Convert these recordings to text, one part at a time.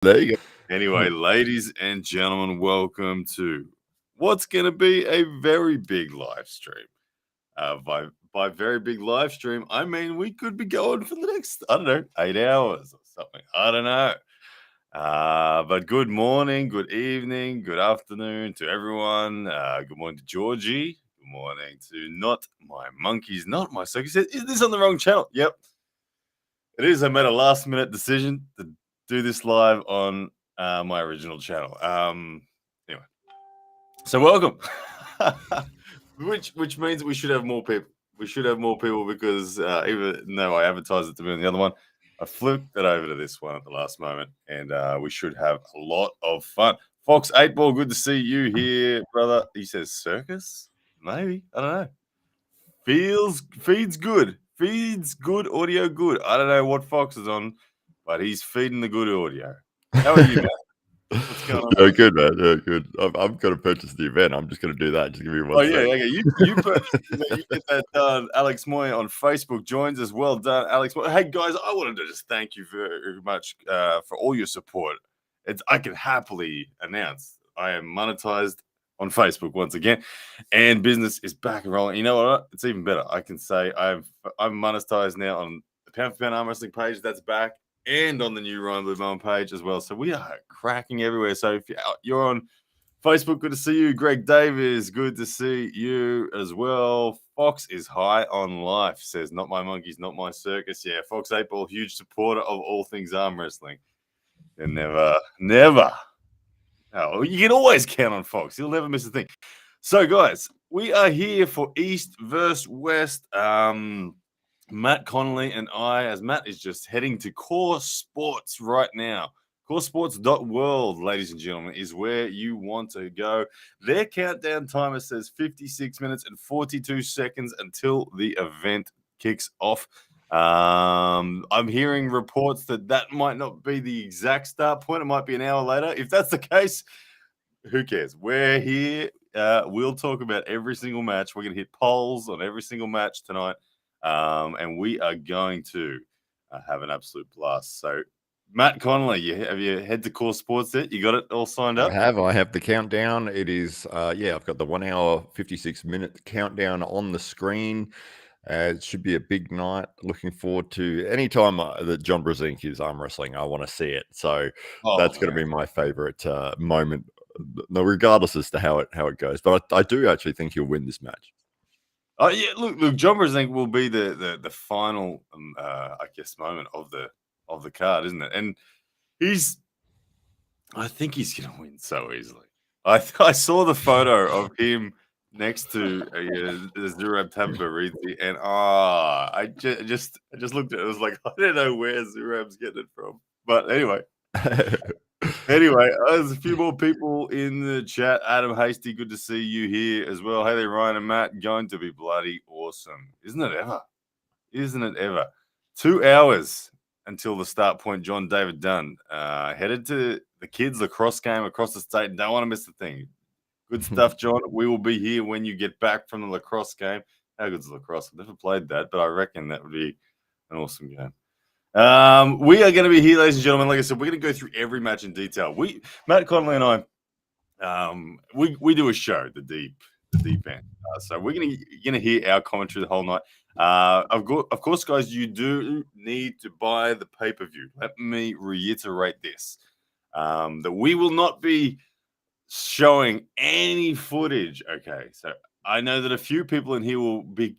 There you go. Anyway, ladies and gentlemen, welcome to what's going to be a very big live stream. By very big live stream, I mean we could be going for the next, 8 hours or something. I don't know. But good morning, good evening, good afternoon to everyone. Good morning to Georgie. Good morning to not my monkeys, not my circus. Is this on the wrong channel? Yep. It is. I made a last minute decision to do this live on my original channel. Anyway, so welcome. which means we should have more people. We should have more people because even though I advertised it to be on the other one, I flipped it over to this one at the last moment, and we should have a lot of fun. Fox 8 Ball, good to see you here, brother. He says circus, maybe, I don't know. Feeds good. Feeds good audio good. I don't know what Fox is on, but he's feeding the good audio. How are you, man? What's going on? Yeah, good, man. Yeah, good. I'm going to purchase the event. I'm just going to do that. Just give me one Yeah, second. okay. You purchased it. You get that done. Alex Moy on Facebook joins us. Well done, Alex Moy. Hey guys, I wanted to just thank you very much for all your support. I can happily announce I am monetized on Facebook once again, and business is back and rolling. You know what? It's even better. I can say I'm monetized now on the Pound for Pound Arm Wrestling page. That's back, and on the new Ryan Blue Mountain page as well. So we are cracking everywhere. So if you're on Facebook, good to see you. Greg Davis, good to see you as well. Fox is high on life, says, not my monkeys, not my circus. Yeah, Fox 8 Ball, huge supporter of all things arm wrestling. And never. Oh, you can always count on Fox. He'll never miss a thing. So, guys, we are here for East versus West. Matt Connolly and I, as Matt is just heading to Core Sports right now. CoreSports.world, ladies and gentlemen, is where you want to go. Their countdown timer says 56 minutes and 42 seconds until the event kicks off. I'm hearing reports that might not be the exact start point. It might be an hour later. If that's the case, who cares? We're here. We'll talk about every single match. We're going to hit polls on every single match tonight. And we are going to have an absolute blast. So, Matt Connolly, have you head to Core Sports yet? You got it all signed up? I have the countdown. It is, I've got the 1 hour, 56 minute countdown on the screen. It should be a big night. Looking forward to any time that John Brzezinski is arm wrestling. I want to see it. So that's going to be my favorite moment, regardless as to how it goes. But I do actually think he'll win this match. Oh yeah, look, John Brzezinski will be the final, I guess, moment of the card, isn't it? And I think he's going to win so easily. I saw the photo of him next to Zurab Tambaridze, and I just looked at it. I was like, I don't know where Zurab's getting it from, but anyway. There's a few more people in the chat. Adam Hasty, good to see you here as well. Hey there, Ryan and Matt. Going to be bloody awesome. Isn't it ever? Isn't it ever? 2 hours until the start point. John David Dunn headed to the kids' lacrosse game across the state. Don't want to miss the thing. Good stuff, John. We will be here when you get back from the lacrosse game. How good's lacrosse? I've never played that, but I reckon that would be an awesome game. We are going to be here, ladies and gentlemen. Like I said, we're going to go through every match in detail. Matt Connolly and I, we do a show, the deep end. So we're going to hear our commentary the whole night. Of course, guys, you do need to buy the pay-per-view. Let me reiterate this: that we will not be showing any footage. Okay, so I know that a few people in here will be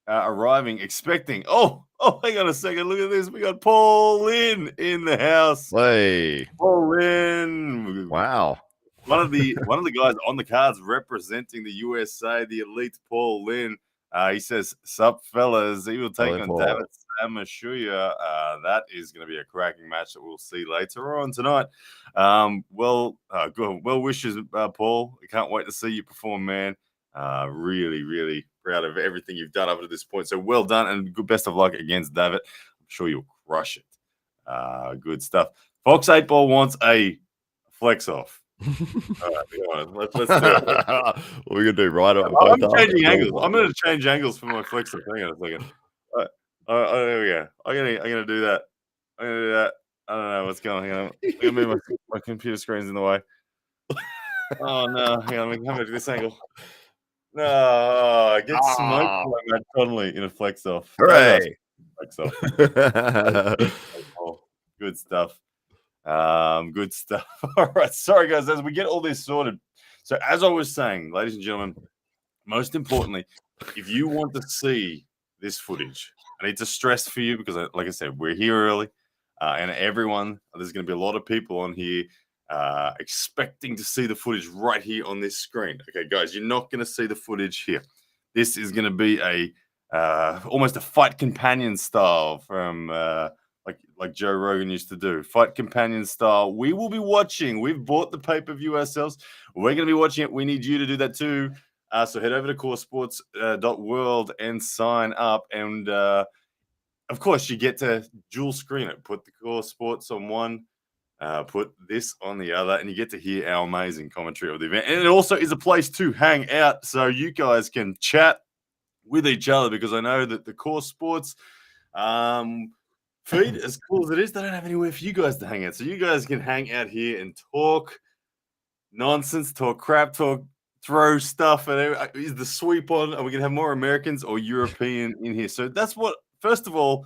arriving expecting. Oh, hang on a second. Look at this. We got Paul Lynn in the house. Hey, Paul Lynn. Wow. One of the guys on the cards representing the USA, the elite Paul Lynn. He says, "Sup, fellas." He will take on David Samusuya. That is going to be a cracking match that we'll see later on tonight. Well wishes, Paul. I can't wait to see you perform, man. Really, really proud of everything you've done up to this point. So well done, and good best of luck against David. I'm sure you'll crush it. Good stuff. Fox 8 Ball wants a flex off. All right, come on. Let's do it. What are we gonna do? Right? I'm changing angles. I'm going to change angles for my flex off. Hang on a second. There we go. I'm gonna do that. I'm gonna do that. I don't know what's going on. I'm gonna move my computer screen's in the way. Oh no, hang on, let me come back to this angle. No, get smoked Ah, by Matt Connolly in a flex off. Tobias hooray! flex off. Good stuff. Good stuff. All right, sorry guys, as we get all this sorted. So as I was saying, ladies and gentlemen, most importantly, if you want to see this footage, I need to stress for you because, like I said, we're here early, and everyone, there's going to be a lot of people on here expecting to see the footage right here on this screen. Okay, guys, you're not going to see the footage here. This is going to be a almost a fight companion style from like Joe Rogan used to do, fight companion style. We will be watching. We've bought the pay-per-view ourselves. We're going to be watching it. We need you to do that too. So head over to coresports.world and sign up. And of course, you get to dual screen it. Put the Core Sports on one, put this on the other, and you get to hear our amazing commentary of the event. And it also is a place to hang out so you guys can chat with each other, because I know that the Core Sports feed, as cool as it is, they don't have anywhere for you guys to hang out. So you guys can hang out here and talk nonsense, talk crap, talk throw stuff. And is the sweep on? Are we gonna have more Americans or European in here? So that's what. First of all,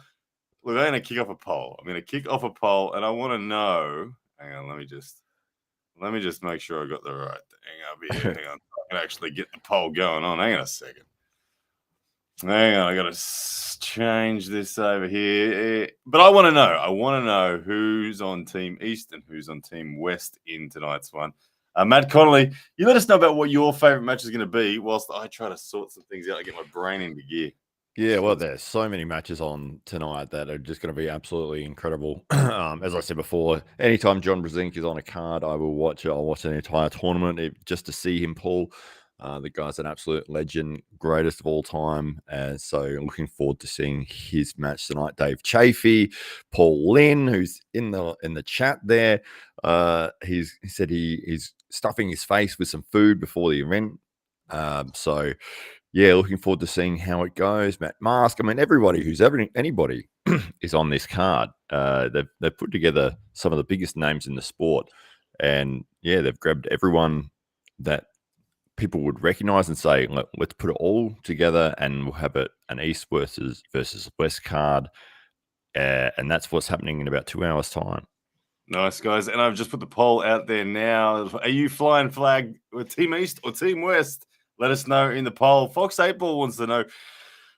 look, I'm gonna kick off a poll. I'm gonna kick off a poll, and I want to know. Hang on, let me just make sure I got the right thing up here. Hang on, I can actually get the poll going on. Hang on a second. Hang on, I gotta change this over here. But I want to know. I want to know who's on Team East and who's on Team West in tonight's one. Matt Connolly, you let us know about what your favorite match is going to be, whilst I try to sort some things out and get my brain into gear. Yeah, well, there's so many matches on tonight that are just going to be absolutely incredible. As I said before, anytime John Brzezinski is on a card, I will watch it. I'll watch an entire tournament just to see him pull. The guy's an absolute legend, greatest of all time. And so looking forward to seeing his match tonight. Dave Chafee, Paul Lynn, who's in the chat there. He said he's stuffing his face with some food before the event. So yeah, looking forward to seeing how it goes. Matt Mask, I mean, everybody who's anybody is on this card. They've put together some of the biggest names in the sport, and yeah, they've grabbed everyone that people would recognize and say, let's put it all together, and we'll have it an East versus West card, and that's what's happening in about 2 hours' time. Nice, guys. And I've just put the poll out there now. Are you flying flag with Team East or Team West? Let us know in the poll. Fox 8-Ball wants to know,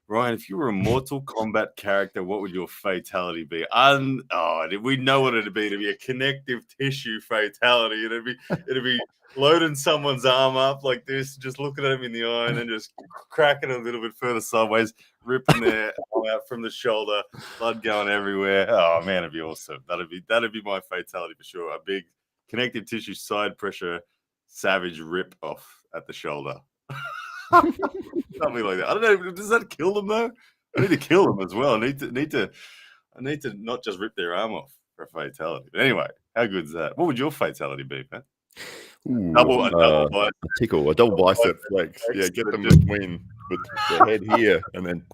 Ryan, if you were a Mortal Kombat character, what would your fatality be? We know what it'd be. It'd be a connective tissue fatality. It'd be loading someone's arm up like this, just looking at him in the eye, and then just cracking a little bit further sideways, ripping their arm out from the shoulder, blood going everywhere. Oh man, it'd be awesome. That'd be my fatality for sure. A big connective tissue side pressure, savage rip off at the shoulder. Something like that. I don't know. Does that kill them though? I need to kill them as well. I need to not just rip their arm off for a fatality. But anyway, how good is that? What would your fatality be, man? Ooh, a tickle, a double bicep flex. Yeah, get them to win with their head here, and then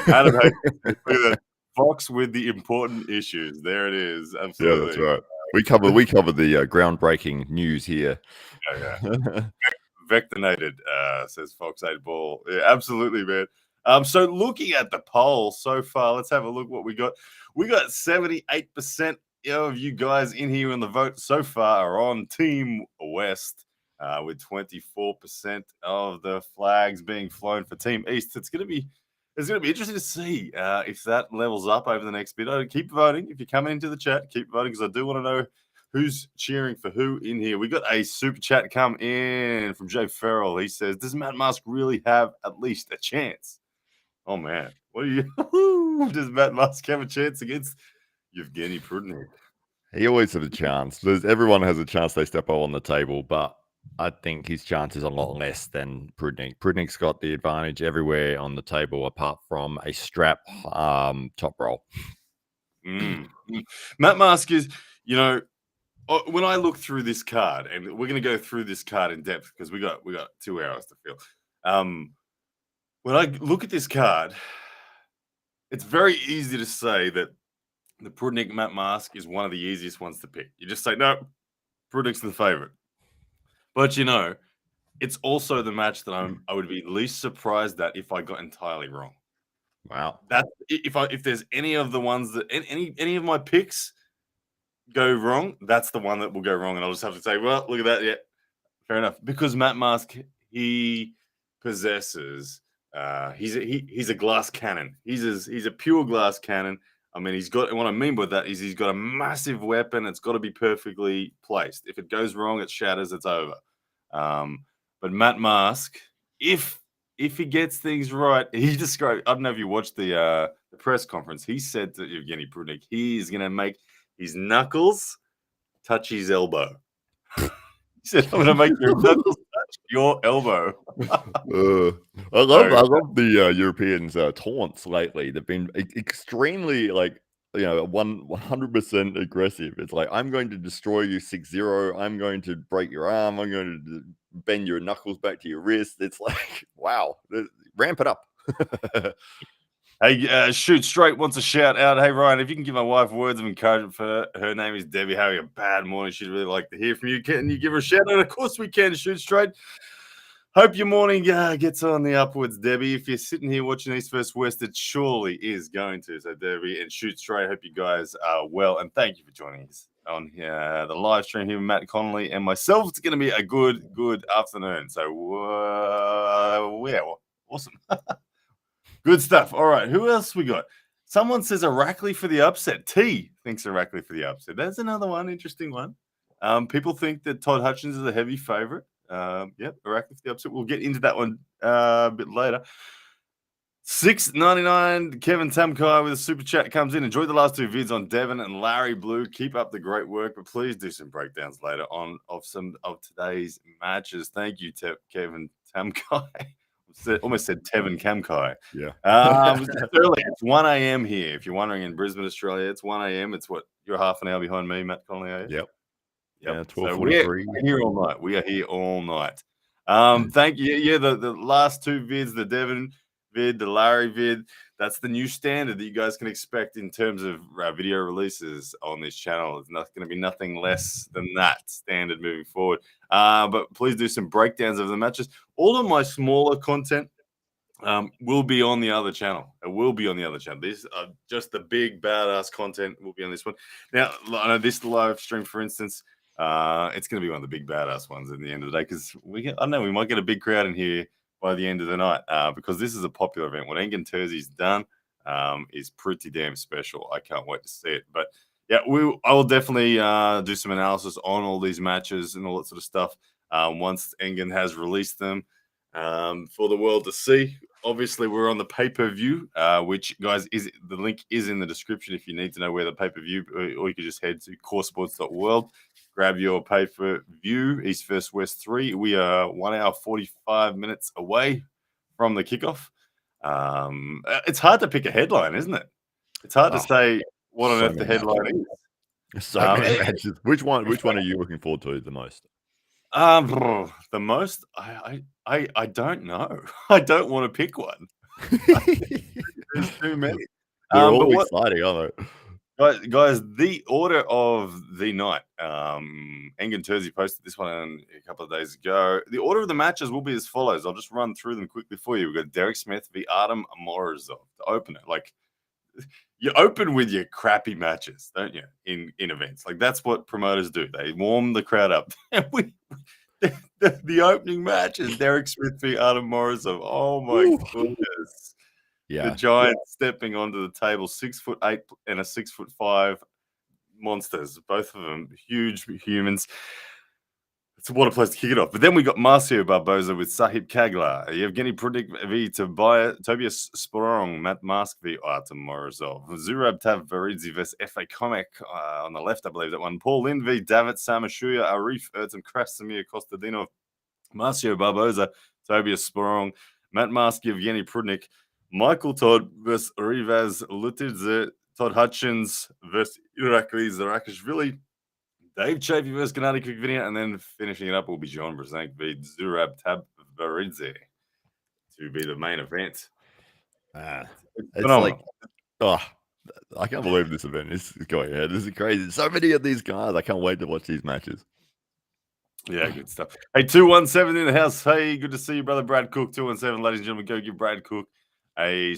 Adam, look at that. Fox with the important issues. There it is. Absolutely. Yeah, that's right. We cover the groundbreaking news here. Yeah. Vectinated, says Fox 8-Ball. Yeah, absolutely, man. So looking at the poll so far, let's have a look what we got. We got 78% of you guys in here in the vote so far are on Team West, with 24% of the flags being flown for Team East. It's going to be interesting to see if that levels up over the next bit. Keep voting. If you're coming into the chat, keep voting, because I do want to know who's cheering for who in here. We got a super chat come in from Jay Farrell. He says, does Matt Mask really have at least a chance? Oh, man. What are you? Does Matt Mask have a chance against Evgeny Prudnik? He always has a chance. Everyone has a chance they step up on the table, but I think his chance is a lot less than Prudnik. Prudnik's got the advantage everywhere on the table apart from a strap top roll. Matt Mask is, when I look through this card, and we're going to go through this card in depth because we got 2 hours to fill. When I look at this card, it's very easy to say that the Prudnik Matt Mask is one of the easiest ones to pick. You just say, no, Prudnik's the favorite. But it's also the match that I would be least surprised at if I got entirely wrong. Wow. That if there's any of the ones that any of my picks go wrong, that's the one that will go wrong, and I'll just have to say, well, look at that, yeah, fair enough. Because Matt Mask, he possesses, he's a glass cannon. He's a pure glass cannon. I mean, he's got, and what I mean by that is he's got a massive weapon. It's got to be perfectly placed. If it goes wrong, it shatters. It's over. But Matt Mask, if he gets things right, he described. I don't know if you watched the press conference. He said to Evgeny Prudnik, he's going to make his knuckles touch his elbow. He said, "I'm going to make your knuckles touch your elbow." I love the Europeans' taunts lately. They've been extremely 100% aggressive. It's like, I'm going to destroy you 6-0. I'm going to break your arm. I'm going to bend your knuckles back to your wrist. It's like, wow, ramp it up. Hey, Shoot Straight wants a shout out. Hey, Ryan, if you can give my wife words of encouragement for her name is Debbie. Having a bad morning. She'd really like to hear from you. Can you give her a shout out? Of course we can, Shoot Straight. Hope your morning gets on the upwards, Debbie. If you're sitting here watching East vs. West, it surely is going to. So, Debbie and Shoot Straight, hope you guys are well. And thank you for joining us on the live stream here with Matt Connolly and myself. It's going to be a good afternoon. So, yeah, awesome. Good stuff. All right, who else we got? Someone says Irakli for the upset. T thinks Irakli for the upset. That's another one, interesting one. People think that Todd Hutchins is a heavy favorite. Yep, Irakli for the upset. We'll get into that one a bit later. $6.99. Kevin Tamkai with a super chat comes in. Enjoyed the last two vids on Devon and Larry Blue. Keep up the great work, but please do some breakdowns later on of some of today's matches. Thank you, Kevin Tamkai. Almost said Tevin Kamkai. Yeah. Early. It's 1 a.m. here. If you're wondering, in Brisbane, Australia, it's 1 a.m. It's what, you're half an hour behind me, Matt Connolly, are you? Yep. Yep. Yeah, So we're here all night. We are here all night. Thank you. Yeah, the last two vids, the Devon vid, the Larry vid, that's the new standard that you guys can expect in terms of video releases on this channel. It's not going to be nothing less than that standard moving forward. But please do some breakdowns of the matches. All of my smaller content will be on the other channel. It will be on the other channel. This just the big badass content will be on this one. Now, I know this live stream, for instance, it's going to be one of the big badass ones at the end of the day because I don't know, we might get a big crowd in here by the end of the night because this is a popular event. What Engen Terzi's done is pretty damn special. I can't wait to see it. But yeah, I will definitely do some analysis on all these matches and all that sort of stuff once Engen has released them for the world to see. Obviously, we're on the pay-per-view, which, guys, the link is in the description if you need to know where the pay-per-view, or you could just head to coresports.world, grab your pay-per-view, East vs. West 3. We are 1 hour, 45 minutes away from the kickoff. It's hard to pick a headline, isn't it? It's hard to say what on earth the headline is. So many matches. Which one are you looking forward to the most? The most? I don't know. I don't want to pick one. There's too many. They're all exciting, aren't they? Guys, the order of the night. Engen Terzi posted this one a couple of days ago. The order of the matches will be as follows. I'll just run through them quickly for you. We've got Derek Smith v. Artem Morrisov to open it. Like, you open with your crappy matches, don't you? In events, like that's what promoters do. They warm the crowd up. The opening match is Derek Smith v. Artem Morrisov. Oh my goodness! Yeah, the giant stepping onto the table, 6'8" and a 6'5" monsters. Both of them huge humans. It's what a place to kick it off. But then we got Marcio Barboza with Sahib Kagla, Evgeny Prudnik v. Tobias Sprong, Matt Mask v. Artem Morrisov, Zurab Tavaridze vs. F.A. Comic on the left, I believe that one. Paul Lin v. David Samusuya, Arif Ertem Krasimir Kostadinov, Marcio Barboza, Tobias Sprong, Matt Mask, Evgeny Prudnik, Michael Todd vs. Rivaz Lutidze, Todd Hutchins vs. Irakli Zarakashvili, Dave Chafee vs. Gennady Kvikvinia, and then finishing it up will be John Brzenk v. Zurab Tavaridze to be the main event. It's phenomenal. Like, I can't believe this event is going ahead. This is crazy. So many of these guys. I can't wait to watch these matches. Yeah, good stuff. Hey, 217 in the house. Hey, good to see you, brother Brad Cook. 217, ladies and gentlemen, go give Brad Cook a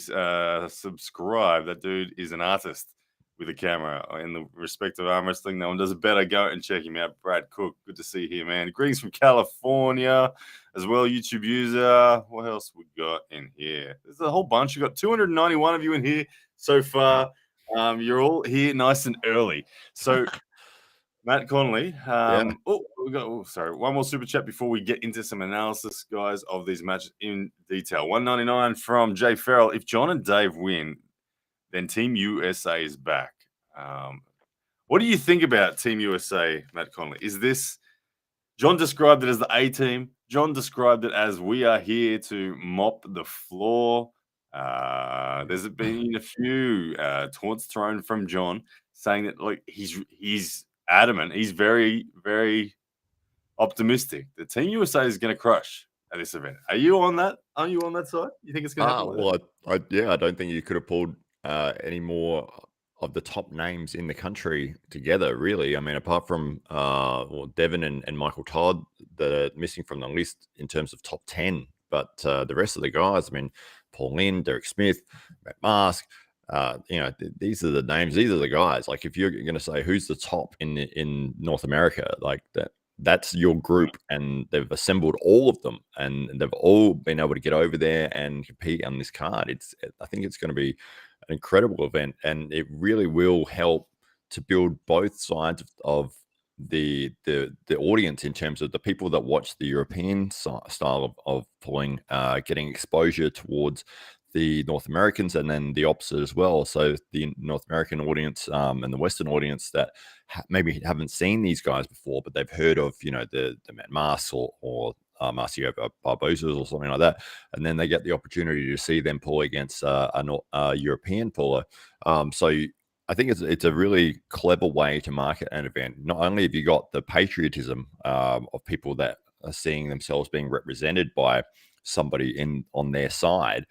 subscribe. That dude is an artist with a camera in the respect of arm wrestling. No one does it better. Go and check him out, Brad Cook. Good to see you here, man. Greetings from California as well, YouTube user. What else we got in here? There's a whole bunch. We've got 291 of you in here so far. You're all here nice and early. So Matt Connolly. Sorry. One more super chat before we get into some analysis, guys, of these matches in detail. 199 from Jay Farrell. If John and Dave win, then Team USA is back. What do you think about Team USA, Matt Connolly? Is this John described it as the A team? John described it as we are here to mop the floor. There's been a few taunts thrown from John saying that like he's adamant. He's very, very optimistic. The Team USA is going to crush at this event. Are you on that? Are you on that side? You think it's going to happen? Well, I don't think you could have pulled any more of the top names in the country together, really. I mean, apart from Devin and Michael Todd that are missing from the list in terms of top 10. But the rest of the guys, I mean, Paul Lynn, Derek Smith, Matt Mask, these are the names. These are the guys. Like, if you're going to say who's the top in North America, like that's your group, and they've assembled all of them, and they've all been able to get over there and compete on this card. I think it's going to be an incredible event, and it really will help to build both sides of the audience in terms of the people that watch the European style of pulling, getting exposure towards the North Americans, and then the opposite as well. So the North American audience and the Western audience that maybe haven't seen these guys before, but they've heard of, the Matt Mars or Marcio Barboza or something like that, and then they get the opportunity to see them pull against a European puller. So I think it's a really clever way to market an event. Not only have you got the patriotism of people that are seeing themselves being represented by somebody on their side,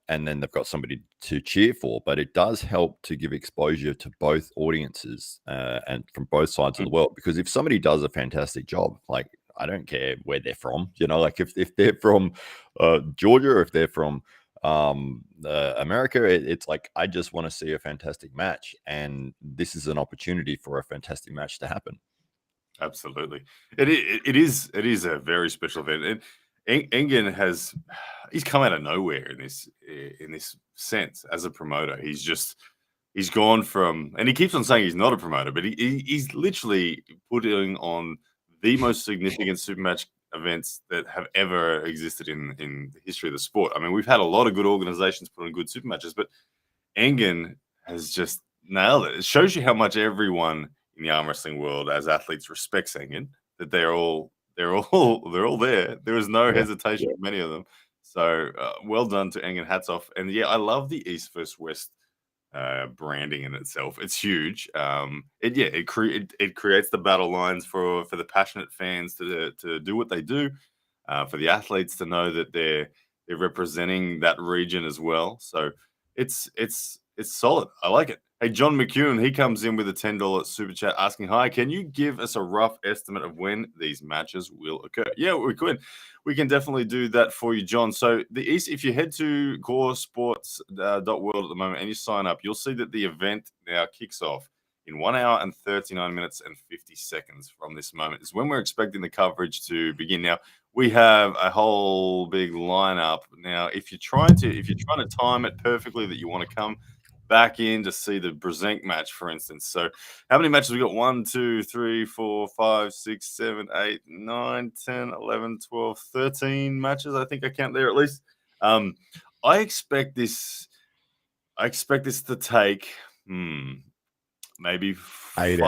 and then they've got somebody to cheer for, but it does help to give exposure to both audiences and from both sides of the world. Because if somebody does a fantastic job, like, I don't care where they're from, like if they're from Georgia, or if they're from America, it's like, I just want to see a fantastic match, and this is an opportunity for a fantastic match to happen. Absolutely, it is a very special event, and Engen he's come out of nowhere in this sense as a promoter. He's gone from, and he keeps on saying he's not a promoter, but he's literally putting on the most significant super match events that have ever existed in the history of the sport. I mean, we've had a lot of good organizations put on good super matches, but Engen has just nailed it. It shows you how much everyone in the arm wrestling world, as athletes, respects Engen, that they're all there. There is no hesitation for many of them. So well done to Engen. Hats off. And yeah, I love the East versus West branding in itself. It's huge. It creates the battle lines for the passionate fans to do what they do, for the athletes to know that they're representing that region as well. So it's solid. I like it. Hey, John McEwen, he comes in with a $10 super chat asking, hi, can you give us a rough estimate of when these matches will occur? Yeah, we could. We can definitely do that for you, John. So if you head to coresports.world at the moment and you sign up, you'll see that the event now kicks off in 1 hour and 39 minutes and 50 seconds from this moment. Is when we're expecting the coverage to begin. Now, we have a whole big lineup. Now, if you're trying to time it perfectly that you want to come back in to see the Brzenk match, for instance. So how many matches we got? 1, 2, 3, 4, 5, 6, 7, 8, 9, 10, 11, 12, 13 matches. I think I count there at least. I expect this to take maybe 5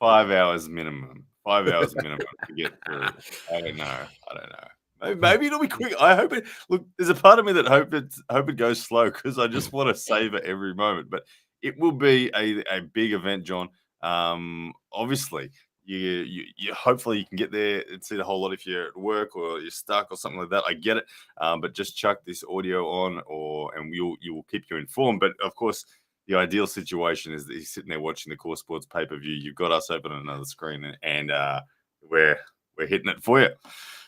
hours minimum. 5 hours minimum to get through. I don't know. Maybe it'll be quick. I hope it. Look, there's a part of me that hope it goes slow, because I just want to savor every moment. But it will be a big event, John. Obviously, you hopefully you can get there and see the whole lot if you're at work or you're stuck or something like that. I get it, but just chuck this audio on, and you will keep you informed. But of course, the ideal situation is that he's sitting there watching the Core Sports pay-per-view. You've got us open on another screen, and we're hitting it for you.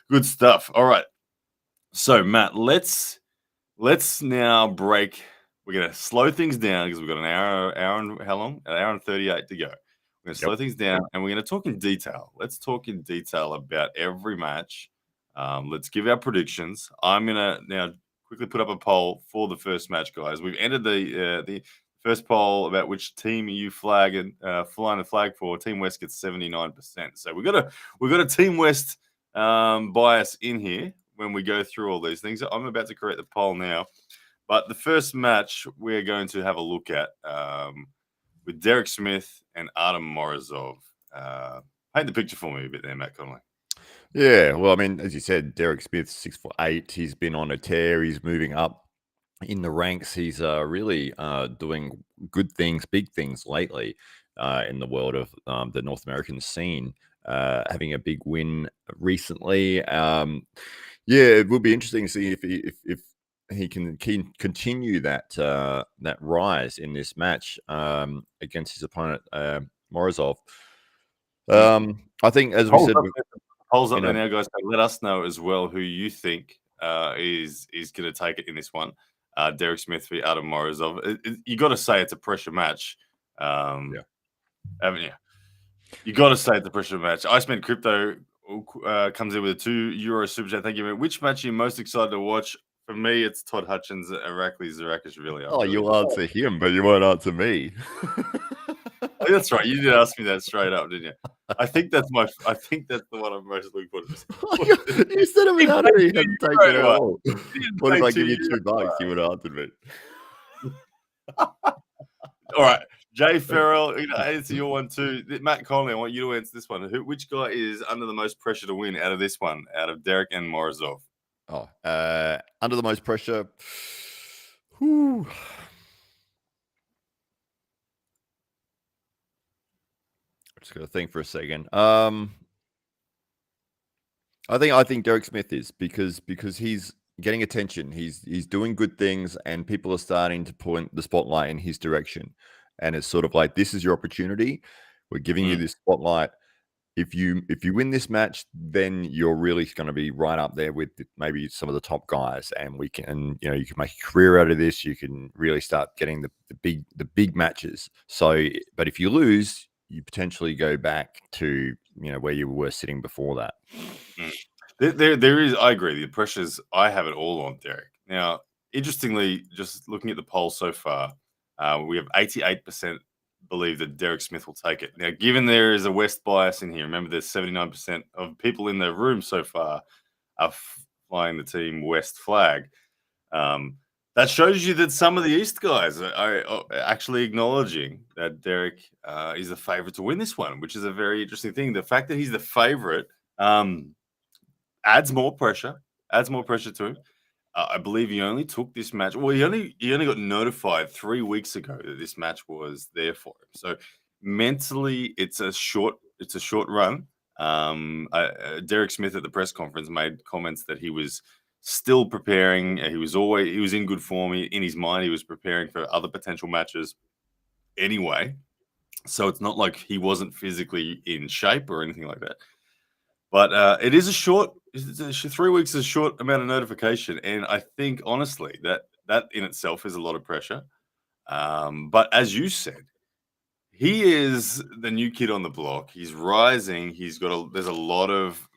Good stuff. All right. So Matt, let's now break. We're gonna slow things down because we've got an hour and how long? An hour and 38 to go. We're gonna slow things down and we're gonna talk in detail. Let's talk in detail about every match. Let's give our predictions. I'm gonna now quickly put up a poll for the first match, guys. We've entered the first poll about which team are you flying the flag for. Team West gets 79%. So we've got a Team West bias in here when we go through all these things. I'm about to correct the poll now. But the first match we're going to have a look at with Derek Smith and Artem Morrisov. Paint the picture for me a bit there, Matt Connolly. Yeah, well, I mean, as you said, Derek Smith's 6'8". He's been on a tear. He's moving up in the ranks. He's really doing good things, big things lately in the world of the North American scene. Having a big win recently. Yeah, it will be interesting to see if he can continue that that rise in this match against his opponent Morrisov. I think, as we said, polls up there now, guys. So let us know as well who you think is going to take it in this one. Derek Smith v. Artem Morrisov. You got to say it's a pressure match, haven't you? You got to say it's a pressure match. I spent crypto. Comes in with a €2 super chat. Thank you. Which match are you most excited to watch? For me, it's Todd Hutchins, Irakli Zarakashvili. Oh, you'll answer him, but you won't answer me. Oh, that's right. You did ask me that straight up, didn't you? I think that's the one I'm most looking forward to. You said it without any hesitation at all. What if I give you $2? You would have answered me. All right. Jay Farrell, answer your one too. Matt Conley, I want you to answer this one. Which guy is under the most pressure to win out of this one, out of Derek and Morrisov? Oh, under the most pressure. Whew. Just got to think for a second. I think Derek Smith is because he's getting attention. He's doing good things, and people are starting to point the spotlight in his direction. And it's sort of like, this is your opportunity. We're giving you this spotlight. If you win this match, then you're really going to be right up there with maybe some of the top guys, and you can make a career out of this. You can really start getting the big matches. So, but if you lose, you potentially go back to where you were sitting before that. There is, I agree. The pressures, I have it all on Derek. Now, interestingly, just looking at the poll so far, we have 88% believe that Derek Smith will take it. Now, given there is a West bias in here, remember there's 79% of people in the room so far are flying the Team West flag. That shows you that some of the East guys are actually acknowledging that Derek is the favorite to win this one, which is a very interesting thing. The fact that he's the favorite adds more pressure to him. I believe he only took this match. Well, he only got notified 3 weeks ago that this match was there for him. So mentally, it's a short run. Derek Smith at the press conference made comments that he was still preparing. He was in good form. In his mind, he was preparing for other potential matches anyway. So it's not like he wasn't physically in shape or anything like that. But it is a short. 3 weeks is a short amount of notification, and I think honestly that in itself is a lot of pressure. But as you said, he is the new kid on the block. He's rising. There's a lot of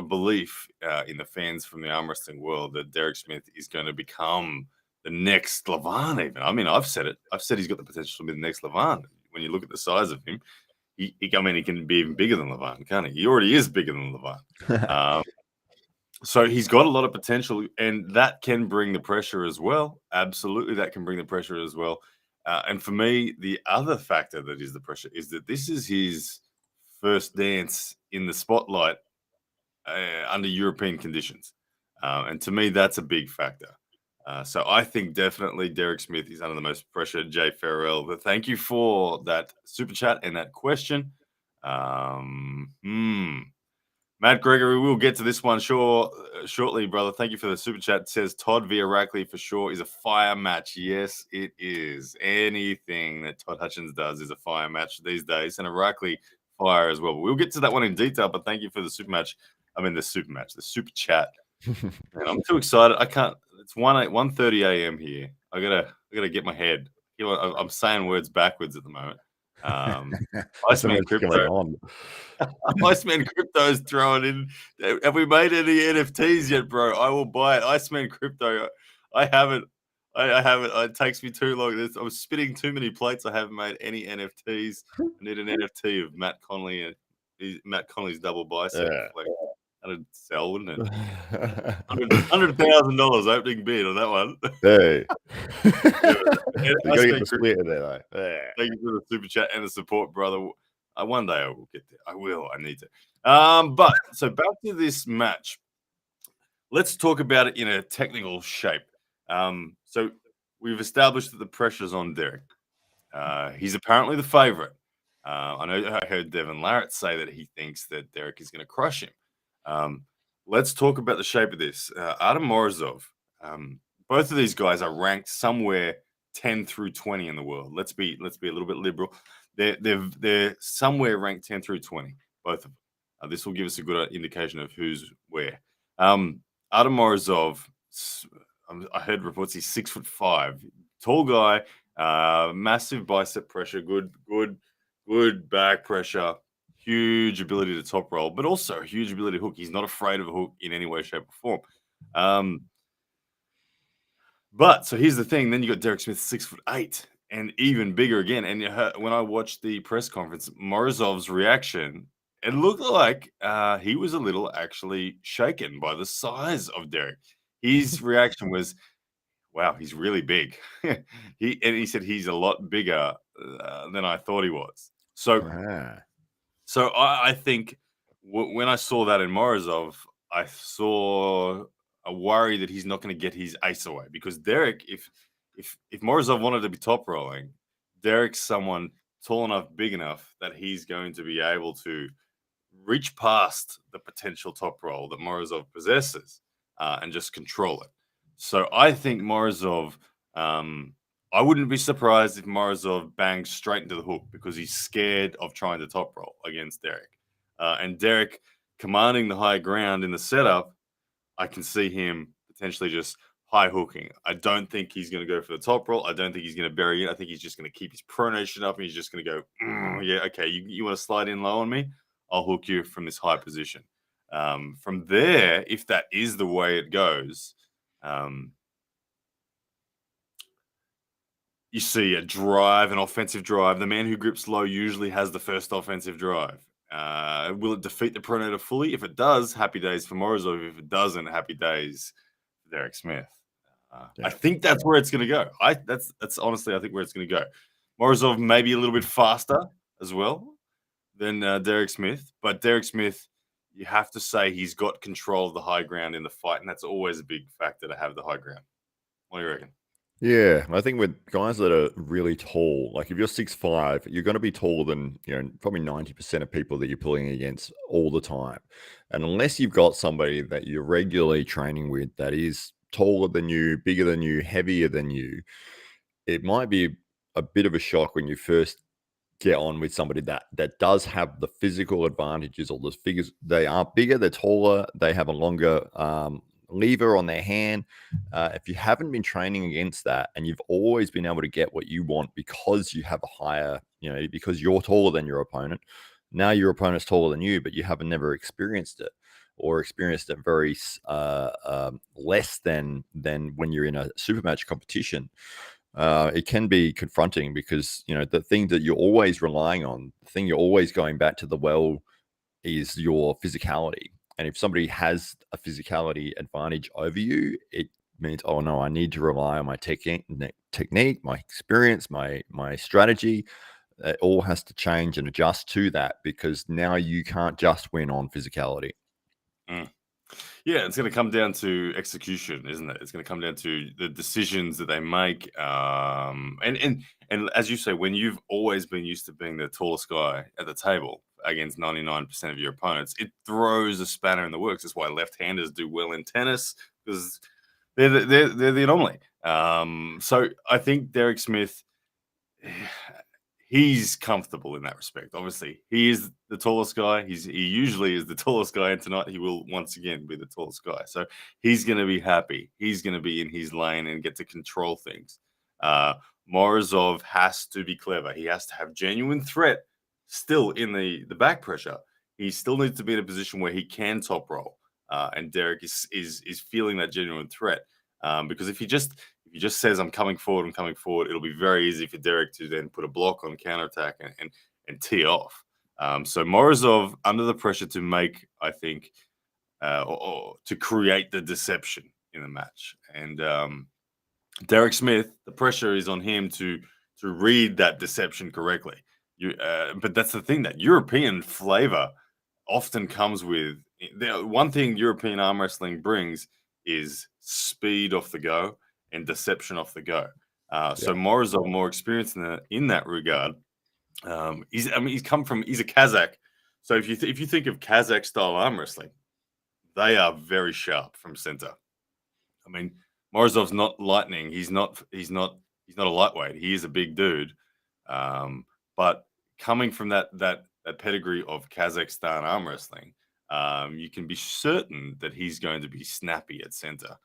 belief in the fans from the arm wrestling world that Derek Smith is going to become the next Levan. Even I mean, I've said it. I've said he's got the potential to be the next Levan. When you look at the size of him. He can be even bigger than Levan, can't he? He already is bigger than Levan. So he's got a lot of potential, and that can bring the pressure as well. Absolutely, that can bring the pressure as well. And for me, the other factor that is the pressure is that this is his first dance in the spotlight under European conditions. And to me, that's a big factor. So I think definitely Derek Smith is under the most pressure. Jay Farrell, but thank you for that super chat and that question. Matt Gregory, we'll get to this one shortly, brother. Thank you for the super chat. It says Todd via Rackley for sure is a fire match. Yes, it is. Anything that Todd Hutchins does is a fire match these days, and a Rackley fire as well. But we'll get to that one in detail. But thank you for the super match. I mean, the super chat. Man, I'm too excited. I can't. It's 1:30 a.m. here. I gotta get my head. You know, I'm saying words backwards at the moment. There's so Iceman much going Crypto. on. Iceman Crypto is throwing in. Have we made any NFTs yet, bro? I will buy it. Iceman Crypto. I haven't. I haven't. It takes me too long. I'm spinning too many plates. I haven't made any NFTs. I need an NFT of Matt Connolly and Matt Connolly's double bicep. Yeah. Like, that'd sell, wouldn't it? $100,000 opening bid on that one. Hey. Yeah, You gotta get the split in there, though. Yeah. Thank you for the super chat and the support, brother. One day I will get there. I will. I need to. But so back to this match. Let's talk about it in a technical shape. So we've established that the pressure's on Derek. He's apparently the favorite. I heard Devin Larratt say that he thinks that Derek is going to crush him. Let's talk about the shape of this. Adam Morrisov. Both of these guys are ranked somewhere 10 through 20 in the world. Let's be a little bit liberal. They're somewhere ranked 10 through 20, both of them. This will give us a good indication of who's where. Adam Morrisov, I heard reports he's 6'5", tall guy, massive bicep pressure, good back pressure, huge ability to top roll, but also a huge ability to hook. He's not afraid of a hook in any way, shape, or form. But so here's the thing. Then you got Derek Smith, 6'8", and even bigger again. And when I watched the press conference, Morrisov's reaction, it looked like he was a little actually shaken by the size of Derek. His reaction was, "Wow, he's really big." He said he's a lot bigger than I thought he was. So I think when I saw that in Morrisov, I saw a worry that he's not going to get his ace away, because Derek, if Morrisov wanted to be top rolling, Derek's someone tall enough, big enough that he's going to be able to reach past the potential top roll that Morrisov possesses and just control it. So I think Morrisov, I wouldn't be surprised if Morrisov bangs straight into the hook, because he's scared of trying to top roll against Derek. And Derek commanding the high ground in the setup, I can see him potentially just high hooking. I don't think he's going to go for the top roll. I don't think he's going to bury it. I think he's just going to keep his pronation up, and he's just going to go, yeah, okay, you want to slide in low on me? I'll hook you from this high position. From there, if that is the way it goes, you see a drive, an offensive drive. The man who grips low usually has the first offensive drive. Will it defeat the pronator fully? If it does, happy days for Morrisov. If it doesn't, happy days for Derek Smith. I think that's where it's going to go. That's honestly, I think, where it's going to go. Morrisov maybe a little bit faster as well than Derek Smith, but Derek Smith, you have to say he's got control of the high ground in the fight, and that's always a big factor to have the high ground. What do you reckon? Yeah, I think with guys that are really tall, like if you're 6'5", you're going to be taller than, probably 90% of people that you're pulling against all the time. And unless you've got somebody that you're regularly training with that is taller than you, bigger than you, heavier than you, it might be a bit of a shock when you first get on with somebody that does have the physical advantages, or the figures. They are bigger, they're taller, they have a longer lever on their hand. If you haven't been training against that, and you've always been able to get what you want because you have a higher, because you're taller than your opponent, now your opponent's taller than you, but you haven't never experienced it, or experienced it very less than when you're in a super match competition. It can be confronting, because the thing that you're always relying on, the thing you're always going back to the well, is your physicality. And if somebody has a physicality advantage over you, it means, oh no, I need to rely on my technique, my experience, my strategy. It all has to change and adjust to that, because now you can't just win on physicality. Yeah, it's going to come down to execution, isn't it? It's going to come down to the decisions that they make. And as you say, when you've always been used to being the tallest guy at the table, against 99% of your opponents, it throws a spanner in the works. That's why left-handers do well in tennis, because they're the anomaly. So I think Derek Smith, he's comfortable in that respect. Obviously, he is the tallest guy. He usually is the tallest guy, and tonight he will once again be the tallest guy. So he's going to be happy. He's going to be in his lane and get to control things. Morrisov has to be clever. He has to have genuine threat still in the back pressure. He still needs to be in a position where he can top roll. And Derek is feeling that genuine threat. Because if he just says, I'm coming forward, it'll be very easy for Derek to then put a block on counterattack and tee off. So Morrisov under the pressure to make, I think, or to create the deception in the match. And Derek Smith, the pressure is on him to read that deception correctly. But that's the thing, that European flavor often comes with one thing European arm wrestling brings is speed off the go and deception off the go. So Morrisov, more experienced in that regard. He's a Kazakh. So if you think of Kazakh style arm wrestling, they are very sharp from center. I mean, Morrisov's not lightning. He's not a lightweight. He is a big dude. But coming from that pedigree of Kazakhstan arm wrestling, you can be certain that he's going to be snappy at center.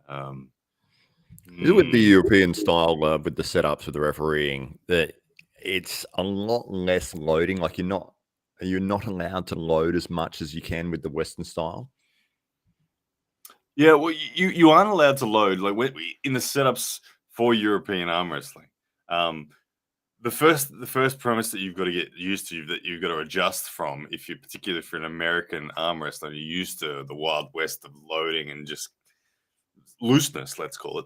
Is it with the European style, with the setups, with the refereeing, that it's a lot less loading? Like you're not allowed to load as much as you can with the Western style? Yeah, well, you aren't allowed to load like in the setups for European arm wrestling. The first premise that you've got to get used to, that you've got to adjust from, particularly for an American arm wrestler, you're used to the Wild West of loading and just looseness, let's call it,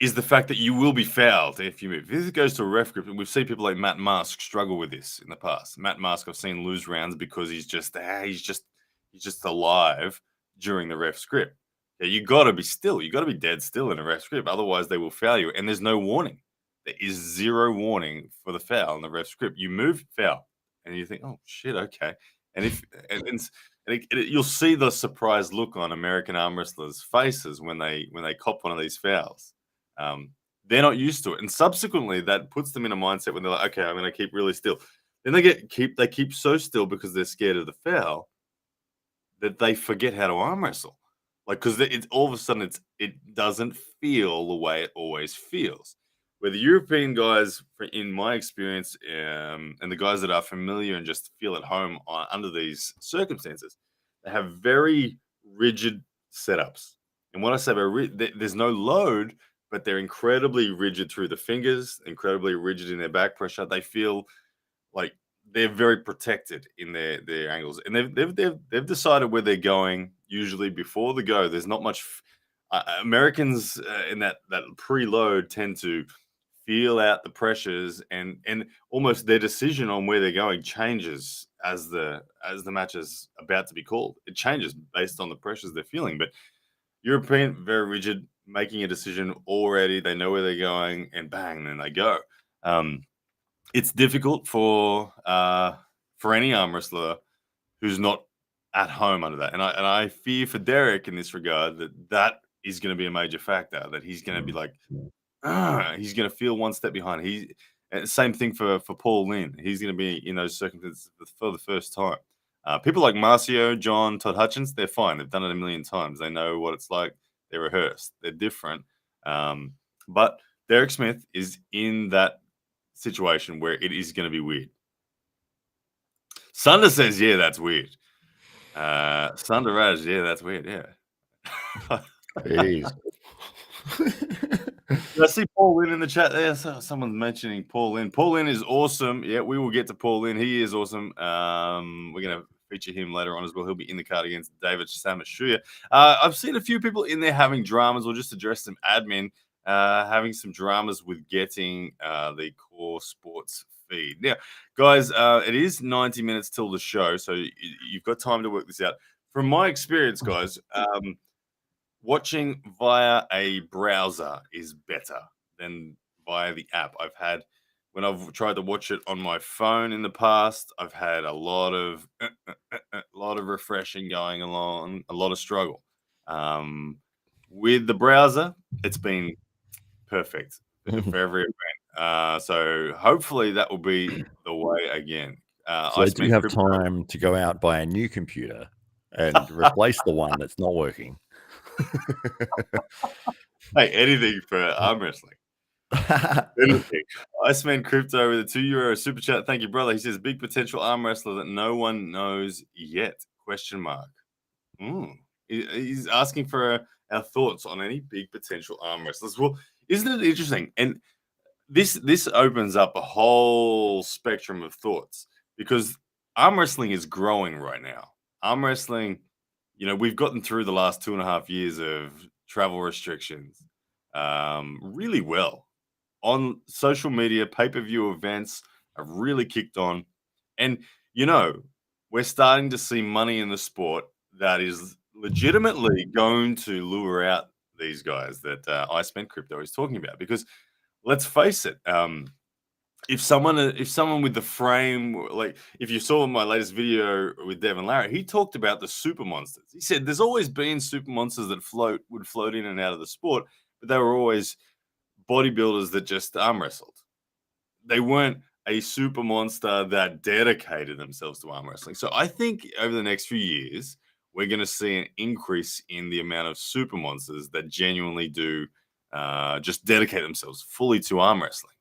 is the fact that you will be fouled if you move. If it goes to a ref grip, and we've seen people like Matt Mask struggle with this in the past. Matt Mask, I've seen lose rounds because he's just alive during the ref's grip. Yeah, you got to be still. You got to be dead still in a ref's grip. Otherwise, they will foul you, and there's no warning. There is zero warning for the foul in the ref's grip. You move, foul, and you think, "Oh shit, okay." And you'll see the surprised look on American arm wrestlers' faces when they cop one of these fouls. They're not used to it, and subsequently, that puts them in a mindset when they're like, "Okay, I'm going to keep really still." Then they keep so still because they're scared of the foul that they forget how to arm wrestle. Like, because it's all of a sudden it doesn't feel the way it always feels. Where the European guys, in my experience, and the guys that are familiar and just feel at home under these circumstances, they have very rigid setups. And when I say there's no load, but they're incredibly rigid through the fingers, incredibly rigid in their back pressure. They feel like they're very protected in their angles, and they've decided where they're going. Usually before the go, there's not much. Americans in that preload tend to feel out the pressures, and almost their decision on where they're going changes as the match is about to be called. It changes based on the pressures they're feeling. But European, very rigid, making a decision already. They know where they're going, and bang, then they go. It's difficult for any arm wrestler who's not at home under that, and I fear for Derek in this regard that is going to be a major factor. That he's going to be like, he's going to feel one step behind. Same thing for Paul Lynn. He's going to be in those circumstances for the first time. People like Marcio, John, Todd Hutchins, they're fine. They've done it a million times. They know what it's like. They're rehearsed. They're different. But Derek Smith is in that situation where it is going to be weird. Sunder says, yeah, that's weird. Sunder Raj, yeah, that's weird. Yeah. Jeez. I see Paul Lynn in the chat there. Someone's mentioning Paul Lynn. Paul Lynn is awesome. Yeah, we will get to Paul Lynn. He is awesome. We're going to feature him later on as well. He'll be in the card against David Samusuya. I've seen a few people in there having dramas, or just address some admin, having some dramas with getting the Core Sports feed. Now, guys, it is 90 minutes till the show, so you've got time to work this out. From my experience, guys, watching via a browser is better than via the app. I've had when I've tried to watch it on my phone in the past, I've had a lot of refreshing going along, a lot of struggle. With the browser, it's been perfect for every event. So hopefully that will be the way again. I So do you spent have crypto. time to go out, buy a new computer and replace the one that's not working? Hey, anything for arm wrestling. Anything. I spent crypto with a €2 super chat. Thank you, brother. He says big potential arm wrestler that no one knows yet. Question mark. He's asking for our thoughts on any big potential arm wrestlers. Well, isn't it interesting? And this opens up a whole spectrum of thoughts because arm wrestling is growing right now. Arm wrestling, we've gotten through the last 2.5 years of travel restrictions really well on social media. Pay-per-view events have really kicked on, and you know we're starting to see money in the sport that is legitimately going to lure out these guys that I Spent Crypto is talking about. Because let's face it, if someone with the frame, like if you saw my latest video with Devin Larry, he talked about the super monsters. He said there's always been super monsters that would float in and out of the sport, but they were always bodybuilders that just arm wrestled. They weren't a super monster that dedicated themselves to arm wrestling. So I think over the next few years, we're going to see an increase in the amount of super monsters that genuinely do just dedicate themselves fully to arm wrestling.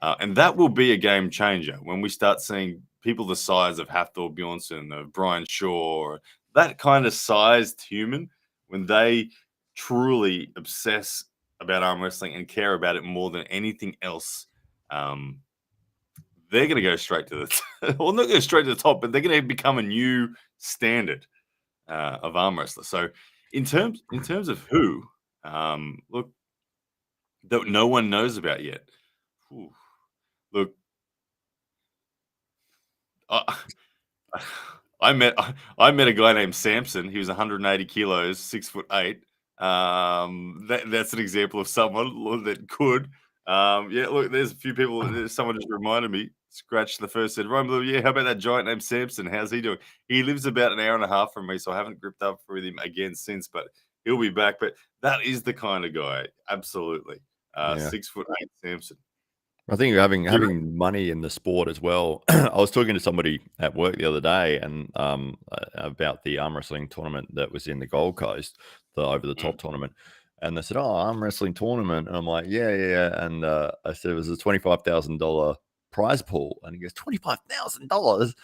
And that will be a game changer when we start seeing people the size of Hafthor Bjornsson, of Brian Shaw, that kind of sized human, when they truly obsess about arm wrestling and care about it more than anything else. They're going to go straight to the well, not go straight to the top, but they're going to become a new standard of arm wrestler. So in terms of who, look, that no one knows about yet. Ooh, look, I, I met I met a guy named Samson. He was 180 kilos, 6'8". That's an example of someone that could. Yeah, look, there's a few people. Someone just reminded me. Scratched the first, said, "Ryan Blue, yeah, how about that giant named Samson? How's he doing?" He lives about an hour and a half from me, so I haven't gripped up with him again since. But he'll be back. But that is the kind of guy, absolutely. Yeah. 6'8" Samson. I think having money in the sport as well. I was talking to somebody at work the other day and about the arm wrestling tournament that was in the Gold Coast, the over the top tournament. And they said, "Oh, arm wrestling tournament." And I'm like, "Yeah, yeah, yeah." And I said it was a $25,000 prize pool. And he goes, $25,000.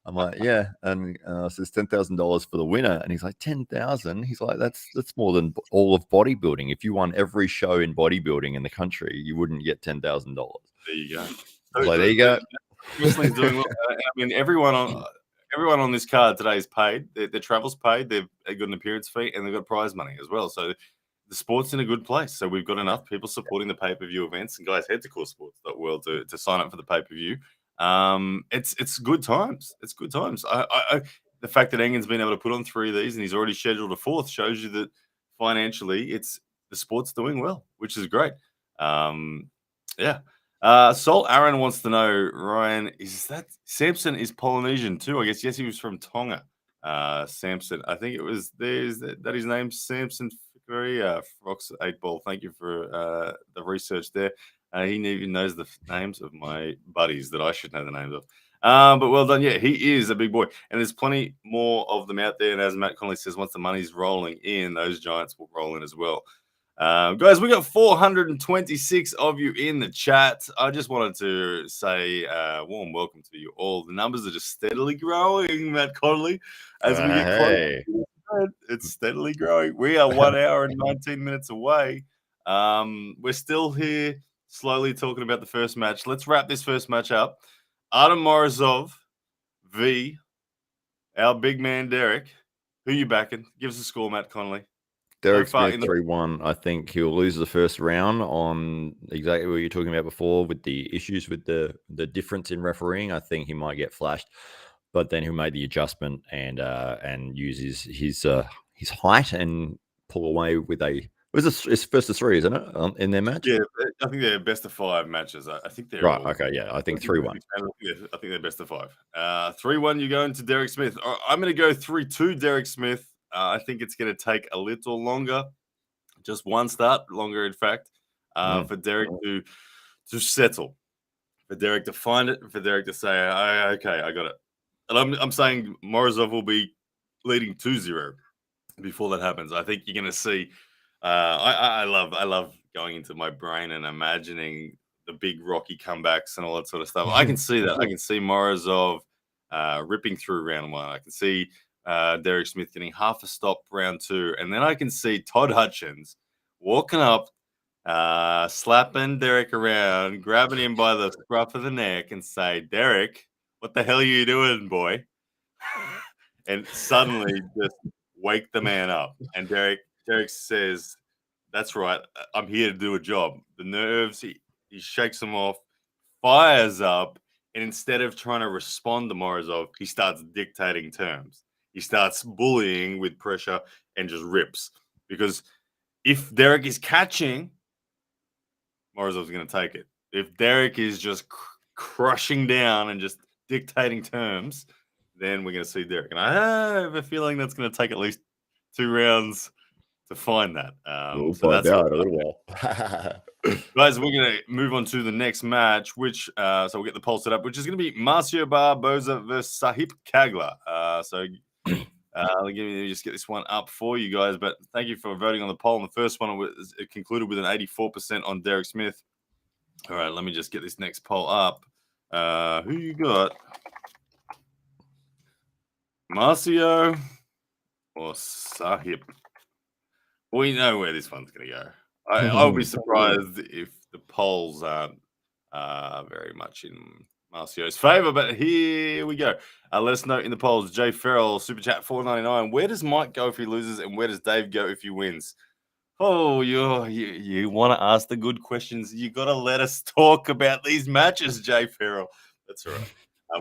I'm like, "Yeah." And I says $10,000 for the winner. And he's like, 10,000. He's like, that's more than all of bodybuilding. If you won every show in bodybuilding in the country, you wouldn't get $10,000. There you go. I was like, there you go. Wrestling's doing well. I mean, everyone on this card today is paid. Their travel's paid. They've got an appearance fee and they've got prize money as well. So the sport's in a good place. So we've got enough people supporting the pay-per-view events. And guys, head to coresports.world to sign up for the pay-per-view. It's good times. It's good times. The fact that Engen's been able to put on 3 of these and he's already scheduled a 4th shows you that financially the sport's doing well, which is great. Yeah. Sol Aaron wants to know, Ryan, is that Samson is Polynesian too? I guess yes, he was from Tonga. Samson, I think it was that his name's Samson Fikaria, Fox 8 Ball. Thank you for the research there. He even knows the names of my buddies that I should know the names of. But well done. Yeah, he is a big boy. And there's plenty more of them out there. And as Matt Connolly says, once the money's rolling in, those giants will roll in as well. Guys, we got 426 of you in the chat. I just wanted to say warm welcome to you all. The numbers are just steadily growing, Matt Connolly, as we get closer. It's steadily growing. We are 1 hour and 19 minutes away. We're still here slowly talking about the first match. Let's wrap this first match up. Artem Morrisov v. our big man, Derek. Who you backing? Give us a score, Matt Connolly. Derek Smith 3-1. I think he'll lose the first round on exactly what you're talking about before with the issues with the difference in refereeing. I think he might get flashed, but then he'll make the adjustment and use his height and pull away with a Was this it's first of 3, isn't it, in their match? Yeah, I think they're best of 5 matches. I think they're Right, all. okay, yeah, I think I think 3-1. they're best of 5. 3-1, you're going to Derek Smith. I'm going to go 3-2 Derek Smith. I think it's going to take a little longer, just one start longer, in fact, for Derek to settle, for Derek to find it, for Derek to say, okay, I got it. And I'm saying Morrisov will be leading 2-0 before that happens. I think you're going to see. I love going into my brain and imagining the big Rocky comebacks and all that sort of stuff. I can see that. I can see Morrisov ripping through round 1. I can see Derek Smith getting half a stop round 2, and then I can see Todd Hutchins walking up, slapping Derek around, grabbing him by the scruff of the neck, and say, "Derek, what the hell are you doing, boy?" And suddenly just wake the man up. And Derek says, "That's right. I'm here to do a job." The nerves, he shakes them off, fires up, and instead of trying to respond to Morozov, he starts dictating terms. He starts bullying with pressure and just rips. Because if Derek is catching, Morozov's going to take it. If Derek is just crushing down and just dictating terms, then we're going to see Derek. And I have a feeling that's going to take at least 2 rounds to find that. We'll So find that's out in a little while. guys, we're going to move on to the next match, which so we'll get the poll set up, which is going to be Marcio Barboza versus Sahip Kagla. Let me just get this one up for you guys. But thank you for voting on the poll. And the first one it concluded with an 84% on Derek Smith. All right, let me just get this next poll up. Who you got? Marcio or Sahip? We know where this one's going to go. I'll be surprised if the polls aren't very much in Marcio's favor, but here we go. Let us know in the polls. Jay Farrell, Super Chat $4.99. Where does Mike go if he loses, and where does Dave go if he wins? Oh, you want to ask the good questions. You got to let us talk about these matches, Jay Farrell. That's all right.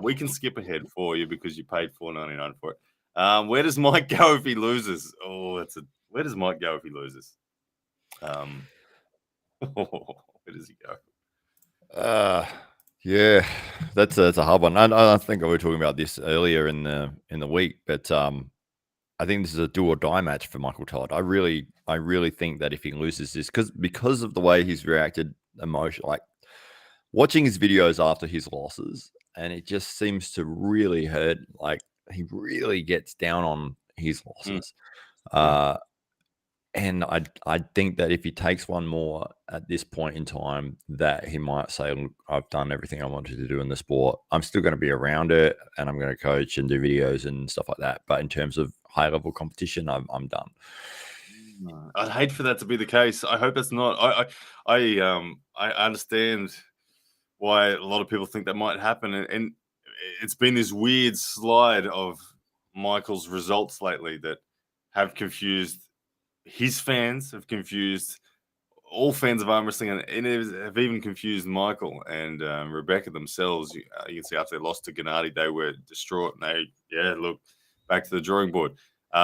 We can skip ahead for you because you paid $4.99 for it. Where does Mike go if he loses? Where does Mike go if he loses? Where does he go? Yeah, that's a hard one. I think we were talking about this earlier in the week, but I think this is a do or die match for Michael Todd. I really think that if he loses this, because of the way he's reacted emotionally, like watching his videos after his losses, and it just seems to really hurt. Like he really gets down on his losses. And I think that if he takes one more at this point in time, that he might say, "Look, I've done everything I wanted to do in the sport. I'm still going to be around it, and I'm going to coach and do videos and stuff like that. But in terms of high level competition, I'm done." I'd hate for that to be the case. I hope it's not. I understand why a lot of people think that might happen, and it's been this weird slide of Michael's results lately that have confused his fans, have confused all fans of arm wrestling, and have even confused Michael and Rebecca themselves. You can see after they lost to Gennady, they were distraught, and look, back to the drawing board.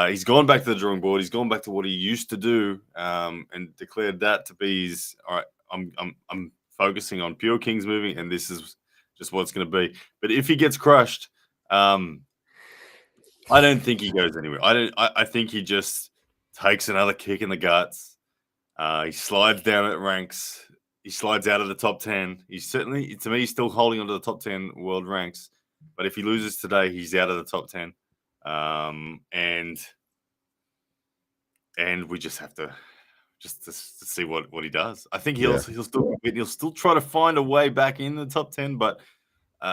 He's gone back to the drawing board. He's gone back to what he used to do, and declared that to be his. All right, I'm focusing on pure Kings moving, and this is just what it's going to be. But if he gets crushed, I don't think he goes anywhere. I think he just takes another kick in the guts. He slides down at ranks. He slides out of the top 10. He's certainly, to me, he's still holding onto the top 10 world ranks. But if he loses today, he's out of the top 10. And we just have to to see what he does. I think he'll still try to find a way back in the top 10, but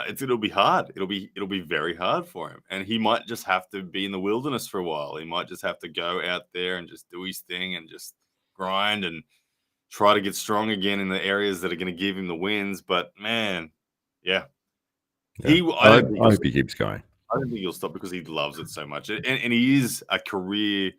it'll be hard. It'll be very hard for him, and he might just have to be in the wilderness for a while. He might just have to go out there and just do his thing and just grind and try to get strong again in the areas that are going to give him the wins. But man, I hope he keeps going. I don't think he'll stop because he loves it so much, and he is a career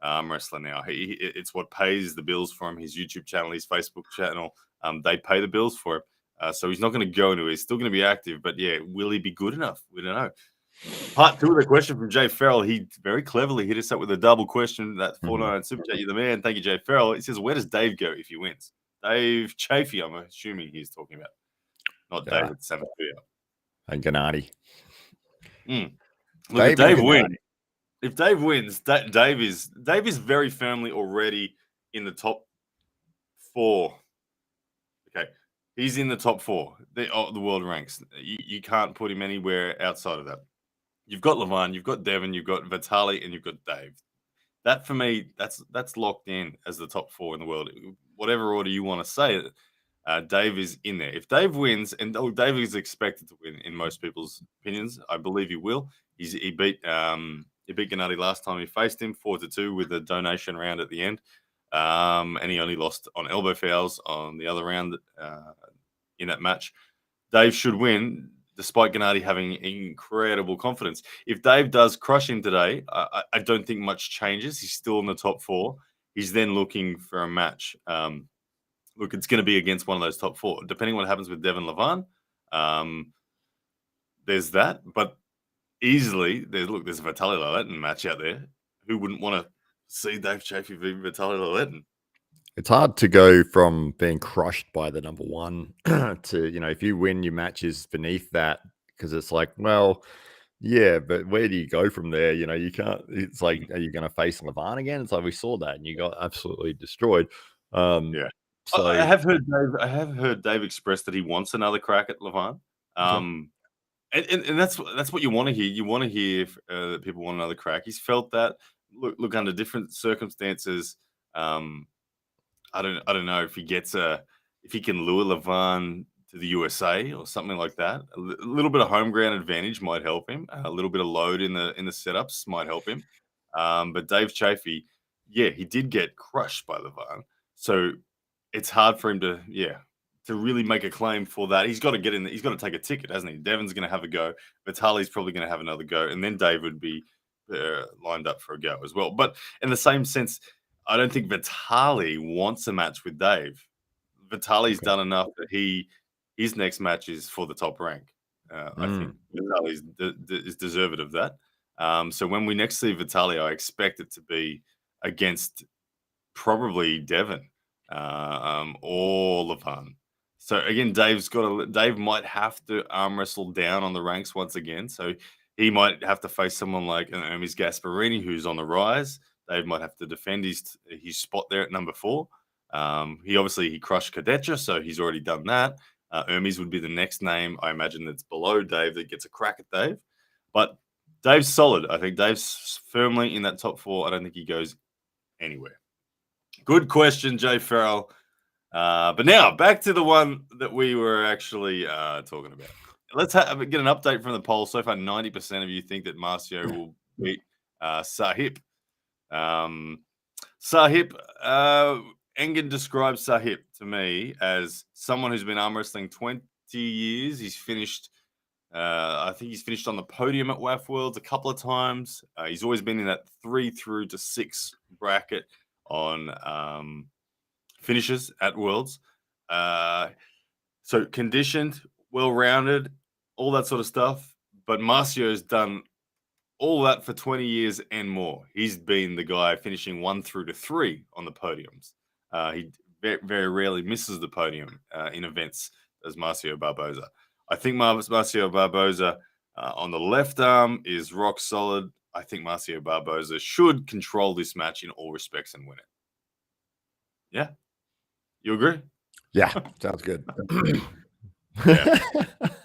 wrestler now. It's what pays the bills for him. His YouTube channel, his Facebook channel, they pay the bills for him. So he's not going to go anywhere. He's still going to be active, but will he be good enough? We don't know. Part 2 of the question from Jay Farrell. He very cleverly hit us up with a double question. That 499 Super Chat, you're the man. Thank you, Jay Farrell. He says, where does Dave go if he wins? Dave Chafee, I'm assuming he's talking about. Not David Samusuya. And Gennady. Look, if Dave wins, Dave is very firmly already in the top 4. Okay. He's in the top 4 the world ranks. You can't put him anywhere outside of that. You've got Levan, you've got Devin, you've got Vitaly, and you've got Dave. That for me, that's locked in as the top 4 in the world. Whatever order you want to say it, Dave is in there. If Dave wins, and Dave is expected to win in most people's opinions, I believe he will. He beat Gennady last time he faced him 4-2 with a donation round at the end, and he only lost on elbow fouls on the other round in that match. Dave should win, despite Gennady having incredible confidence. If Dave does crush him today, I don't think much changes. He's still in the top 4. He's then looking for a match. Look, it's going to be against one of those top 4. Depending on what happens with Devin Levan, there's that. But easily, there's a Vitaly Laletin match out there. Who wouldn't want to see Dave Chafee v. Vitaly Laletin? It's hard to go from being crushed by the number 1 to, if you win your matches beneath that, because it's like, well, yeah, but where do you go from there? You can't. It's like, are you going to face Levan again? It's like we saw that, and you got absolutely destroyed. Yeah. So I have heard Dave express that he wants another crack at Levan. And that's what you want to hear. You want to hear that people want another crack. He's felt that. Look under different circumstances. I don't know if he can lure Levan to the USA or something like that. A little bit of home ground advantage might help him. A little bit of load in the setups might help him. But Dave Chafee, yeah, he did get crushed by Levan. So it's hard for him to really make a claim for that. He's got to get in. He's got to take a ticket, hasn't he? Devin's going to have a go. Vitaly's probably going to have another go, and then Dave would be lined up for a go as well. But in the same sense, I don't think Vitaly wants a match with Dave. Vitaly's done enough that his next match is for the top rank. I think Vitaly is deserved of that. So when we next see Vitaly, I expect it to be against probably Devin or Levan. So again, Dave might have to arm wrestle down on the ranks once again. So he might have to face someone like Hermes Gasparini, who's on the rise. Dave might have to defend his spot there at number 4. He crushed Kadecha, so he's already done that. Hermes would be the next name, I imagine, that's below Dave that gets a crack at Dave. But Dave's solid. I think Dave's firmly in that top 4. I don't think he goes anywhere. Good question, Jay Farrell. But now back to the one that we were actually talking about. Let's get an update from the poll. So far, 90% of you think that Marcio will beat Sahib. Sahib, Engen describes Sahib to me as someone who's been arm wrestling 20 years. He's finished, I think he's finished on the podium at WAF Worlds a couple of times. He's always been in that 3 through to 6 bracket on finishes at Worlds. So conditioned, well-rounded, all that sort of stuff. But Marcio's done all that for 20 years and more. He's been the guy finishing 1 through to 3 on the podiums. He very, very rarely misses the podium in events as Marcio Barboza. I think Marcio Barboza on the left arm is rock solid. I think Marcio Barboza should control this match in all respects and win it. Yeah? You agree? Yeah, sounds good. Yeah.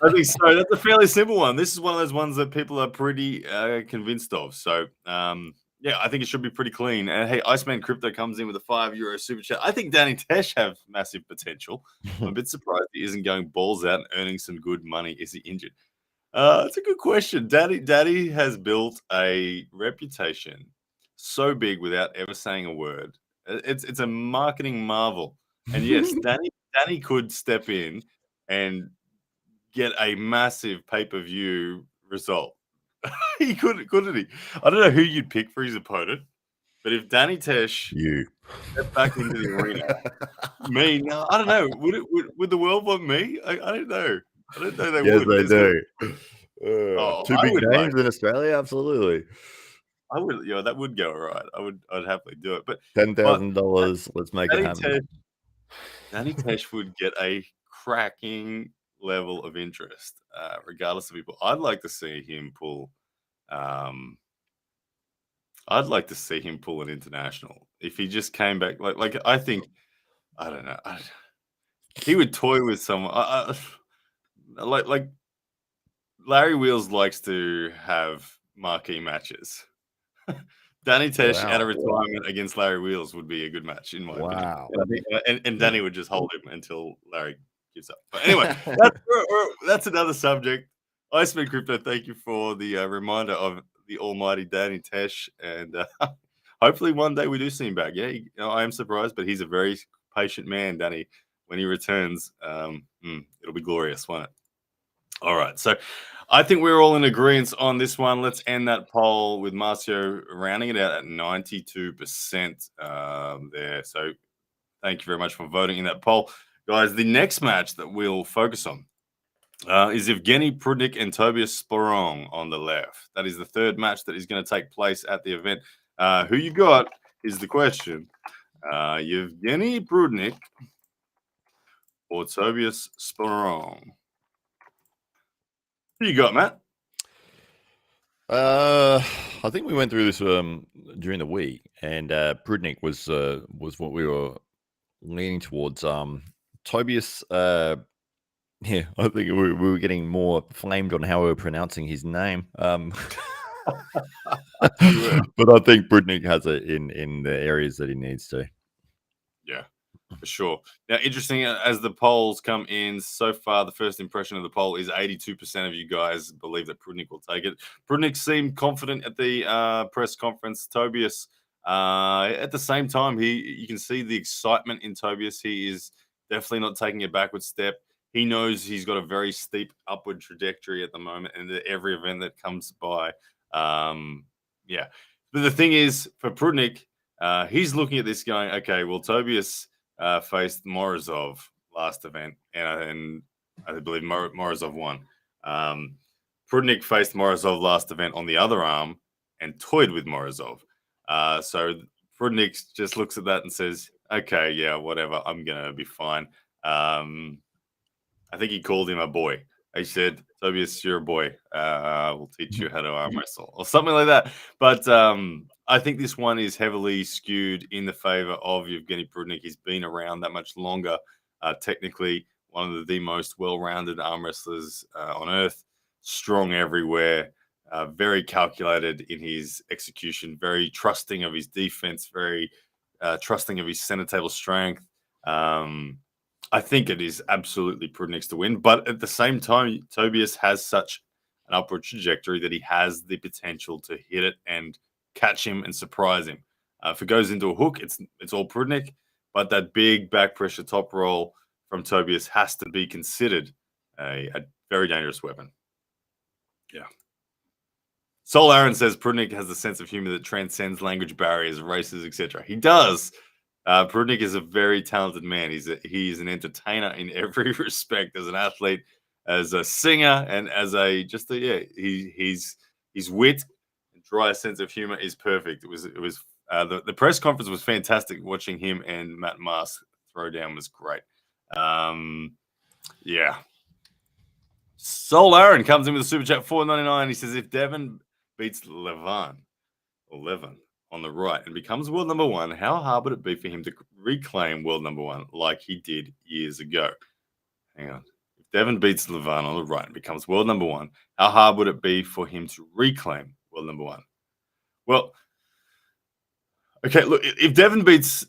I think so. That's a fairly simple one. This is one of those ones that people are pretty convinced of. So, yeah, I think it should be pretty clean. And hey, Iceman Crypto comes in with a €5 super chat. I think Danny Tesh have massive potential. I'm a bit surprised he isn't going balls out and earning some good money. Is he injured? It's a good question. Daddy has built a reputation so big without ever saying a word. It's a marketing marvel. And yes, Danny could step in and get a massive pay-per-view result. He couldn't he? I don't know who you'd pick for his opponent, but if Danny Tesh stepped back into the arena, me, no, I don't know. Would the world want me? I don't know. I don't know they would. Yes, they do. Two I big would names in Australia, absolutely. I would, that would go all right. I'd happily do it. But $10,000. Let's make it Danny happen. Tesh would get a cracking level of interest, regardless of people. I'd like to see him pull. Um, I'd like to see him pull an international if he just came back. Like I think I don't know. He would toy with someone. Like Larry Wheels likes to have marquee matches. Danny Tesh at a Wow. retirement against Larry Wheels would be a good match, in my opinion. Wow. And, I think, and Danny would just hold him until Larry gives up. But anyway, that's another subject. Iceman Crypto, thank you for the reminder of the almighty Danny Tesh. And hopefully one day we do see him back. Yeah, I am surprised, but he's a very patient man, Danny. When he returns, it'll be glorious, won't it? All right. So I think we're all in agreement on this one. Let's end that poll with Marcio rounding it out at 92% there. So thank you very much for voting in that poll. Guys, the next match that we'll focus on is Evgeny Prudnik and Tobias Sprong on the left. That is the third match that is going to take place at the event. Who you got is the question. Evgeny Prudnik or Tobias Sprong? Who you got, Matt? I think we went through this during the week, and Prudnik was what we were leaning towards. Tobias, yeah, I think we were getting more flamed on how we were pronouncing his name. But I think Prudnik has it in the areas that he needs to. Yeah, for sure. Now, interesting, as the polls come in so far, the first impression of the poll is 82% of you guys believe that Prudnik will take it. Prudnik seemed confident at the press conference. Tobias, at the same time, you can see the excitement in Tobias. He is definitely not taking a backward step. He knows he's got a very steep upward trajectory at the moment, and every event that comes by, yeah. But the thing is, for Prudnik, he's looking at this going, okay, well, Tobias faced Morrisov last event, and I believe Morrisov won. Prudnik faced Morrisov last event on the other arm and toyed with Morrisov. So Prudnik just looks at that and says, okay, yeah, whatever, I'm going to be fine. I think he called him a boy. He said, Tobias, you're a boy. We'll teach you how to arm wrestle or something like that. But I think this one is heavily skewed in the favor of Evgeny Prudnik. He's been around that much longer. Technically, one of the most well-rounded arm wrestlers on earth. Strong everywhere. Very calculated in his execution. Very trusting of his defense. Very trusting of his center table strength. I think it is absolutely Prudnik's to win. But at the same time, Tobias has such an upward trajectory that he has the potential to hit it and catch him and surprise him. If it goes into a hook, it's all Prudnik. But that big back pressure top roll from Tobias has to be considered a very dangerous weapon. Yeah. Sol Aaron says Prudnik has a sense of humor that transcends language barriers, races, etc. He does. Prudnik is a very talented man. He's an entertainer in every respect, as an athlete, as a singer, and as his wit and dry sense of humor is perfect. The press conference was fantastic. Watching him and Matt Mask throw down was great. Yeah. Sol Aaron comes in with a super chat $4.99. He says if Devin beats Levin on the right and becomes world number one, how hard would it be for him to reclaim world number one like he did years ago? Hang on. If Devin beats Levin on the right and becomes world number one, how hard would it be for him to reclaim world number one? Well, okay, look, if Devin beats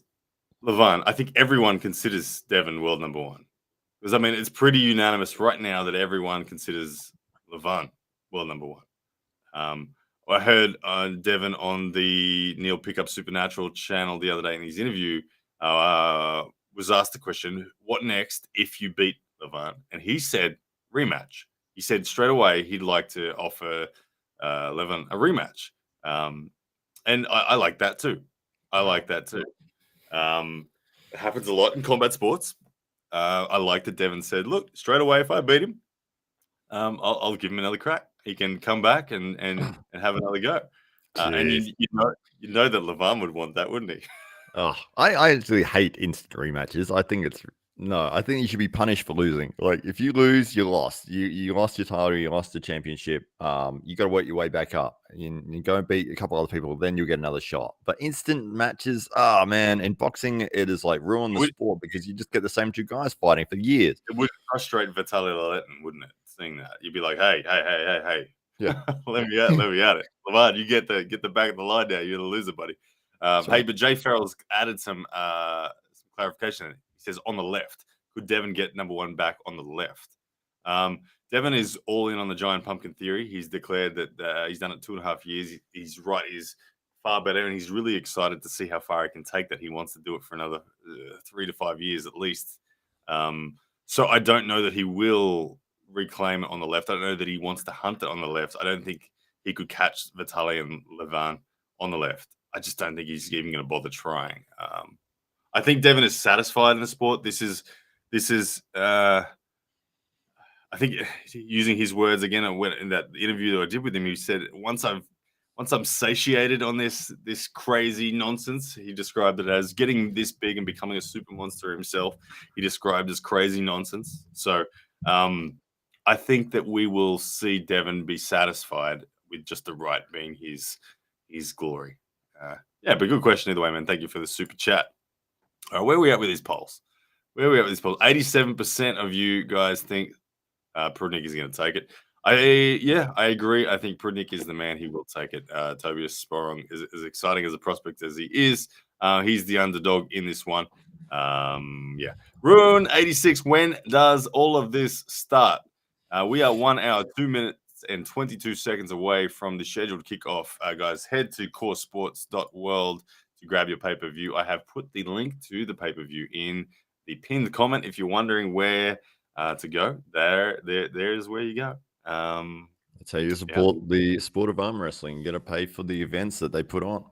Levin, I think everyone considers Devin world number one. Because, I mean, it's pretty unanimous right now that everyone considers Levin world number one. I heard Devin on the Neil Pickup Supernatural channel the other day in his interview was asked the question, what next if you beat Levin? And he said rematch. He said straight away he'd like to offer Levin a rematch. And I like that too. It happens a lot in combat sports. I like that Devin said, look, straight away if I beat him, I'll give him another crack. he can come back and have another go. And Jeez. you know that Levan would want that, wouldn't he? Oh, I actually hate instant rematches. I think I think you should be punished for losing. Like if you lose, you lost. You lost your title, you lost the championship. You got to work your way back up. You go and beat a couple other people, then you'll get another shot. But instant matches, oh man, in boxing it is like ruin the sport because you just get the same two guys fighting for years. It would frustrate Vitaly Laletin, wouldn't it? Seeing that, you'd be like, hey, Yeah. let me at it. Levan, you get the back of the line now. You're the loser, buddy. Hey, but Jay Farrell's added some clarification. He says on the left, could Devin get number one back on the left? Devin is all in on the giant pumpkin theory. He's declared that he's done it 2.5 years. He's right. He's far better, and he's really excited to see how far he can take that. He wants to do it for another 3 to 5 years at least. So I don't know that he will reclaim it on the left. I don't know that he wants to hunt it on the left. I don't think he could catch Vitaly and Levan on the left. I just don't think he's even going to bother trying. I think Devin is satisfied in the sport. This is I think using his words again in that interview that I did with him, he said, once I'm satiated on this crazy nonsense, he described it as getting this big and becoming a super monster himself. He described as crazy nonsense. So I think that we will see Devin be satisfied with just the right being his glory. Yeah, but good question either way, man. Thank you for the super chat. All right, where are we at with these polls? 87% of you guys think Prudnik is going to take it. I agree. I think Prudnik is the man. He will take it. Tobias Sprong is as exciting as a prospect as he is. He's the underdog in this one. Yeah. Rune 86. When does all of this start? We are 1 hour, 2 minutes, and 22 seconds away from the scheduled kickoff. Guys, head to coresports.world to grab your pay-per-view. I have put the link to the pay-per-view in the pinned comment. If you're wondering where to go, there's where you go. That's how you support the sport of arm wrestling. You got to pay for the events that they put on.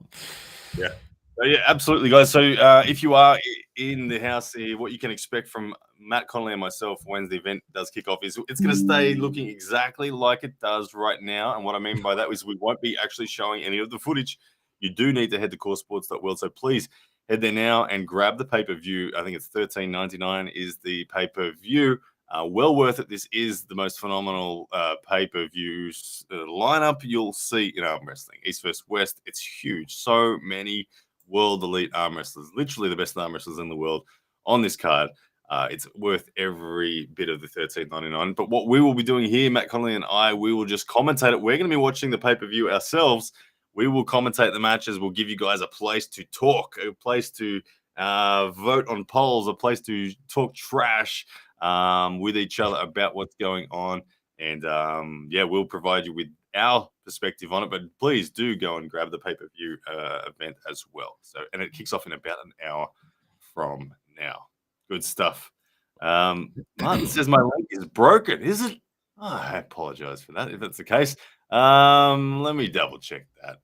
Yeah, absolutely, guys. So if you are in the house here, what you can expect from Matt Connolly and myself when the event does kick off is it's going to stay looking exactly like it does right now. And what I mean by that is we won't be actually showing any of the footage. You do need to head to coresports.world. So please head there now and grab the pay-per-view. I think it's $13.99 is the pay-per-view. Well worth it. This is the most phenomenal pay-per-view lineup you'll see in arm wrestling. East versus West. It's huge. So many world elite arm wrestlers, literally the best arm wrestlers in the world on this card. It's worth every bit of the $13.99. But what we will be doing here, Matt Connolly and I, we will just commentate it. We're going to be watching the pay-per-view ourselves. We will commentate the matches. We'll give you guys a place to talk, a place to vote on polls, a place to talk trash with each other about what's going on. And we'll provide you with our perspective on it. But please do go and grab the pay-per-view event as well. And it kicks off in about an hour from now. Good stuff. Martin says my link is broken. Is it? Oh, I apologize for that if that's the case. Let me double check that.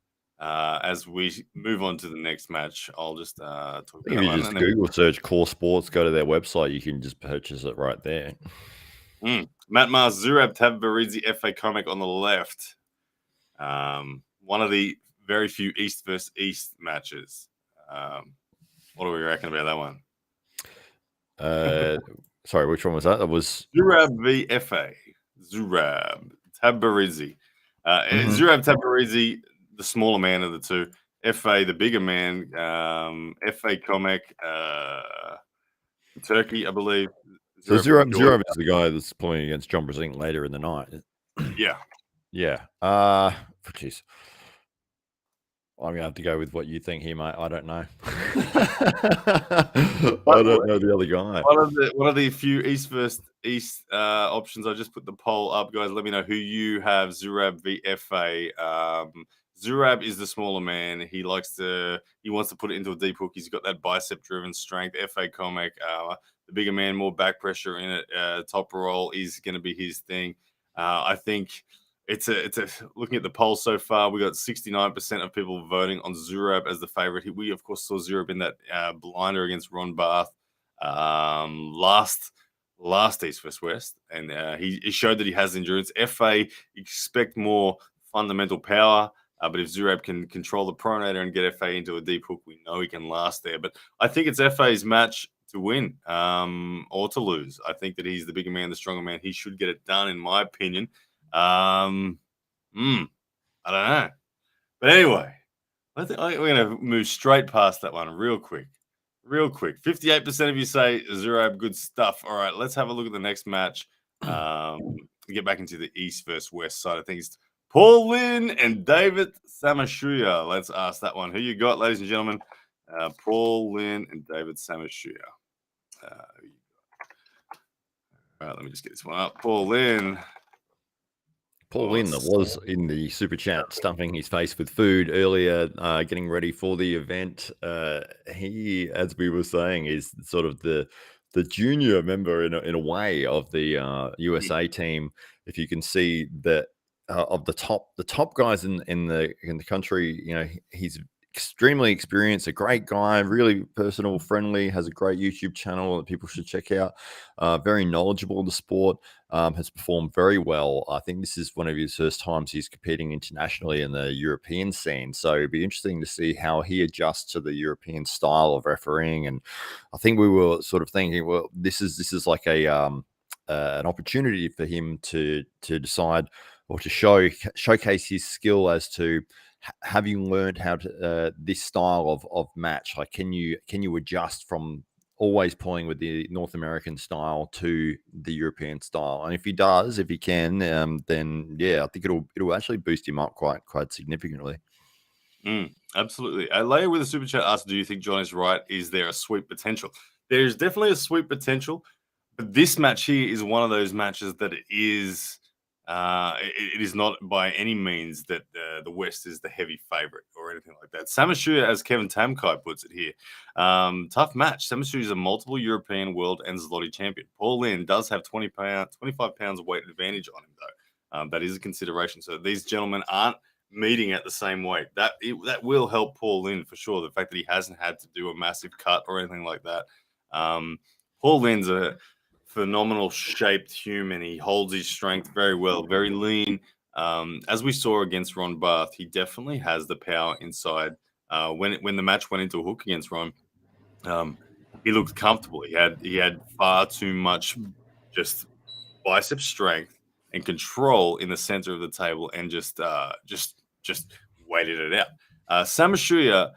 As we move on to the next match, I'll just talk about if you just Google search Core Sports, go to their website, you can just purchase it right there. Matt Mars, Zurab Tabaridze, FA comic on the left. One of the very few East versus East matches. What do we reckon about that one? Sorry, which one was that? That was Zurab v FA. Zurab Tabaridze. Zurab Tabaridze, the smaller man of the two. FA, the bigger man. FA comic. Turkey, I believe. So Zurab is the guy that's playing against John Brezink later in the night. Yeah. Jeez. I'm gonna have to go with what you think here, mate. I don't know. I don't know the other guy. One of the few East versus East options. I just put the poll up, guys. Let me know who you have. Zurab v FA. Zurab is the smaller man. He wants to put it into a deep hook. He's got that bicep-driven strength. FA comic. The bigger man, more back pressure in it. Top roll is going to be his thing. I think it's looking at the polls so far, we got 69% of people voting on Zurab as the favorite. We of course saw Zurab in that blinder against Ron Barth last last East vs West, and he showed that he has endurance. FA, expect more fundamental power, but if Zurab can control the pronator and get FA into a deep hook, we know he can last there. But I think it's FA's match to win or to lose. I think that he's the bigger man, the stronger man. He should get it done, in my opinion. I don't know. But anyway, we're going to move straight past that one real quick. 58% of you say Zurab, good stuff. All right, let's have a look at the next match. Get back into the East versus West side of things. Paul Lin and David Samusuya. Let's ask that one. Who you got, ladies and gentlemen? Paul Lin and David Samusuya. All right, let me just get this one up. Paul Lin was in the super chat, stuffing his face with food earlier, getting ready for the event. He, as we were saying, is sort of the junior member in a way of the USA team. If you can see that of the top guys in the country, he's extremely experienced, a great guy, really personal, friendly, has a great YouTube channel that people should check out. Very knowledgeable in the sport. Has performed very well. I think this is one of his first times he's competing internationally in the European scene. So it'd be interesting to see how he adjusts to the European style of refereeing. And I think we were sort of thinking, well, this is like an opportunity for him to decide or to showcase his skill as to have you learned how to this style of match. Like, can you adjust from always pulling with the North American style to the European style? And if he can, then yeah, I think it'll actually boost him up quite significantly. Absolutely. Leia with a super chat asked, do you think John is right? Is there a sweep potential? There's definitely a sweep potential, but this match here is one of those matches that it is not by any means that the West is the heavy favorite or anything like that. Samusuya, as Kevin Tamkai puts it here, tough match. Samusuya is a multiple European, world, and Zloty champion. Paul Lin does have 25 pounds of weight advantage on him, though. That is a consideration. So these gentlemen aren't meeting at the same weight. That will help Paul Lin for sure. The fact that he hasn't had to do a massive cut or anything like that. Paul Lin's a phenomenal shaped human. He holds his strength very well, very lean. As we saw against Ron Barth, he definitely has the power inside. When the match went into a hook against Ron, he looked comfortable. He had far too much just bicep strength and control in the center of the table, and just waited it out. Samusuya,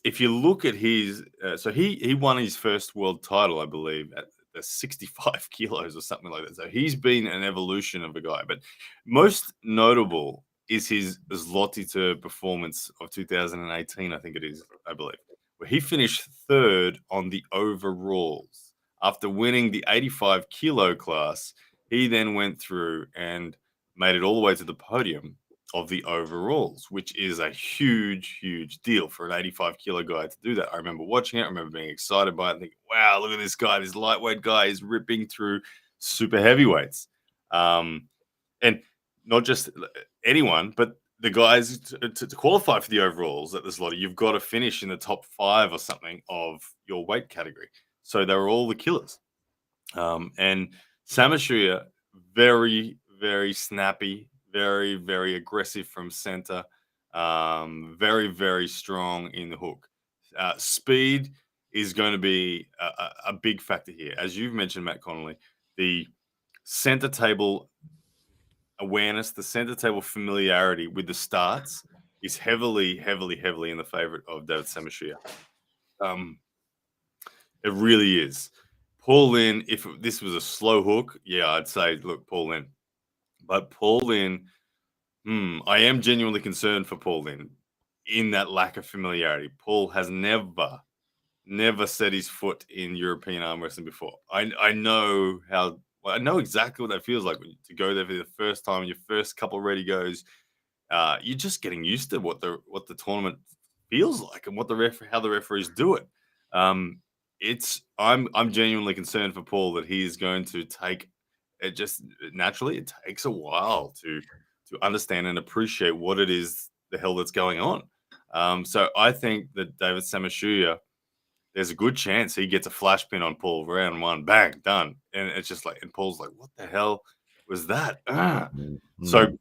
if you look at his, so he won his first world title, I believe, at the 65 kilos or something like that. So he's been an evolution of a guy. But most notable is his Zloty performance of 2018, I think it is, I believe, where he finished third on the overalls. After winning the 85 kilo class, he then went through and made it all the way to the podium of the overalls, which is a huge, huge deal for an 85 kilo guy to do that. I remember watching it. I remember being excited by it and thinking, wow, look at this guy. This lightweight guy is ripping through super heavyweights. And not just anyone, but the guys to qualify for the overalls at this lot, you've got to finish in the top 5 or something of your weight category. So they were all the killers. And Samusuya, very, very snappy, very, very aggressive from center, very, very strong in the hook. Speed is going to be a big factor here. As you've mentioned, Matt Connolly, the center table awareness, the center table familiarity with the starts is heavily, heavily, heavily in the favorite of David Samusuya. It really is. Paul Lin, if this was a slow hook, yeah, I'd say, look, Paul Lin. But Paul Lin, I am genuinely concerned for Paul Lin in that lack of familiarity. Paul has never set his foot in European arm wrestling before. I know exactly what that feels like to go there for the first time. Your first couple ready goes, you're just getting used to what the tournament feels like and how the referees do it. I'm genuinely concerned for Paul that he is going to take it. Just naturally, it takes a while to understand and appreciate what it is the hell that's going on. So I think that David Samusuya there's a good chance he gets a flash pin on Paul round 1, bang, done. And it's just like, and Paul's like, what the hell was that? So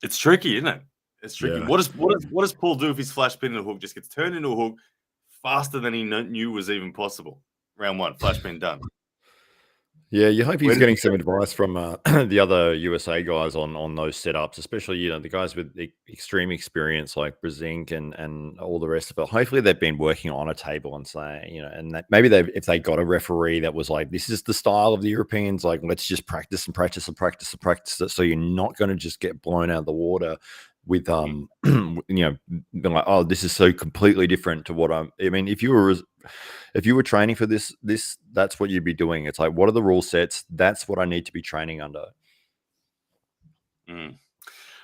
it's tricky, isn't it? It's tricky. Yeah. What does Paul do if his flash pin in a hook just gets turned into a hook faster than he knew was even possible? Round 1, flash pin done. Yeah, you hope Where he's does getting he some go? advice from the other USA guys on those setups, especially the guys with extreme experience like Brezink and all the rest of it. Hopefully, they've been working on a table and saying, and that maybe if they got a referee that was like, this is the style of the Europeans, like let's just practice and practice and practice and practice it, so you're not going to just get blown out of the water with being like, oh, this is so completely different to what I mean, if you were training for this, that's what you'd be doing. It's like, what are the rule sets? That's what I need to be training under.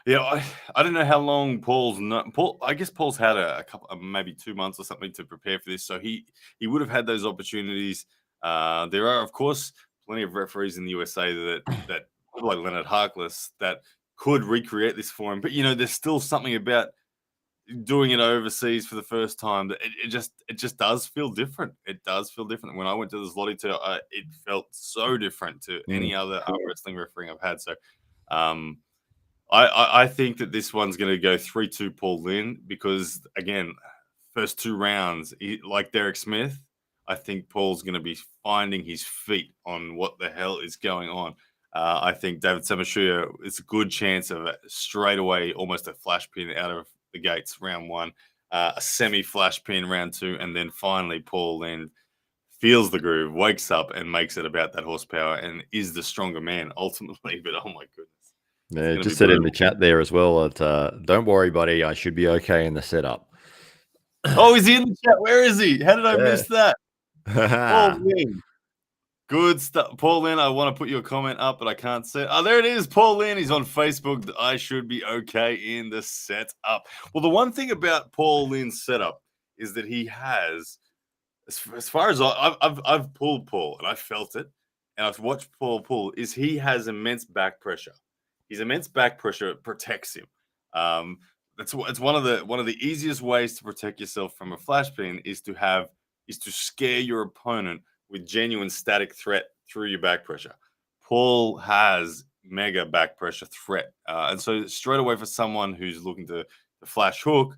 Yeah, I don't know how long Paul. I guess Paul's had a couple, maybe 2 months or something to prepare for this, so he would have had those opportunities. There are, of course, plenty of referees in the USA that people like Leonard Harkless that could recreate this for him, but there's still something about doing it overseas for the first time that it just does feel different. It does feel different. When I went to the Zloty tour, it felt so different to any other arm wrestling refereeing I've had. So, I think that this one's going to go 3-2 Paul Lynn because, again, first 2 rounds, like Derek Smith, I think Paul's going to be finding his feet on what the hell is going on. I think David Samusuya, it's a good chance of straight away almost a flash pin out of the gates round 1, a semi-flash pin round 2, and then finally Paul Lynn feels the groove, wakes up, and makes it about that horsepower and is the stronger man ultimately. But oh my goodness. Yeah, just said in the chat there as well that don't worry, buddy, I should be okay in the setup. Oh, is he in the chat? Where is he? How did I miss that? Paul Lynn. Good stuff. Paul Lynn, I want to put your comment up, but I can't see it. Oh, there it is. Paul Lynn. He's on Facebook. I should be okay in the setup. Well, the one thing about Paul Lynn's setup is that he has, as far as I've pulled Paul and I felt it, and I've watched Paul pull, is he has immense back pressure. His immense back pressure protects him. It's one of the easiest ways to protect yourself from a flash pin is to scare your opponent with genuine static threat through your back pressure. Paul has mega back pressure threat, and so straight away for someone who's looking to flash hook,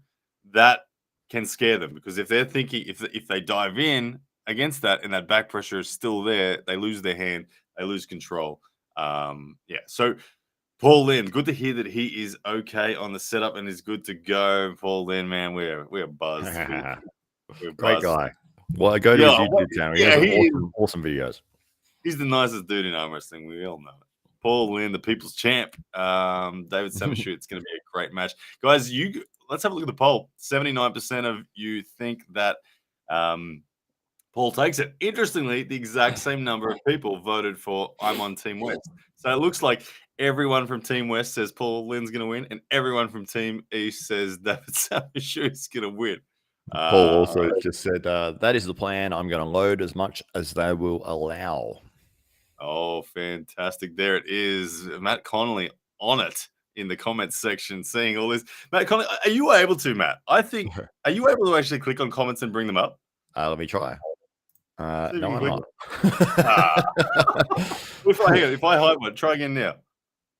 that can scare them because if they're thinking if they dive in against that and that back pressure is still there, they lose their hand, they lose control. So Paul Lynn, good to hear that he is okay on the setup and is good to go. Paul Lynn, man, we're buzzed. We're Great buzzed. guy. Well, go to his YouTube channel. He has awesome videos. He's the nicest dude in arm wrestling. We all know it. Paul Lynn, the people's champ. David Samusuya, it's going to be a great match. Guys, let's have a look at the poll. 79% of you think that Paul takes it. Interestingly, the exact same number of people voted for I'm on Team West. So it looks like everyone from Team West says Paul Lynn's going to win, and everyone from Team East says David Samusuya is going to win. Paul also just said, that is the plan. I'm going to load as much as they will allow. Oh, fantastic. There it is. Matt Connolly on it in the comments section, seeing all this. Matt Connolly, are you able to, Matt? Are you able to actually click on comments and bring them up? Let me try. No, I'm not. If I hide one, try again now.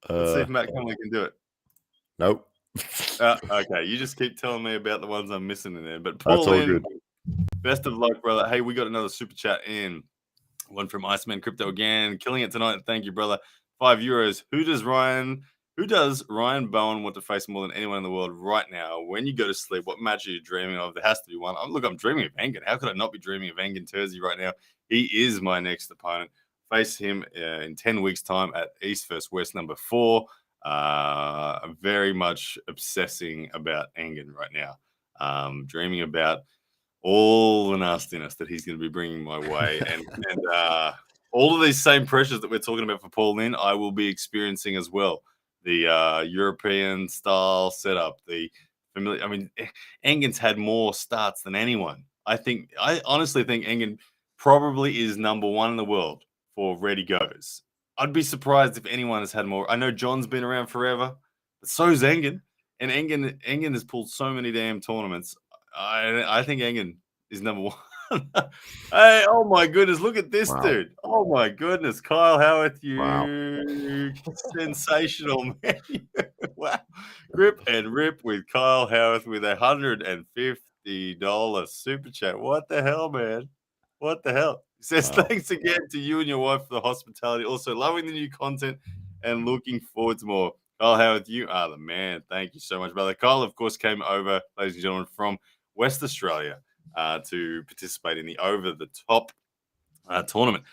Let's see if Matt Connolly can do it. Nope. Okay, you just keep telling me about the ones I'm missing in there. But Paul, that's all good. Best of luck, brother. Hey, we got another super chat in. One from Iceman Crypto again, killing it tonight. Thank you, brother. €5. Who does Ryan Bowen want to face more than anyone in the world right now? When you go to sleep, what match are you dreaming of? There has to be one. I'm dreaming of Engen. How could I not be dreaming of Engen Terzi right now? He is my next opponent. Face him in 10 weeks' time at East vs. West number 4. I'm very much obsessing about Engen right now. Dreaming about all the nastiness that he's going to be bringing my way, and all of these same pressures that we're talking about for Paul Lynn, I will be experiencing as well. The European style setup, the familiar. I mean, Engen's had more starts than anyone. I honestly think Engen probably is number 1 in the world for ready goes. I'd be surprised if anyone has had more. I know John's been around forever, but so's Engen, and Engen has pulled so many damn tournaments. I think Engen is number 1. Hey, oh my goodness, look at this Wow. dude. Oh my goodness, Kyle Howarth, Wow. you sensational man. Wow. Grip and rip with Kyle Howarth with $150 super chat. What the hell, man? What the hell? He says, Wow. thanks again to you and your wife for the hospitality. Also, loving the new content and looking forward to more. Kyle Howarth, you are the man. Thank you so much, brother. Kyle, of course, came over, ladies and gentlemen, from West Australia to participate in the Over the Top tournament.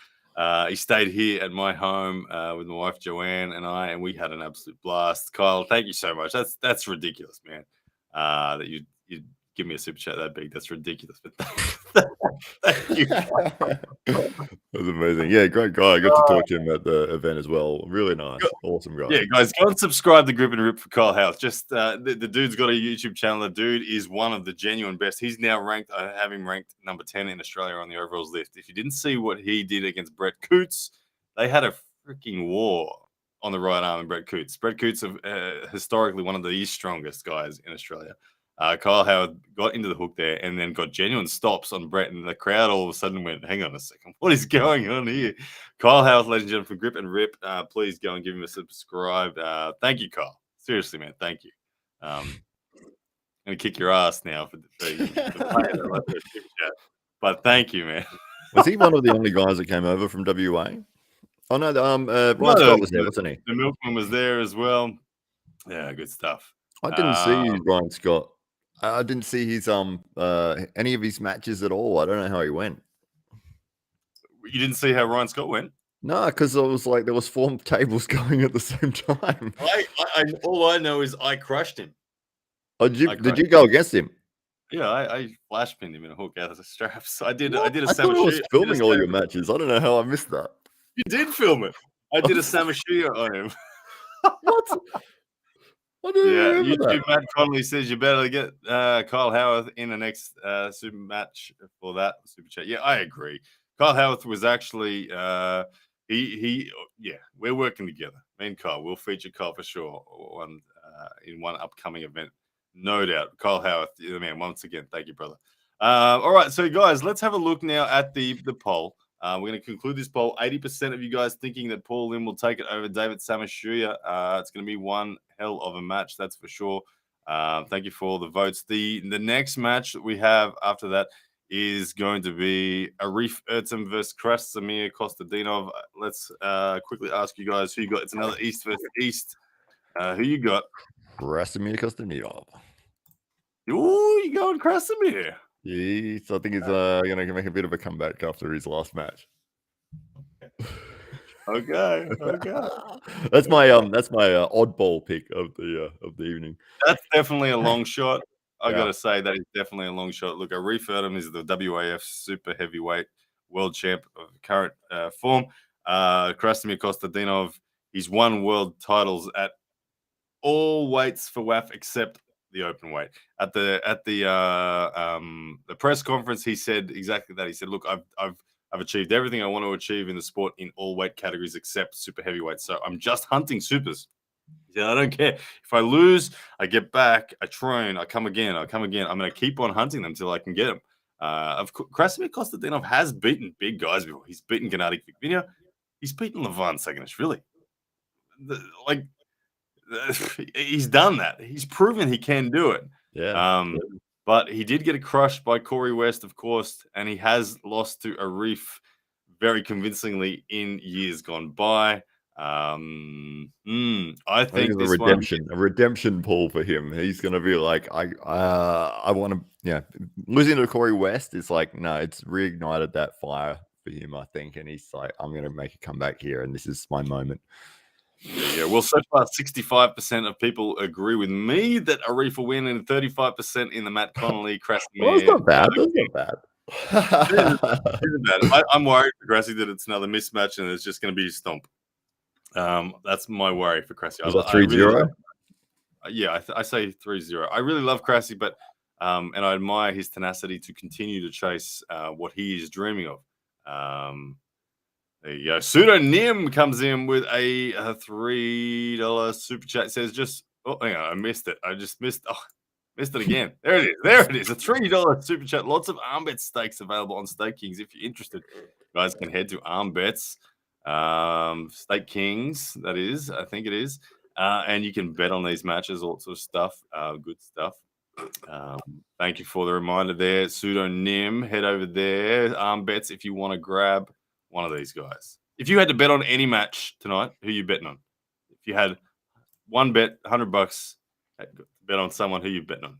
He stayed here at my home with my wife Joanne and I, and we had an absolute blast. Kyle, thank you so much. That's ridiculous, man. That you give me a super chat that big. That's ridiculous. But thank you. That was amazing. Yeah, great guy. I got to talk to him at the event as well. Really nice. Awesome guy. Yeah, guys, go and subscribe to Grip and Rip for Kyle Howarth. Just the dude's got a YouTube channel. The dude is one of the genuine best. He's now ranked, I have him ranked number 10 in Australia on the overalls list. If you didn't see what he did against Brett Coots, they had a freaking war on the right arm and Brett Coots. Brett Coots is historically one of the strongest guys in Australia. Kyle Howard got into the hook there and then got genuine stops on Brett, and the crowd all of a sudden went, hang on a second, what is going on here? Kyle Howard, ladies and gentlemen, from Grip and Rip, please go and give him a subscribe. Thank you, Kyle. Seriously, man, thank you. I'm going to kick your ass now for playing that super chat. But thank you, man. Was he one of the only guys that came over from WA? Oh, no, Ryan Scott was there, wasn't he? The Milkman was there as well. Yeah, good stuff. I didn't see Ryan Scott. I didn't see his any of his matches at all. I don't know how he went. You didn't see how Ryan Scott went? No, because it was like there was 4 tables going at the same time. All I know is I crushed him. Oh, did you go against him? Yeah, I flash pinned him in a hook out of the straps. I did a I Samusuya. thought I was filming all your matches. I don't know how I missed that. You did film it. I did a Samusuya on him. What? I don't remember YouTube that. Matt Connolly says you better get Kyle Howarth in the next super match for that super chat. Yeah, I agree. Kyle Howarth was actually we're working together. Me and Kyle, we'll feature Kyle for sure in one upcoming event, no doubt. Kyle Howarth, the man. Once again, thank you, brother. All right, so guys, let's have a look now at the poll. We're going to conclude this poll. 80% of you guys thinking that Paul Lim will take it over David Samusuya. It's going to be one hell of a match, that's for sure. Thank you for all the votes. The next match that we have after that is going to be Arif Ertem versus Krasimir Kostadinov. Let's quickly ask you guys who you got. It's another East versus East. Who you got? Krasimir Kostadinov. Ooh, you going Krasimir? Yes, I think he's going to make a bit of a comeback after his last match. Okay. That's my oddball pick of the evening. That's definitely a long shot. I Yeah. got to say that is definitely a long shot. Look, Arif Ertem is the WAF super heavyweight world champ of current form. Krasimir Kostadinov, he's won world titles at all weights for WAF except the open weight. At the press conference, he said exactly that. He said, "Look, I've achieved everything I want to achieve in the sport in all weight categories except super heavyweight. So I'm just hunting supers. He said, I don't care. If I lose, I get back, I train, I come again. I'm going to keep on hunting them until I can get them." Krasimir Kostadinov has beaten big guys before. He's beaten Gennady Vikvinia. He's beaten Levan Saganishvili. He's done that. He's proven he can do it. Yeah. But he did get crushed by Corey West, of course, and he has lost to Arif very convincingly in years gone by. I think it's a redemption pull for him. He's going to be like, I want to, losing to Corey West is like, no, it's reignited that fire for him, I think. And he's like, I'm going to make a comeback here, and this is my moment. Yeah. Well, so far, 65% of people agree with me that Arif will win, and 35% in the Matt Connolly Krasimir. Well, that's not bad. I'm worried for Grassy that it's another mismatch and it's just going to be a stomp. That's my worry for Krasimir. Was that 3-0? I say 3-0. I really love Krasimir, but and I admire his tenacity to continue to chase what he is dreaming of. There you go. Pseudonym comes in with a $3 super chat. It says hang on, I missed it. I just missed. Missed it again. There it is. There it is. A $3 super chat. Lots of ArmBet stakes available on Stake Kings. If you're interested, guys can head to ArmBets, Stake Kings, that is, I think it is. And you can bet on these matches, all sorts of stuff. Good stuff. Thank you for the reminder there. Pseudonym, head over there. ArmBets if you want to grab one of these guys. If you had to bet on any match tonight, who are you betting on? If you had one bet, $100, bet on someone, who you betting on?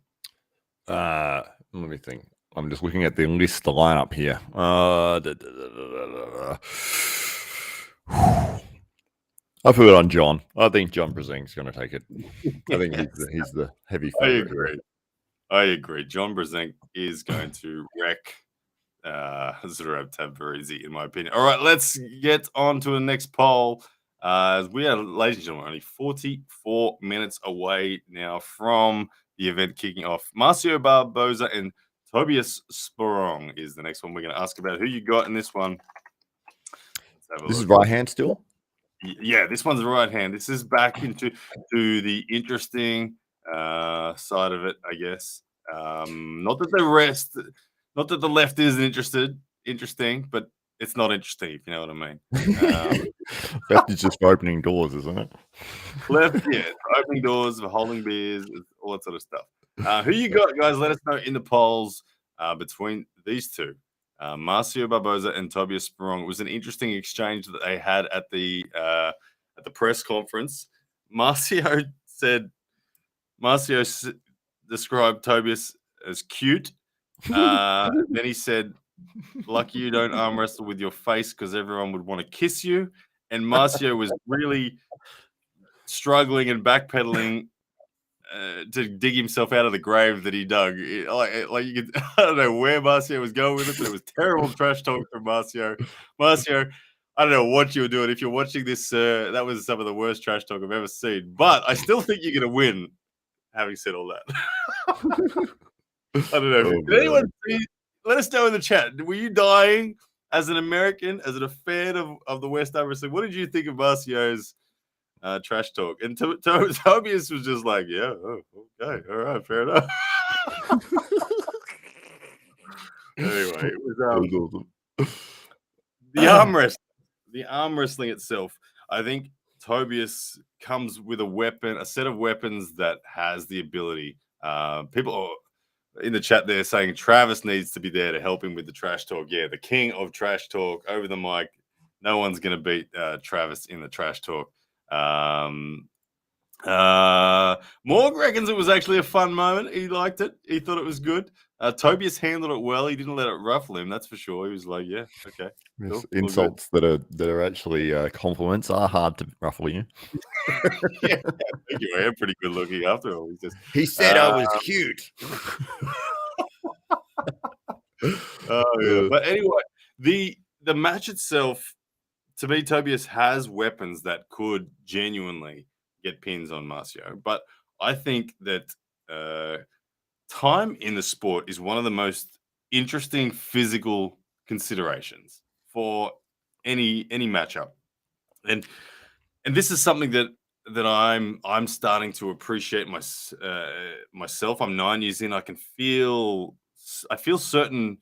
Let me think. I'm just looking at the list, the lineup here. I put it on John. I think John Brazing's going to take it. I think he's the heavy favorite. I agree. John Brazing is going to wreck Zurab Tabrizi, in my opinion. All right, let's get on to the next poll. We are, ladies and gentlemen, only 44 minutes away now from the event kicking off. Marcio Barboza and Tobias Sprong is the next one we're going to ask about. Who you got in this one? This is right hand still? Yeah, this one's right hand. This is back into the interesting side of it, I guess. Not that the left isn't interesting, but it's not interesting, if you know what I mean. Left is just for opening doors, isn't it? Left, yeah, opening doors, for holding beers, all that sort of stuff. Who you got, guys? Let us know in the polls between these two. Marcio Barboza and Tobias Sprong. It was an interesting exchange that they had at the press conference. Marcio described Tobias as cute. Then he said, "Lucky you don't arm wrestle with your face because everyone would want to kiss you." And Marcio was really struggling and backpedaling to dig himself out of the grave that he dug. Like you could, I don't know where Marcio was going with it, but it was terrible trash talk from Marcio. Marcio, I don't know what you were doing. If you're watching this, that was some of the worst trash talk I've ever seen. But I still think you're going to win, having said all that. I don't know. Did anyone see? Let us know in the chat. Were you dying as an American, as a fan of the West Ham wrestling? What did you think of Marcio's trash talk? And Tobias was just like, yeah, okay, all right, fair enough. Anyway, it was the arm wrestling itself. I think Tobias comes with a set of weapons that has the ability. People in the chat there saying Travis needs to be there to help him with the trash talk. Yeah, the king of trash talk over the mic. No one's going to beat Travis in the trash talk. Morg reckons it was actually a fun moment. He liked it. He thought it was good. Tobias handled it well. He didn't let it ruffle him. That's for sure. He was like, yeah, okay. Cool, insults that are actually compliments are hard to ruffle you. Yeah, thank you. I am pretty good looking after all. He said I was cute. Yeah. But anyway, the match itself, to me, Tobias has weapons that could genuinely get pins on Marcio. But I think that time in the sport is one of the most interesting physical considerations for any matchup, and this is something that I'm starting to appreciate myself. I'm 9 years in. I feel certain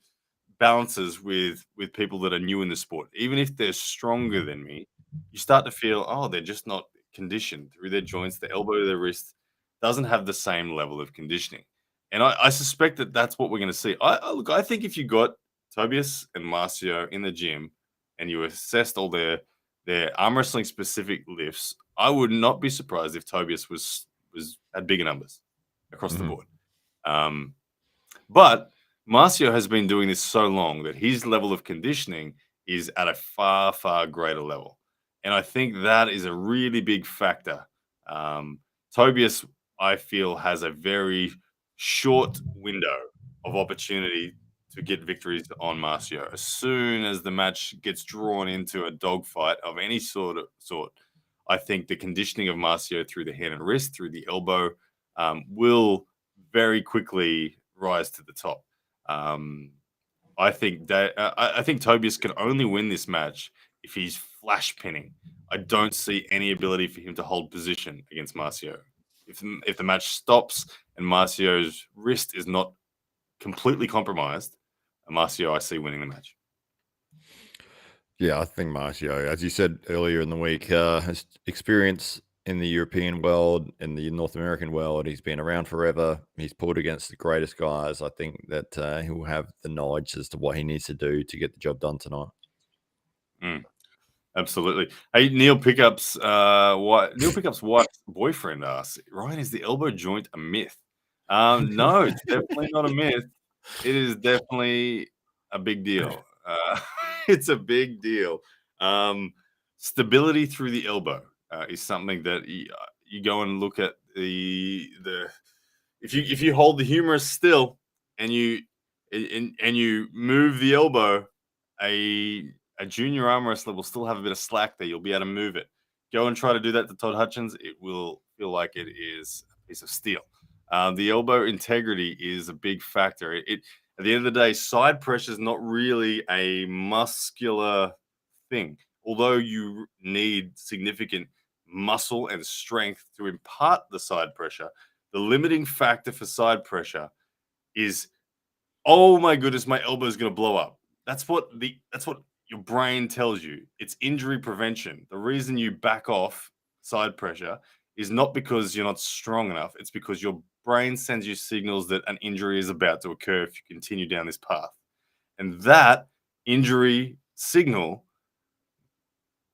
balances with people that are new in the sport. Even if they're stronger than me, you start to feel, they're just not conditioned through their joints. The elbow, their wrist doesn't have the same level of conditioning. And I suspect that that's what we're going to see. I think if you got Tobias and Marcio in the gym and you assessed all their arm wrestling specific lifts, I would not be surprised if Tobias had bigger numbers across the board. But Marcio has been doing this so long that his level of conditioning is at a far, far greater level. And I think that is a really big factor. Tobias, I feel, has a very short window of opportunity to get victories on Marcio. As soon as the match gets drawn into a dogfight of any sort, I think the conditioning of Marcio through the hand and wrist, through the elbow, will very quickly rise to the top. I think Tobias can only win this match if he's flash pinning. I don't see any ability for him to hold position against Marcio. If the match stops and Marcio's wrist is not completely compromised, Marcio I see winning the match. Yeah, I think Marcio, as you said earlier in the week, has experience in the European world, in the North American world. He's been around forever. He's pulled against the greatest guys. I think that he will have the knowledge as to what he needs to do to get the job done tonight. Absolutely. Hey, Neil Pickup's wife's boyfriend asks, Ryan, is the elbow joint a myth? No, it's definitely not a myth. It is definitely a big deal. It's a big deal. Stability through the elbow is something that you go and look at the if you hold the humerus still and you move the elbow, a junior arm wrestler will still have a bit of slack there. You'll be able to move it. Go and try to do that to Todd Hutchins. It will feel like it is a piece of steel. The elbow integrity is a big factor. At the end of the day, side pressure is not really a muscular thing. Although you need significant muscle and strength to impart the side pressure, the limiting factor for side pressure is, oh my goodness, my elbow is going to blow up. That's what your brain tells you. It's injury prevention. The reason you back off side pressure is not because you're not strong enough. It's because your brain sends you signals that an injury is about to occur if you continue down this path. And that injury signal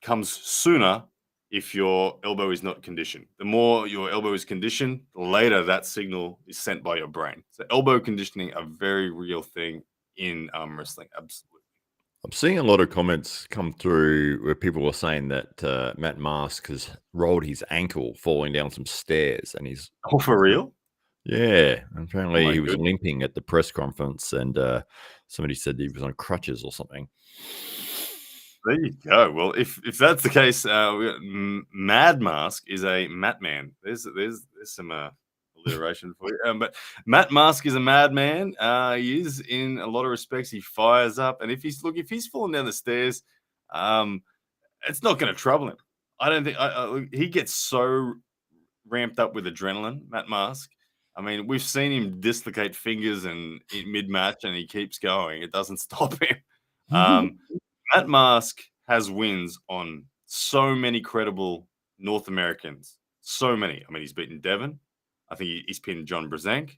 comes sooner if your elbow is not conditioned. The more your elbow is conditioned, the later that signal is sent by your brain. So elbow conditioning, a very real thing in wrestling. Absolutely. I'm seeing a lot of comments come through where people were saying that Matt Mask has rolled his ankle falling down some stairs, and he's for real? Yeah, apparently my he was goodness. limping at the press conference, and somebody said he was on crutches or something. There you go. Well, if that's the case, Mad Mask is a Matt man. There's some alliteration for you. But Matt Mask is a madman. He is in a lot of respects. He fires up, and if he's falling down the stairs, it's not going to trouble him. I don't think he gets so ramped up with adrenaline. Matt Mask. I mean, we've seen him dislocate fingers and in mid-match, and he keeps going. It doesn't stop him. Matt Mask has wins on so many credible North Americans. So many. I mean, he's beaten Devin. I think he's pinned John Brzenk.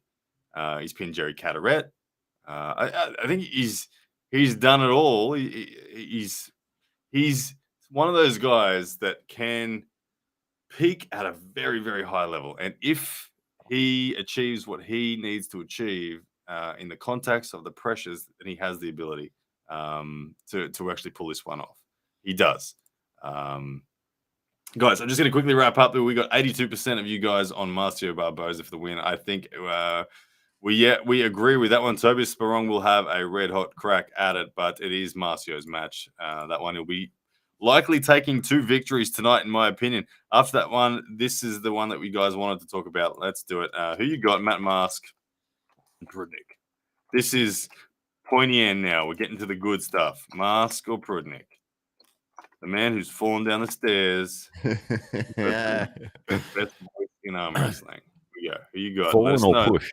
He's pinned Jerry Cataret. I think he's done it all. He's one of those guys that can peak at a very, very high level. And if he achieves what he needs to achieve in the context of the pressures, then he has the ability to actually pull this one off. He does. Guys, I'm just going to quickly wrap up. We got 82% of you guys on Marcio Barboza for the win. I think we agree with that one. Tobias Sprong will have a red hot crack at it, but it is Marcio's match. That one will be likely taking 2 victories tonight, in my opinion. After that one, this is the one that we guys wanted to talk about. Let's do it. Who you got? Matt Mask and Prudnik. This is pointy end now. We're getting to the good stuff. Mask or Prudnik? The man who's fallen down the stairs. Yeah. Best voice in arm wrestling. Yeah, who you got? Fallen or pushed?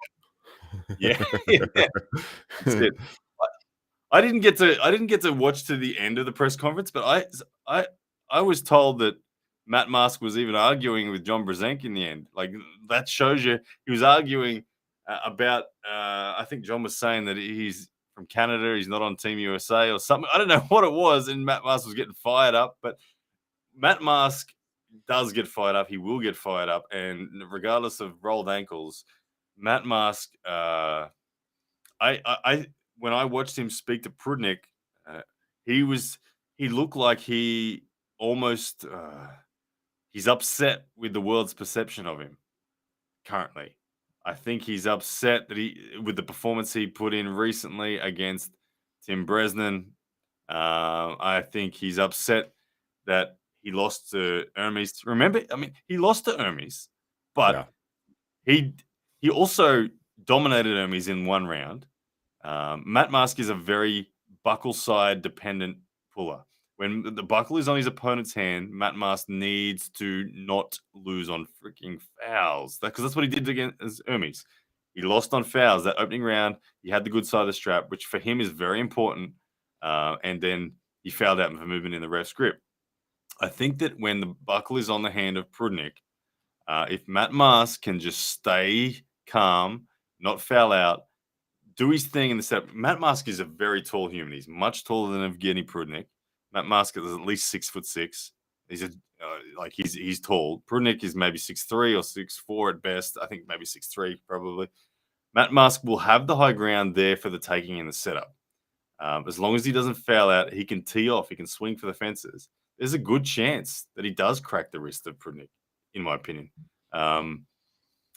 Yeah. That's it. I didn't get to watch to the end of the press conference, but I was told that Matt Mask was even arguing with John Brzenk in the end. Like, that shows you he was arguing about. I think John was saying that he's from Canada, he's not on Team USA or something. I don't know what it was, and Matt Mask was getting fired up. But Matt Mask does get fired up. He will get fired up, and regardless of rolled ankles, Matt Mask. When I watched him speak to Prudnik, he looked like he almost he's upset with the world's perception of him currently. I think he's upset that with the performance he put in recently against Tim Bresnan. I think he's upset that he lost to Hermes. Remember, I mean, he lost to Hermes, but he also dominated Hermes in one round. Matt Mask is a very buckle side dependent puller. When the buckle is on his opponent's hand, Matt Mask needs to not lose on freaking fouls. Because that's what he did against Hermes. He lost on fouls that opening round. He had the good side of the strap, which for him is very important. And then he fouled out for movement in the ref's grip. I think that when the buckle is on the hand of Prudnik, if Matt Mask can just stay calm, not foul out, do his thing in the setup. Matt Mask is a very tall human. He's much taller than Evgeny Prudnik. Matt Mask is at least 6'6". He's tall. Prudnik is maybe 6'3" or 6'4" at best. I think maybe 6'3" probably. Matt Mask will have the high ground there for the taking in the setup. As long as he doesn't foul out, he can tee off. He can swing for the fences. There's a good chance that he does crack the wrist of Prudnik, in my opinion.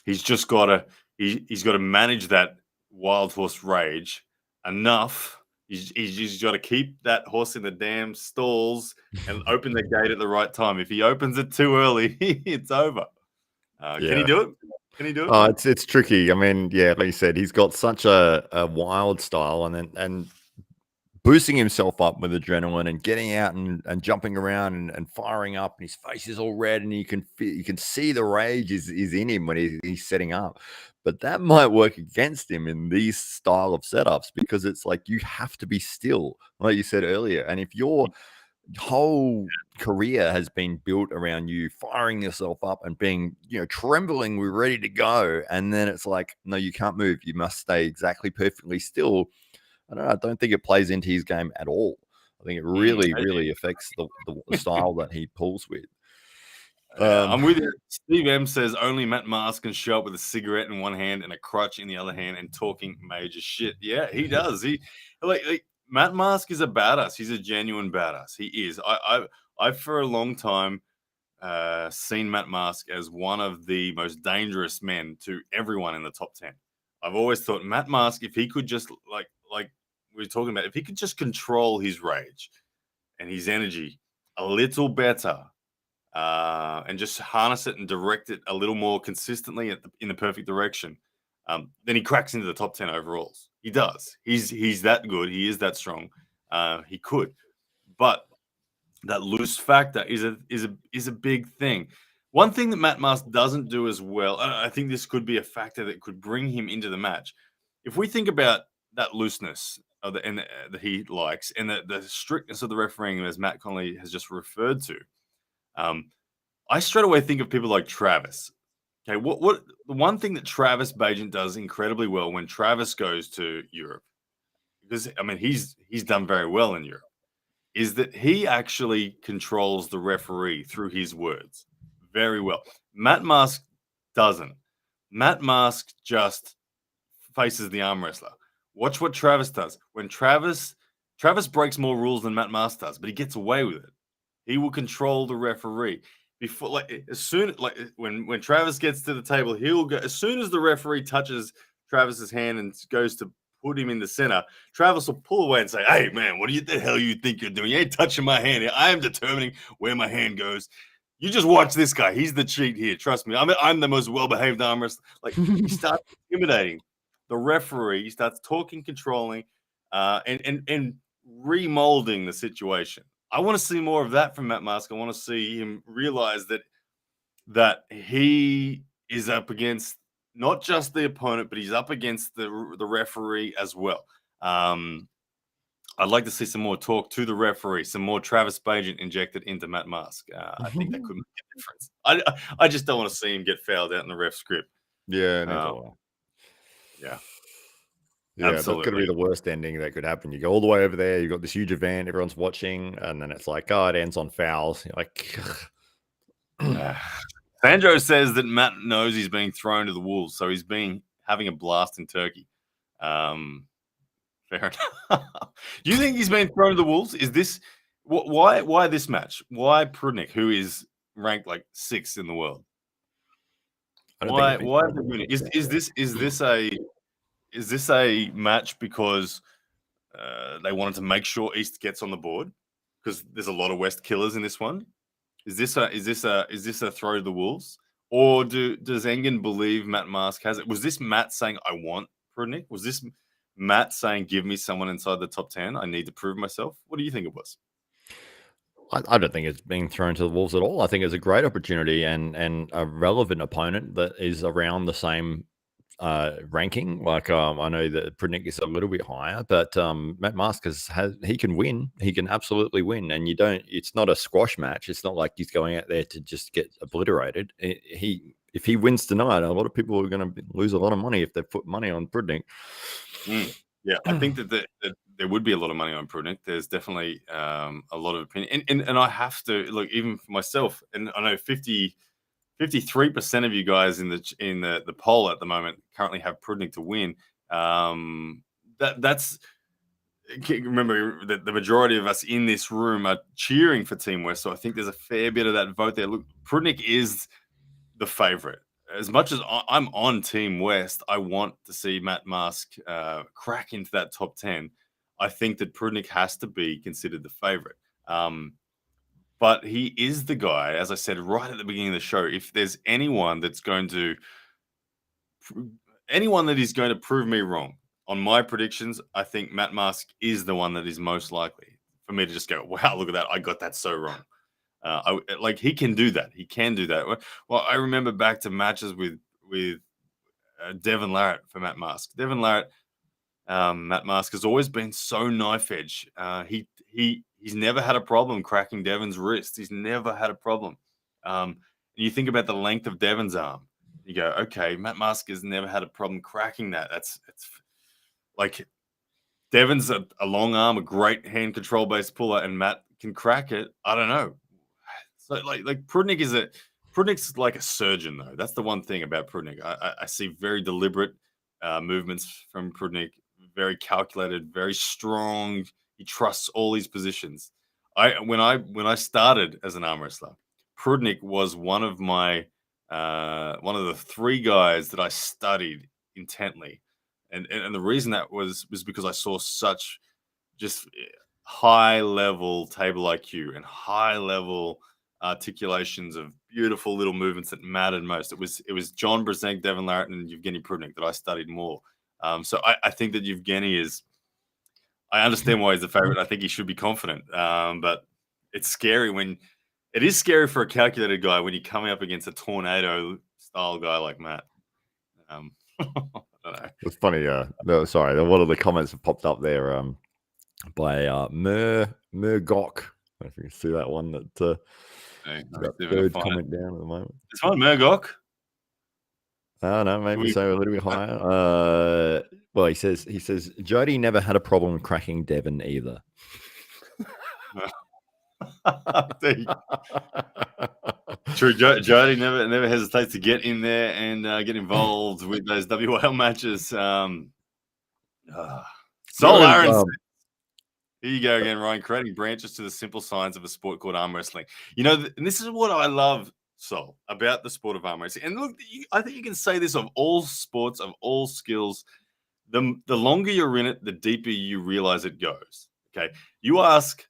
He's just got to he's got to manage that wild horse rage enough. He's got to keep that horse in the damn stalls and open the gate at the right time. If he opens it too early, it's over. Can he do it? Can he do it? Oh, it's tricky. I mean, yeah, like you said, he's got such a wild style, and boosting himself up with adrenaline and getting out and jumping around and firing up, and his face is all red, and you can see the rage is in him when he's setting up. But that might work against him in these style of setups, because it's like you have to be still, like you said earlier. And if your whole career has been built around you firing yourself up and being, trembling, we're ready to go, and then it's like, no, you can't move. You must stay exactly perfectly still. I don't think it plays into his game at all. I think it really affects the style that he pulls with. I'm with you. Steve M says only Matt Mask can show up with a cigarette in one hand and a crutch in the other hand and talking major shit. Yeah, he does. He like Matt Mask is a badass. He's a genuine badass. He is. I've for a long time seen Matt Mask as one of the most dangerous men to everyone in the top 10. I've always thought Matt Mask, if he could just like we were talking about, if he could just control his rage and his energy a little better, and just harness it and direct it a little more consistently in the perfect direction, then he cracks into the top 10 overalls. He does. He's that good. He is that strong. He could, but that loose factor is a big thing. One thing that Matt Mask doesn't do as well, I think this could be a factor that could bring him into the match. If we think about that looseness that he likes, and the strictness of the refereeing, as Matt Connolly has just referred to, I straight away think of people like Travis. Okay, what the one thing that Travis Bagent does incredibly well when Travis goes to Europe, because I mean he's done very well in Europe, is that he actually controls the referee through his words very well. Matt Mask doesn't. Matt Mask just faces the arm wrestler. Watch what Travis does. When Travis breaks more rules than Matt Mask does, but he gets away with it. He will control the referee. Before, when Travis gets to the table, he'll go as soon as the referee touches Travis's hand and goes to put him in the center. Travis will pull away and say, "Hey, man, what the hell you think you're doing? You ain't touching my hand here. I am determining where my hand goes. You just watch this guy. He's the cheat here. Trust me. I'm the most well-behaved arm wrestler." Like, he starts intimidating the referee. He starts talking, controlling, and remolding the situation. I want to see more of that from Matt Mask. I want to see him realize that he is up against not just the opponent, but he's up against the referee as well. I'd like to see some more talk to the referee, some more Travis Bagent injected into Matt Mask. I think that could make a difference. I just don't want to see him get fouled out in the ref script. Yeah, yeah. Yeah, absolutely. That's going to be the worst ending that could happen. You go all the way over there, you've got this huge event, everyone's watching, and then it's like, oh, it ends on fouls. You're like, Sandro says that Matt knows he's being thrown to the wolves, so he's having a blast in Turkey. Fair enough. Do you think he's been thrown to the wolves? Is this why this match? Why Prudnik, who is ranked like 6th in the world? Why is this a match because they wanted to make sure East gets on the board because there's a lot of West killers in this one? Is this a throw to the wolves, or does Engen believe Matt Mask has it? Was this Matt saying I want Prudnik? Was this Matt saying give me someone inside the top 10? I need to prove myself. What do you think it was? I don't think it's being thrown to the wolves at all. I think it's a great opportunity and a relevant opponent that is around the same ranking. Like I know that Pridnick is a little bit higher, but Matt Maskers he can win. He can absolutely win, and you don't. It's not a squash match. It's not like he's going out there to just get obliterated. If he wins tonight, a lot of people are going to lose a lot of money if they put money on Pridnick. Yeah, I think that there would be a lot of money on Prudnick. There's definitely a lot of opinion, and I have to look even for myself. And I know 53% of you guys in the poll at the moment currently have Prudnick to win. That's remember that the majority of us in this room are cheering for Team West. So I think there's a fair bit of that vote there. Look, Prudnick is the favorite. As much as I'm on Team West, I want to see Matt Mask crack into that top 10. I think that Prudnick has to be considered the favorite. But he is the guy, as I said right at the beginning of the show, if there's anyone that is going to prove me wrong on my predictions, I think Matt Mask is the one that is most likely for me to just go, wow, look at that. I got that so wrong. He can do that. He can do that. Well, I remember back to matches with Devin Larratt for Matt Mask. Devin Larratt, Matt Mask has always been so knife edge. He's never had a problem cracking Devin's wrist. He's never had a problem. You think about the length of Devin's arm. You go, okay, Matt Mask has never had a problem cracking that. It's like Devin's a long arm, a great hand control based puller, and Matt can crack it. I don't know. So like Prudnick's like a surgeon though. That's the one thing about Prudnick. I see very deliberate movements from Prudnick, very calculated, very strong. He trusts all his positions. When I started as an arm wrestler, Prudnick was one of the three guys that I studied intently, and the reason that was because I saw such just high level table IQ and high level articulations of beautiful little movements that mattered most. It was John Brzenk, Devin Larratt, and Evgeny Prudnick that I studied more. So I think that Evgeny is. I understand why he's the favorite. I think he should be confident, but it's scary it is scary for a calculated guy when you're coming up against a tornado style guy like Matt. I don't know. It's funny. Sorry, one of the comments have popped up there by Murgok. I don't know if you can see that one. That third comment down at the moment. It's one Murgok. I don't know, maybe so a little bit higher. Well, he says Jody never had a problem cracking Devin either. True, Jody never hesitates to get in there and get involved with those WL matches. Soul Aaron. Here you go again, Ryan, creating branches to the simple science of a sport called arm wrestling. You know, and this is what I love, Sol, about the sport of arm wrestling. And look, I think you can say this of all sports, of all skills. The longer you're in it, the deeper you realize it goes. Okay, you ask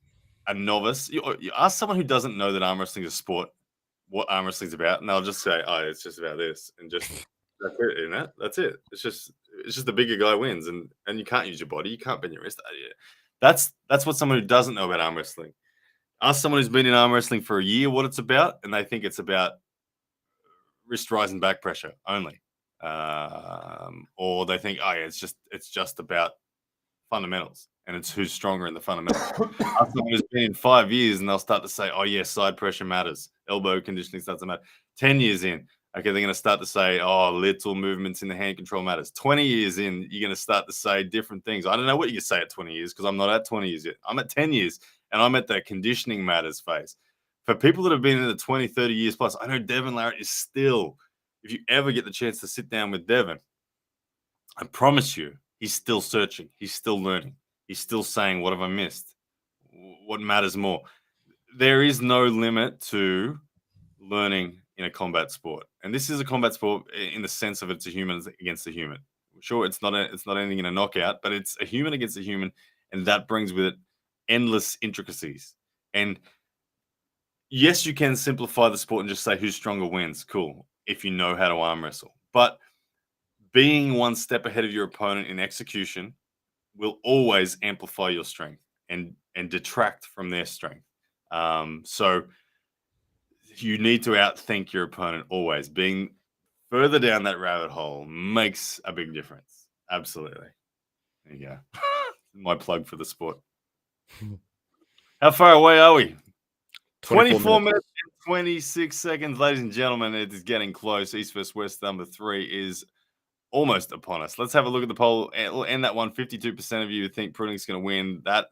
a novice, you ask someone who doesn't know that arm wrestling is a sport, what arm wrestling is about, and they'll just say, "Oh, it's just about this," and just that's it. You know, that's it. It's just the bigger guy wins, and you can't use your body, you can't bend your wrist. That's what someone who doesn't know about arm wrestling. Ask someone who's been in arm wrestling for a year what it's about, and they think it's about wrist rise and back pressure only, or they think, "Oh, yeah, it's just about fundamentals, and it's who's stronger in the fundamentals." Ask someone who's been in 5 years, and they'll start to say, "Oh, yeah, side pressure matters, elbow conditioning starts to matter." 10 years in, okay, they're going to start to say, "Oh, little movements in the hand control matters." 20 years in, you're going to start to say different things. I don't know what you say at 20 years because I'm not at 20 years yet. I'm at 10 years, and I'm at the conditioning matters phase. For people that have been in the 20, 30 years plus, I know Devin Larratt is still, if you ever get the chance to sit down with Devin, I promise you, he's still searching. He's still learning. He's still saying, "What have I missed? What matters more?" There is no limit to learning in a combat sport, and this is a combat sport in the sense of it's a human against a human. Sure, it's not anything in a knockout, but it's a human against a human, and that brings with it endless intricacies. And yes, you can simplify the sport and just say who's stronger wins. Cool, if you know how to arm wrestle, but being one step ahead of your opponent in execution will always amplify your strength and detract from their strength. So you need to outthink your opponent always. Being further down that rabbit hole makes a big difference. Absolutely. There you go. My plug for the sport. How far away are we? 24 minutes and 26 seconds, ladies and gentlemen. It is getting close. East vs. West number 3 is almost upon us. Let's have a look at the poll. We'll end that one. 52% of you think Pruding's going to win. That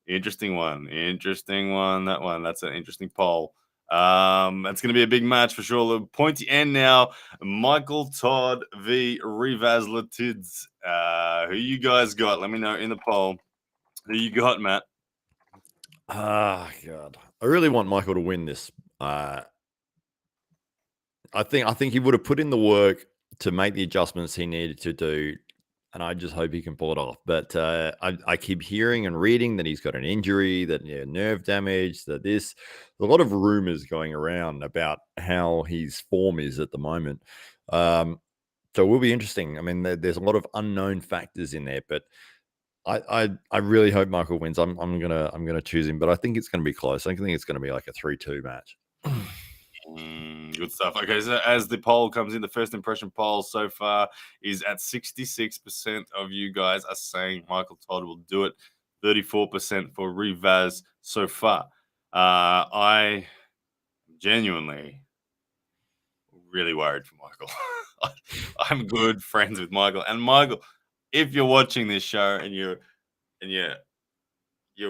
interesting one. That one. That's an interesting poll. That's going to be a big match for sure. The pointy end now. Michael Todd v. Rivaz Latids. Who you guys got? Let me know in the poll. Who you got, Matt? God, I really want Michael to win this. I think he would have put in the work to make the adjustments he needed to do, and I just hope he can pull it off. But I keep hearing and reading that he's got an injury, that nerve damage, that there's a lot of rumors going around about how his form is at the moment. So it will be interesting. I mean, there's a lot of unknown factors in there, but I really hope Michael wins. I'm gonna choose him, but I think it's gonna be close. I think it's gonna be like a 3-2 match. Good stuff. Okay, so as the poll comes in, the first impression poll so far is at 66% of you guys are saying Michael Todd will do it. 34% for Rivaz so far. I genuinely really worried for Michael. I'm good friends with Michael, and Michael, if you're watching this show and you're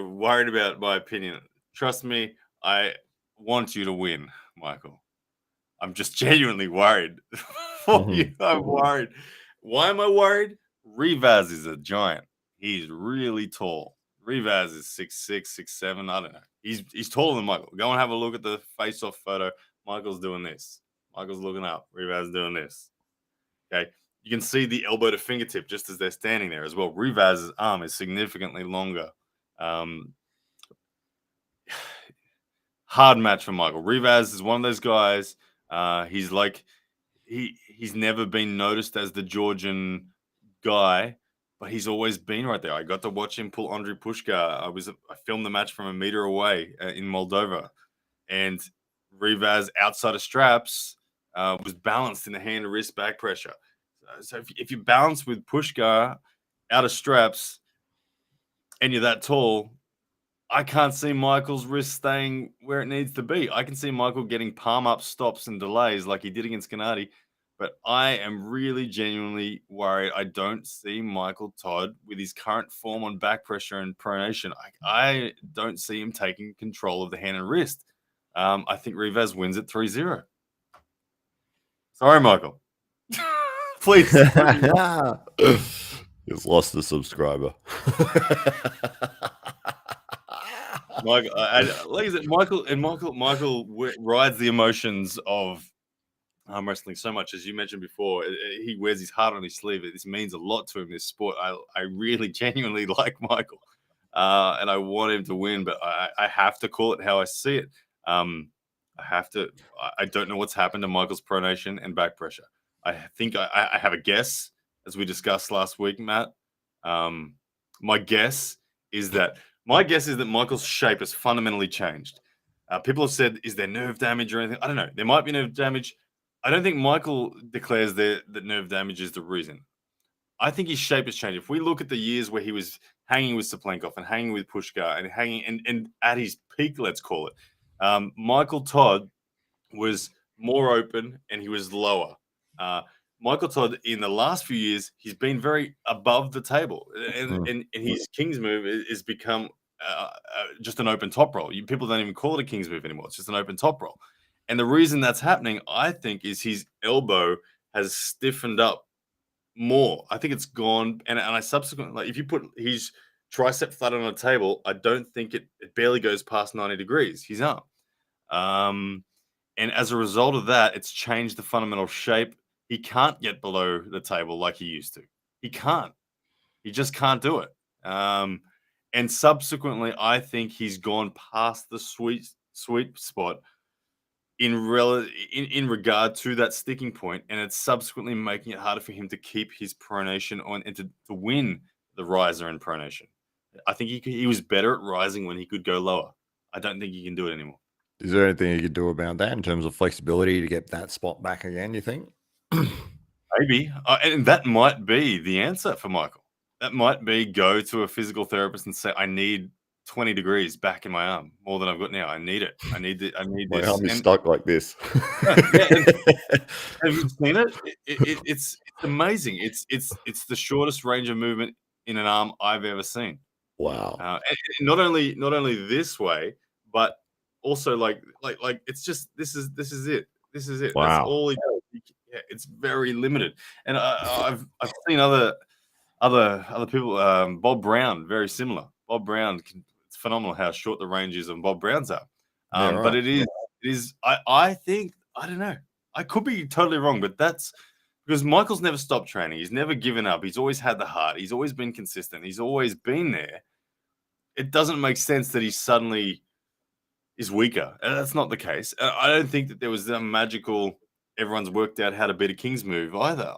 worried about my opinion, trust me, I want you to win, Michael. I'm just genuinely worried for you. I'm worried. Why am I worried? Rivaz is a giant. He's really tall. Rivaz is 6'6", 6'7". I don't know. He's taller than Michael. Go and have a look at the face-off photo. Michael's doing this. Michael's looking up. Rivaz is doing this. Okay. You can see the elbow to fingertip just as they're standing there as well. Rivaz's arm is significantly longer. Hard match for Michael. Rivaz is one of those guys. He's like he's never been noticed as the Georgian guy, but he's always been right there. I got to watch him pull Andrei Pushka. I filmed the match from a meter away in Moldova, and Rivaz outside of straps was balanced in the hand to wrist back pressure. So if you balance with Pushka out of straps and you're that tall, I can't see Michael's wrist staying where it needs to be. I can see Michael getting palm up stops and delays like he did against Gennady, but I am really genuinely worried. I don't see Michael Todd with his current form on back pressure and pronation. I don't see him taking control of the hand and wrist. I think Rivaz wins at 3-0. Sorry, Michael. Please. He's lost a subscriber. Michael, like I said, Michael rides the emotions of arm wrestling so much, as you mentioned before. He wears his heart on his sleeve. This means a lot to him. This sport, I really genuinely like Michael, and I want him to win. But I have to call it how I see it. I have to. I don't know what's happened to Michael's pronation and back pressure. I think I have a guess, as we discussed last week, Matt. My guess is that Michael's shape has fundamentally changed. People have said, is there nerve damage or anything? I don't know. There might be nerve damage. I don't think Michael declares that nerve damage is the reason. I think his shape has changed. If we look at the years where he was hanging with Saplenkov and hanging with Pushka and hanging and at his peak, let's call it, Michael Todd was more open and he was lower. Michael Todd, in the last few years, he's been very above the table, and his King's move is become just an open top roll. People don't even call it a King's move anymore. It's just an open top roll. And the reason that's happening, I think, is his elbow has stiffened up more. I think it's gone, and I subsequently, like, if you put his tricep flat on a table, I don't think it barely goes past 90 degrees, his arm. And as a result of that, it's changed the fundamental shape. He can't get below the table like he used to. He can't. He just can't do it. And subsequently, I think he's gone past the sweet spot in regard to that sticking point, and it's subsequently making it harder for him to keep his pronation on and to win the riser and pronation. I think he was better at rising when he could go lower. I don't think he can do it anymore. Is there anything you could do about that in terms of flexibility to get that spot back again, you think? Maybe. And that might be the answer for Michael. That might be go to a physical therapist and say, I need 20 degrees back in my arm more than I've got now. I need it. I need My this. arm is And stuck like this. yeah, and have you seen it? It's amazing. It's the shortest range of movement in an arm I've ever seen. Wow. And not only this way, but also like it's just this is it. This is it. That's Wow. all he does. Yeah, it's very limited. And I've seen other people. Bob Brown, very similar. Bob Brown, it's phenomenal how short the range is on Bob Brown's arm. Yeah, But right. it is. I think I don't know. I could be totally wrong, but that's because Michael's never stopped training. He's never given up. He's always had the heart. He's always been consistent. He's always been there. It doesn't make sense that he suddenly is weaker. And that's not the case. I don't think that there was a magical everyone's worked out how to beat a King's move either.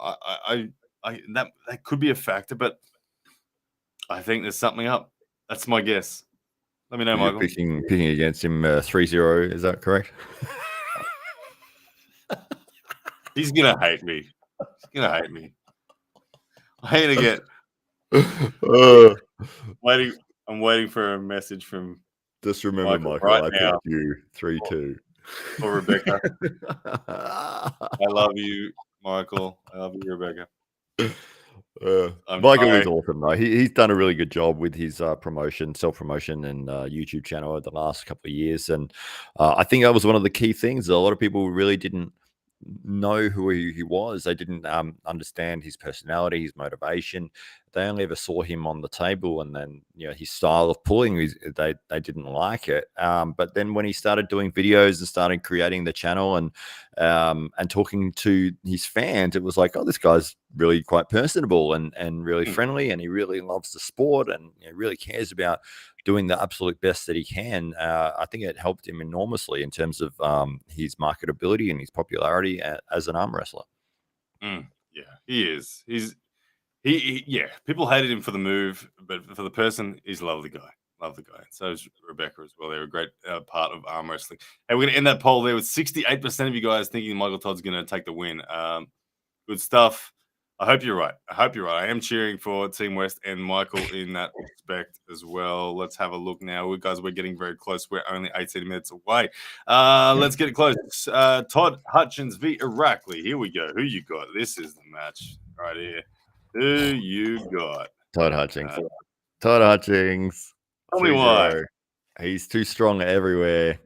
That could be a factor, but I think there's something up. That's my guess. Let me know, You're Michael. picking against him 3-0, is that correct? He's gonna hate me. He's gonna hate me. I hate to get waiting. I'm waiting for a message from Just remember, Michael, right I now picked you 3-2. for Rebecca. I love you, Michael. I love you, Rebecca. Michael sorry. is awesome, though. He's done a really good job with his self-promotion and YouTube channel over the last couple of years. And I think that was one of the key things. A lot of people really didn't know who he was. They didn't understand his personality, his motivation. They only ever saw him on the table, and then his style of pulling. They didn't like it. But then when he started doing videos and started creating the channel and talking to his fans, it was like, oh, this guy's really quite personable and really friendly, and he really loves the sport and really cares about doing the absolute best that he can. I think it helped him enormously in terms of his marketability and his popularity as an arm wrestler. Yeah, he is. Yeah. People hated him for the move, but for the person, he's a lovely guy. Love the guy. So is Rebecca as well. They're a great part of arm wrestling. Hey, we're going to end that poll there with 68% of you guys thinking Michael Todd's going to take the win. Good stuff. I hope you're right. I am cheering for Team West and Michael in that respect as well. Let's have a look now. We're getting very close. We're only 18 minutes away. Let's get it close. Todd Hutchins v. Irakli. Here we go. Who you got? This is the match right here. Who you got? Todd Hutchings. Todd Hutchings. Tell me why. He's too strong everywhere.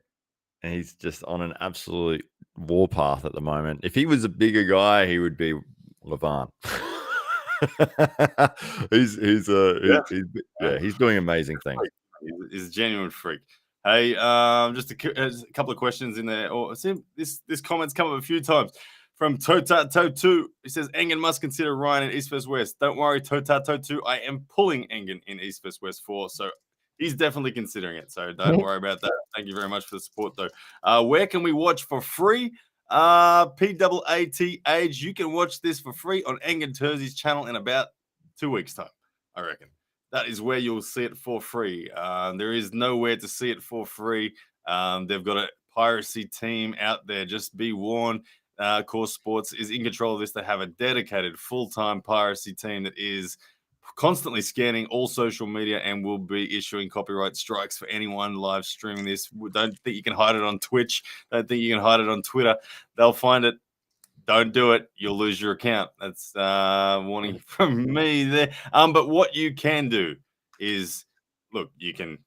And he's just on an absolute warpath at the moment. If he was a bigger guy, he would be Levant. he's doing amazing things. He's a genuine freak. Hey, just a couple of questions in there. This comment's come up a few times from Totato2. He says Engen must consider Ryan in East vs West. Don't worry, Totato2. I am pulling Engen in East vs West 4, so he's definitely considering it. So don't worry about that. Thank you very much for the support, though. Where can we watch for free? PAAT Age. You can watch this for free on Engen Terzi's channel in about 2 weeks' time, I reckon. That is where you'll see it for free. There is nowhere to see it for free. They've got a piracy team out there. Just be warned. Core Sports is in control of this. They have a dedicated full-time piracy team that is constantly scanning all social media and will be issuing copyright strikes for anyone live streaming this. Don't think you can hide it on Twitch. Don't think you can hide it on Twitter. They'll find it. Don't do it. You'll lose your account. That's warning from me there. But what you can do is, look, you can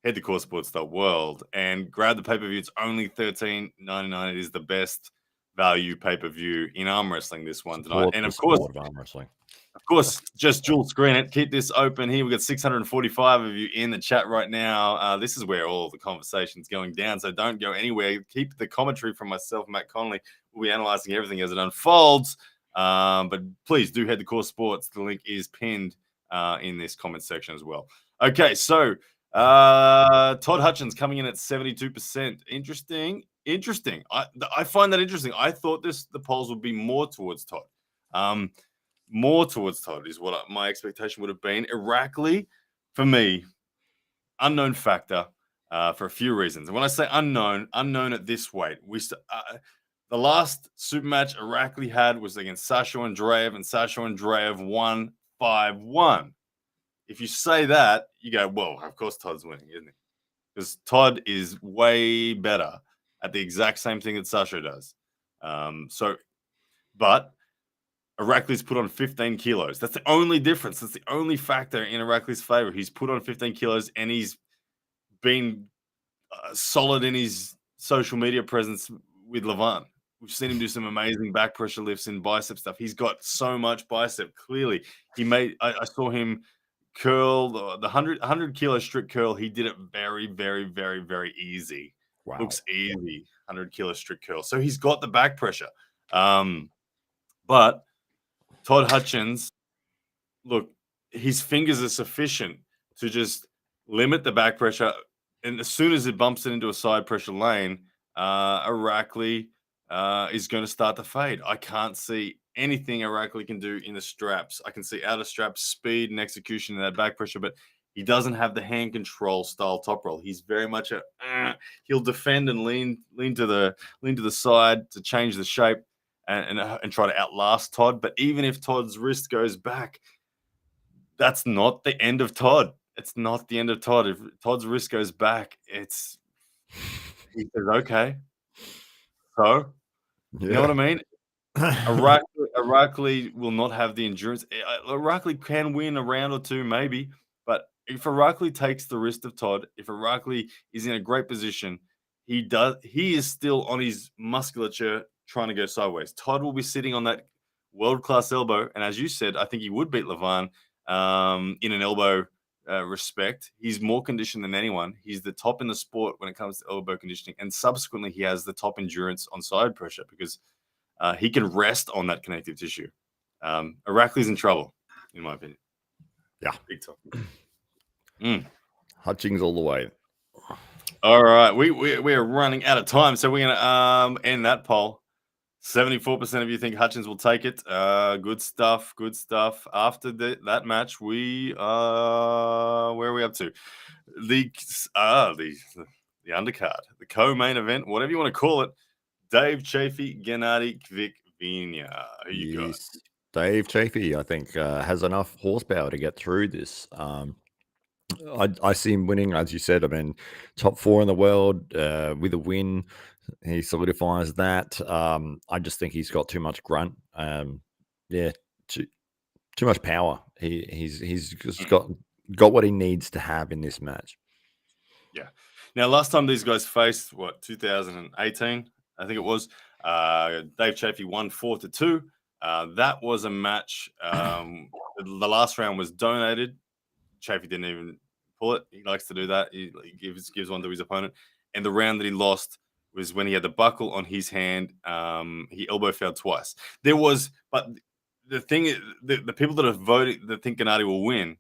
head to coresports.world and grab the pay-per-view. It's only $13.99. It is the best value pay-per-view in arm wrestling this one tonight. And of course, arm wrestling. Of course, just dual screen it. Keep this open here. We've got 645 of you in the chat right now. This is where all the conversation's going down, so don't go anywhere. Keep the commentary from myself, Matt Connolly. We'll be analyzing everything as it unfolds. But please do head to Core Sports. The link is pinned in this comment section as well. Okay, so Todd Hutchins coming in at 72%. Interesting. I find that interesting. I thought the polls would be more towards Todd. More towards Todd is what my expectation would have been. Irakli, for me, unknown factor. for a few reasons. And when I say unknown at this weight, the last super match Irakli had was against Sasha Andreev, and Sasha Andreev won 5-1. If you say that, you go, well, of course Todd's winning, isn't he? Because Todd is way better at the exact same thing that Sasha does. But Irakli's put on 15 kilos. That's the only difference. That's the only factor in Irakli's favor. He's put on 15 kilos and he's been solid in his social media presence with Levan. We've seen him do some amazing back pressure lifts and bicep stuff. He's got so much bicep. Clearly, I saw him curl the 100 kilo strict curl. He did it very, very, very, very easy. Wow. Looks easy, 100 kilo strict curl. So he's got the back pressure. But Todd Hutchins, look, his fingers are sufficient to just limit the back pressure. And as soon as it bumps it into a side pressure lane, Irakli is going to start to fade. I can't see anything Irakli can do in the straps. I can see out of straps speed and execution in that back pressure, but he doesn't have the hand control style top roll. He's very much he'll defend and lean to the side to change the shape and try to outlast Todd. But even if Todd's wrist goes back, that's not the end of Todd. It's not the end of Todd. If Todd's wrist goes back, he says, okay. So, you know what I mean? Irakli will not have the endurance. Irakli can win a round or two, maybe. But if Irakli takes the wrist of Todd, if Irakli is in a great position, he is still on his musculature trying to go sideways. Todd will be sitting on that world-class elbow. And as you said, I think he would beat Levan in an elbow respect. He's more conditioned than anyone. He's the top in the sport when it comes to elbow conditioning. And subsequently, he has the top endurance on side pressure because he can rest on that connective tissue. Irakli's in trouble, in my opinion. Yeah. Big time. Hutchings all the way. All right. We are running out of time, so we're going to end that poll. 74% of you think Hutchins will take it. Good stuff. Good stuff. After that match, where are we up to? The undercard, the co-main event, whatever you want to call it. Dave Chafee, Gennady Kvikvinya. Who you got? Dave Chafee, I think, has enough horsepower to get through this. I see him winning, as you said. I mean, top 4 in the world with a win. He solidifies that. I just think he's got too much grunt. Too much power. He's just got what he needs to have in this match. Yeah. Now, last time these guys faced, 2018, I think it was. Dave Chafee won 4-2. That was a match. The last round was donated. Chafee didn't even pull it. He likes to do that. He gives one to his opponent. And the round that he lost was when he had the buckle on his hand. He elbow failed twice. But the thing is, the people that have voted that think Gennady will win,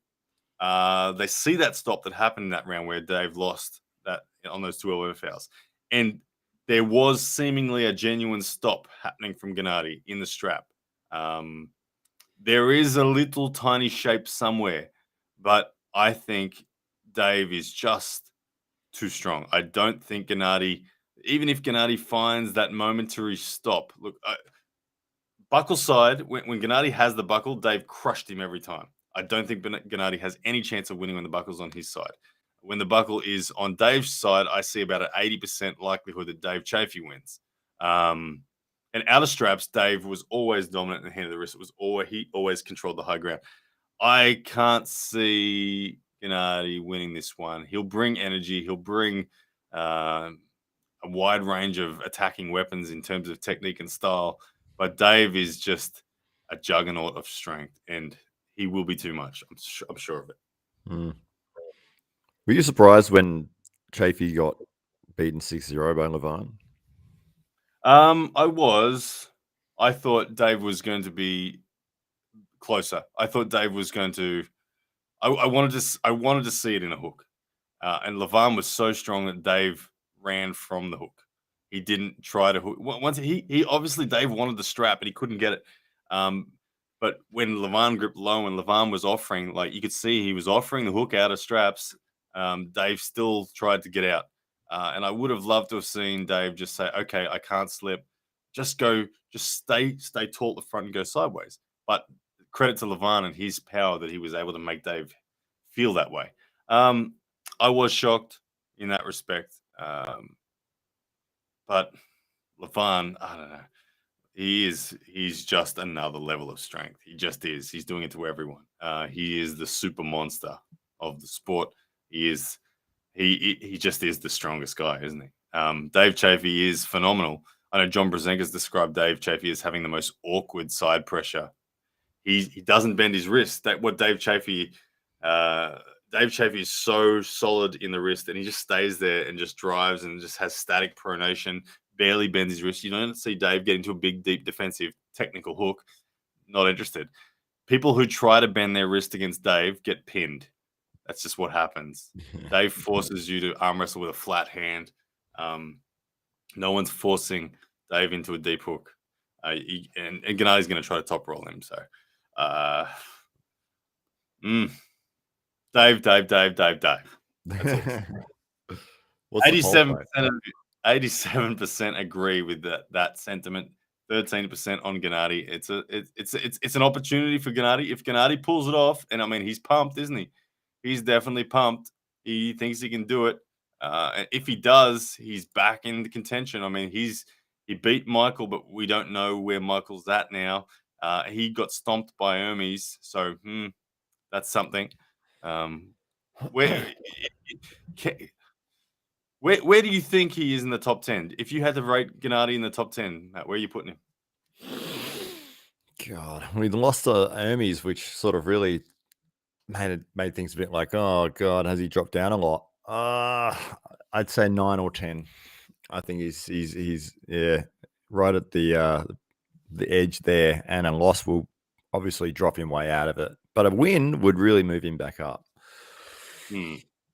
they see that stop that happened in that round where Dave lost that on those 2 elbow fouls. And there was seemingly a genuine stop happening from Gennady in the strap. There is a little tiny shape somewhere, but I think Dave is just too strong. I don't think Gennady, even if Gennady finds that momentary stop, look, buckle side, when Gennady has the buckle, Dave crushed him every time. I don't think Gennady has any chance of winning when the buckle's on his side. When the buckle is on Dave's side, I see about an 80% likelihood that Dave Chafee wins. And out of straps, Dave was always dominant in the hand of the wrist. He always controlled the high ground. I can't see Gennady winning this one. He'll bring energy. He'll bring a wide range of attacking weapons in terms of technique and style. But Dave is just a juggernaut of strength, and he will be too much. I'm sure of it. Were you surprised when Chafee got beaten 6-0 by Levan? I was. I thought Dave was going to be closer. I thought Dave was going to. I wanted to see it in a hook, and Levan was so strong that Dave ran from the hook. He didn't try to hook. Once he obviously Dave wanted the strap and he couldn't get it. But when Levan gripped low and Levan was offering, like you could see he was offering the hook out of straps. Dave still tried to get out. And I would have loved to have seen Dave just say, okay, I can't slip. Just stay tall at the front and go sideways. But credit to Levan and his power that he was able to make Dave feel that way. I was shocked in that respect. But Levan, I don't know. He's just another level of strength. He just is. He's doing it to everyone. He is the super monster of the sport. He just is the strongest guy, isn't he? Dave Chafee is phenomenal. I know John Brzezinski's described Dave Chafee as having the most awkward side pressure. He doesn't bend his wrist. Dave Chafee is so solid in the wrist, and he just stays there and just drives and just has static pronation, barely bends his wrist. You don't see Dave get into a big, deep defensive technical hook. Not interested. People who try to bend their wrist against Dave get pinned. That's just what happens. Dave forces you to arm wrestle with a flat hand. No one's forcing Dave into a deep hook. And Gennadi's going to try to top roll him. So, Dave. That's all. 87% agree with that sentiment. 13% on Gennadi. It's an opportunity for Gennadi. If Gennadi pulls it off, and I mean he's pumped, isn't he? He's definitely pumped. He thinks he can do it. If he does, he's back in the contention. I mean, he beat Michael, but we don't know where Michael's at now. He got stomped by Hermes, so that's something. Where do you think he is in the top 10? If you had to rate Gennadi in the top 10, Matt, where are you putting him? God, we lost to Hermes, which sort of really made things a bit like, oh God, has he dropped down a lot? I'd say 9 or 10. I think he's right at the edge there, and a loss will obviously drop him way out of it. But a win would really move him back up.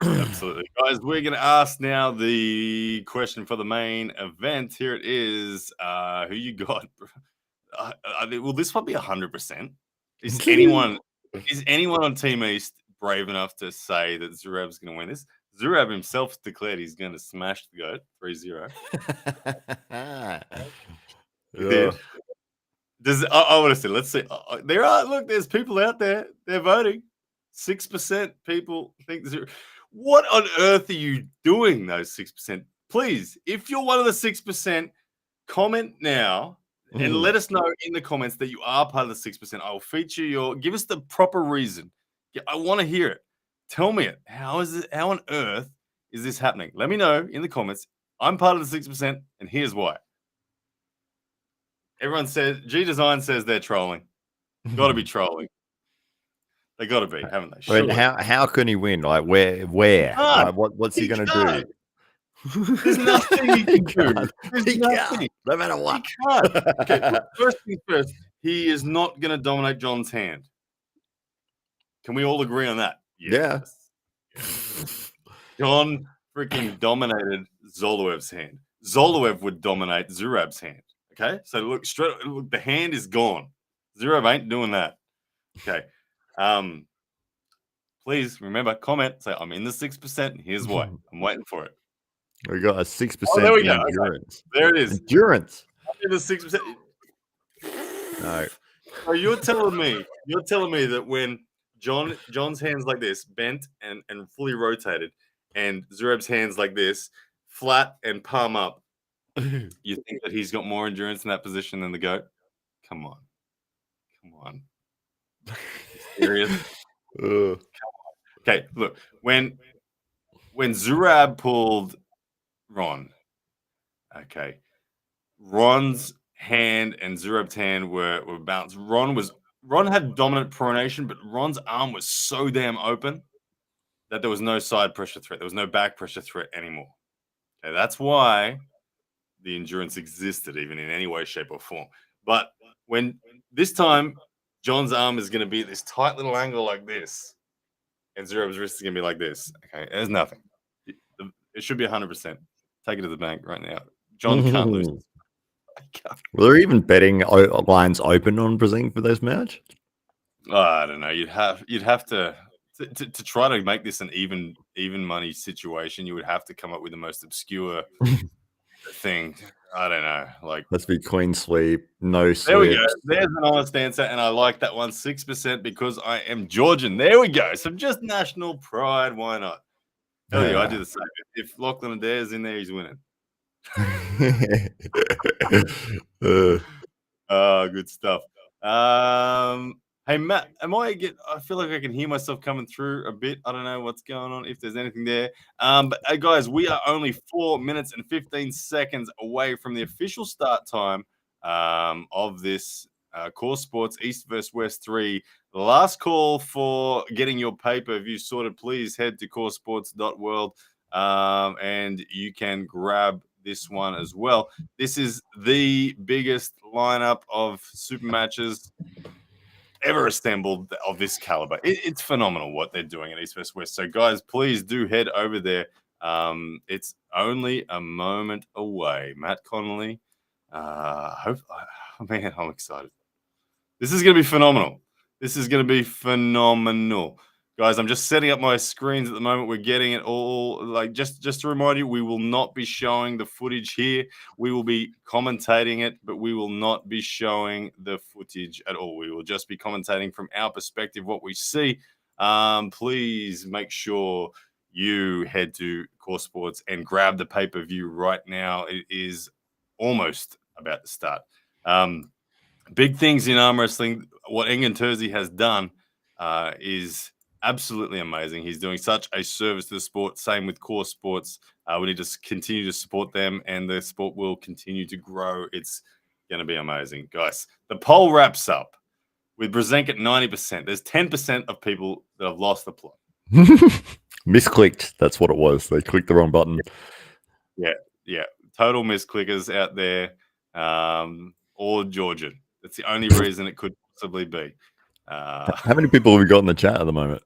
Absolutely. Guys, we're going to ask now the question for the main event. Here it is. Who you got? Will this one be 100%? Is anyone on Team East brave enough to say that Zurab's going to win this? Zurab himself declared he's going to smash the goat 3-0. I want to see. Let's see. There's people out there. They're voting. 6% people think Zurab. What on earth are you doing, those 6%? Please, if you're one of the 6%, comment now and let us know in the comments that you are part of the 6%. I will feature give us the proper reason. I want to hear it. Tell me it. How on earth is this happening? Let me know in the comments. I'm part of the 6%, and here's why. Everyone says, G-Design says they're trolling. Got to be trolling. They got to be, haven't they? I mean, how can he win? Like where? Like, what's he going to do? There's nothing he can do. There's nothing. No matter what. He can't. Okay, first things first. He is not going to dominate John's hand. Can we all agree on that? Yes. John freaking dominated Zoloev's hand. Zoloev would dominate Zurab's hand. Okay, so look, the hand is gone. Zurab ain't doing that. Okay. Please remember, comment, say I'm in the 6%, and here's why. I'm waiting for it. We got a 6% there we go. endurance. Okay. There it is. Endurance. I'm in the 6%. No. So you're telling me that when John's hands like this, bent and fully rotated, and Zurab's hands like this, flat and palm up, you think that he's got more endurance in that position than the GOAT? Come on. Serious? Okay, look, when Zurab pulled Ron, okay, Ron's hand and Zurab's hand were balanced. Ron had dominant pronation, but Ron's arm was so damn open that there was no side pressure threat. There was no back pressure threat anymore. Okay, that's why the endurance existed, even in any way, shape, or form. But when this time John's arm is going to be at this tight little angle like this, and Zurab's wrist is going to be like this. Okay, there's nothing. It should be 100%. Take it to the bank right now. John can't lose. Were there even betting lines open on Brzezinski for this match? I don't know. You'd have to to try to make this an even money situation, you would have to come up with the most obscure thing. I don't know. Like, let's be queen sweep, no there we go. slips. There's an honest answer, and I like that one. 6% because I am Georgian. There we go. Some just national pride. Why not? Tell you, I do the same. If Lachlan Adair's in there, he's winning. Good stuff. Hey Matt, I feel like I can hear myself coming through a bit. I don't know what's going on, if there's anything there. But hey guys, we are only 4 minutes and 15 seconds away from the official start time of this Core Sports East vs West 3. The last call for getting your pay-per-view sorted, please head to coresports.world and you can grab this one as well. This is the biggest lineup of super matches ever assembled of this caliber. It's phenomenal what they're doing at East vs West. So guys, please do head over there. It's only a moment away. Matt Connolly. Man, I'm excited. This is going to be phenomenal. Guys, I'm just setting up my screens at the moment. We're getting it all. Like, just to remind you, we will not be showing the footage here. We will be commentating it, but we will not be showing the footage at all. We will just be commentating from our perspective what we see. Please make sure you head to Core Sports and grab the pay-per-view right now. It is almost about to start. Big things in arm wrestling. What Engen Terzi has done is absolutely amazing. He's doing such a service to the sport. Same with Core Sports. We need to continue to support them, and the sport will continue to grow. It's going to be amazing. Guys, the poll wraps up with Brzenk at 90%. There's 10% of people that have lost the plot. Misclicked. That's what it was. They clicked the wrong button. Yeah. Total misclickers out there, or Georgian. That's the only reason it could possibly be. How many people have we got in the chat at the moment?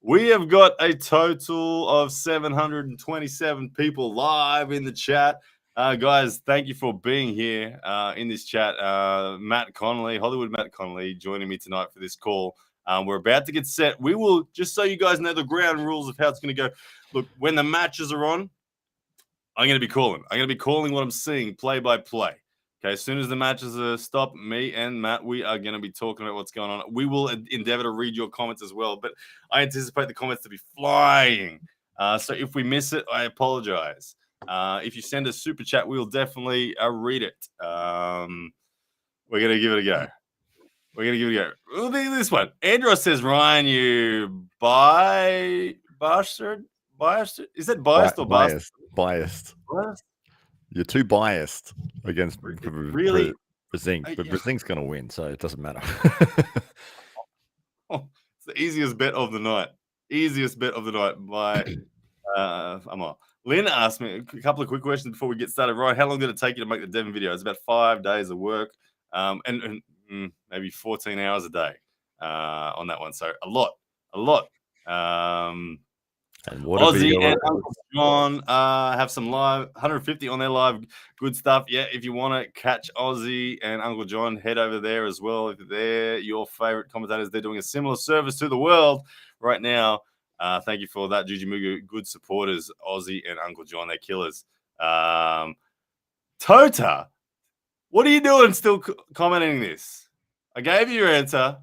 We have got a total of 727 people live in the chat. Guys, thank you for being here in this chat. Matt Connolly, Hollywood Matt Connolly, joining me tonight for this call. We're about to get set. We will, just so you guys know the ground rules of how it's going to go. Look, when the matches are on, I'm going to be calling. What I'm seeing play by play. Okay, as soon as the matches stop, me and Matt, we are going to be talking about what's going on. We will endeavor to read your comments as well, but I anticipate the comments to be flying. So if we miss it, I apologize. If you send a super chat, we will definitely read it. We're going to give it a go. We'll do this one. Andros says, Ryan, you bastard? Is that biased or biased? Biased. You're too biased against really Brzenk, but Brzenk's going to win, so it doesn't matter. It's the easiest bet of the night. By Amar. Lynn asked me a couple of quick questions before we get started. Ryan, how long did it take you to make the Devon video? It's about 5 days of work, and maybe 14 hours a day on that one. So a lot. And what Aussie and Uncle John have some live 150 on their live. Good stuff. Yeah, if you want to catch Aussie and Uncle John, head over there as well. If they're your favorite commentators, they're doing a similar service to the world right now. Thank you for that, Juji Mugu. Good supporters, Aussie and Uncle John. They're killers. Tota, what are you doing still commenting this? I gave you your answer.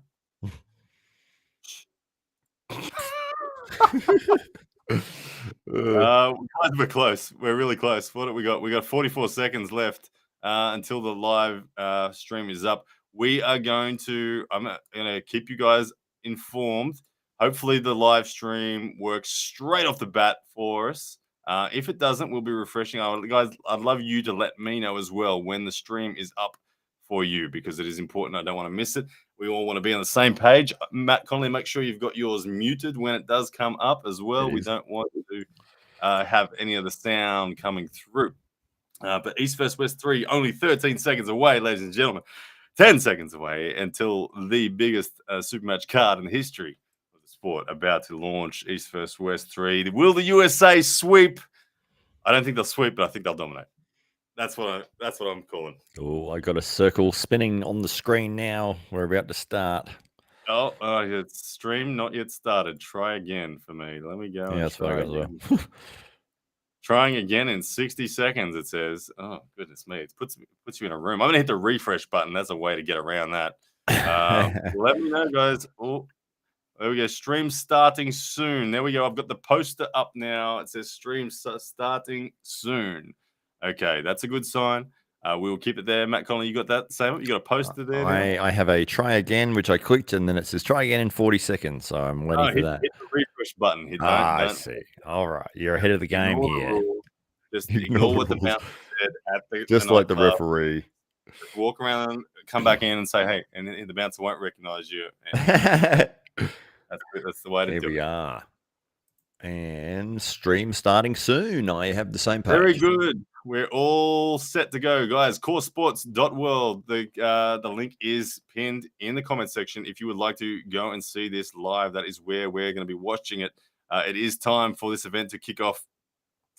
We're close. We're really close. What have we got? We got 44 seconds left until the live stream is up. I'm going to keep you guys informed. Hopefully the live stream works straight off the bat for us. If it doesn't, we'll be refreshing. Guys, I'd love you to let me know as well when the stream is up for you, because it is important. I don't want to miss it. We all want to be on the same page. Matt Connolly, make sure you've got yours muted when it does come up as well. We don't want to have any of the sound coming through. But East vs West 3, only 13 seconds away, ladies and gentlemen. 10 seconds away until the biggest super match card in the history of the sport about to launch. East vs West 3. Will the USA sweep? I don't think they'll sweep, but I think they'll dominate. That's what I'm calling. Oh, I got a circle spinning on the screen now. We're about to start. It's stream not yet started. Try again for me. Let me go Yeah, and that's what I try got as again. well. Trying again in 60 seconds, it says. Oh, goodness me. It puts you in a room. I'm going to hit the refresh button. That's a way to get around that. Let me know, guys. Oh, there we go. Stream starting soon. There we go. I've got the poster up now. It says stream starting soon. Okay, that's a good sign. We'll keep it there. Matt Conley, you got that same? You got a poster there now? I have a try again, which I clicked, and then it says try again in 40 seconds. So I'm waiting for that. Hit the refresh button. I see. All right. You're ahead of the game ignore here. the rules. Just Ignore ignore what the the rules. bouncer said at the Just like the nightclub. referee. Just walk around, come back in and say, hey, and the bouncer won't recognize you. Here That's the way to do we it. are. And stream starting soon. I have the same page. Very good. We're all set to go, guys. Coresports.world. The link is pinned in the comment section. If you would like to go and see this live, that is where we're going to be watching it. It is time for this event to kick off.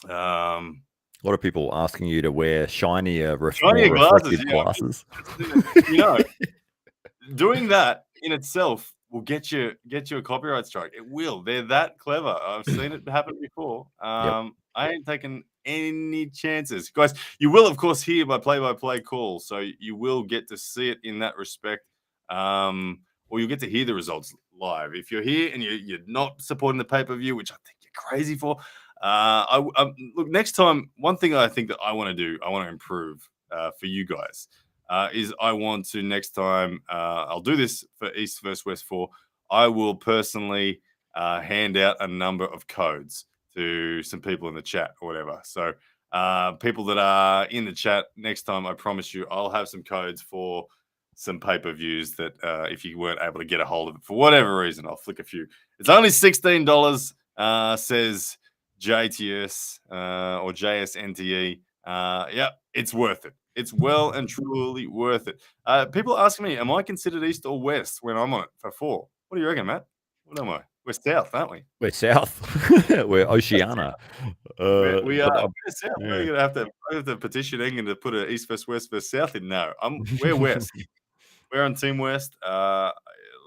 A lot of people asking you to wear shinier, Shinier more glasses, reflective glasses. Doing that in itself will get you a copyright strike. It will. They're that clever. I've seen it happen before. I ain't taking any chances, guys. You will, of course, hear my play-by-play call, so you will get to see it in that respect, or you'll get to hear the results live. If you're here and you're not supporting the pay-per-view, which I think you're crazy for, look, next time, one thing I think that I want to do, I want to improve for you guys. Is I want to next time, I'll do this for East vs West 4. I will personally hand out a number of codes to some people in the chat or whatever. So people that are in the chat next time, I promise you, I'll have some codes for some pay-per-views that if you weren't able to get a hold of it for whatever reason, I'll flick a few. It's only $16, says JTS or JSNTE. Yeah, it's worth it. It's well and truly worth it. People ask me, am I considered East or West when I'm on it for 4? What do you reckon, Matt? What am I? We're South, aren't we? We're South. We're Oceania. We are. But South. yeah. We're gonna have to petition England to put an East vs West vs South in. No, we're West. We're on Team West.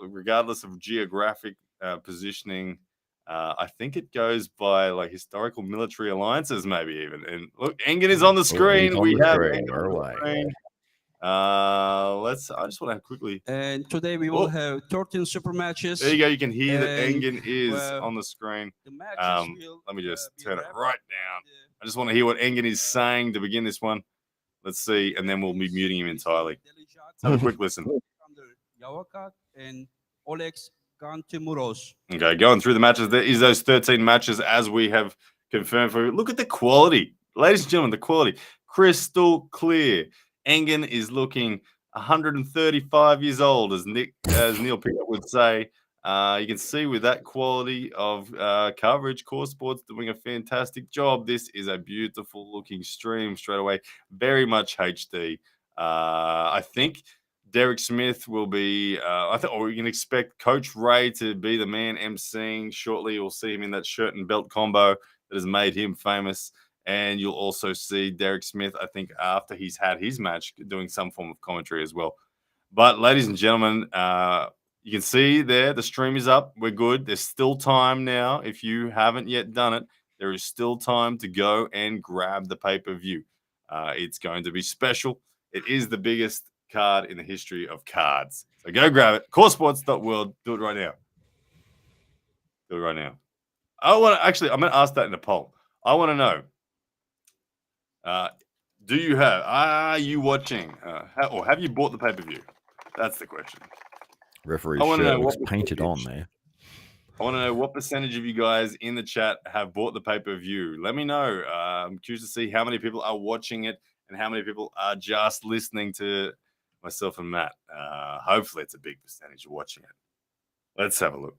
Regardless of geographic positioning. I think it goes by like historical military alliances, maybe even. And look, Engen is on the screen. On we the have screen. Engen on the screen. I just want to quickly. And today we will have 13 super matches. There you go. You can hear that Engen is on the screen. The matches let me just turn it right down. I just want to hear what Engen is saying to begin this one. Let's see, and then we'll be muting him entirely. Let's have a quick listen. And Olex Kantemuros. Okay, going through the matches. There is those 13 matches as we have confirmed for you. Look at the quality. Ladies and gentlemen, the quality. Crystal clear. Engen is looking 135 years old, as Neil Pickett would say. You can see with that quality of coverage, Core Sports doing a fantastic job. This is a beautiful looking stream straight away. Very much HD. I think Derek Smith will be, or we can expect Coach Ray to be the man emceeing shortly. You'll see him in that shirt and belt combo that has made him famous. And you'll also see Derek Smith, I think, after he's had his match, doing some form of commentary as well. But ladies and gentlemen, you can see there, the stream is up. We're good. There's still time now. If you haven't yet done it, there is still time to go and grab the pay-per-view. It's going to be special. It is the biggest card in the history of cards. So go grab it. Coresports.world. Do it right now. Do it right now. I'm going to ask that in a poll. I want to know, are you watching or have you bought the pay-per-view? That's the question. Referee shirt looks painted on there. I want to know what percentage of you guys in the chat have bought the pay-per-view. Let me know. I'm curious to see how many people are watching it and how many people are just listening to myself and Matt. Hopefully it's a big percentage watching it. Let's have a look.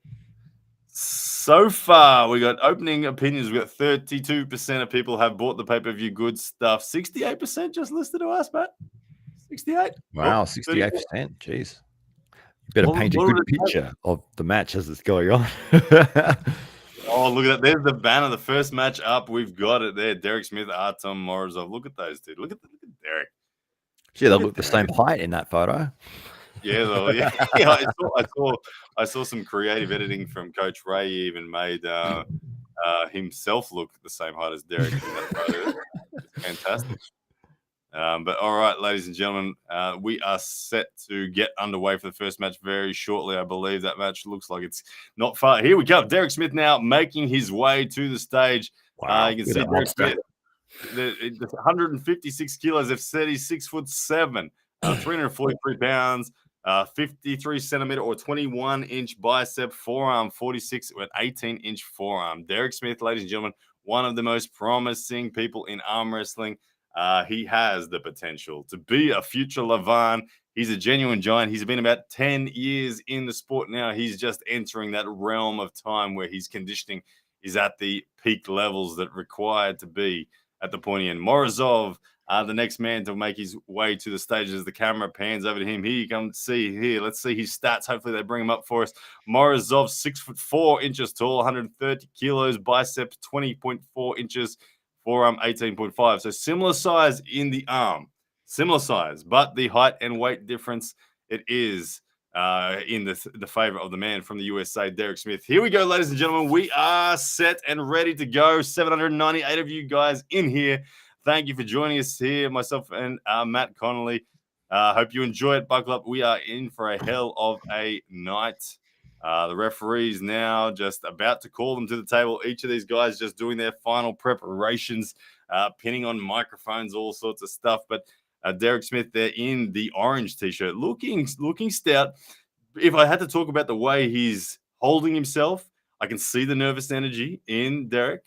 So far, we got opening opinions. We got 32% of people have bought the pay-per-view. Good stuff. 68% just listed to us, Matt. 68. Wow, 68%. Jeez. You better paint a good picture of the match as it's going on. Oh, look at that. There's the banner. The first match up. We've got it there. Derek Smith, Artem Morrisov. Look at those, dude. Look at Derek. Yeah, they look the same height in that photo. Yeah, well, yeah. I saw some creative editing from Coach Ray. He even made himself look the same height as Derek in that photo. It's fantastic. But all right, ladies and gentlemen, we are set to get underway for the first match very shortly. I believe that match looks like it's not far. Here we go. Derek Smith now making his way to the stage. Wow, You can look see at that Derek monster. Smith, the 156 kilos. They've said he's 6'7", 343 pounds, 53 centimeter or 21-inch bicep, forearm 46 with 18-inch forearm. Derek Smith, ladies and gentlemen, one of the most promising people in arm wrestling. He has the potential to be a future Levan. He's a genuine giant. He's been about 10 years in the sport now. He's just entering that realm of time where his conditioning is at the peak levels that required to be at the pointy end. Morrisov, the next man to make his way to the stage as the camera pans over to him. Here you come see here. Let's see his stats. Hopefully they bring him up for us. Morrisov, 6'4" tall, 130 kilos, biceps 20.4 inches. Forearm 18.5. So similar size in the arm, similar size, but the height and weight difference, it is in the favor of the man from the USA, Derek Smith. Here we go, ladies and gentlemen. We are set and ready to go. 798 of you guys in here. Thank you for joining us here, myself and Matt Connolly. Hope you enjoy it. Buckle up. We are in for a hell of a night. The referee's now just about to call them to the table. Each of these guys just doing their final preparations, pinning on microphones, all sorts of stuff. But Derek Smith there in the orange T-shirt, looking stout. If I had to talk about the way he's holding himself, I can see the nervous energy in Derek.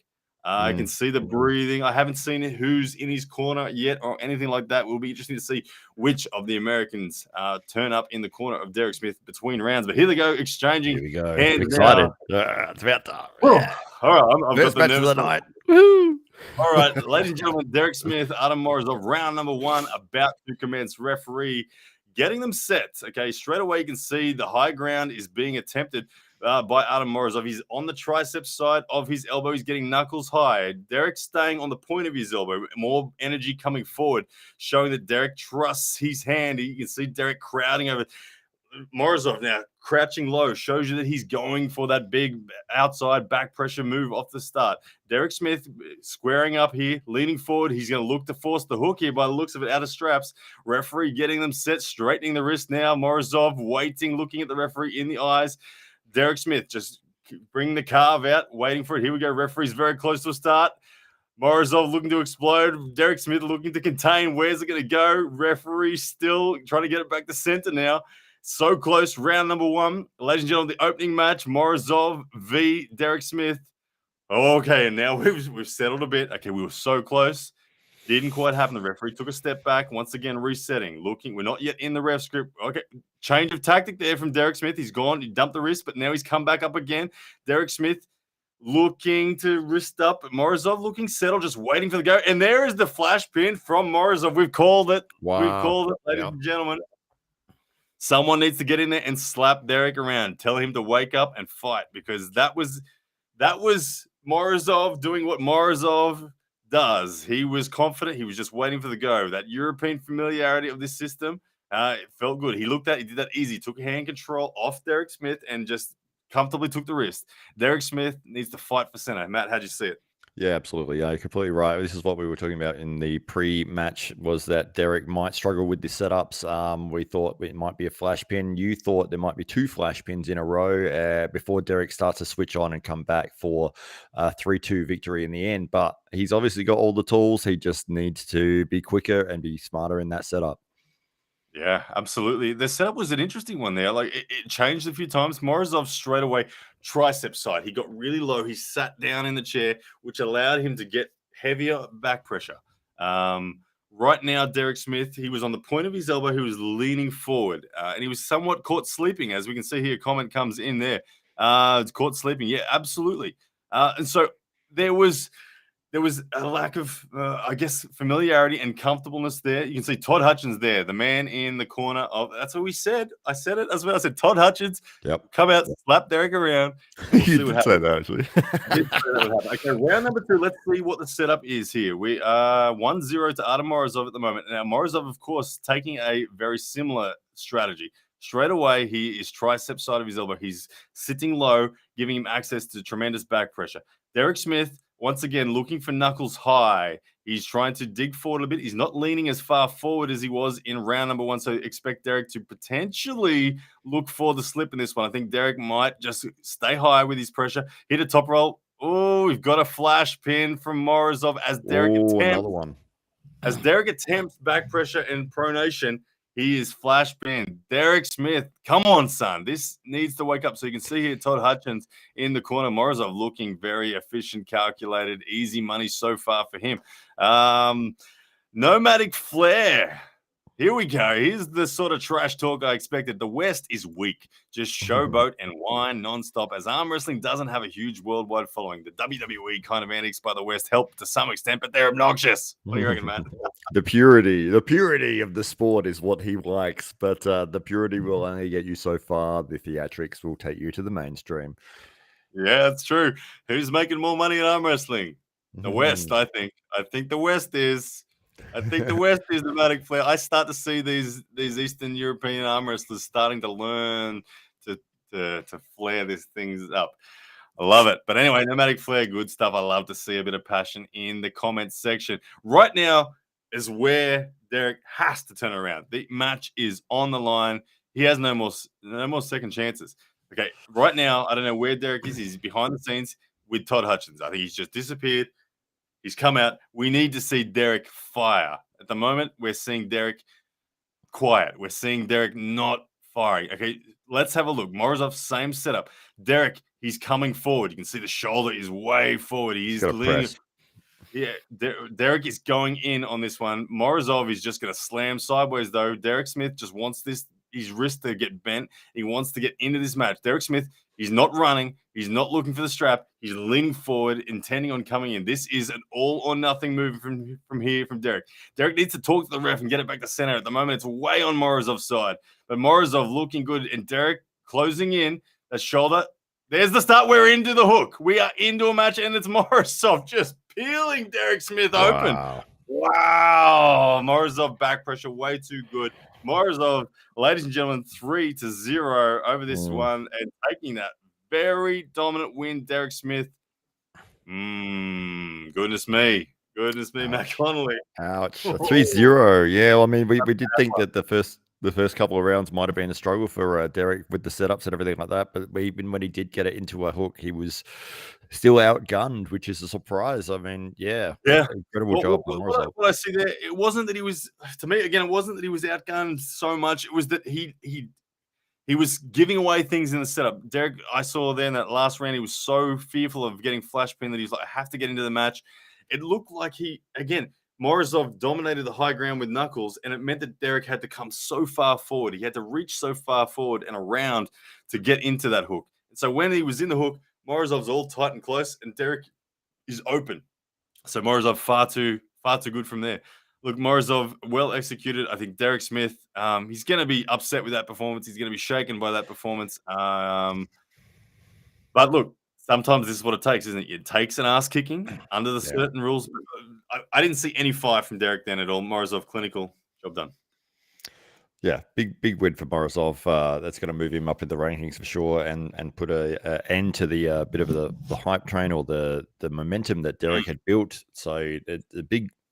I can see the breathing. I haven't seen who's in his corner yet or anything like that. We'll be interesting to see which of the Americans turn up in the corner of Derek Smith between rounds. But here they go, exchanging. Here we go. hands Excited. now. It's about time. Yeah. All right, I've First got match the of the nervous. night. Woo! All right, ladies and gentlemen, Derek Smith, Adam Morrisov, round number 1 about to commence. Referee getting them set. Okay, straight away you can see the high ground is being attempted by Adam Morrisov. He's on the tricep side of his elbow. He's getting knuckles high. Derek staying on the point of his elbow. More energy coming forward, showing that Derek trusts his hand. You can see Derek crowding over. Morrisov now crouching low, shows you that he's going for that big outside back pressure move off the start. Derek Smith squaring up here, leaning forward. He's going to look to force the hook here by the looks of it out of straps. Referee getting them set, straightening the wrist now. Morrisov waiting, looking at the referee in the eyes. Derek Smith just bringing the carve out, waiting for it. Here we go. Referee's very close to a start. Morrisov looking to explode. Derek Smith looking to contain. Where's it going to go? Referee still trying to get it back to center now. So close, round number 1. Ladies and gentlemen, the opening match, Morrisov v. Derek Smith. Okay, and now we've settled a bit. Okay, we were so close. Didn't quite happen. The referee took a step back. Once again, resetting, looking. We're not yet in the ref script. Okay, change of tactic there from Derek Smith. He's gone. He dumped the wrist, but now he's come back up again. Derek Smith looking to wrist up. Morrisov looking settled, just waiting for the go. And there is the flash pin from Morrisov. We've called it. Wow. We've called it, ladies and gentlemen. Someone needs to get in there and slap Derek around. Tell him to wake up and fight, because that was Morrisov doing what Morrisov does. He was confident. He was just waiting for the go. That European familiarity of this system, it felt good. He did that easy. Took hand control off Derek Smith and just comfortably took the wrist. Derek Smith needs to fight for center. Matt, how'd you see it? Yeah, absolutely. Yeah, you're completely right. This is what we were talking about in the pre-match, was that Derek might struggle with the setups. We thought it might be a flash pin. You thought there might be 2 flash pins in a row before Derek starts to switch on and come back for a 3-2 victory in the end. But he's obviously got all the tools. He just needs to be quicker and be smarter in that setup. Yeah, absolutely. The setup was an interesting one there. Like it changed a few times. Morrisov straight away, tricep side. He got really low. He sat down in the chair, which allowed him to get heavier back pressure. Right now, Derek Smith, he was on the point of his elbow. He was leaning forward, and he was somewhat caught sleeping. As we can see here, comment comes in there. It's caught sleeping. Yeah, absolutely. And so there was a lack of, I guess, familiarity and comfortableness there. You can see Todd Hutchins there, the man in the corner of. That's what we said. I said it as well. I said Todd Hutchins. Yep. Come out, slap Derek around. You did say that, actually. Okay, round number 2. Let's see what the setup is here. We are 1-0 to Adam Morrisov at the moment. Now, Morrisov, of course, taking a very similar strategy. straight away, he is tricep side of his elbow. He's sitting low, giving him access to tremendous back pressure. Derek Smith, once again, looking for knuckles high. He's trying to dig forward a bit. He's not leaning as far forward as he was in round number 1. So expect Derek to potentially look for the slip in this one. I think Derek might just stay high with his pressure, hit a top roll. Oh, we've got a flash pin from Morrisov as Derek another one. As Derek attempts back pressure and pronation, he is flash pinned. Derek Smith, come on, son. This needs to wake up. So you can see here Todd Hutchins in the corner. Morrisov looking very efficient, calculated, easy money so far for him. Nomadic Flair. Here we go. Here's the sort of trash talk I expected. The West is weak. Just showboat and whine nonstop, as arm wrestling doesn't have a huge worldwide following. The WWE kind of antics by the West help to some extent, but they're obnoxious. What do you reckon, man? The purity of the sport is what he likes, but the purity will only get you so far. The theatrics will take you to the mainstream. Yeah, that's true. Who's making more money in arm wrestling? The West, I think. I think the West is. I think the West is nomadic flair. I start to see these Eastern European arm wrestlers starting to learn to flare these things up. I love it. But anyway, nomadic flair, good stuff. I love to see a bit of passion in the comments section. Right now is where Derek has to turn around. The match is on the line. He has no more second chances. Okay, right now, I don't know where Derek is. He's behind the scenes with Todd Hutchins. I think he's just disappeared. He's come out. We need to see Derek fire. At the moment, we're seeing Derek quiet. We're seeing Derek not firing. Okay, let's have a look. Morrisov, same setup. Derek, he's coming forward. You can see the shoulder is way forward. He's leaning. Yeah, Derek is going in on this one. Morrisov is just going to slam sideways, though. Derek Smith just wants his wrist to get bent. He wants to get into this match. Derek Smith, he's not running. He's not looking for the strap. He's leaning forward, intending on coming in. This is an all-or-nothing move from Derek. Derek needs to talk to the ref and get it back to center. At the moment, it's way on Morrisov's side. But Morrisov looking good, and Derek closing in. That shoulder. There's the start. We're into the hook. We are into a match, and it's Morrisov just peeling Derek Smith open. Wow. Morrisov back pressure, way too good. Morrisov, ladies and gentlemen, 3-0 over this one and taking that very dominant win. Derek Smith. Goodness me. Matt Connolly. Ouch. 3-0. Yeah, well, I mean, we did think that the first couple of rounds might have been a struggle for Derek with the setups and everything like that. But even when he did get it into a hook, he was still outgunned, which is a surprise. I mean, yeah. Incredible job. What I see there, it wasn't that he was, to me, again, it wasn't that he was outgunned so much. It was that he was giving away things in the setup. Derek, I saw there in that last round, he was so fearful of getting flash pin that he's like, I have to get into the match. It looked like Morrisov dominated the high ground with knuckles, and it meant that Derek had to come so far forward. He had to reach so far forward and around to get into that hook. And so when he was in the hook, Morrisov's all tight and close, and Derek is open. So Morrisov far too good from there. Look, Morrisov, well executed. I think Derek Smith, he's going to be upset with that performance. He's going to be shaken by that performance. But look, sometimes this is what it takes, isn't it? It takes an ass kicking under the certain rules. I didn't see any fire from Derek then at all. Morrisov, clinical. Job done. Yeah, big win for Morrisov. That's going to move him up in the rankings for sure, and put a end to the bit of the hype train or the momentum that Derek had built. So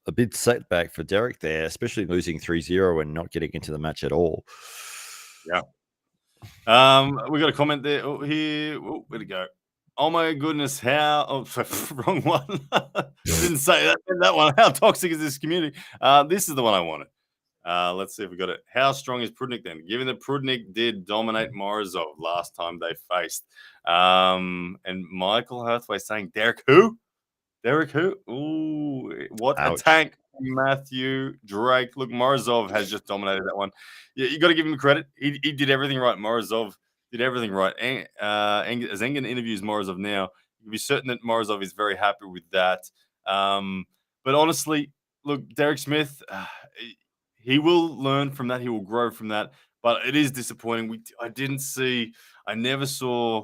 a big setback for Derek there, especially losing 3-0 and not getting into the match at all. Yeah. We got a comment there. Where'd it go? Oh my goodness, how? Oh, wrong one. Didn't say that one. How toxic is this community? This is the one I wanted. Let's see if we got it. How strong is Prudnik then? Given that Prudnik did dominate Morrisov last time they faced. And Michael Hathaway saying, Derek who? Derek who? Ooh, what a tank. Matthew Drake. Look, Morrisov has just dominated that one. Yeah, you got to give him credit. He did everything right. Morrisov did everything right. As Engen interviews Morrisov now, you can be certain that Morrisov is very happy with that. But honestly, look, Derek Smith, he will learn from that. He will grow from that. But it is disappointing. I never saw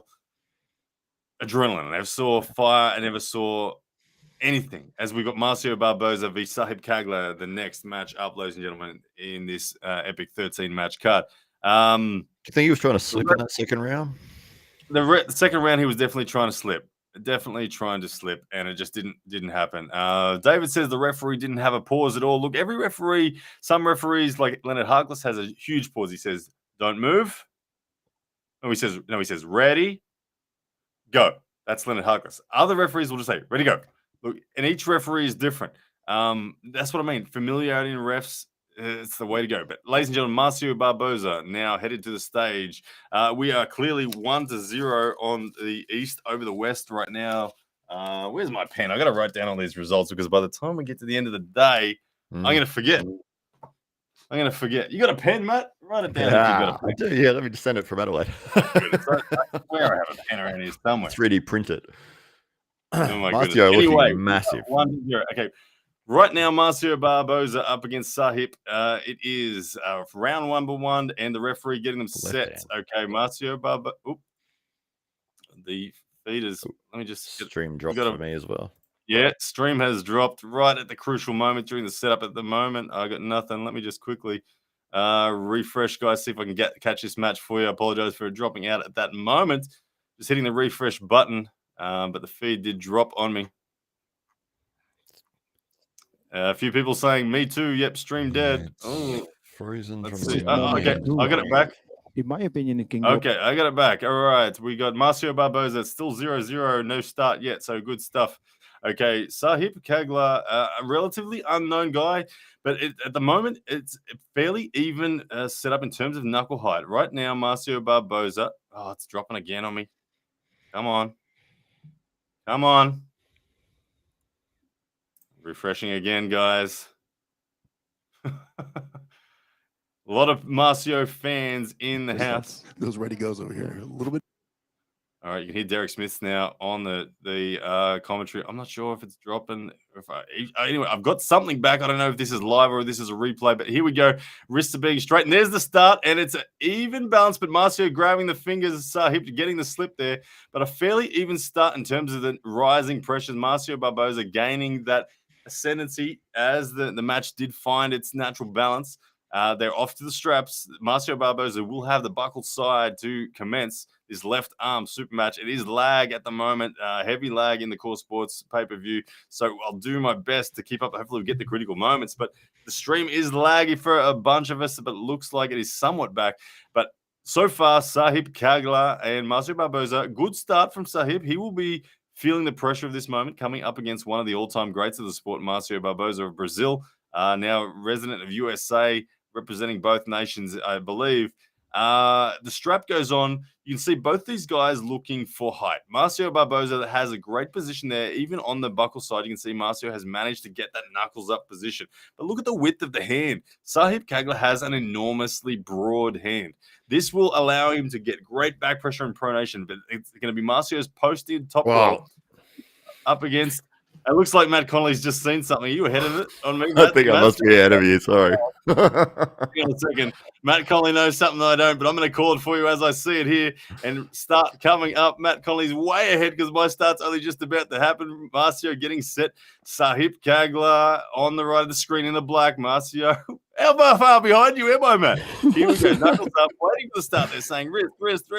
adrenaline. I never saw fire. I never saw anything. As we got Marcio Barboza v Sahib Kagla, the next match up, ladies and gentlemen, in this epic 13-match card. you think he was trying to slip in that second round? The second round, he was definitely trying to slip. And it just didn't happen. David says the referee didn't have a pause at all. Look, every referee, some referees like Leonard Harkless has a huge pause. He says, "Don't move." No, he says, "Ready, go." That's Leonard Harkless. Other referees will just say, "Ready, go." Look, and each referee is different. That's what I mean. Familiarity in refs, it's the way to go. But ladies and gentlemen, Marcio Barboza now headed to the stage. We are clearly 1-0 on the East over the West right now. Where's my pen? I got to write down all these results because by the time we get to the end of the day, I'm going to forget. You got a pen, Matt? Write it down if you got a pen. I do. Yeah, let me just send it from Adelaide. Where I have a pen around here somewhere. 3D print it. Oh my Marcio goodness. Anyway, looking massive. 1-0. Okay. Right now, Marcio Barboza up against Sahip. It is round 1-1, and the referee getting them set. hand. Okay, Marcio Barboza. The feed is. Let me just. Stream dropped for me as well. Yeah, stream has dropped right at the crucial moment during the setup. At the moment, I got nothing. Let me just quickly refresh, guys. See if I can catch this match for you. I apologize for dropping out at that moment. Just hitting the refresh button, but the feed did drop on me. A few people saying, "Me too." Yep, stream dead. Oh, frozen. let's see. Okay, I got it back. In my opinion, it can go. Okay, I got it back. All right, we got Marcio Barboza. It's still 0-0, no start yet, so good stuff. Okay, Sahip Kagla, a relatively unknown guy, but at the moment, it's fairly even set up in terms of knuckle height. Right now, Marcio Barboza. Oh, it's dropping again on me. Come on. Refreshing again, guys. A lot of Marcio fans in the house. Those ready goes over here. A little bit. All right, you can hear Derek Smith now on the commentary. I'm not sure if it's dropping. Anyway, I've got something back. I don't know if this is live or if this is a replay, but here we go. Wrists are being straight, and there's the start, and it's an even balance, but Marcio grabbing the fingers, Sahip getting the slip there, but a fairly even start in terms of the rising pressures. Marcio Barboza gaining that ascendancy as the match did find its natural balance. They're off to the straps. Marcio Barboza will have the buckled side to commence his left arm super match. It is lag at the moment, heavy lag in the Core Sports pay-per-view. So I'll do my best to keep up. Hopefully we get the critical moments, but the stream is laggy for a bunch of us, but it looks like it is somewhat back. But so far, Sahip Kagla and Marcio Barboza, good start from Sahip. He will be feeling the pressure of this moment, coming up against one of the all-time greats of the sport, Marcio Barboza of Brazil, now resident of USA, representing both nations, I believe. The strap goes on. You can see both these guys looking for height. Marcio Barboza has a great position there. Even on the buckle side, you can see Marcio has managed to get that knuckles up position. But look at the width of the hand. Sahip Kagla has an enormously broad hand. This will allow him to get great back pressure and pronation, but it's going to be Marcio's posted top roll up against. It looks like Matt Connolly's just seen something. Are you ahead of it on me? I think I must be ahead of you. Sorry. Hang on a second. Matt Connolly knows something that I don't, but I'm going to call it for you as I see it here and start coming up. Matt Connolly's way ahead because my start's only just about to happen. Marcio getting set. Sahip Kagla on the right of the screen in the black. Marcio, how far behind you am I, Matt? Here we go. Knuckles up, waiting for the start. They're saying wrist,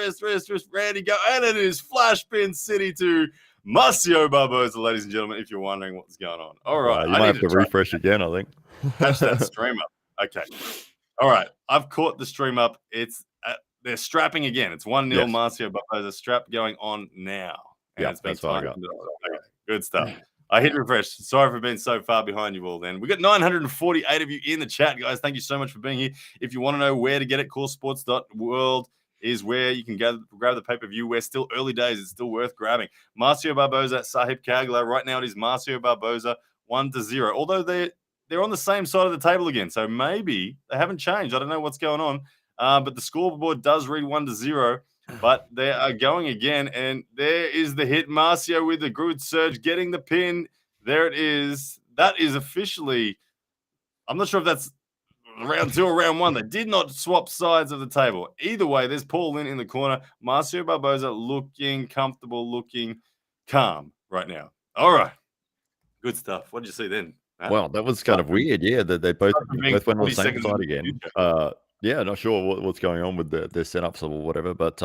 Randy, go. And it is Flash Pin City to Marcio Barboza, ladies and gentlemen, if you're wondering what's going on. All right. You might have to refresh again, I think. Catch that stream up. Okay. All right. I've caught the stream up. It's they're strapping again. It's 1-0 yes. Marcio Barboza strap going on now. And yeah, that's what I got. Okay. Good stuff. I hit refresh. Sorry for being so far behind you all then. We got 948 of you in the chat, guys. Thank you so much for being here. If you want to know where to get it, coresports.world is where you can grab the pay-per-view. We're still early days. It's still worth grabbing. Marcio Barboza, Sahip Kagla. Right now it is Marcio Barboza 1-0. Although they're on the same side of the table again, so maybe they haven't changed. I don't know what's going on, but the scoreboard does read 1-0. But they are going again, and there is the hit. Marcio with the good surge, getting the pin. There it is. That is officially. I'm not sure if that's round 2 or round 1. They did not swap sides of the table. Either way, there's Paul Lynn in the corner. Marcio Barboza looking comfortable, looking calm right now. All right. Good stuff. What did you see then, Matt? Well, that was kind of weird. Yeah, that they both went on the same side again. Yeah, not sure what's going on with their setups or whatever, but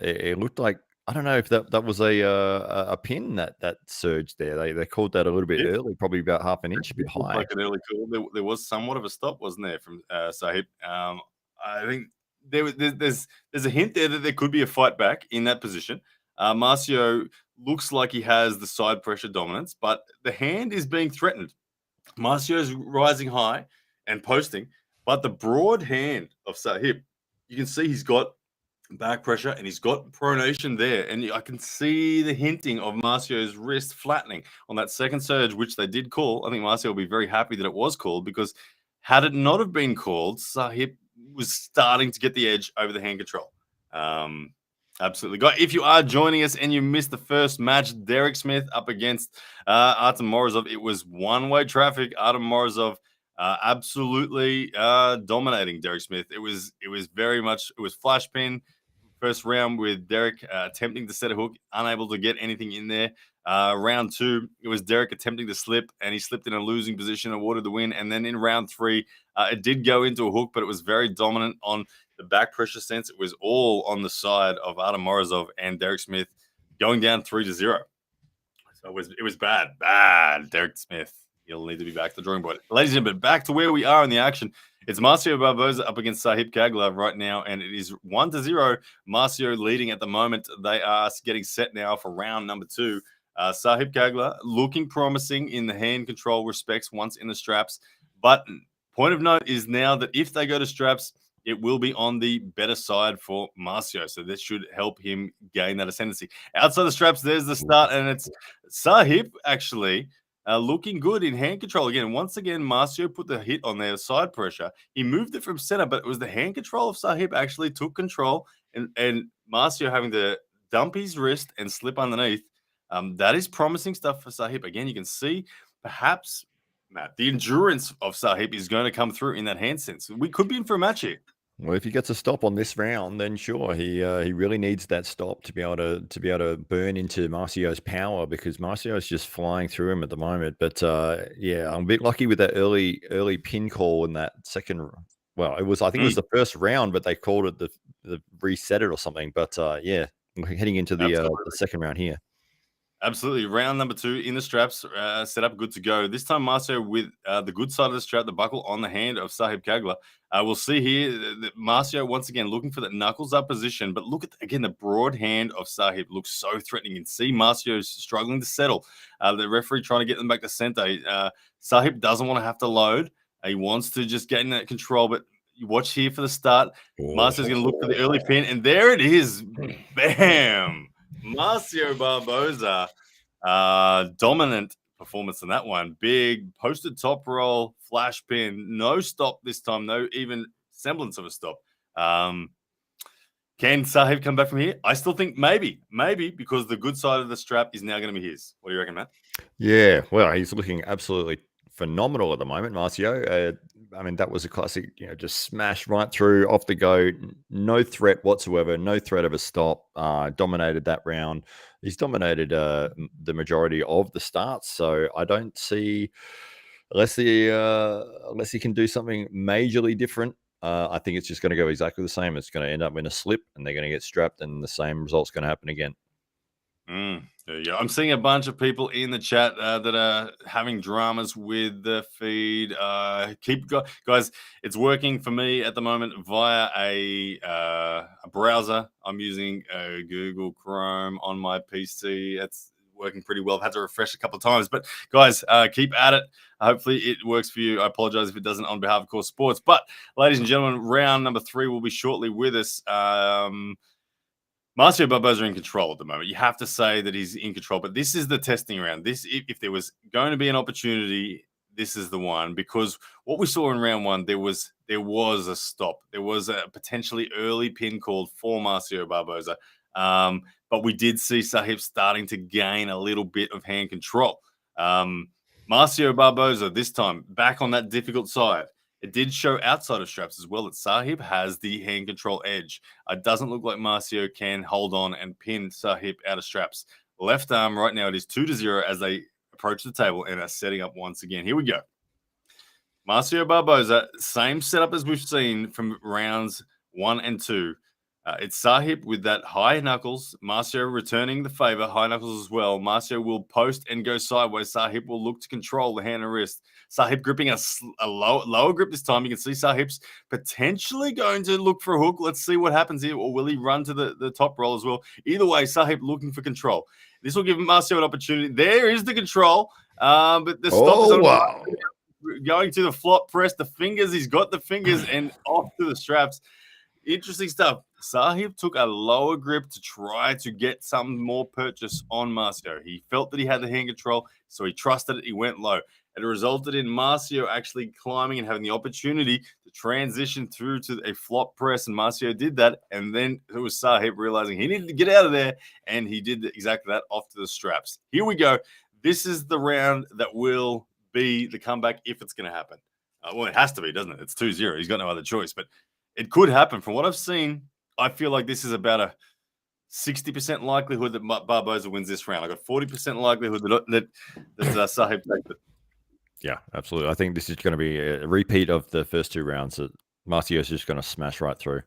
it looked like I don't know if that was a pin that surged there. They called that a little bit It early, probably about half an inch, a bit looked high. like an early call. There was somewhat of a stop, wasn't there, from Sahib? I think there's a hint there that there could be a fight back in that position. Marcio looks like he has the side pressure dominance, but the hand is being threatened. Marcio's rising high and posting, but the broad hand of Sahib, you can see he's got back pressure and he's got pronation there. And I can see the hinting of Marcio's wrist flattening on that second surge, which they did call. I think Marcio will be very happy that it was called because had it not have been called, Sahib was starting to get the edge over the hand control. Absolutely. Guys, if you are joining us and you missed the first match, Derek Smith up against Artem Morrisov, it was one-way traffic. Artem Morrisov absolutely dominating Derek Smith. It was very much, it was flash pin. First round with Derek attempting to set a hook, unable to get anything in there. Round two, it was Derek attempting to slip, and he slipped in a losing position, awarded the win. And then in round three, it did go into a hook, but it was very dominant on the back pressure sense. It was all on the side of Artem Morozov and Derek Smith going down 3-0. So it was bad. Derek Smith, he'll need to be back to the drawing board. Ladies and gentlemen, back to where we are in the action. It's Marcio Barboza up against Sahib Kagla right now, and it is 1-0. Marcio leading at the moment. They are getting set now for round number two. Sahib Kagla looking promising in the hand control respects once in the straps. But point of note is now that if they go to straps, it will be on the better side for Marcio. So this should help him gain that ascendancy. Outside the straps, there's the start, and it's Sahib actually looking good in hand control again. Once again, Marcio put the hit on their side pressure. He moved it from center, but it was the hand control of Sahib actually took control, and Marcio having to dump his wrist and slip underneath. That is promising stuff for Sahib. Again, you can see perhaps, Matt, the endurance of Sahib is going to come through in that hand sense. We could be in for a match here. Well, if he gets a stop on this round, then sure, he really needs that stop to be able to burn into Marcio's power because Marcio's just flying through him at the moment. But yeah, I'm a bit lucky with that early pin call in that second. Well, I think it was the first round, but they called it the reset it or something. But yeah, heading into the second round here. Absolutely. Round number two in the straps, set up, good to go. This time, Marcio with the good side of the strap, the buckle on the hand of Sahib Kagla. We'll see here that Marcio, once again, looking for that knuckles up position. But look at, again, the broad hand of Sahib looks so threatening. And see Marcio struggling to settle. The referee trying to get them back to center. Sahib doesn't want to have to load. He wants to just get in that control. But you watch here for the start. Marcio's going to look for the early pin. And there it is. Bam. Marcio Barboza, dominant performance in that one. Big posted top roll, flash pin, no stop this time, no even semblance of a stop. Can Sahib come back from here? I still think maybe because the good side of the strap is now going to be his. What do you reckon, Matt? Yeah, well, he's looking absolutely phenomenal at the moment, Marcio. I mean, that was a classic, just smash right through, off the go, no threat whatsoever, no threat of a stop. Dominated that round. He's dominated the majority of the starts, so I don't see, unless he can do something majorly different. I think it's just going to go exactly the same. It's going to end up in a slip, and they're going to get strapped, and the same result's going to happen again. There you go. I'm seeing a bunch of people in the chat that are having dramas with the feed. Guys, it's working for me at the moment via a browser. I'm using Google Chrome on my PC. It's working pretty well. I've had to refresh a couple of times, but guys, keep at it. Hopefully it works for you. I apologize if it doesn't on behalf of Core Sports. But ladies and gentlemen, round number 3 will be shortly with us. Marcio Barboza in control at the moment. You have to say that he's in control, but this is the testing round. This, if there was going to be an opportunity, this is the one, because what we saw in round 1, there was a stop. There was a potentially early pin called for Marcio Barboza, but we did see Sahib starting to gain a little bit of hand control. Marcio Barboza this time back on that difficult side. It did show outside of straps as well that Sahib has the hand control edge. It doesn't look like Marcio can hold on and pin Sahib out of straps. Left arm right now, it is 2-0 as they approach the table and are setting up once again. Here we go. Marcio Barboza, same setup as we've seen from rounds 1 and 2. It's Sahib with that high knuckles. Marcio returning the favor, high knuckles as well. Marcio will post and go sideways. Sahib will look to control the hand and wrist. Sahib gripping a lower grip this time. You can see Sahib's potentially going to look for a hook. Let's see what happens here. Or will he run to the top roll as well? Either way, Sahib looking for control. This will give Marcio an opportunity. There is the control. But the stop is on wow. going to the flop press. The fingers, he's got the fingers and off to the straps. Interesting stuff. Sahib took a lower grip to try to get some more purchase on Marcio. He felt that he had the hand control, so he trusted it. He went low. It resulted in Marcio actually climbing and having the opportunity to transition through to a flop press, and Marcio did that. And then it was Sahib realizing he needed to get out of there, and he did exactly that, off to the straps. Here we go. This is the round that will be the comeback if it's going to happen. Well, it has to be, doesn't it? It's 2-0. He's got no other choice, but it could happen. From what I've seen, I feel like this is about a 60% likelihood that Barboza wins this round. I got 40% likelihood that Sahib takes it. Yeah, absolutely. I think this is going to be a repeat of the first 2 rounds. That Marcio's just going to smash right through.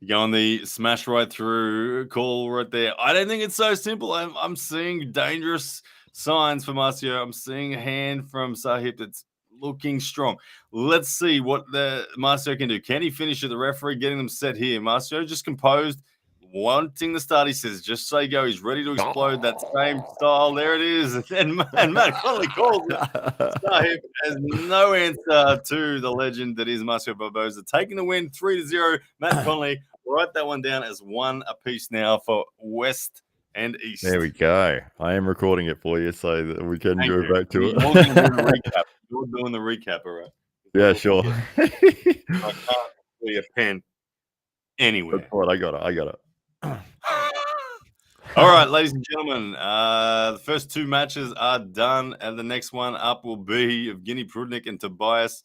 You go on the smash right through call right there. I don't think it's so simple. I'm seeing dangerous signs for Marcio. I'm seeing a hand from Sahib that's looking strong. Let's see what the Marcio can do. Can he finish it? The referee getting them set here. Marcio just composed, wanting the start. He says, just say go. He's ready to explode. That same style. There it is. And Matt Connolly calls it. Sahib has no answer to the legend that is Marcio Barboza. Taking the win 3-0. Matt Connolly, write that one down as 1 apiece now for West and East. There we go. I am recording it for you so that we can go back to it. You're doing the recap. You're doing the recap, all right? Yeah, sure. I can't see a pen anywhere. That's what I got it. All right, ladies and gentlemen, the first 2 matches are done, and the next one up will be Evgeny Prudnik and Tobias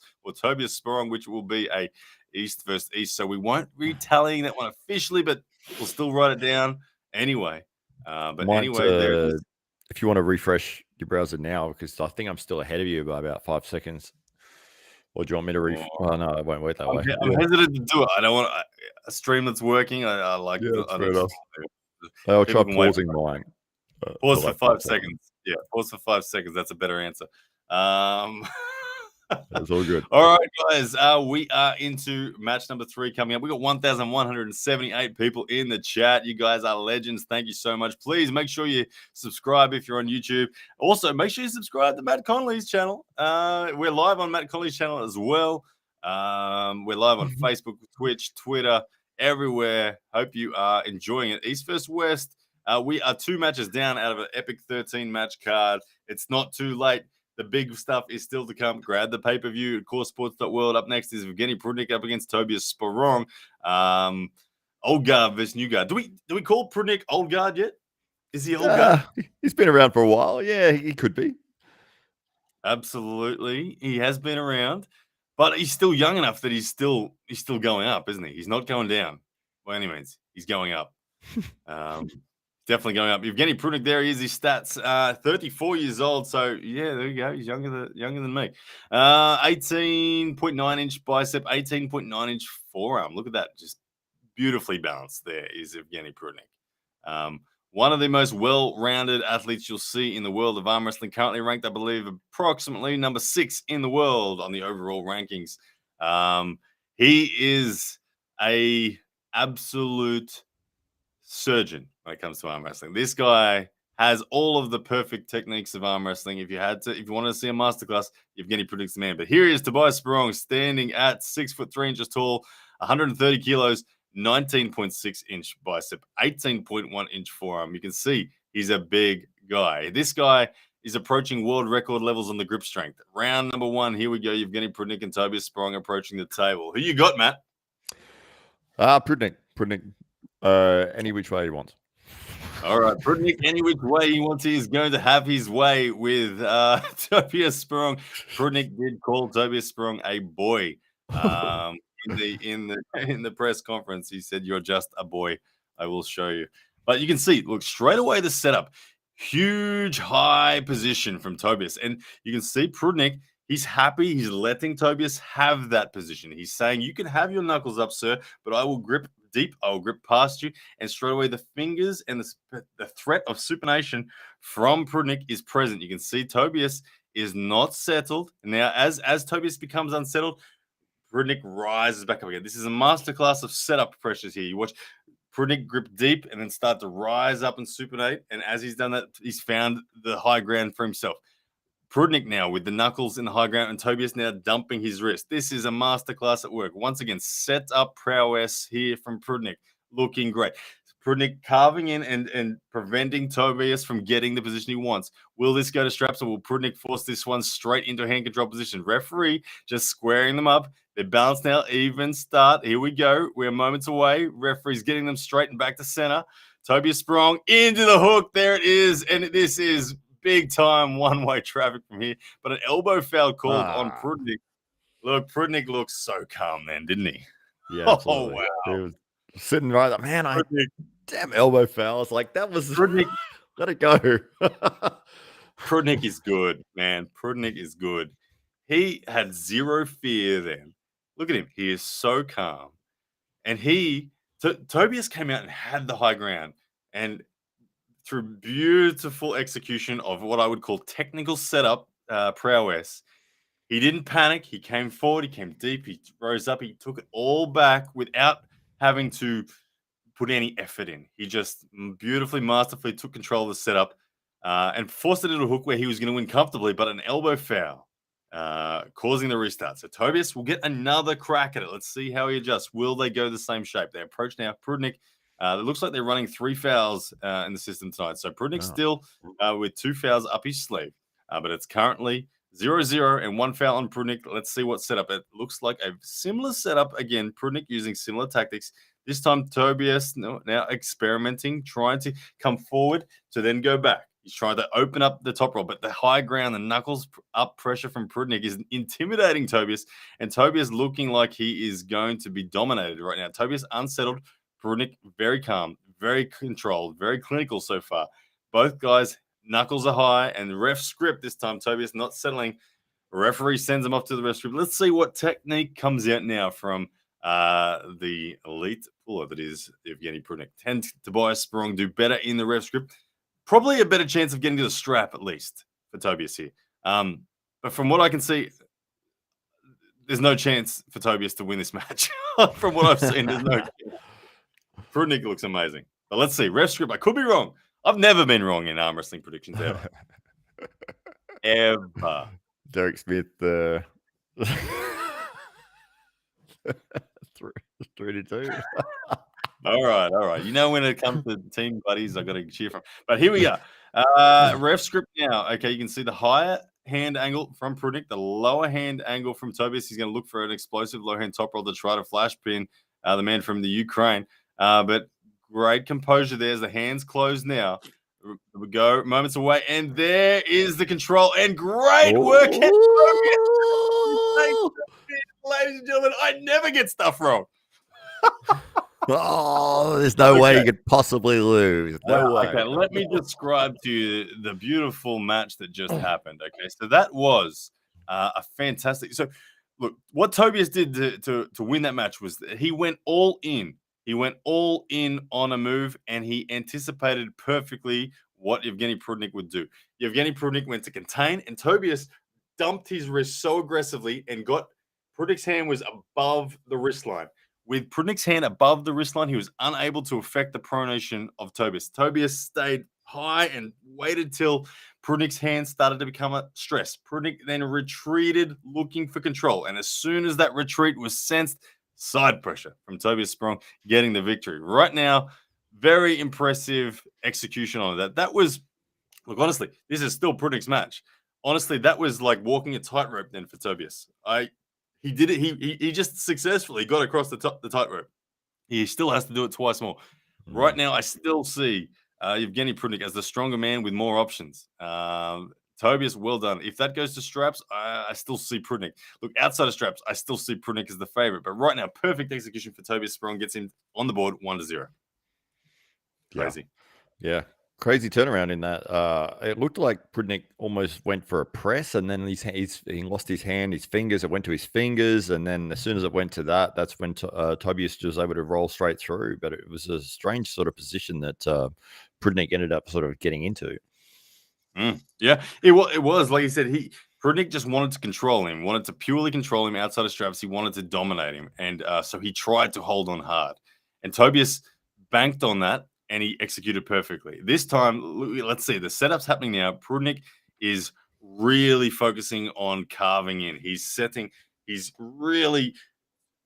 Sprong, which will be a East versus East. So we won't be tallying that one officially, but we'll still write it down anyway. There it is. If you want to refresh your browser now, because I think I'm still ahead of you by about 5 seconds. Or do you want me to refresh? Oh, no, I won't wait that way. I'm hesitant to do it. I don't want a stream that's working. I like it. I'll try pausing mine. Pause for 5 seconds. Yeah, pause for 5 seconds. That's a better answer. That's all good. All right, guys. We are into match number 3 coming up. We got 1,178 people in the chat. You guys are legends. Thank you so much. Please make sure you subscribe if you're on YouTube. Also, make sure you subscribe to Matt Connolly's channel. We're live on Matt Connolly's channel as well. We're live on Facebook, Twitch, Twitter, everywhere. Hope you are enjoying it. East versus West. We are 2 matches down out of an epic 13-match card. It's not too late. The big stuff is still to come. Grab the pay-per-view at coresports.world. Up next is Evgeny Prudnik up against Tobias Sprong. Old guard versus new guard. Do we call Prudnik old guard yet? Is he old guard? He's been around for a while. Yeah, he could be. Absolutely. He has been around, but he's still young enough that he's still going up, isn't he? He's not going down by any means. He's going up. Definitely going up. Evgeny Prudnik, there he is. His stats, 34 years old. So, yeah, there you go. He's younger than me. 18.9-inch bicep, 18.9-inch forearm. Look at that. Just beautifully balanced there is Evgeny Prudnik. One of the most well-rounded athletes you'll see in the world of arm wrestling. Currently ranked, I believe, approximately number 6 in the world on the overall rankings. He is a absolute surgeon when it comes to arm wrestling. This guy has all of the perfect techniques of arm wrestling. If you wanted to see a masterclass, Evgeny Prudnik's the man. But here he is, Tobias Sprong, standing at 6'3" tall, 130 kilos, 19.6-inch bicep, 18.1-inch forearm. You can see he's a big guy. This guy is approaching world record levels on the grip strength. Round number 1, here we go. Evgeny Prudnik and Tobias Sprong approaching the table. Who you got, Matt? Prudnik. Any which way he wants. All right, Prudnik, any which way he wants, he is going to have his way with Tobias Sprong. Prudnik did call Tobias Sprong a boy in the press conference. He said, "You're just a boy. I will show you." But you can see, look, straight away the setup, huge high position from Tobias, and you can see Prudnik. He's happy. He's letting Tobias have that position. He's saying, you can have your knuckles up, sir, but I will grip deep. I will grip past you. And straight away, the fingers and the threat of supination from Prudnik is present. You can see Tobias is not settled. Now, as Tobias becomes unsettled, Prudnik rises back up again. This is a masterclass of setup pressures here. You watch Prudnik grip deep and then start to rise up and supinate. And as he's done that, he's found the high ground for himself. Prudnik now with the knuckles in the high ground and Tobias now dumping his wrist. This is a masterclass at work. Once again, set up prowess here from Prudnik. Looking great. Prudnik carving in and preventing Tobias from getting the position he wants. Will this go to straps or will Prudnik force this one straight into a hand control position? Referee just squaring them up. They're balanced now. Even start. Here we go. We're moments away. Referee's getting them straight and back to center. Tobias Sprong into the hook. There it is. And this is big time one-way traffic from here. But an elbow foul called on Prudnik. Look, Prudnik looks so calm then, didn't he? Yeah, absolutely. Oh, wow. He was sitting right there. Man, damn elbow foul. It's like, that was Prudnik. Let it go. Prudnik is good, man. Prudnik is good. He had zero fear then. Look at him. He is so calm. And Tobias came out and had the high ground. And through beautiful execution of what I would call technical setup prowess, he didn't panic. He came forward. He came deep. He rose up. He took it all back without having to put any effort in. He just beautifully, masterfully took control of the setup and forced it into a hook where he was going to win comfortably, but an elbow foul causing the restart. So Tobias will get another crack at it. Let's see how he adjusts. Will they go the same shape? They approach now. Prudnik, it looks like they're running 3 fouls in the system tonight. So Prudnik still with 2 fouls up his sleeve, but it's currently 0-0 and 1 foul on Prudnik. Let's see what setup. It looks like a similar setup. Again, Prudnik using similar tactics. This time, Tobias now experimenting, trying to come forward to then go back. He's trying to open up the top roll, but the high ground, the knuckles up pressure from Prudnik is intimidating Tobias, and Tobias looking like he is going to be dominated right now. Tobias unsettled, Prudnik very calm, very controlled, very clinical so far. Both guys, knuckles are high, and the ref script this time, Tobias not settling. Referee sends him off to the ref script. Let's see what technique comes out now from the elite puller that is Evgeny Prudnik. 10 Tobias Sprong do better in the ref script. Probably a better chance of getting to the strap, at least, for Tobias here. But from what I can see, there's no chance for Tobias to win this match. From what I've seen, there's no chance. Prudnik looks amazing. But let's see. Ref script, I could be wrong. I've never been wrong in arm wrestling predictions, ever. Ever. Derek Smith, 3-2. All right. You know, when it comes to team buddies, I got to cheer from. But here we are. Ref script now. Okay, you can see the higher hand angle from Prudnik, the lower hand angle from Tobias. He's going to look for an explosive low hand top roll to try to flash pin the man from the Ukraine. But great composure there as the hands close now. We go moments away, and there is the control and great work. Ladies and gentlemen, I never get stuff wrong. Oh, there's no way you could possibly lose. No way. Okay, let me describe to you the beautiful match that just happened. Okay, so that was a fantastic. So, look, what Tobias did to win that match was that he went all in. He went all in on a move, and he anticipated perfectly what Evgeny Prudnik would do. Evgeny Prudnik went to contain, and Tobias dumped his wrist so aggressively and got Prudnik's hand was above the wrist line. With Prudnik's hand above the wrist line, he was unable to affect the pronation of Tobias. Tobias stayed high and waited till Prudnik's hand started to become a stress. Prudnik then retreated, looking for control. And as soon as that retreat was sensed, side pressure from Tobias Sprong, getting the victory. Right now, very impressive execution on that. That was, look, honestly, this is still Prudnik's match. Honestly, that was like walking a tightrope then for Tobias. He did it. He just successfully got across the tightrope. He still has to do it twice more. Right now, I still see Evgeny Prudnik as the stronger man with more options. Tobias, well done. If that goes to straps, I still see Prudnik. Look, outside of straps, I still see Prudnik as the favorite. But right now, perfect execution for Tobias Sprong gets him on the board 1-0. Crazy. Yeah. crazy turnaround in that. It looked like Prudnik almost went for a press, and then he lost his hand, his fingers. It went to his fingers, and then as soon as it went to that, that's when Tobias was able to roll straight through. But it was a strange sort of position that Prudnik ended up sort of getting into. Yeah, it was like you said. Prudnik just wanted to control him, wanted to purely control him outside of straps. He wanted to dominate him, and so he tried to hold on hard. And Tobias banked on that, and he executed perfectly. This time, let's see, the setup's happening now. Prudnik is really focusing on carving in. He's really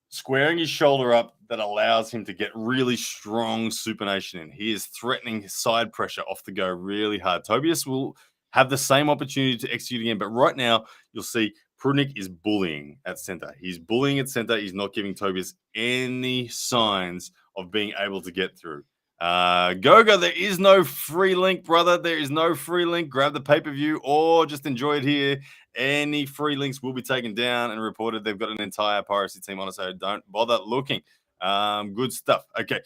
squaring his shoulder up that allows him to get really strong supination in. He is threatening side pressure off the go really hard. Tobias will have the same opportunity to execute again, but right now you'll see Prudnik is bullying at center. He's bullying at center. He's not giving Tobias any signs of being able to get through. Goga, there is no free link, brother. There is no free link. Grab the pay-per-view or just enjoy it here. Any free links will be taken down and reported. They've got an entire piracy team on it, so don't bother looking. Good stuff. Okay.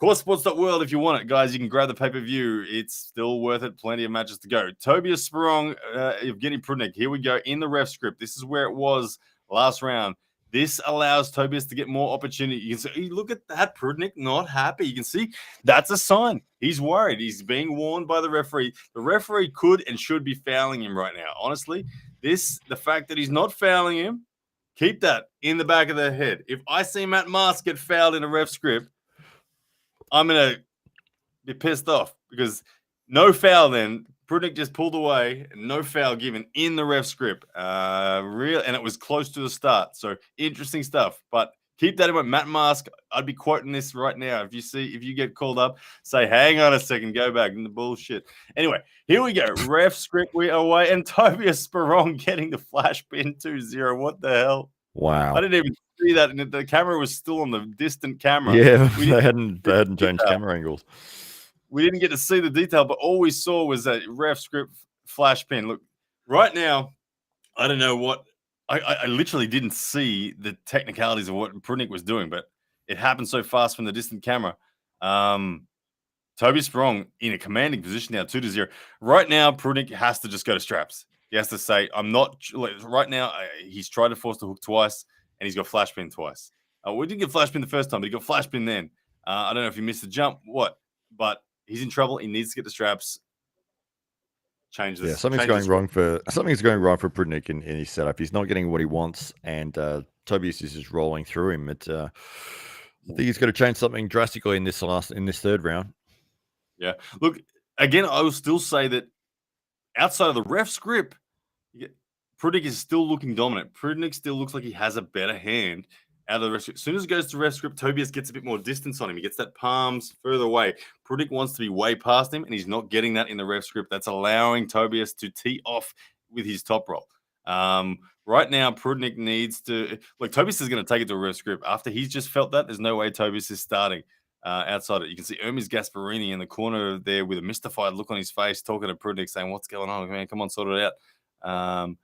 CoreSports.world, if you want it, guys, you can grab the pay-per-view. It's still worth it. Plenty of matches to go. Tobias Sprong, Evgeny Prudnik. Here we go in the ref script. This is where it was last round. This allows Tobias to get more opportunity. You can see, look at that, Prudnik not happy. You can see that's a sign. He's worried. He's being warned by the referee. The referee could and should be fouling him right now. Honestly, the fact that he's not fouling him, keep that in the back of their head. If I see Matt Mask get fouled in a ref script, I'm going to be pissed off because no foul then. Prudnik just pulled away, and no foul given in the ref script. And it was close to the start. So interesting stuff. But keep that in mind. Matt Mask, I'd be quoting this right now. If you get called up, say, hang on a second, go back in the bullshit. Anyway, here we go. Ref script, we are away. And Tobias Sprong getting the flash pin 2-0. What the hell? Wow. I didn't even see that. And the camera was still on the distant camera. Yeah, they hadn't changed camera angles. We didn't get to see the detail, but all we saw was that ref script flash pin. Look, right now, I don't know what I literally didn't see the technicalities of what Prudnik was doing, but it happened so fast from the distant camera. Tobias Sprong in a commanding position now, 2-0. Right now, Prudnik has to just go to straps. He has to say, I'm not right now. He's tried to force the hook twice, and he's got flash pin twice. We didn't get flash pin the first time, but he got flash pin then. I don't know if he missed the jump, but he's in trouble. He needs to get the straps. Change this. Yeah, something's going wrong for Prudnik in his setup. He's not getting what he wants, and Tobias is just rolling through him. I think he's got to change something drastically in this third round. Yeah. Look, again, I will still say that outside of the ref script, Prudnik is still looking dominant. Prudnik still looks like he has a better hand out of the ref script. As soon as it goes to ref script, Tobias gets a bit more distance on him. He gets that palms further away. Prudnik wants to be way past him, and he's not getting that in the ref script. That's allowing Tobias to tee off with his top roll. Right now, Prudnik needs to... Tobias is going to take it to a ref script. After he's just felt that, there's no way Tobias is starting outside it. You can see Hermes Gasparini in the corner there with a mystified look on his face, talking to Prudnik, saying, what's going on, man? Come on, sort it out.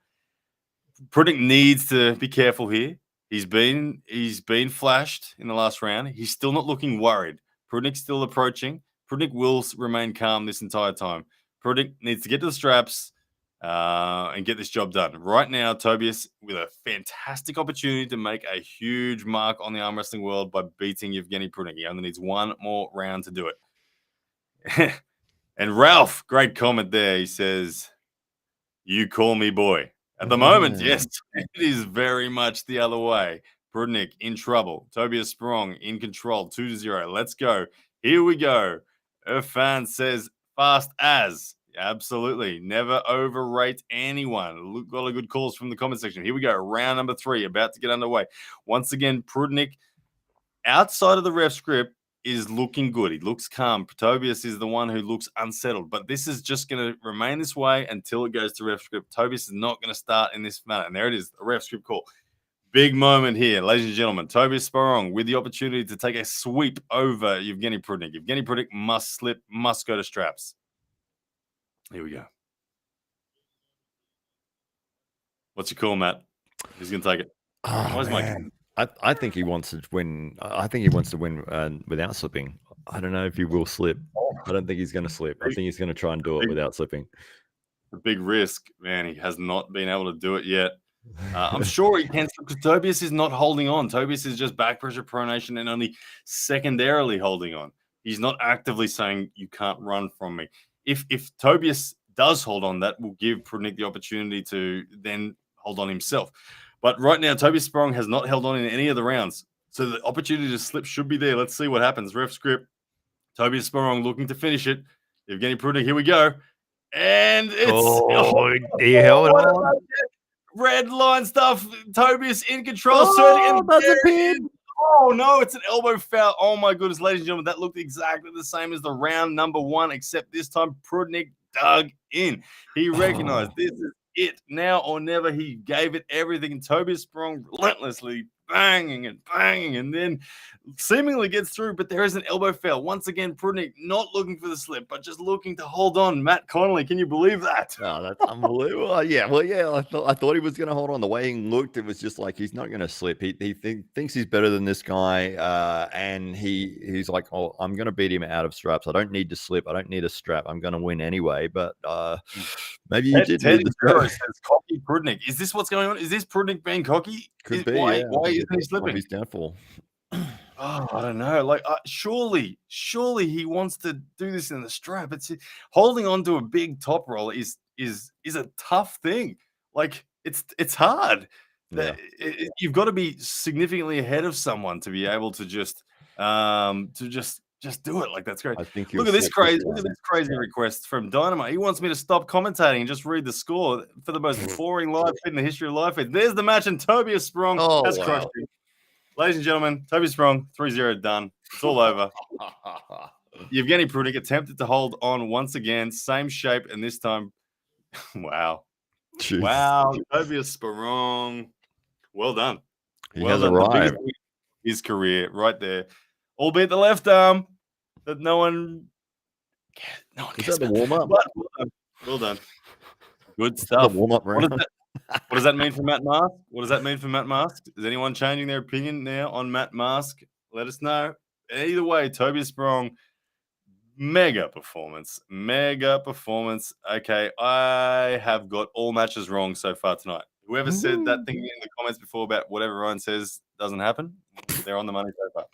Prudnik needs to be careful here. He's been flashed in the last round. He's still not looking worried. Prudnik's still approaching. Prudnik will remain calm this entire time. Prudnik needs to get to the straps and get this job done. Right now, Tobias with a fantastic opportunity to make a huge mark on the arm wrestling world by beating Evgeny Prudnik. He only needs one more round to do it. And Ralph, great comment there. He says, "You call me boy." At the moment, yes, it is very much the other way. Prudnik in trouble. Tobias Sprong in control. 2-0. Let's go. Here we go. Irfan says, fast as. Absolutely. Never overrate anyone. Got a good calls from the comment section. Here we go. Round number 3, about to get underway. Once again, Prudnik, outside of the ref script, is looking good. He looks calm. Tobias is the one who looks unsettled, but this is just going to remain this way until it goes to ref script. Tobias is not going to start in this manner. And there it is, the ref script call. Big moment here, ladies and gentlemen. Tobias Sprong with the opportunity to take a sweep over Evgeny Prudnik. Evgeny Prudnik must slip, must go to straps. Here we go. What's your call, Matt? Who's going to take it? Oh, I think he wants to win. I think he wants to win without slipping. I don't know if he will slip. I don't think he's going to slip. I think he's going to try and do it without slipping. A big risk, man. He has not been able to do it yet. I'm sure he can, because Tobias is not holding on. Tobias is just back pressure pronation and only secondarily holding on. He's not actively saying you can't run from me. If Tobias does hold on, that will give Prudnik the opportunity to then hold on himself. But right now, Tobias Sprong has not held on in any of the rounds. So the opportunity to slip should be there. Let's see what happens. Ref script. Tobias Sprong looking to finish it. Evgeny Prudnik, here we go. And it's he held on. Red line stuff. Tobias in control. Surging. That's a pin. Oh, no, it's an elbow foul. Oh, my goodness, ladies and gentlemen, that looked exactly the same as the round number 1, except this time Prudnik dug in. He recognized this is it now or never. He gave it everything. And Tobias Sprong relentlessly banging, and then seemingly gets through, but there is an elbow foul. Once again, Prudnik not looking for the slip, but just looking to hold on. Matt Connolly, can you believe that? Oh, that's unbelievable. Yeah, well, yeah, I thought he was going to hold on. The way he looked, it was just like he's not going to slip. He thinks he's better than this guy, and he's like, oh, I'm going to beat him out of straps. I don't need to slip. I don't need a strap. I'm going to win anyway. But maybe you did need the strap. Says cocky Prudnik. Is this what's going on? Is this Prudnik being cocky? Could be. Why Yeah. isn't he slipping? His downfall. Oh, I don't know. Like, surely he wants to do this in the strap. It's holding on to a big top roller is a tough thing. Like, it's hard. Yeah. You've got to be significantly ahead of someone to be able to just do it. Like, that's great. I think Look at this crazy request from Dynamite. He wants me to stop commentating and just read the score for the most boring live feed in the history of live feed. There's the match, and Tobias Sprong has crushed him. Ladies and gentlemen, Tobias Sprong, 3-0 done. It's all over. Evgeny Prudnik attempted to hold on once again. Same shape, and this time, wow. Jeez. Wow, Tobias Sprong. Well done. He has arrived. His career right there. Albeit the left arm that no one Is that the warm-up? Well done. Good stuff. The warm-up round. What does that mean for Matt Mask? What does that mean for Matt Mask? Is anyone changing their opinion now on Matt Mask? Let us know. Either way, Tobias Sprong, mega performance. Okay, I have got all matches wrong so far tonight. Whoever said that thing in the comments before about whatever Ryan says doesn't happen, they're on the money so far.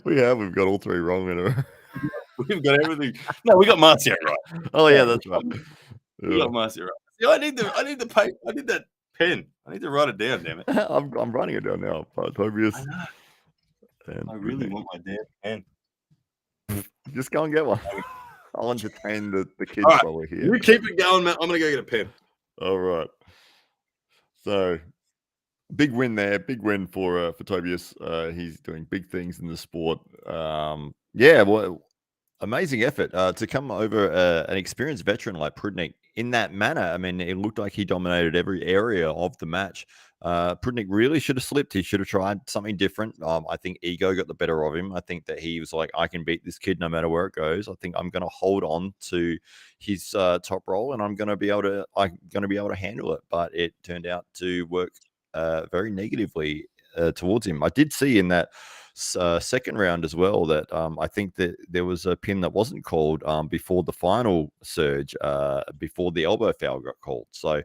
We've got all 3 wrong in a We've got everything. No, we got Marcio right. Oh yeah, that's right. We got Marcio right. See, I need that pen. I need to write it down, damn it. I'm writing it down now. Tobias. I really want my damn pen. Just go and get one. I'll entertain the kids right. while we're here. You keep it going, Matt. I'm gonna go get a pen. All right. So big win there. Big win for Tobias. He's doing big things in the sport. Yeah, well, amazing effort to come over an experienced veteran like Prudnik in that manner. I mean, it looked like he dominated every area of the match. Prudnik really should have slipped. He should have tried something different. I think ego got the better of him. I think that he was like, I can beat this kid no matter where it goes. I think I'm going to hold on to his top roll, and I'm going to be able to handle it. But it turned out to work very negatively towards him. I did see in that second round as well that I think that there was a pin that wasn't called before the final surge, before the elbow foul got called. So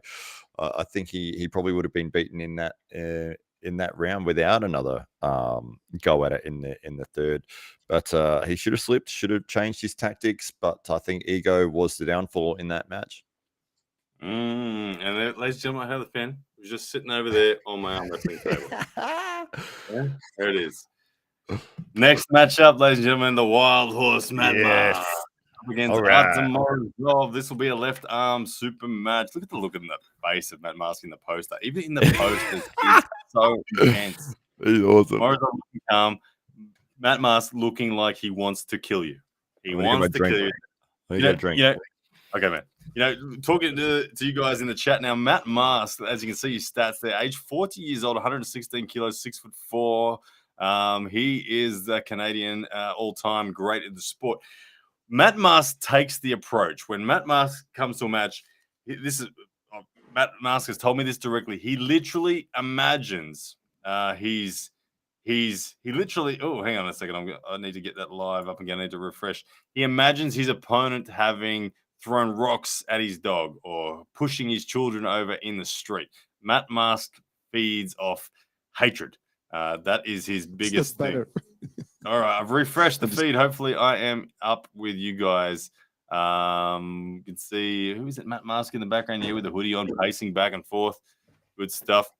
I think he probably would have been beaten in that round without another go at it in the third. But he should have slipped, should have changed his tactics. But I think ego was the downfall in that match. And then, ladies and gentlemen, I have the pen. It was just sitting over there on my arm wrestling table. Yeah, there it is. Next matchup, ladies and gentlemen, the Wild Horse Matt Mask up against Morrisov. This will be a left arm super match. Look at the look in the face of Matt Mask in the poster. Even in the posters, it's so intense. He's awesome. Morrisov looking calm. Matt Mask looking like he wants to kill you. He wants to kill you. Okay, man. Talking to you guys in the chat now, Matt Mask, as you can see his stats there, age 40 years old, 116 kilos, 6'4". He is the Canadian all-time great in the sport. Matt Mask takes the approach. When Matt Mask comes to a match, Matt Mask has told me this directly. He literally imagines he's he literally. Oh, hang on a second. I need to get that live up again. I need to refresh. He imagines his opponent having thrown rocks at his dog or pushing his children over in the street. Matt Mask feeds off hatred. That is his biggest thing. All right, I've refreshed the feed. Hopefully, I am up with you guys. You can see who is it? Matt Mask in the background here with the hoodie on, pacing back and forth. Good stuff.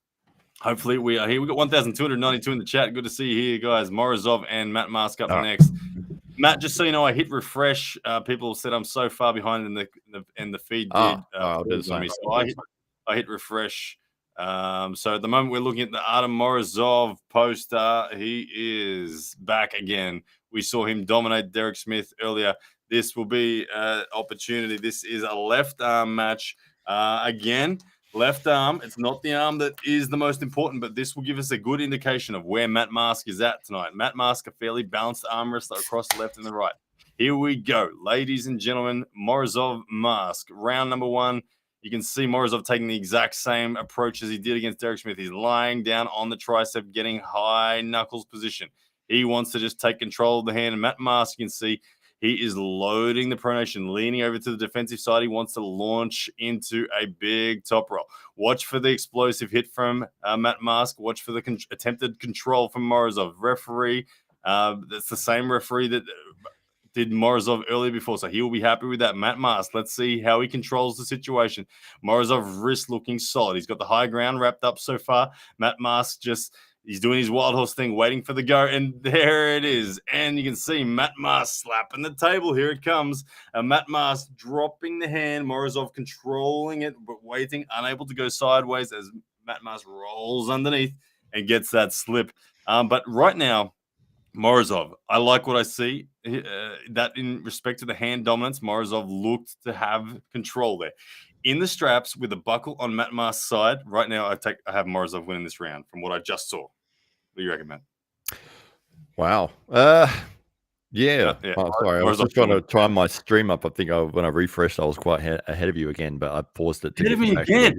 Hopefully, we are here. We got 1,292 in the chat. Good to see you here, guys. Morrisov and Matt Mask up next. Matt, just so you know, I hit refresh. People said I'm so far behind, and the feed did. I'll do the same. So I hit refresh. So at the moment we're looking at the Artem Morrisov poster. He is back again. We saw him dominate Derek Smith earlier. This will be an opportunity. This is a left arm match. Again, left arm. It's not the arm that is the most important, but this will give us a good indication of where Matt Mask is at tonight. Matt Mask, a fairly balanced arm wrestler across the left and the right. Here we go. Ladies and gentlemen, Morrisov Mask. Round number 1. You can see Morrisov taking the exact same approach as he did against Derek Smith. He's lying down on the tricep, getting high knuckles position. He wants to just take control of the hand. And Matt Mask, you can see he is loading the pronation, leaning over to the defensive side. He wants to launch into a big top roll. Watch for the explosive hit from Matt Mask. Watch for the attempted control from Morrisov. Referee, that's the same referee that did Morrisov earlier before, so he will be happy with that. Matt Mask, let's see how he controls the situation. Morrisov wrist looking solid. He's got the high ground wrapped up so far. Matt Mask he's doing his wild horse thing, waiting for the go, and there it is. And you can see Matt Mask slapping the table. Here it comes. Matt Mask dropping the hand. Morrisov controlling it, but waiting, unable to go sideways as Matt Mask rolls underneath and gets that slip. But right now, Morrisov, I like what I see. That in respect to the hand dominance, Morrisov looked to have control there. In the straps with the buckle on Matt Mask's side, right now I have Morrisov winning this round from what I just saw. What do you reckon, Matt? Wow. Yeah. Oh, sorry, I was just trying to time my stream up. I think when I refreshed, I was quite ahead of you again, but I paused it to get me again.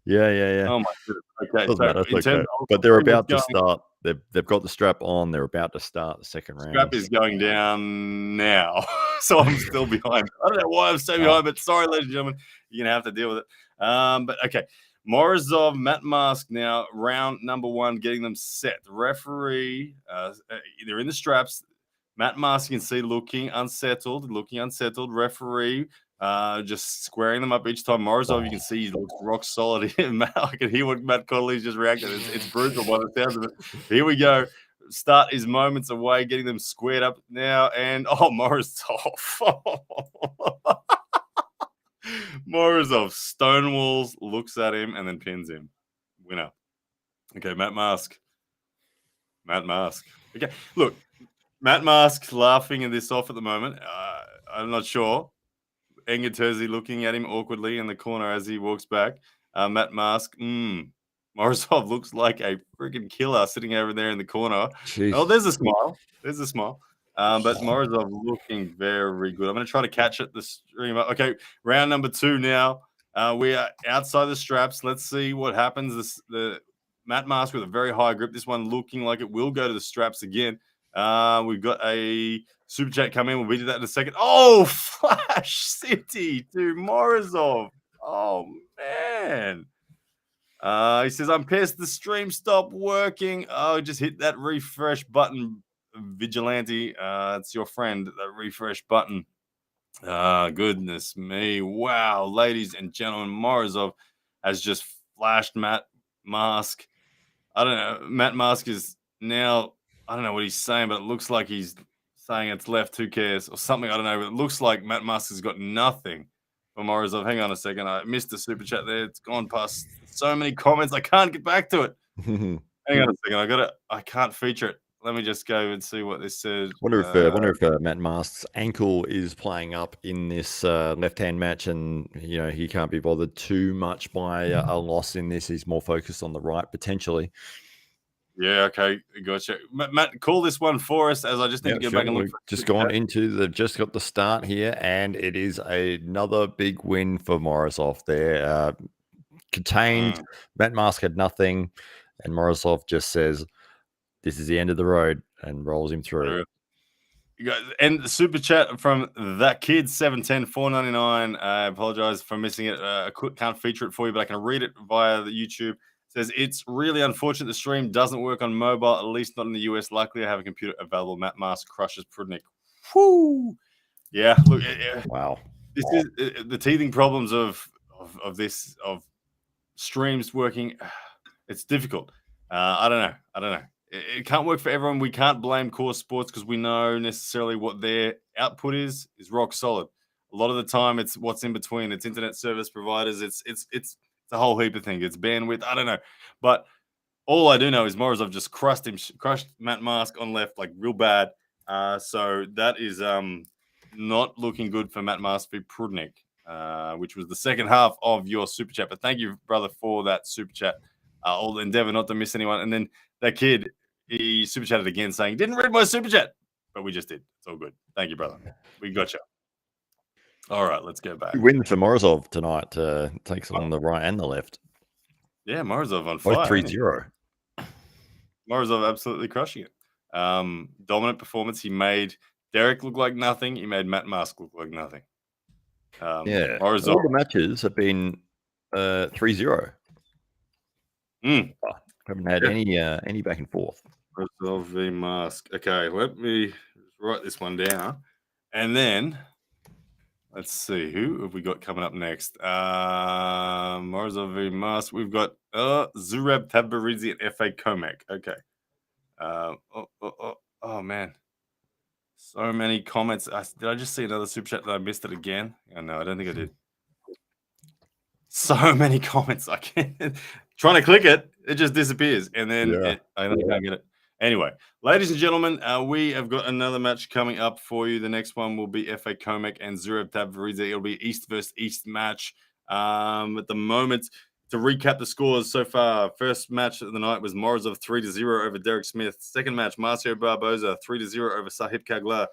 Yeah. Oh my goodness. Okay, doesn't matter. It's okay. But they're about to start. They've got the strap on. They're about to start the second round. Strap is going down now, so I'm still behind. I don't know why I'm so behind, but sorry, ladies and gentlemen, you're gonna have to deal with it. But okay, Morrisov, Matt Mask now, round number 1, getting them set. The referee, they're in the straps. Matt Mask, you can see looking unsettled. Referee just squaring them up each time. Morrisov, you can see he looks rock solid. I can hear what Matt Connolly's just reacted. It's brutal by the sounds of it. Here we go. Start is moments away, getting them squared up now. And, Morrisov. Morrisov stonewalls, looks at him, and then pins him. Winner. Okay, Matt Mask. Okay, look. Matt Mask laughing this off at the moment. I'm not sure. Enga Terzi looking at him awkwardly in the corner as he walks back. Matt Mask. Morrisov looks like a freaking killer sitting over there in the corner. Jeez. Oh, there's a smile. But Morrisov looking very good. I'm going to try to catch it, the stream. Okay, round number 2 now. We are outside the straps. Let's see what happens. The Matt Mask with a very high grip. This one looking like it will go to the straps again. We've got a super chat come in. We'll do that in a second. Oh, Flash City to Morrisov. Oh, man. He says, I'm pissed the stream stopped working. Oh, just hit that refresh button, Vigilante. It's your friend, that refresh button. Goodness me. Wow, ladies and gentlemen, Morrisov has just flashed Matt Mask. I don't know. Matt Mask is now... I don't know what he's saying, but it looks like he's saying it's left. Who cares? Or something. I don't know. But it looks like Matt Mask has got nothing for Morrisov. Hang on a second. I missed the super chat there. It's gone past so many comments. I can't get back to it. Hang on a second. I can't feature it. Let me just go and see what this says. Wonder if Matt Mask's ankle is playing up in this left-hand match, and he can't be bothered too much by a loss in this. He's more focused on the right potentially. Yeah, okay, gotcha. Matt, call this one for us, as I just need to go back and look. They've just got the start here, and it is another big win for Morrisov there. Contained, Matt Mask had nothing, and Morrisov just says, this is the end of the road and rolls him through. You guys, and the super chat from that kid 710-499. I apologize for missing it. I can't feature it for you, but I can read it via the YouTube. It says it's really unfortunate the stream doesn't work on mobile, at least not in the US. Luckily, I have a computer available. Matt Mask crushes Prudnik. Whoo! Yeah, look. Wow. This is the teething problems of streams working. It's difficult. I don't know. It can't work for everyone. We can't blame Core Sports because we know necessarily what their output is rock solid. A lot of the time, it's what's in between. It's internet service providers. It's a whole heap of things. It's bandwidth. I don't know, but all I do know is Morrisov just crushed Matt Mask on left like real bad. So that is not looking good for Matt Mask v Prudnik, which was the second half of your super chat. But thank you, brother, for that super chat. I'll endeavor not to miss anyone. And then that kid, he super chatted again saying, didn't read my super chat, but we just did. It's all good. Thank you, brother. We got you. All right, let's go back. Win for Morrisov tonight. Takes on the right and the left. Yeah, Morrisov on Both fire. 3-0. Morrisov absolutely crushing it. Dominant performance. He made Derek look like nothing. He made Matt Mask look like nothing. Yeah. Morrisov. All the matches have been 3-0. Haven't had any back and forth. Morrisov v Mask. Okay, let me write this one down. And then let's see, who have we got coming up next? Morrisov v Mask. We've got Zurab Tabaridze and F.A. Komek. Okay. Oh, man. So many comments. Did I just see another super chat that I missed it again? Oh, no, I don't think I did. So many comments. I can't. Trying to click it, it just disappears. And then I can't get it. Anyway, ladies and gentlemen, we have got another match coming up for you. The next one will be F.A. Komek and Zurab Tabaridze. It'll be East versus East match. At the moment, to recap the scores so far, first match of the night was Morrisov 3-0 over Derek Smith. Second match, Marcio Barboza 3-0 over Sahib Kagla,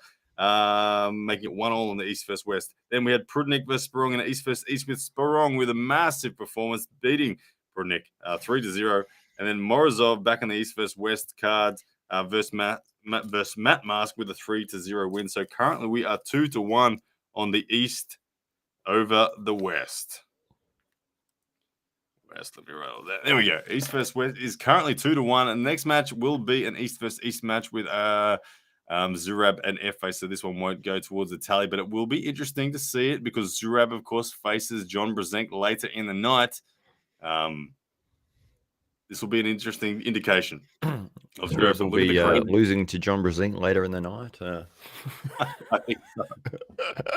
making it 1-1 on the East versus West. Then we had Prudnik versus Sprong and East versus East with Sprong with a massive performance, beating Prudnik 3-0. And then Morrisov back on the East versus West cards versus Matt Mask with a 3-0 win. So currently we are 2-1 on the East over the West. Let me write all that. There we go. East versus West is currently 2-1. And the next match will be an East versus East match with Zurab and FA. So this one won't go towards the tally, but it will be interesting to see it because Zurab, of course, faces John Brzenk later in the night. This will be an interesting indication of Zurab will be losing to John Brzenk later in the night. I think so.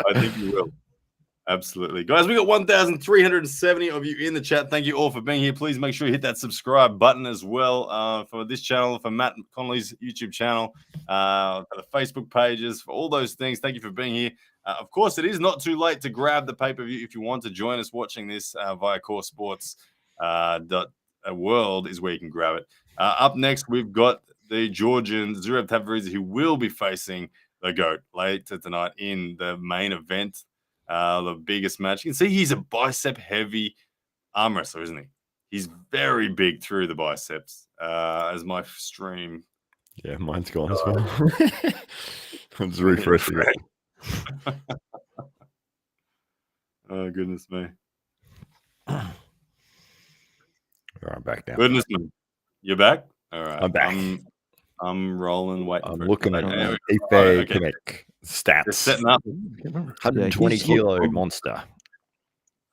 I think he will. Absolutely. Guys, we got 1,370 of you in the chat. Thank you all for being here. Please make sure you hit that subscribe button as well for this channel, for Matt Connolly's YouTube channel, for the Facebook pages, for all those things. Thank you for being here. Of course, it is not too late to grab the pay-per-view if you want to join us watching this via Core Sports World is where you can grab it. Up next, we've got the Georgian Zurab Tabaridze, who will be facing the GOAT later tonight in the main event. The biggest match. You can see he's a bicep-heavy arm wrestler, isn't he? He's very big through the biceps, as my stream. Yeah, mine's gone as well. I'm just refreshing it. Oh, goodness me. All right, I'm back now. Goodness me. You're back? All right. I'm back. I'm rolling, waiting. I'm looking at Anyway, Komek stats. They're setting up. 120 kilo monster.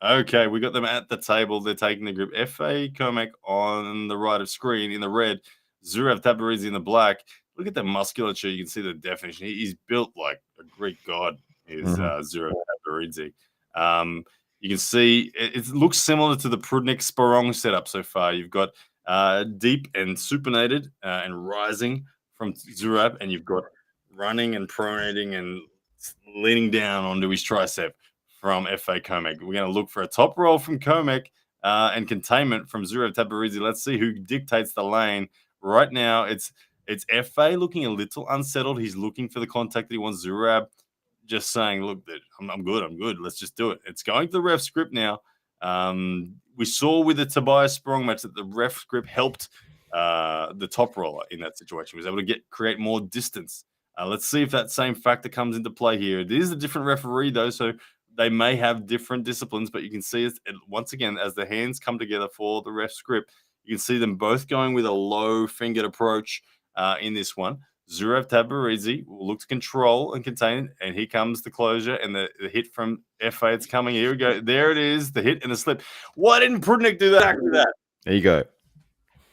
Okay, we got them at the table. They're taking the group. F.A. Komek on the right of screen in the red. Zurab Tabaridze in the black. Look at that musculature. You can see the definition. He's built like a Greek god, is Zurab Tabaridze. You can see it looks similar to the Prudnik Sprong setup so far. You've got deep and supinated and rising from Zurab, and you've got running and pronating and leaning down onto his tricep from F.A. Komek. We're going to look for a top roll from Komek and containment from Zurab Tabaridze. Let's see who dictates the lane. Right now, it's F.A. looking a little unsettled. He's looking for the contact that he wants. Zurab just saying, look, I'm good. Let's just do it. It's going to the ref script now. We saw with the Tobias Sprong match that the ref script helped the top roller in that situation. He was able to create more distance. Let's see if that same factor comes into play here. It is a different referee, though, so they may have different disciplines, but you can see once again, as the hands come together for the ref's grip, you can see them both going with a low-fingered approach in this one. Zurav Tabaridze will look to control and contain, and here comes the closure and the hit from FA. It's coming. Here we go. There it is, the hit and the slip. Why didn't Prudnik do that? Exactly that. There you go.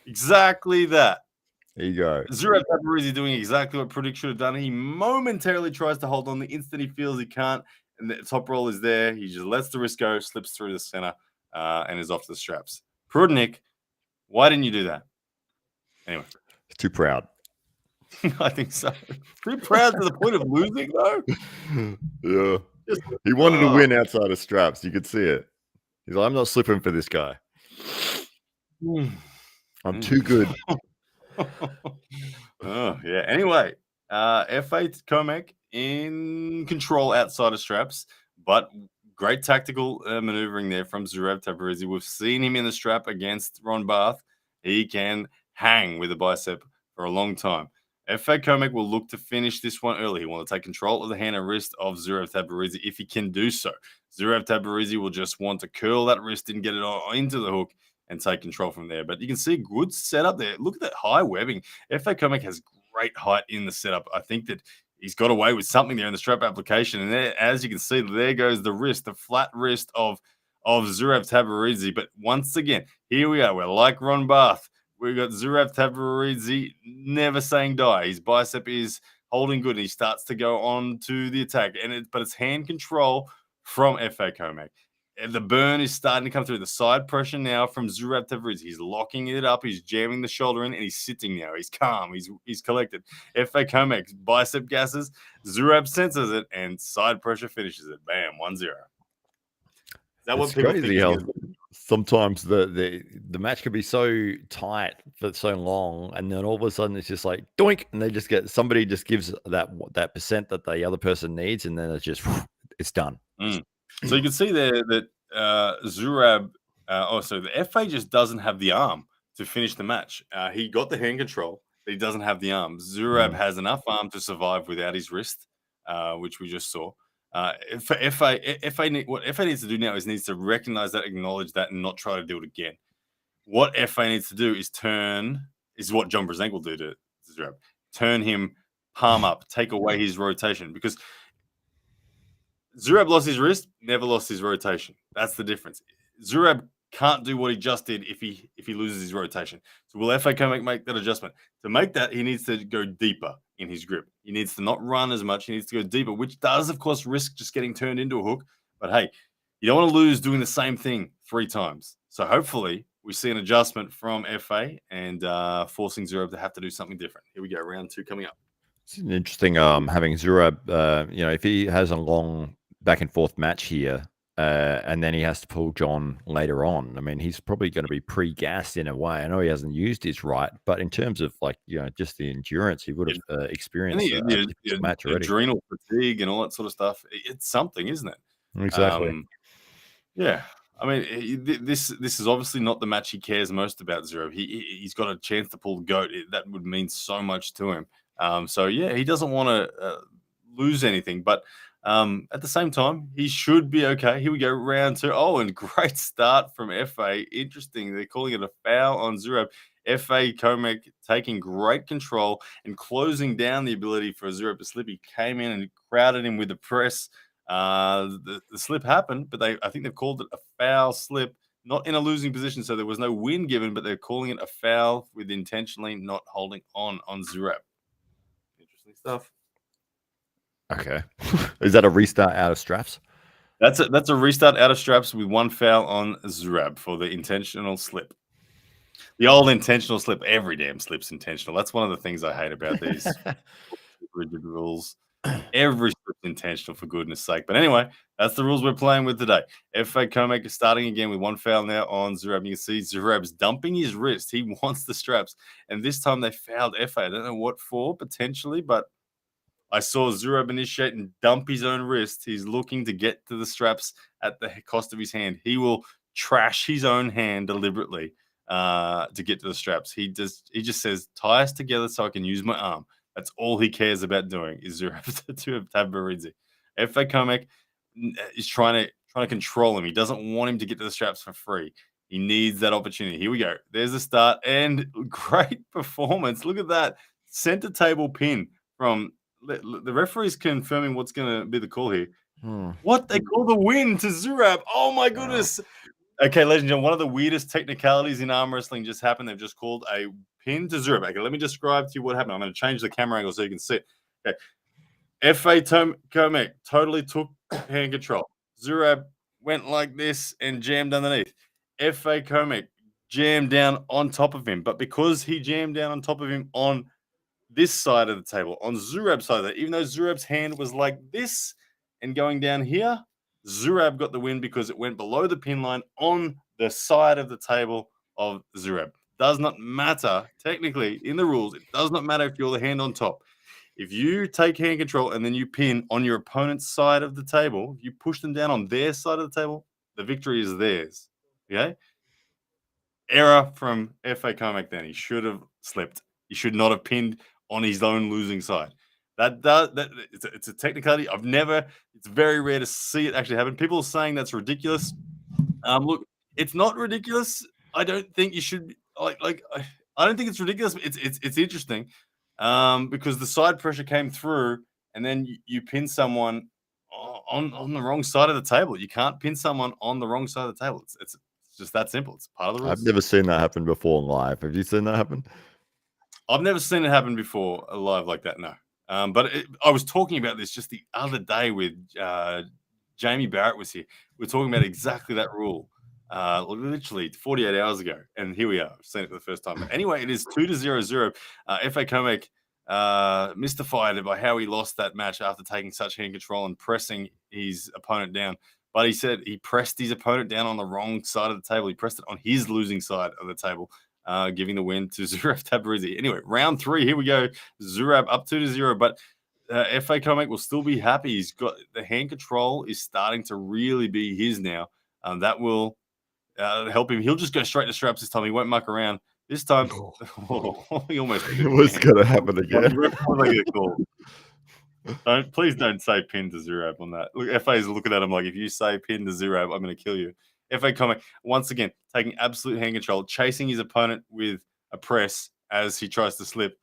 Exactly that. There you go. Zurav Tabaridze doing exactly what Prudnik should have done. He momentarily tries to hold on. The instant he feels he can't, and the top roll is there, he just lets the wrist go, slips through the center, and is off to the straps. Prudnik, why didn't you do that? Anyway. Too proud. I think so. Too proud to the point of losing, though. Yeah. He wanted to win outside of straps. You could see it. He's like, I'm not slipping for this guy. I'm too good. Oh, yeah. Anyway, F8 Komek in control outside of straps, but great tactical maneuvering there from Zurav Tabaridze. We've seen him in the strap against Ron Barth. He can hang with a bicep for a long time. F8 Komek will look to finish this one early. He wants to take control of the hand and wrist of Zurav Tabaridze if he can do so. Zurav Tabaridze will just want to curl that wrist and get it into the hook and take control from there. But you can see a good setup there. Look at that high webbing. F8 Komek has great height in the setup. I think that he's got away with something there in the strap application. And there, as you can see, there goes the wrist, the flat wrist of Zurav Tabaridze. But once again, here we are. We're like Ron Barth. We've got Zurav Tabaridze never saying die. His bicep is holding good, and he starts to go on to the attack. But it's hand control from F8 Komek. And the burn is starting to come through. The side pressure now from Zurav Tabaridze. He's locking it up. He's jamming the shoulder in, and he's sitting now. He's calm. He's collected. F8 Komek bicep gasses. Zurav senses it, and side pressure finishes it. Bam, 1-0. Is that what people crazy think? Sometimes the match can be so tight for so long, and then all of a sudden it's just like doink, and they just get somebody just gives that percent that the other person needs, and then it's just it's done. So you can see there that Zurab, the FA just doesn't have the arm to finish the match. He got the hand control, but he doesn't have the arm. Zurab has enough arm to survive without his wrist, which we just saw. What FA needs to do now is needs to recognize that, acknowledge that, and not try to do it again. What FA needs to do is what John Brzenk will do to Zurab. Turn him palm up, take away his rotation, because Zurab lost his wrist, never lost his rotation. That's the difference. Zurab can't do what he just did if he loses his rotation. So will FA Komek make that adjustment? To make that, he needs to go deeper in his grip. He needs to not run as much. He needs to go deeper, which does, of course, risk just getting turned into a hook. But hey, you don't want to lose doing the same thing 3 times. So hopefully we see an adjustment from FA and forcing Zurab to have to do something different. Here we go, round 2 coming up. It's interesting having Zurab, if he has a long back and forth match here, and then he has to pull John later on. I mean, he's probably going to be pre-gassed in a way. I know he hasn't used his right, but in terms of just the endurance, he would have experienced the match already. Adrenal fatigue and all that sort of stuff. It's something, isn't it? Exactly. Yeah. I mean, this is obviously not the match he cares most about, Zurab. He's got a chance to pull the goat. That would mean so much to him. He doesn't want to lose anything, but at the same time, he should be okay. Here we go, round 2. Oh, and great start from FA. Interesting. They're calling it a foul on Zurab. FA Komek taking great control and closing down the ability for Zurab to slip. He came in and crowded him with the press. The slip happened, but I think they've called it a foul slip, not in a losing position, so there was no win given, but they're calling it a foul with intentionally not holding on Zurab. Interesting stuff. Okay. Is that a restart out of straps? That's a restart out of straps with 1 foul on Zurab for the intentional slip. The old intentional slip. Every damn slip's intentional. That's one of the things I hate about these rigid rules. Every slip's intentional, for goodness sake. But anyway, that's the rules we're playing with today. FA Komek is starting again with 1 foul now on Zurab. You can see Zurab's dumping his wrist. He wants the straps. And this time they fouled FA. I don't know what for, potentially, but I saw Zurab initiate and dump his own wrist. He's looking to get to the straps at the cost of his hand. He will trash his own hand deliberately to get to the straps. He just says, tie us together so I can use my arm. That's all he cares about doing is Zurab to Tabaridze. F.A. Comic is trying to control him. He doesn't want him to get to the straps for free. He needs that opportunity. Here we go. There's the start and great performance. Look at that center table pin from the referee's confirming what's going to be the call here. What they call the win to Zurab. Oh my goodness. Okay, ladies and gentlemen, one of the weirdest technicalities in arm wrestling just happened. They've just called a pin to Zurab. Okay, let me describe to you what happened. I'm going to change the camera angle so you can see it. Okay. F.A. Comic totally took hand control. Zurab went like this and jammed underneath. F.A. Comic jammed down on top of him. But because he jammed down on top of him on this side of the table, on Zurab's side of it, even though Zurab's hand was like this and going down here, Zurab got the win because it went below the pin line on the side of the table of Zurab. Does not matter, technically, in the rules, it does not matter if you're the hand on top. If you take hand control and then you pin on your opponent's side of the table, you push them down on their side of the table, the victory is theirs. Okay? Error from F.A. Comic then. He should have slipped. He should not have pinned on his own losing side. It's a technicality. It's very rare to see it actually happen. People are saying that's ridiculous. Look, it's not ridiculous. I don't think you should I don't think it's ridiculous. It's interesting because the side pressure came through and then you pin someone on the wrong side of the table. You can't pin someone on the wrong side of the table. It's just that simple. It's part of the rules. I've never seen that happen before live. Have you seen that happen? I've never seen it happen before live like that, no. But I was talking about this just the other day with Jamie Barrett was here. We are talking about exactly that rule, literally 48 hours ago. And here we are. I've seen it for the first time. But anyway, it is 2-0-0. F.A. Comic mystified by how he lost that match after taking such hand control and pressing his opponent down. But he said he pressed his opponent down on the wrong side of the table. He pressed it on his losing side of the table. Giving the win to Zurab Tabaridze. Anyway, round 3, here we go. Zurab up 2-0, but F.A. Comic will still be happy. He's got the hand control is starting to really be his now. That will help him. He'll just go straight to straps this time. He won't muck around. This time, he almost it was going to happen again. Please don't say pin to Zurab on that. Look, F.A. is looking at him like, if you say pin to Zurab, I'm going to kill you. F.A. Comic, once again, taking absolute hand control, chasing his opponent with a press as he tries to slip.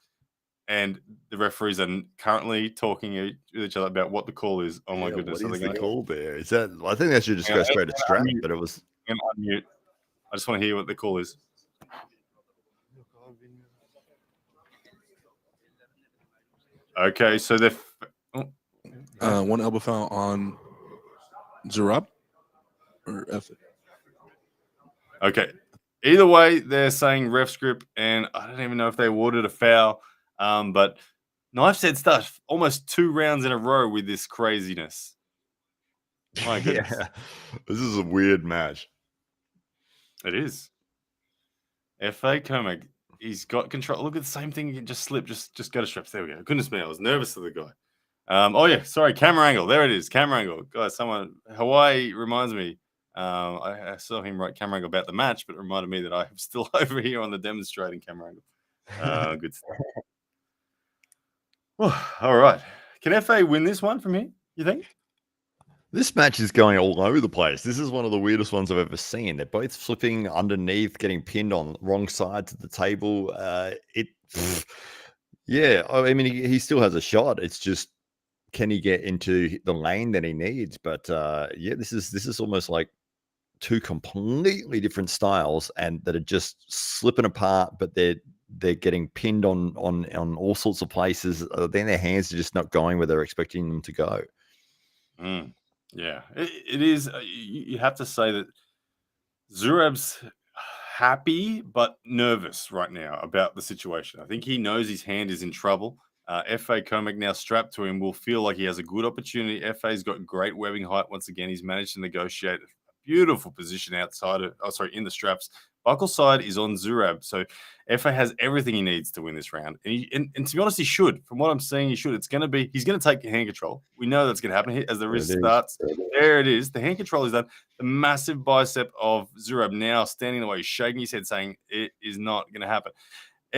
And the referees are currently talking with each other about what the call is. Oh, my goodness. What is the call there? Is that? I think they should just go straight to strap, but it was... I just want to hear what the call is. Okay, so they're... one elbow foul on Zurab or F. Okay. Either way, they're saying ref script, and I don't even know if they awarded a foul. But Knife said stuff almost 2 rounds in a row with this craziness. My goodness. Yeah. This is a weird match. It is. F.A. Comic, he's got control. Look at the same thing. You can just slip. Just go to straps. There we go. Goodness me, I was nervous for the guy. Oh, yeah. Sorry. Camera angle. There it is. Camera angle. Guys, Hawaii reminds me. I saw him write camera angle about the match, but it reminded me that I'm still over here on the demonstrating camera angle. Good stuff. All right. Can FA win this one from here, you think? This match is going all over the place. This is one of the weirdest ones I've ever seen. They're both flipping underneath, getting pinned on wrong sides of the table. Yeah, I mean, he still has a shot. It's just, can he get into the lane that he needs? But yeah, this is almost like 2 completely different styles, and that are just slipping apart. But they're getting pinned on all sorts of places. Then their hands are just not going where they're expecting them to go. Yeah, it is. You have to say that Zurab's happy but nervous right now about the situation. I think he knows his hand is in trouble. FA Comic now strapped to him will feel like he has a good opportunity. FA's got great webbing height. Once again, he's managed to negotiate a beautiful position outside in the straps, Buckle side is on Zurab, so FA has everything he needs to win this round. And to be honest, he should. From what I'm seeing, he should. He's going to take hand control. We know that's going to happen as the wrist starts. There it is. The hand control is done. The massive bicep of Zurab now standing in the way, shaking his head, saying it is not going to happen.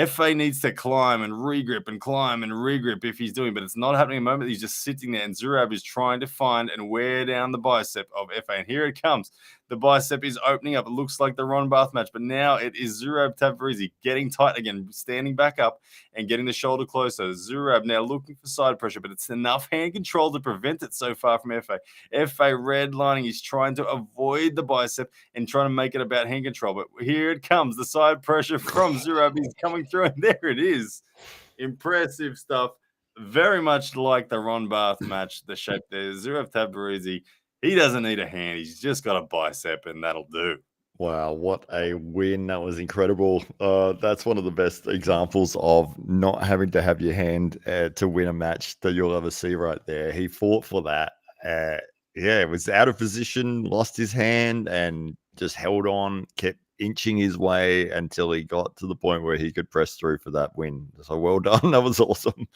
FA needs to climb and regrip if he's doing, but it's not happening at the moment. He's just sitting there, and Zurab is trying to find and wear down the bicep of FA. And here it comes. The bicep is opening up. It looks like the Ron Barth match, but now it is Zurab Tabrizi getting tight again, standing back up and getting the shoulder closer. Zurab now looking for side pressure, but it's enough hand control to prevent it so far from FA. FA redlining. He's trying to avoid the bicep and trying to make it about hand control, but here it comes. The side pressure from Zurab is coming through, and there it is. Impressive stuff. Very much like the Ron Barth match, the shape there. Zurab Tabrizi, he doesn't need a hand. He's just got a bicep, and that'll do. Wow, what a win. That was incredible. That's one of the best examples of not having to have your hand to win a match that you'll ever see right there. He fought for that. It was out of position, lost his hand, and just held on, kept inching his way until he got to the point where he could press through for that win. So well done. That was awesome.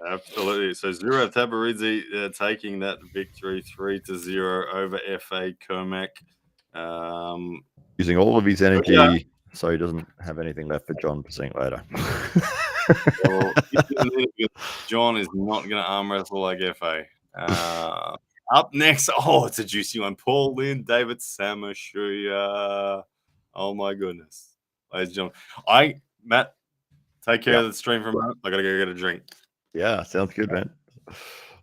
Absolutely. So Zurab Tabrizi taking that victory 3-0 over FA Comac. Using all of his energy so he doesn't have anything left for John Brzenk later. Well, John is not going to arm wrestle like FA. Up next, it's a juicy one. Paul Lynn, David Samusuya. Oh my goodness, ladies and gentlemen. Matt, take care of the stream for a moment. I gotta go get a drink. Yeah, sounds good, man.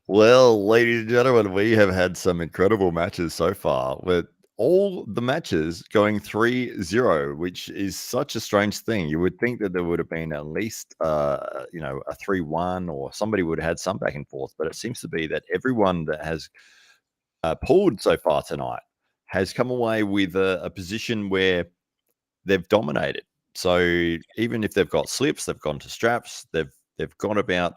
Well, ladies and gentlemen, we have had some incredible matches so far with all the matches going 3-0, which is such a strange thing. You would think that there would have been at least, a 3-1 or somebody would have had some back and forth, but it seems to be that everyone that has pulled so far tonight has come away with a position where they've dominated. So even if they've got slips, they've gone to straps, they've gone about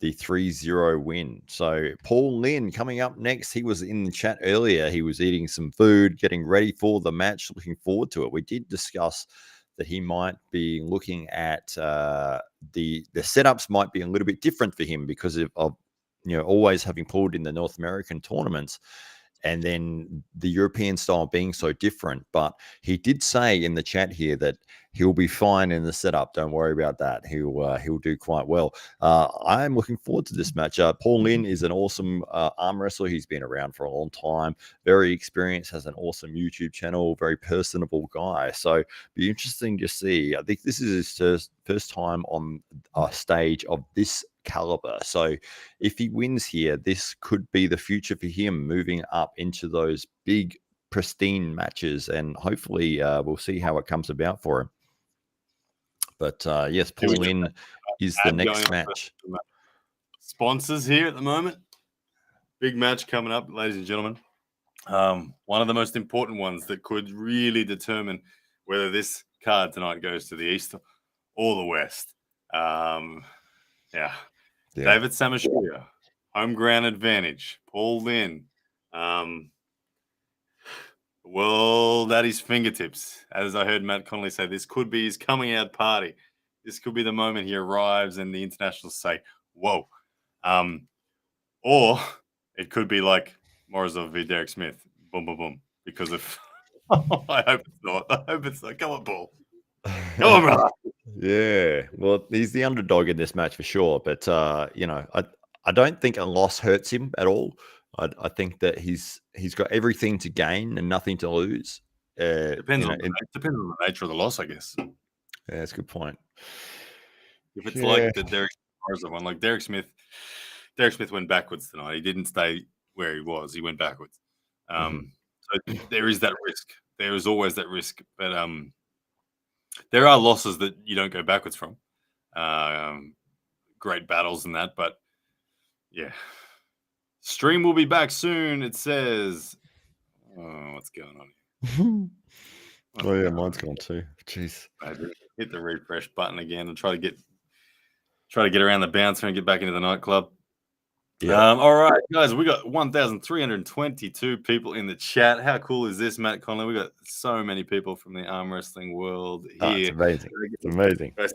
the 3-0 win. So Paul Lynn coming up next. He was in the chat earlier. He was eating some food, getting ready for the match, looking forward to it. We did discuss that he might be looking at the setups might be a little bit different for him because of always having pulled in the North American tournaments. And then the European style being so different. But he did say in the chat here that he'll be fine in the setup. Don't worry about that. He'll do quite well. I'm looking forward to this match. Paul Lynn is an awesome arm wrestler. He's been around for a long time, very experienced, has an awesome YouTube channel, very personable guy. So be interesting to see. I think this is his first time on a stage of this caliber. So if he wins here, this could be the future for him, moving up into those big pristine matches, and hopefully we'll see how it comes about for him. But yes, Paul Lynn is the next match. Sponsors here at the moment. Big match coming up, ladies and gentlemen. One of the most important ones that could really determine whether this card tonight goes to the east or the west. David Samusuya, home ground advantage. Paul Lynn, world at his fingertips. As I heard Matt Connolly say, this could be his coming out party. This could be the moment he arrives and the internationals say, whoa. Or it could be like Morrisov v. Derek Smith. Boom, boom, boom. Because of... I hope it's not. I hope it's not. Come on, Paul. Come on, brother. Yeah, well, he's the underdog in this match for sure. But I don't think a loss hurts him at all. I think that he's got everything to gain and nothing to lose. Depends on the nature of the loss, I guess. Yeah, that's a good point. If it's like the Derek one, like Derek Smith went backwards tonight. He didn't stay where he was. He went backwards. So there is that risk. There is always that risk. But there are losses that you don't go backwards from. Great battles and that. But, yeah. Stream will be back soon, it says. Oh, what's going on here? Oh, yeah, mine's gone too. Jeez. I hit the refresh button again and try to get around the bouncer and get back into the nightclub. Yeah. All right, guys, we got 1,322 people in the chat. How cool is this, Matt Conley? We got so many people from the arm wrestling world Oh, it's here. amazing. It's amazing. Guys,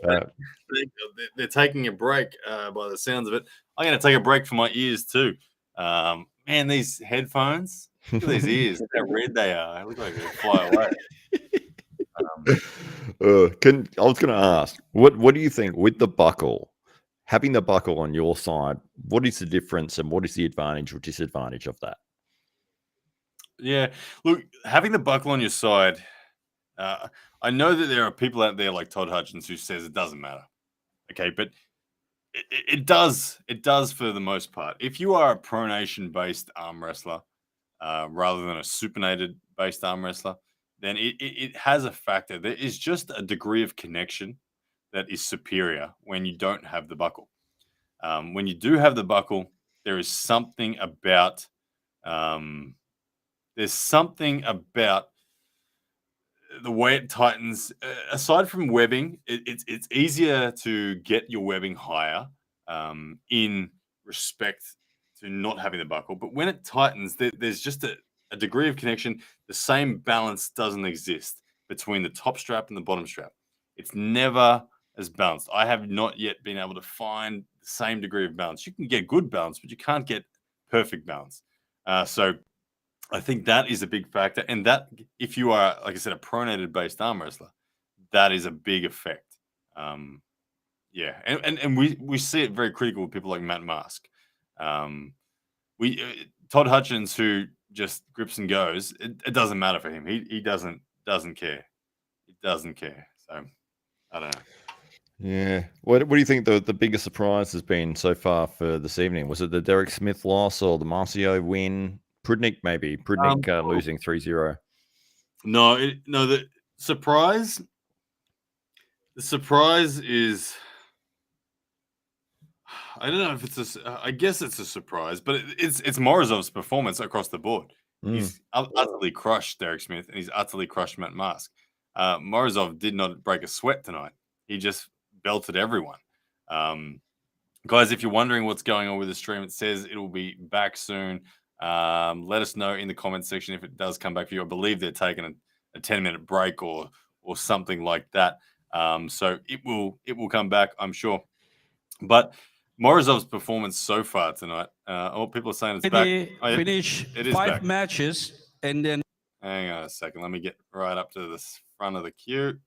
they're taking a break by the sounds of it. I'm going to take a break for my ears too. Man, these headphones, look at these ears. Look how red they are. They look like they fly away. I was going to ask, what do you think with the buckle? Having the buckle on your side, what is the difference and what is the advantage or disadvantage of that? Yeah, look, having the buckle on your side, I know that there are people out there like Todd Hutchins who says it doesn't matter. Okay, but it does. It does for the most part. If you are a pronation based arm wrestler rather than a supinated based arm wrestler, then it has a factor. There is just a degree of connection that is superior when you don't have the buckle. When you do have the buckle, there is something about the way it tightens. Aside from webbing, it's easier to get your webbing higher in respect to not having the buckle. But when it tightens, there's just a degree of connection. The same balance doesn't exist between the top strap and the bottom strap. It's never as balanced. I have not yet been able to find the same degree of balance. You can get good balance, but you can't get perfect balance. So I think that is a big factor. And that, if you are, like I said, a pronated based arm wrestler, that is a big effect. Yeah. And we see it very critical with people like Matt Mask. Todd Hutchins, who just grips and goes, it doesn't matter for him. He doesn't care. He doesn't care. So I don't know. Yeah. What do you think the biggest surprise has been so far for this evening? Was it the Derek Smith loss or the Marcio win? Prudnik, maybe. Prudnik losing 3-0. No, the surprise is, I don't know if it's I guess it's a surprise, but it's Morrisov's performance across the board. He's utterly crushed Derek Smith and he's utterly crushed Matt Mask. Morrisov did not break a sweat tonight. He just belted everyone. Guys, if you're wondering what's going on with the stream, it says it will be back soon. Let us know in the comments section if it does come back for you. I believe they're taking a 10-minute break or something like that. So it will come back, I'm sure. But Morrisov's performance so far tonight, people are saying it's back. Finish it is 5 back. matches and then. Hang on a second. Let me get right up to the front of the queue.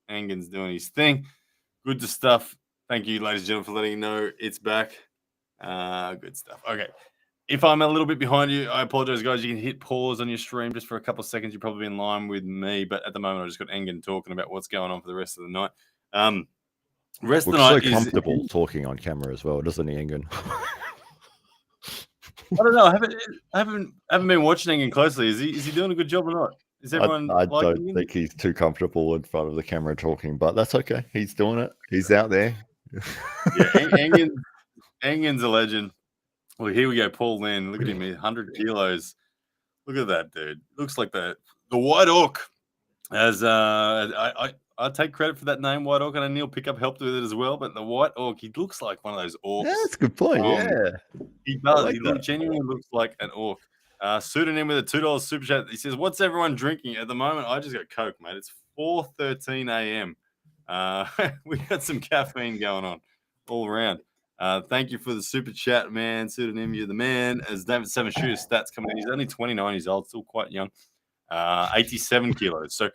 Engen's doing his thing. Good stuff. Thank you, ladies and gentlemen, for letting me know it's back. Good stuff. Okay. If I'm a little bit behind you, I apologize, guys. You can hit pause on your stream just for a couple of seconds. You're probably in line with me, but at the moment, I just got Engen talking about what's going on for the rest of the night. Rest of the night so comfortable talking on camera as well, doesn't he, Engen? I don't know. I haven't been watching Engen closely. Is he doing a good job or not? Is everyone? I don't think he's too comfortable in front of the camera talking, but that's okay. He's doing it. He's out there. Yeah, Engen's a legend. Well, here we go. Paul Lynn. Look at him. 100 kilos. Look at that, dude. Looks like the White Orc. As I take credit for that name, White Orc, and I Neil Pickup helped with it as well. But the White Orc, he looks like one of those orcs. Yeah, that's a good point. He does. Like He genuinely looks like an orc. Pseudonym with a $2 super chat. He says, "What's everyone drinking at the moment?" I just got Coke, mate. It's 4:13 a.m. We got some caffeine going on all around. Thank you for the super chat, man. Pseudonym, you're the man. As David Samusuya stats coming in, he's only 29 years old, still quite young. 87 kilos. So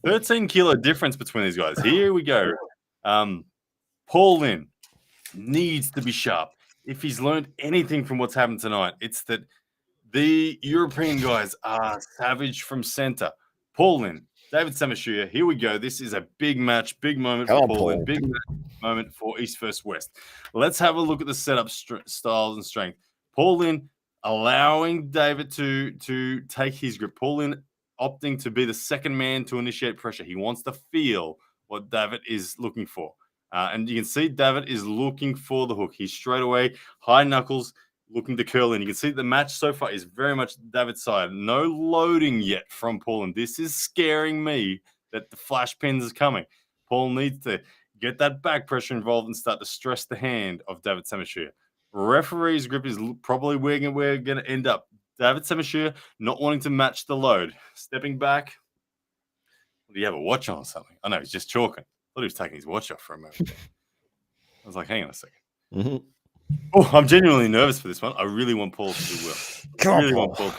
13 kilo difference between these guys. Here we go. Paul Lynn needs to be sharp. If he's learned anything from what's happened tonight, it's that the European guys are savage from center. Paul Lynn, David Samusuya, here we go. This is a big match, big moment for Paul Lynn, big moment for East vs. West. Let's have a look at the setup styles and strength. Paul Lynn allowing David to take his grip. Paul Lynn opting to be the second man to initiate pressure. He wants to feel what David is looking for. And you can see David is looking for the hook. He's straight away, high knuckles, looking to curl in. You can see the match so far is very much David's side. No loading yet from Paul. And this is scaring me that the flash pins is coming. Paul needs to get that back pressure involved and start to stress the hand of David Samusuya. Referee's grip is probably where we're going to end up. David Samusuya not wanting to match the load. Stepping back. Do you have a watch on or something? I know, he's just chalking. I thought he was taking his watch off for a moment. I was like, hang on a second. Mm-hmm. Oh, I'm genuinely nervous for this one. I really want Paul to do well. Come on, Paul.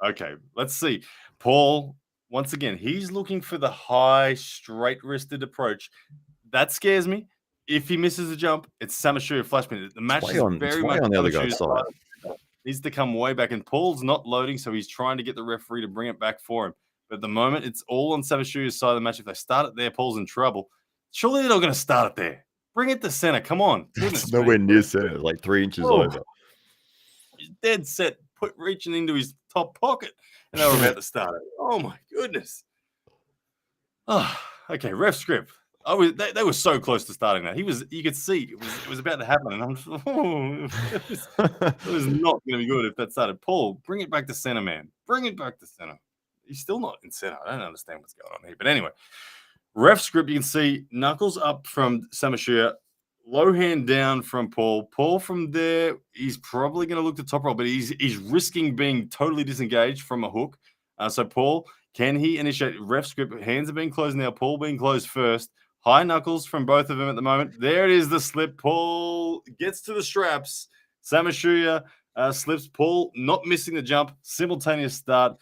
Okay, let's see. Paul, once again, he's looking for the high, straight-wristed approach. That scares me. If he misses a jump, it's Samusuya flashman. The match is very much on the other guy's side. Needs to come way back, and Paul's not loading, so he's trying to get the referee to bring it back for him. But at the moment, it's all on Samusuya's side of the match. If they start it there, Paul's in trouble. Surely they're not going to start it there. Bring it to center. Come on. It's nowhere near center. Like 3 inches over. He's dead set, reaching into his top pocket, and they were about to start it. Oh, my goodness. Oh, okay, ref script. They were so close to starting that. You could see it was about to happen, and I'm just, it was not going to be good if that started. Paul, bring it back to center, man. Bring it back to center. He's still not in center. I don't understand what's going on here. But anyway, ref script, you can see knuckles up from Samusuya, low hand down from Paul. Paul from there, he's probably going to look to top roll, but he's risking being totally disengaged from a hook. So Paul, can he initiate ref script? Hands are being closed now. Paul being closed first. High knuckles from both of them at the moment. There it is, the slip. Paul gets to the straps. Samusuya slips. Paul not missing the jump. Simultaneous start.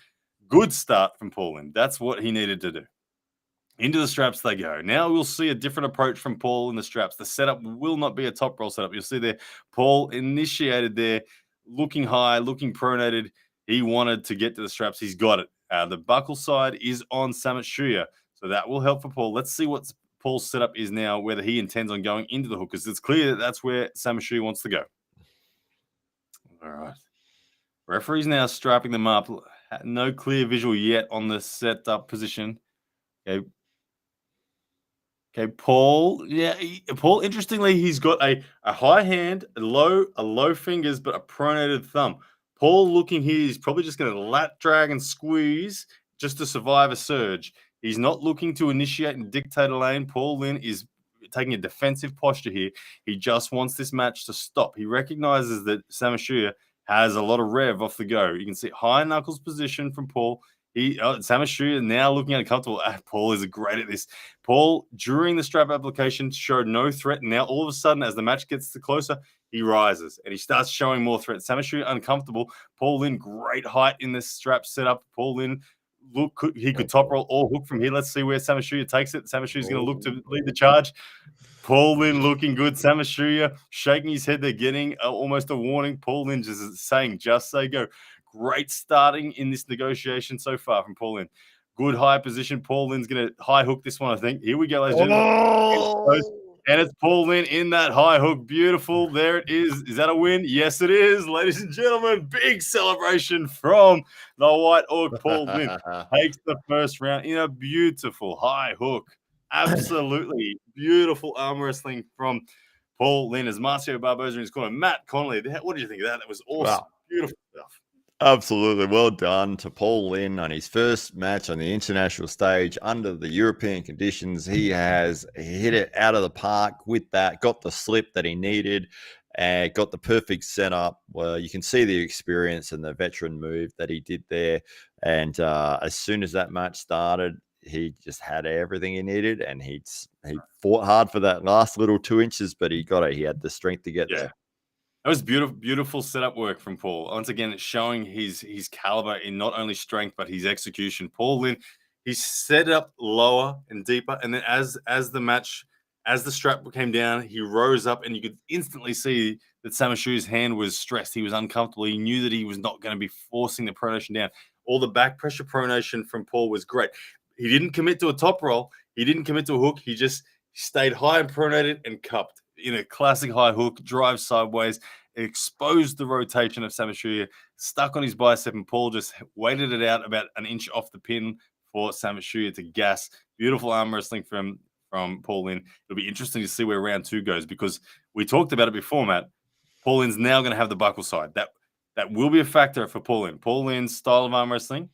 Good start from Paul in. That's what he needed to do. Into the straps they go. Now we'll see a different approach from Paul in the straps. The setup will not be a top roll setup. You'll see there, Paul initiated there, looking high, looking pronated. He wanted to get to the straps. He's got it. The buckle side is on Samusuya, so that will help for Paul. Let's see what Paul's setup is now, whether he intends on going into the hook, because it's clear that that's where Samusuya wants to go. All right. Referee's now strapping them up. No clear visual yet on the setup position. Okay. Okay, Paul. Yeah, Paul, interestingly, he's got a high hand, a low fingers, but a pronated thumb. Paul looking here, he's probably just going to lat drag and squeeze just to survive a surge. He's not looking to initiate and dictate a lane. Paul Lynn is taking a defensive posture here. He just wants this match to stop. He recognizes that Samusuya has a lot of rev off the go. You can see high knuckles position from Paul. Samusuya now looking uncomfortable. Paul is great at this. Paul, during the strap application, showed no threat. Now, all of a sudden, as the match gets closer, he rises and he starts showing more threat. Samusuya uncomfortable. Paul Lynn, great height in this strap setup. Paul Lynn, he could top roll or hook from here. Let's see where Samusuya takes it. Samusuya's going to look to lead the charge. Paul Lynn looking good. Samusuya shaking his head. They're getting almost a warning. Paul Lynn just saying, just say go. Great starting in this negotiation so far from Paul Lynn. Good high position. Paul Lynn's going to high hook this one, I think. Here we go, ladies and gentlemen. And it's Paul Lynn in that high hook. Beautiful. There it is. Is that a win? Yes, it is. Ladies and gentlemen, big celebration from the White Orc. Paul Lynn takes the first round in a beautiful high hook. Absolutely beautiful arm wrestling from Paul Lynn as Marcio Barboza in his corner. Matt Connolly, what did you think of that? That was awesome. Wow. Beautiful stuff. Absolutely. Well done to Paul Lynn on his first match on the international stage under the European conditions. He has hit it out of the park with that, got the slip that he needed, and got the perfect setup. Well, you can see the experience and the veteran move that he did there. And as soon as that match started, he just had everything he needed, and he fought hard for that last little 2 inches, but he got it. He had the strength to get there. That was beautiful setup work from Paul. Once again, it's showing his caliber in not only strength, but his execution. Paul Lynn, he set up lower and deeper. And then as the strap came down, he rose up, and you could instantly see that Samusuya's hand was stressed. He was uncomfortable. He knew that he was not going to be forcing the pronation down. All the back pressure pronation from Paul was great. He didn't commit to a top roll. He didn't commit to a hook. He just stayed high and pronated and cupped. In a classic high hook, drive sideways, exposed the rotation of Samusuya, stuck on his bicep, and Paul just waited it out about an inch off the pin for Samusuya to gas. Beautiful arm wrestling from Paul Lynn. It'll be interesting to see where round 2 goes, because we talked about it before, Matt. Paul Lynn's now going to have the buckle side. That will be a factor for Paul Lynn. Paul Lynn's style of arm wrestling,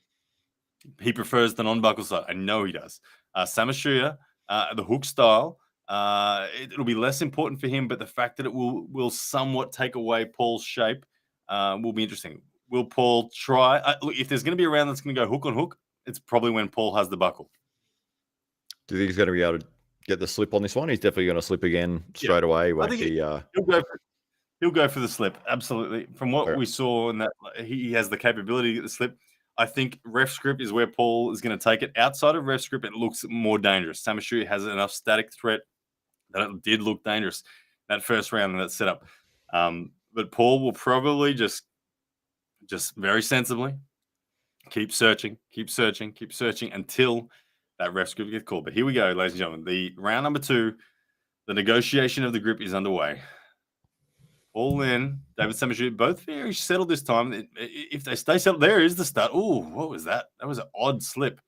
he prefers the non-buckle side. I know he does. Samusuya, the hook style, it'll be less important for him, but the fact that it will somewhat take away Paul's shape will be interesting. Will Paul try? Look, if there's going to be a round that's going to go hook on hook, it's probably when Paul has the buckle. Do you think he's going to be able to get the slip on this one? He's definitely going to slip again straight away. I think he'll go for the slip. Absolutely. From what we saw, and that he has the capability to get the slip. I think ref script is where Paul is going to take it. Outside of ref script, it looks more dangerous. Samusuya has enough static threat that it did look dangerous that first round and that setup. But Paul will probably just very sensibly keep searching until that ref script gets called. But here we go, ladies and gentlemen. The round number 2, the negotiation of the grip is underway. Paul Lynn, David Samusuya, both very settled this time. If they stay settled, there is the start. Oh, what was that? That was an odd slip.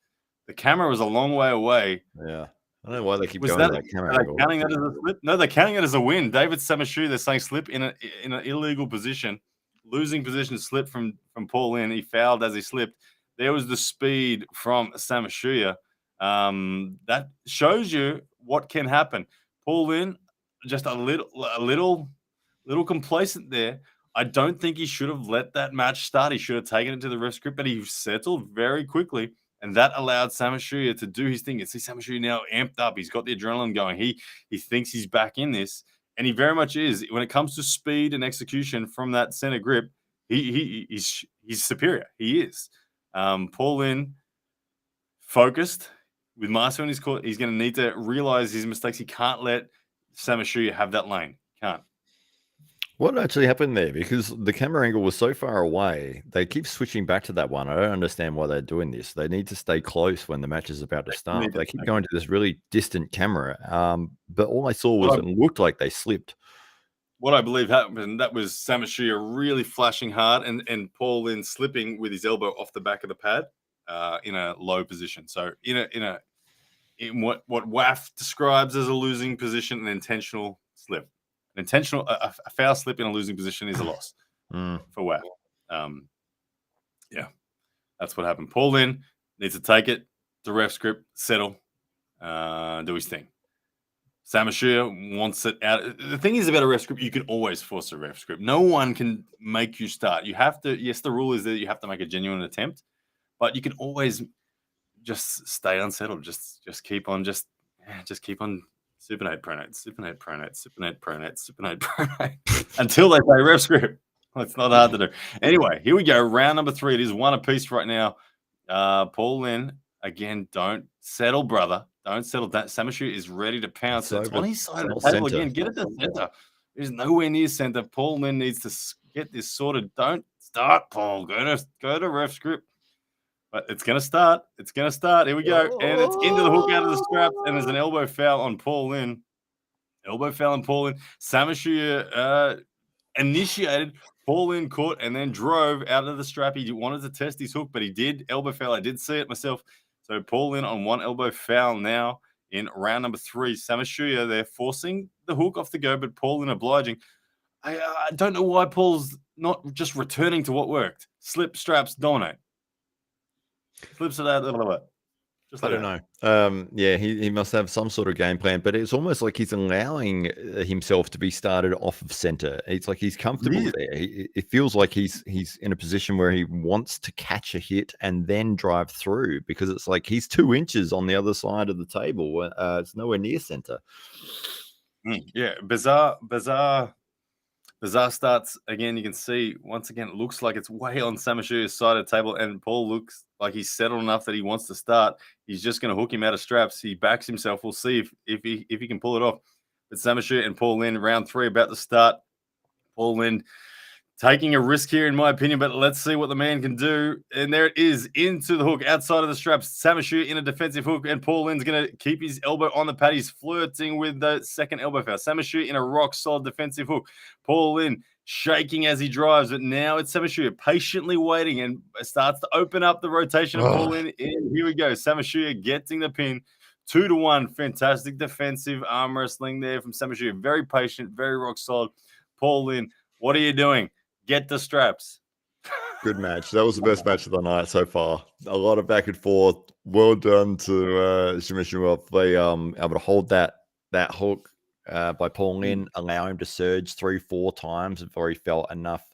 The camera was a long way away. Yeah. I don't know why they keep going to that camera angle. Counting that as a slip? No, they're counting it as a win. David Samusuya, they're saying slip in an illegal position. Losing position slip from Paul Lynn. He fouled as he slipped. There was the speed from Samusuya. That shows you what can happen. Paul Lynn, just a little complacent there. I don't think he should have let that match start. He should have taken it to the ref script, but he settled very quickly, and that allowed Samusuya to do his thing. You see Samusuya now amped up. He's got the adrenaline going. He thinks he's back in this, and he very much is. When it comes to speed and execution from that center grip, he's superior. He is. Paul Lynn, focused with Marcio in his court. He's going to need to realize his mistakes. He can't let Samusuya have that lane. Can't. What actually happened there? Because the camera angle was so far away, they keep switching back to that one. I don't understand why they're doing this. They need to stay close when the match is about to start. They keep going to this really distant camera. But all I saw was it looked like they slipped. What I believe happened, that was Samusuya really flashing hard and Paul Lynn slipping with his elbow off the back of the pad in a low position. So in what WAF describes as a losing position, an intentional slip. A foul slip in a losing position is a loss for WAF. Yeah, that's what happened. Paul Lynn needs to take it, the ref script, settle, do his thing. Samusuya wants it out. The thing is about a ref script, you can always force a ref script. No one can make you start. You have to, yes, the rule is that you have to make a genuine attempt, but you can always just stay unsettled. Just keep on supinate, pronate until they play ref script. It's not hard to do. Anyway, here we go. Round number 3. It is one apiece right now. Paul Lynn, again, don't settle, brother. Don't settle. That Samusuya is ready to pounce. It's on his side of the table again. Get it to center. He's nowhere near center. Paul Lynn needs to get this sorted. Don't start, Paul. Go to ref script. But it's going to start. It's going to start. Here we go. And it's into the hook out of the straps. And there's an elbow foul on Paul Lynn. Samusuya initiated. Paul Lynn caught and then drove out of the strap. He wanted to test his hook, but he did. Elbow foul. I did see it myself. So Paul Lynn on one elbow foul now in round number 3. Samusuya, they're forcing the hook off the go, but Paul Lynn obliging. I don't know why Paul's not just returning to what worked. Slip, straps, dominate. Flips it out a little bit. I don't know. Yeah, he must have some sort of game plan, but it's almost like he's allowing himself to be started off of center. It's like he's comfortable there. It feels like he's in a position where he wants to catch a hit and then drive through, because it's like he's 2 inches on the other side of the table. It's nowhere near center. Yeah, bizarre starts again. You can see once again, it looks like it's way on Samusuya's side of the table, and Paul looks like he's settled enough that he wants to start. He's just going to hook him out of straps. He backs himself. We'll see if he can pull it off. But Samusuya and Paul Lynn, round 3 about to start. Paul Lynn taking a risk here, in my opinion, but let's see what the man can do. And there it is, into the hook, outside of the straps. Samusuya in a defensive hook, and Paul Lynn's going to keep his elbow on the pad. He's flirting with the second elbow foul. Samusuya in a rock-solid defensive hook. Paul Lynn shaking as he drives, but now it's Samusuya patiently waiting and starts to open up the rotation of Paul Lynn. And here we go. Samusuya getting the pin. 2-1. Fantastic defensive arm wrestling there from Samusuya. Very patient, very rock-solid. Paul Lynn, what are you doing? Get the straps. Good match. That was the best match of the night so far. A lot of back and forth. Well done to Shimizu. They able to hold that that hook by Paul Lin, allow him to surge 3-4 times before he felt enough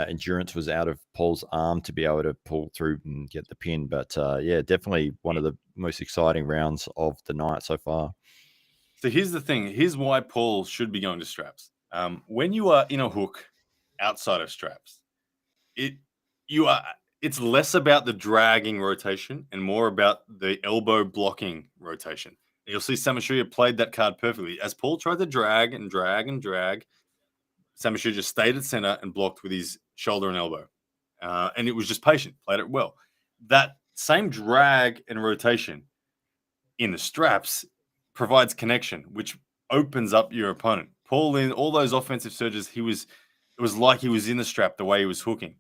endurance was out of Paul's arm to be able to pull through and get the pin. But yeah, definitely one of the most exciting rounds of the night so far. So here's the thing. Here's why Paul should be going to straps. When you are in a hook outside of straps, it's less about the dragging rotation and more about the elbow blocking rotation. You'll see Samusuya played that card perfectly. As Paul tried to drag and drag and drag, Samusuya just stayed at center and blocked with his shoulder and elbow. And it was just patient, played it well. That same drag and rotation in the straps provides connection, which opens up your opponent. Paul, in all those offensive surges, it was like he was in the strap the way he was hooking.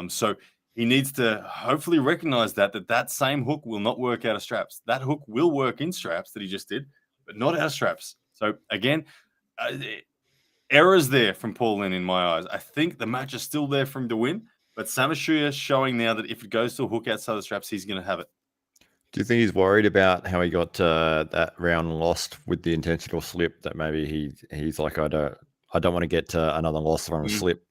So he needs to hopefully recognize that same hook will not work out of straps. That hook will work in straps that he just did, but not out of straps. So again, errors there from Paul Lin in my eyes. I think the match is still there for him to win, but Samusuya showing now that if it goes to a hook outside the straps, he's going to have it. Do you think he's worried about how he got that round lost with the intentional slip? That maybe he's like, I don't want to get another loss from a slip.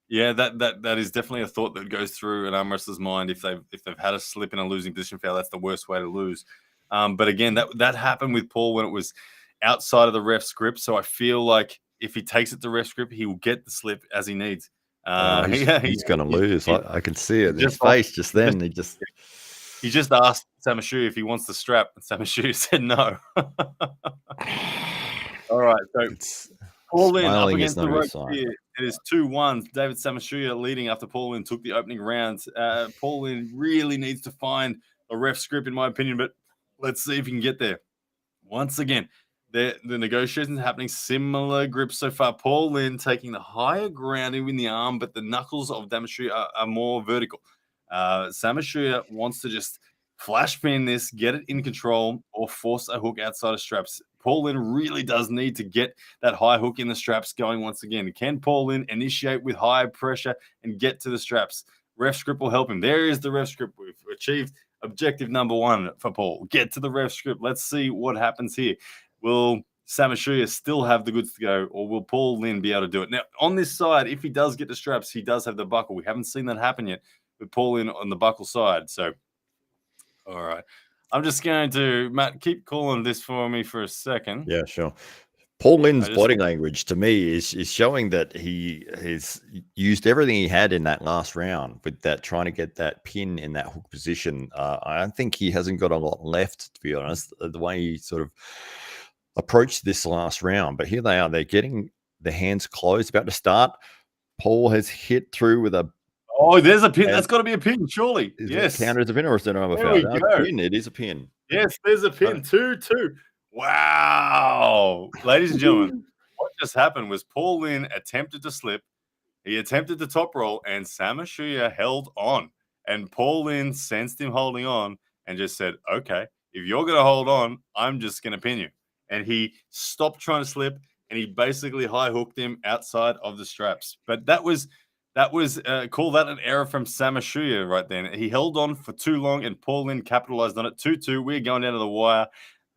Yeah, that is definitely a thought that goes through an arm wrestler's mind. If they've had a slip in a losing position foul, that's the worst way to lose. But again, that happened with Paul when it was outside of the ref's grip. So I feel like if he takes it to ref's grip, he will get the slip as he needs. He's going to lose. I can see it in his face just then. He just asked Samusuya if he wants the strap, and Samusuya said no. All right, so Paul Lin up against the ropes here. It is 2-1. David Samusuya leading after Paul Lin took the opening round. Paul Lin really needs to find a ref's grip, in my opinion, but let's see if he can get there. Once again, the negotiations happening, similar grips so far. Paul Lin taking the higher ground in the arm, but the knuckles of Samusuya are more vertical. Samusuya wants to just flash pin this, get it in control, or force a hook outside of straps. Paul Lin really does need to get that high hook in the straps going once again. Can Paul Lin initiate with high pressure and get to the straps? Ref grip will help him. There is the ref grip. We've achieved objective number 1 for Paul. Get to the ref grip. Let's see what happens here. Will Samusuya still have the goods to go, or will Paul Lin be able to do it? Now, on this side, if he does get the straps, he does have the buckle. We haven't seen that happen yet with Paul Lin on the buckle side. So, all right. I'm just going to, Matt, keep calling this for me for a second. Yeah, sure. Paul Lin's body language to me is showing that he has used everything he had in that last round with that, trying to get that pin in that hook position. I think he hasn't got a lot left, to be honest, the way he sort of approached this last round. But here they are. They're getting the hands closed, about to start. Paul has hit through with a... Oh, there's a pin. That's got to be a pin, surely. Yes. Counter as a pin, or is it another foul? It is a pin. Yes, there's a pin. 2-2. Wow. Ladies and gentlemen, what just happened was Paul Lin attempted to slip. He attempted the top roll, and Samusuya held on. And Paul Lin sensed him holding on and just said, okay, if you're going to hold on, I'm just going to pin you. And he stopped trying to slip, and he basically high hooked him outside of the straps. But that was call that an error from Samusuya right then. He held on for too long, and Paul Lin capitalized on it. 2-2. We're going down to the wire.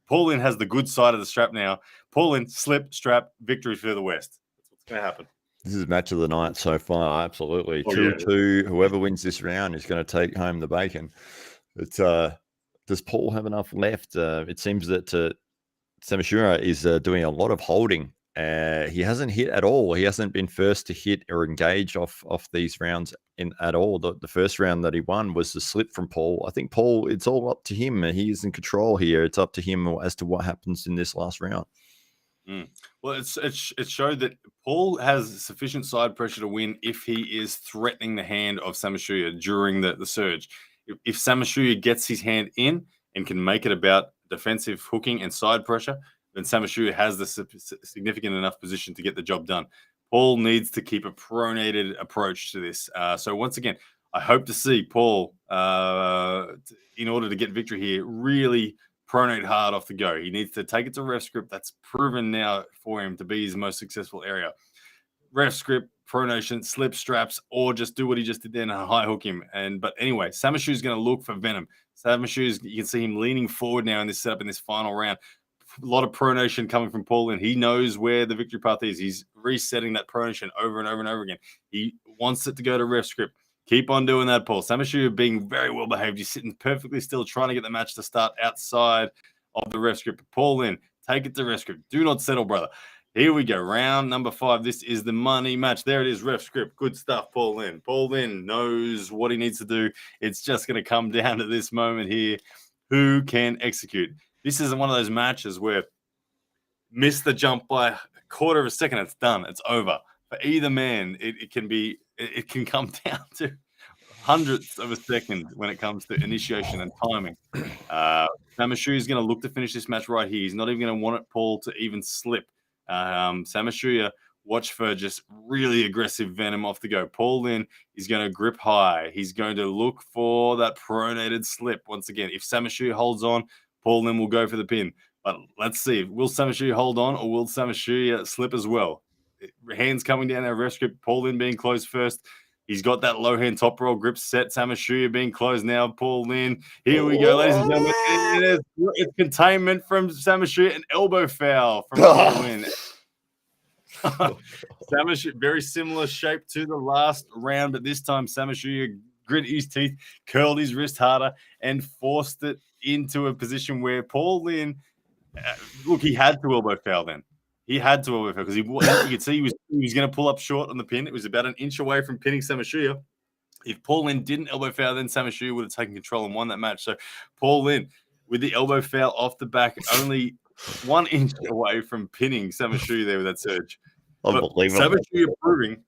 Paul Lin has the good side of the strap now. Paul Lin, slip, strap, victory for the West. That's what's going to happen. This is match of the night so far. Absolutely. 2-2. Whoever wins this round is going to take home the bacon. It's does Paul have enough left? It seems that Samusuya is doing a lot of holding. He hasn't hit at all. He hasn't been first to hit or engage off these rounds at all. The first round that he won was the slip from Paul. I think Paul, it's all up to him. He is in control here. It's up to him as to what happens in this last round. Well, it showed that Paul has sufficient side pressure to win if he is threatening the hand of Samusuya during the surge. If Samusuya gets his hand in and can make it about defensive hooking and side pressure, then Samusuya has the significant enough position to get the job done. Paul needs to keep a pronated approach to this. So once again, I hope to see Paul, in order to get victory here, really pronate hard off the go. He needs to take it to ref script. That's proven now for him to be his most successful area. Ref script, pronation, slip straps, or just do what he just did then and high hook him. But anyway, Samusuya is going to look for venom. Samusuya, you can see him leaning forward now in this setup in this final round. lot of pronation coming from Paul Lynn. He knows where the victory path is. He's resetting that pronation over and over and over again. He wants it to go to ref script. Keep on doing that, Paul. Samusuya being very well behaved. He's sitting perfectly still, trying to get the match to start outside of the ref script. Paul Lynn, take it to ref script. Do not settle, brother. Here we go. Round number 5. This is the money match. There it is, ref script. Good stuff, Paul Lynn. Paul Lynn knows what he needs to do. It's just going to come down to this moment here. Who can execute? This isn't one of those matches where miss the jump by a quarter of a second, it's done. It's over. For either man, it can come down to hundredths of a second when it comes to initiation and timing. Samusuya is going to look to finish this match right here. He's not even going to want it, Paul, to even slip. Samusuya, watch for just really aggressive venom off the go. Paul Lynn is going to grip high. He's going to look for that pronated slip. Once again, if Samusuya holds on, Paul Lynn will go for the pin. But let's see. Will Samusuya hold on or will Samusuya slip as well? Hands coming down our ref script. Paul Lynn being closed first. He's got that low hand top roll grip set. Samusuya being closed now. Paul Lynn. Here we go, ladies and gentlemen. It's containment from Samusuya. An elbow foul from Paul Lynn. Samusuya, very similar shape to the last round, but this time Samusuya gritted his teeth, curled his wrist harder, and forced it into a position where Paul Lynn, look, he had to elbow foul then. He had to elbow foul because you could see he was going to pull up short on the pin. It was about an inch away from pinning Samusuya. If Paul Lynn didn't elbow foul, then Samusuya would have taken control and won that match. So Paul Lynn, with the elbow foul off the back, only 1 inch away from pinning Samusuya there with that surge. Unbelievable. Samusuya proving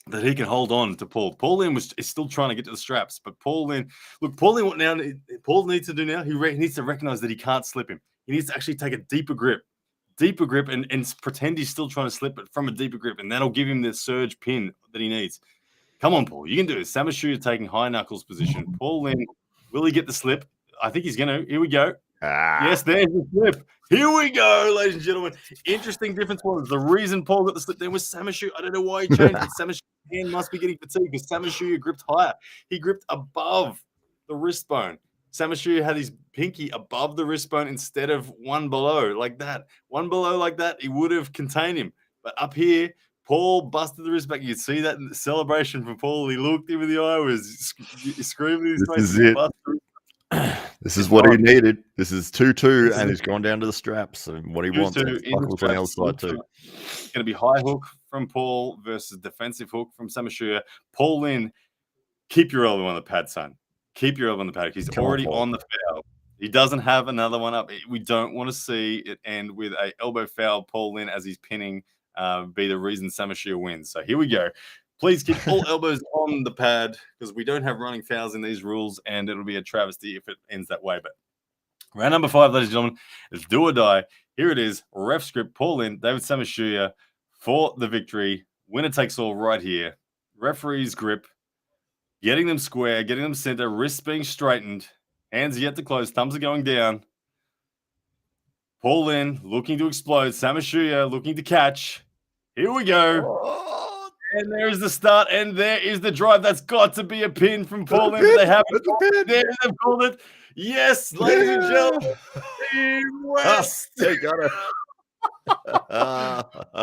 that he can hold on to Paul. Paul Lynn is still trying to get to the straps, but Paul Lynn, what now Paul needs to do now? He needs to recognize that he can't slip him. He needs to actually take a deeper grip and pretend he's still trying to slip, but from a deeper grip, and that'll give him the surge pin that he needs. Come on, Paul. You can do this. Samusuya taking high knuckles position. Paul Lynn, will he get the slip? I think he's going to. Here we go. Yes, there's the slip. Here we go, ladies and gentlemen. Interesting difference was the reason Paul got the slip there was Samusuya. I don't know why he changed it. Samushuya's hand must be getting fatigued because Samusuya gripped higher. He gripped above the wrist bone. Samusuya had his pinky above the wrist bone instead of one below like that. One below like that, he would have contained him. But up here, Paul busted the wrist back. You see that in the celebration from Paul. He looked him in the eye, was screaming his face. This is it. This is what he needed. This is 2-2, and he's gone down to the straps. And what he wants is buckles on the outside too. It's going to be high hook from Paul versus defensive hook from Samusuya. Paul Lynn, keep your elbow on the pad, son. Keep your elbow on the pad. He's already on the foul. He doesn't have another one up. We don't want to see it end with a elbow foul. Paul Lynn, as he's pinning, be the reason Samusuya wins. So here we go. Please keep all elbows on the pad because we don't have running fouls in these rules, and it'll be a travesty if it ends that way. But round number 5, ladies and gentlemen, is do or die. Here it is. Ref script. Paul Lynn, David Samusuya for the victory. Winner takes all right here. Referee's grip. Getting them square, getting them center, wrists being straightened, hands yet to close, thumbs are going down. Paul Lynn looking to explode. Samusuya looking to catch. Here we go. And there is the start, and there is the drive. That's got to be a pin from Paul Lynn. They have it. There, they've called it. Yes, ladies and gentlemen. Team West. They got it.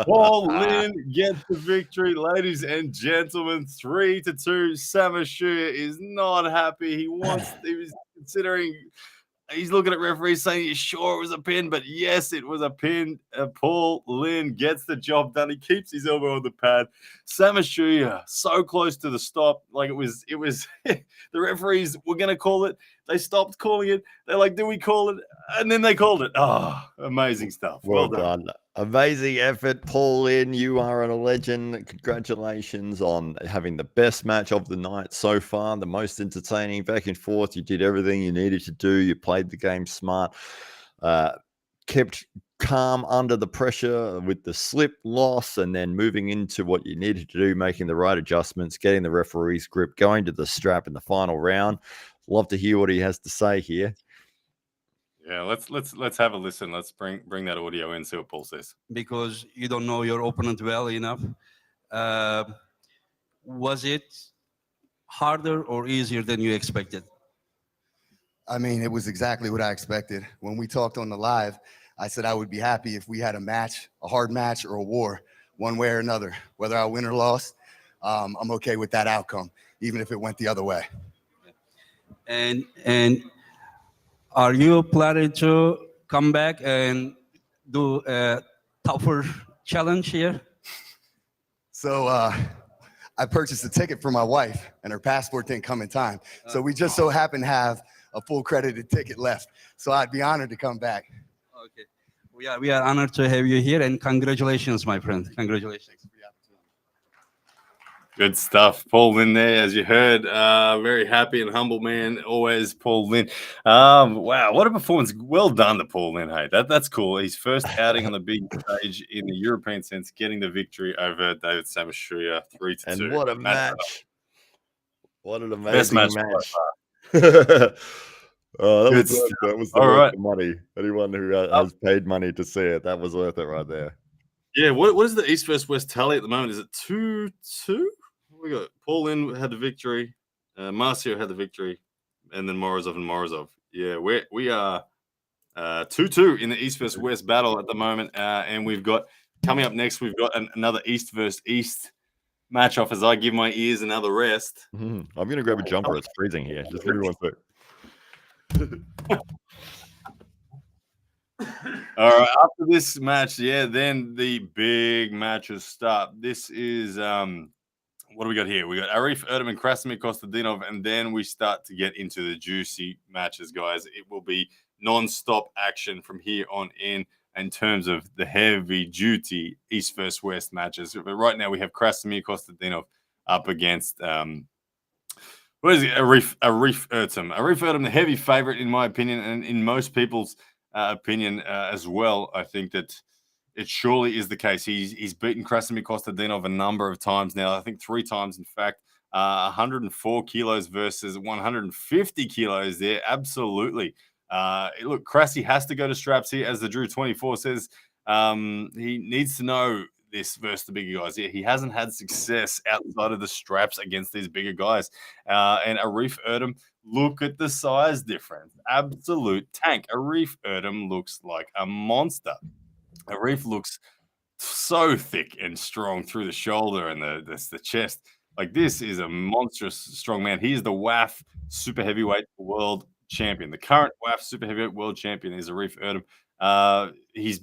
Paul Lynn gets the victory, ladies and gentlemen. 3-2. Samusuya is not happy. He was considering. He's looking at referees saying he's sure it was a pin, but yes, it was a pin. Paul Lynn gets the job done. He keeps his elbow on the pad. Samusuya so close to the stop. Like it was the referees were going to call it. They stopped calling it. They're like, do we call it? And then they called it. Oh, amazing stuff. Well done. Amazing effort, Paul Lynn. You are a legend. Congratulations on having the best match of the night so far, the most entertaining, back and forth. You did everything you needed to do. You played the game smart, kept calm under the pressure with the slip loss, and then moving into what you needed to do, making the right adjustments, getting the referee's grip, going to the strap in the final round. Love to hear what he has to say here. Yeah, let's have a listen. Let's bring that audio in, see what Paul says. Because you don't know your opponent well enough. Was it harder or easier than you expected? I mean, it was exactly what I expected. When we talked on the live, I said I would be happy if we had a match, a hard match or a war, one way or another. Whether I win or lost, I'm okay with that outcome, even if it went the other way. And are you planning to come back and do a tougher challenge here? So I purchased a ticket for my wife, and her passport didn't come in time. So we just so happen to have a full credited ticket left. So I'd be honored to come back. Okay. We are honored to have you here, and congratulations, my friend. Congratulations. Good stuff. Paul Lynn there, as you heard. Very happy and humble man. Always Paul Lynn. Wow, what a performance. Well done to Paul Lynn. Hey, that's cool. His first outing on the big stage in the European sense, getting the victory over David Samusuya 3-2. And what a match. What an Best amazing match. Oh, that Good was stuff. that was the All worth right. the money. Anyone who has paid money to see it, that was worth it right there. Yeah, what is the East versus West tally at the moment? Is it 2-2? We got Paul Lynn had the victory, Marcio had the victory, and then Morrisov. Yeah, we are 2-2 in the East versus West battle at the moment, and we've got coming up next. We've got another East versus East match off as I give my ears another rest. I'm gonna grab a jumper. It's freezing here. Just give me 1 sec. All right, after this match, then the big matches start. This is what do we got here? We got Arif Erdem and Krasimir Kostadinov, and then we start to get into the juicy matches, guys. It will be non-stop action from here on in terms of the heavy-duty East versus West matches. But right now we have Krasimir Kostadinov up against what is it? Arif Erdem. Arif Erdem, the heavy favorite in my opinion, and in most people's opinion as well. I think that it surely is the case. He's beaten Krasimir Kostadinov a number of times now. I think 3 times, in fact. 104 kilos versus 150 kilos there. Absolutely. Look, Krasi has to go to straps here, as the Drew 24 says. He needs to know this versus the bigger guys. He hasn't had success outside of the straps against these bigger guys. And Arif Erdem, look at the size difference. Absolute tank. Arif Erdem looks like a monster. Arif looks so thick and strong through the shoulder and the chest. Like, this is a monstrous strong man. He is the WAF super heavyweight world champion. The current WAF super heavyweight world champion is Arif Erdem. He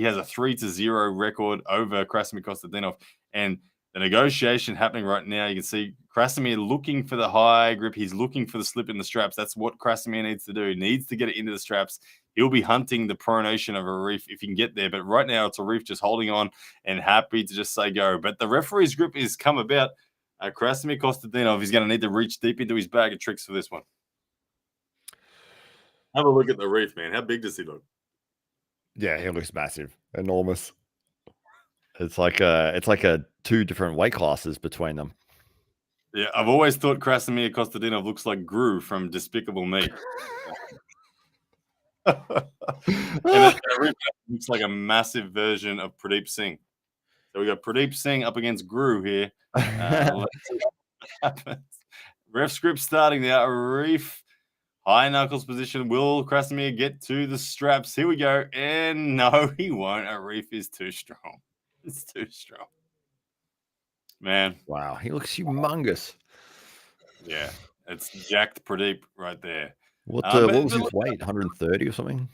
has a 3-0 record over Krasimir Kostadinov, and the negotiation happening right now. You can see Krasimir looking for the high grip. He's looking for the slip in the straps. That's what Krasimir needs to do. He needs to get it into the straps. He'll be hunting the pronation of Arif if he can get there. But right now, it's Arif just holding on and happy to just say go. But the referee's grip is come about. Krasimir Kostadinov is going to need to reach deep into his bag of tricks for this one. Have a look at the Arif, man. How big does he look? Yeah, he looks massive, enormous. It's like a 2 different weight classes between them. Yeah, I've always thought Krasimir Kostadinov looks like Gru from Despicable Me. And Arif looks like a massive version of Pradeep Singh. So we got Pradeep Singh up against Gru here. Let's see what happens. Ref script starting now. Arif, high knuckles position. Will Krasimir get to the straps? Here we go. And no, he won't. Arif is too strong. It's too strong. Man. Wow, he looks humongous. Yeah, it's jacked Pradeep right there. What was his weight? 130 or something?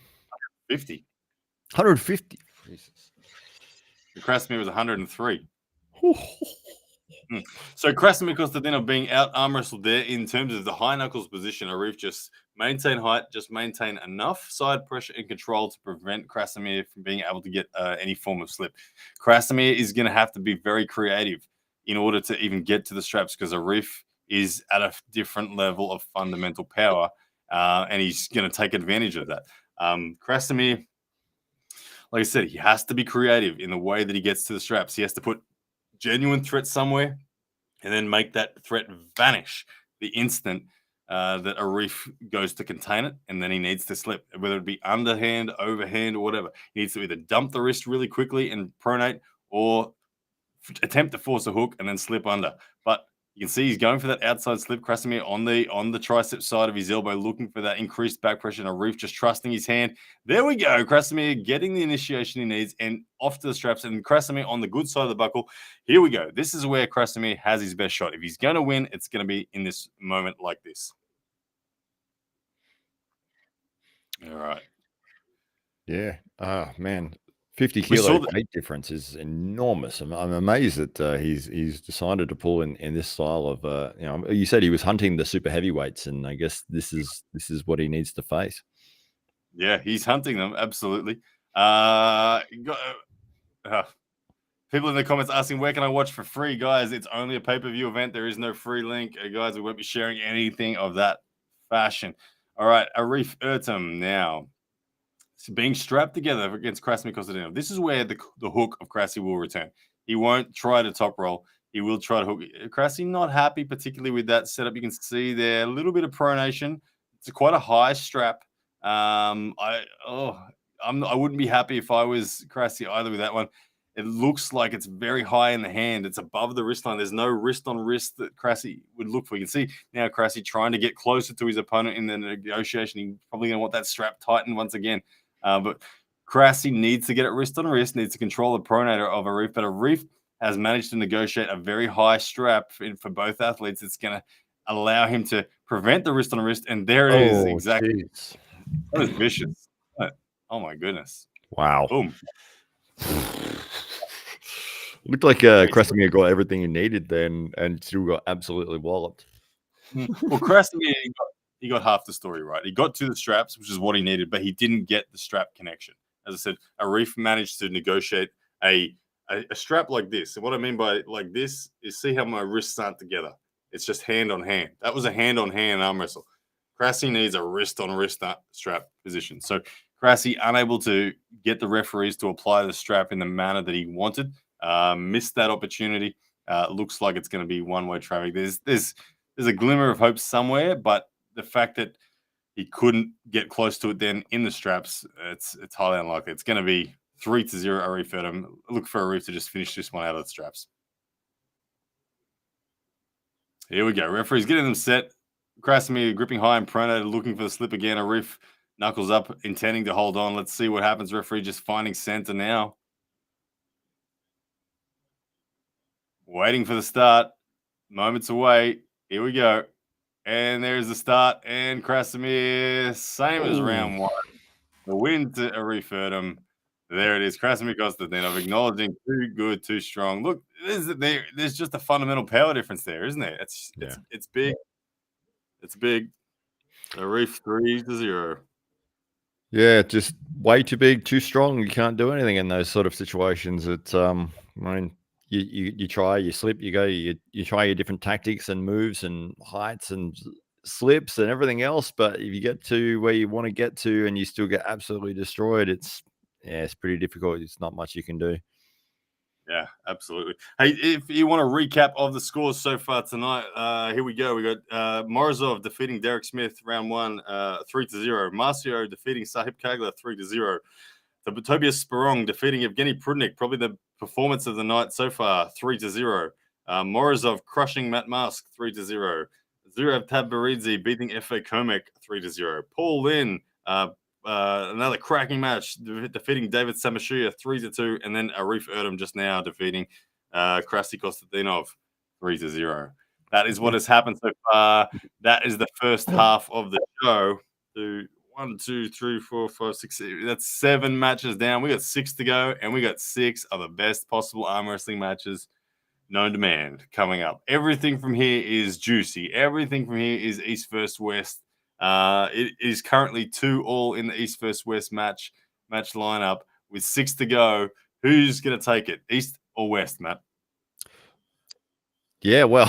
50. 150. Jesus. Krasimir was 103. So Krasimir Kostadinov being out arm wrestled there in terms of the high knuckles position. Arif just maintain height, just maintain enough side pressure and control to prevent Krasimir from being able to get any form of slip. Krasimir is going to have to be very creative in order to even get to the straps, because Arif is at a different level of fundamental power, and he's going to take advantage of that. Krasimir, like I said, he has to be creative in the way that he gets to the straps. He has to put genuine threat somewhere and then make that threat vanish the instant that Arif goes to contain it, and then he needs to slip, whether it be underhand, overhand, or whatever. He needs to either dump the wrist really quickly and pronate, or attempt to force a hook and then slip under. But You can see he's going for that outside slip. Krasimir on the tricep side of his elbow, looking for that increased back pressure. And Arif just trusting his hand. There we go. Krasimir getting the initiation he needs and off to the straps. And Krasimir on the good side of the buckle. Here we go. This is where Krasimir has his best shot. If he's going to win, it's going to be in this moment like this. All right. Yeah. Oh, man. 50 We saw kilo that- weight difference is enormous. I'm amazed that he's decided to pull in this style of you said he was hunting the super heavyweights, and I guess this is what he needs to face. Yeah, he's hunting them. Absolutely. People in the comments asking, where can I watch for free? Guys, it's only a pay-per-view event. There is no free link. Guys, we won't be sharing anything of that fashion. All right, Arif Ertem now. Being strapped together against Krasimir Kostadinov. This is where the hook of Krasi will return. He won't try to top roll. He will try to hook. Krasi not happy particularly with that setup. You can see there a little bit of pronation. It's quite a high strap. I wouldn't be happy if I was Krasi either with that one. It looks like it's very high in the hand. It's above the wrist line. There's no wrist on wrist that Krasi would look for. You can see now Krasi trying to get closer to his opponent in the negotiation. He's probably going to want that strap tightened once again. But Krasi needs to get it wrist on wrist, needs to control the pronator of Arif. But Arif has managed to negotiate a very high strap for both athletes. It's going to allow him to prevent the wrist on wrist. And there it is. Exactly. Geez. That was vicious. Oh, my goodness. Wow. Boom. Looked like Krasimir got everything he needed then and still got absolutely walloped. Well, Krasimir, he got half the story right. He got to the straps, which is what he needed, but he didn't get the strap connection. As I said, Arif managed to negotiate a strap like this. And what I mean by like this is see how my wrists aren't together. It's just hand on hand. That was a hand on hand arm wrestle. Krasi needs a wrist on wrist strap position. So Krasi unable to get the referees to apply the strap in the manner that he wanted. Missed that opportunity. Looks like it's going to be one-way traffic. There's a glimmer of hope somewhere, but the fact that he couldn't get close to it then in the straps, it's highly unlikely. It's going to be 3-0 Arif Ertem. Look for Arif to just finish this one out of the straps. Here we go. Referee's getting them set. Krasimir gripping high and pronator, looking for the slip again. Arif knuckles up, intending to hold on. Let's see what happens. Referee just finding center now. Waiting for the start. Moments away. Here we go. And there's the start. And Krasimir, same as round one. The win to Arif Ertem. There it is. Krasimir Kostadinov acknowledging too good, too strong. Look, there's just a fundamental power difference there, isn't there? It's big. It's big. Arif 3-0. Yeah, just way too big, too strong. You can't do anything in those sort of situations. It's I mean, you try, you slip, you go, you try your different tactics and moves and heights and slips and everything else. But if you get to where you want to get to and you still get absolutely destroyed, it's pretty difficult. It's not much you can do. Yeah, absolutely. Hey, if you want a recap of the scores so far tonight, here we go. We got Morrisov defeating Derek Smith round one, 3-0. Marcio defeating Sahib Kagler 3-0. Tobias Sprong defeating Evgeny Prudnik, probably the performance of the night so far, 3-0. Morrisov crushing Matt Mask, 3-0. Zurav Tabaridze beating F.A. Komek, 3-0. Paul Lynn, another cracking match, defeating David Samusuya, 3-2. And then Arif Ertem just now defeating Krasi Kostadinov, 3-0. That is what has happened so far. That is the first half of the show. 1, 2, 3, 4, 5, 6. That's 7 matches down. We got 6 to go, and we got 6 of the best possible arm wrestling matches known to man coming up. Everything from here is juicy. Everything from here is East versus West. It is currently 2-2 in the East versus West match lineup with 6 to go. Who's going to take it, East or West, Matt? Yeah, well,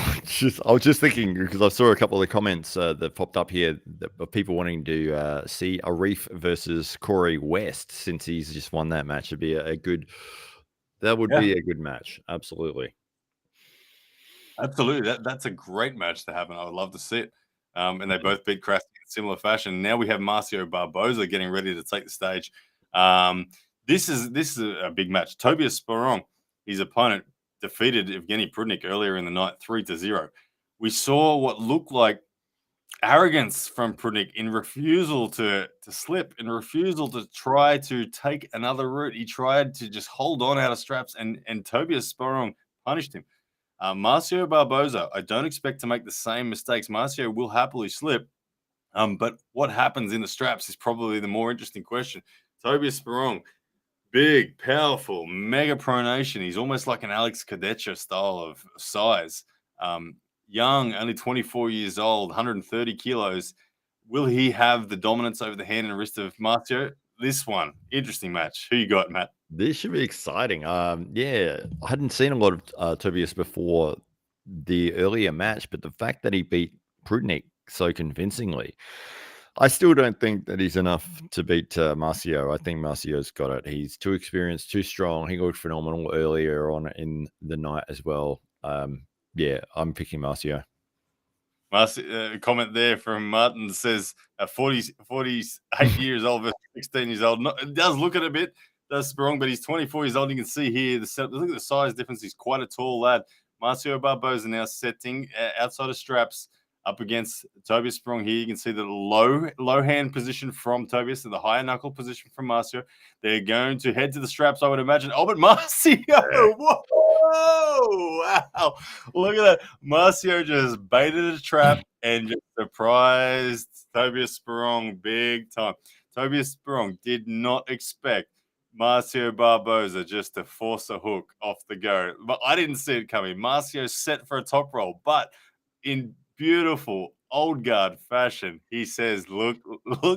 I was just thinking because I saw a couple of the comments that popped up here of people wanting to see Arif versus Corey West since he's just won that match. It'd be that would be a good match. Absolutely. Absolutely. That's a great match to happen. I would love to see it. And they both beat Krasi in similar fashion. Now we have Marcio Barboza getting ready to take the stage. This is a big match. Tobias Sprong, his opponent, defeated Evgeny Prudnik earlier in the night, 3-0. we saw what looked like arrogance from Prudnik in refusal to slip, in refusal to try to take another route. He tried to just hold on out of straps, and Tobias Sprong punished him. Marcio Barboza, I don't expect to make the same mistakes. Marcio will happily slip, but what happens in the straps is probably the more interesting question. Tobias Sprong, big, powerful, mega pronation. He's almost like an Alex Cadecha style of size. Young, only 24 years old, 130 kilos. Will he have the dominance over the hand and wrist of Marcio? This one, interesting match. Who you got, Matt? This should be exciting. Yeah, I hadn't seen a lot of Tobias before the earlier match, but the fact that he beat Prudnik so convincingly, I still don't think that he's enough to beat Marcio. I think Marcio's got it. He's too experienced, too strong. He looked phenomenal earlier on in the night as well. Yeah, I'm picking Marcio. Comment there from Martin says 48 years old versus 16 years old. It does look at a bit, does Sprong, but he's 24 years old. You can see here, look at the size difference. He's quite a tall lad. Marcio Barboza now setting outside of straps up against Tobias Sprong here. You can see the low hand position from Tobias and the higher knuckle position from Marcio. They're going to head to the straps, I would imagine. Oh, but Marcio, whoa, wow. Look at that. Marcio just baited a trap and just surprised Tobias Sprong big time. Tobias Sprong did not expect Marcio Barboza just to force a hook off the go. But I didn't see it coming. Marcio set for a top roll, but in beautiful old guard fashion, he says, look,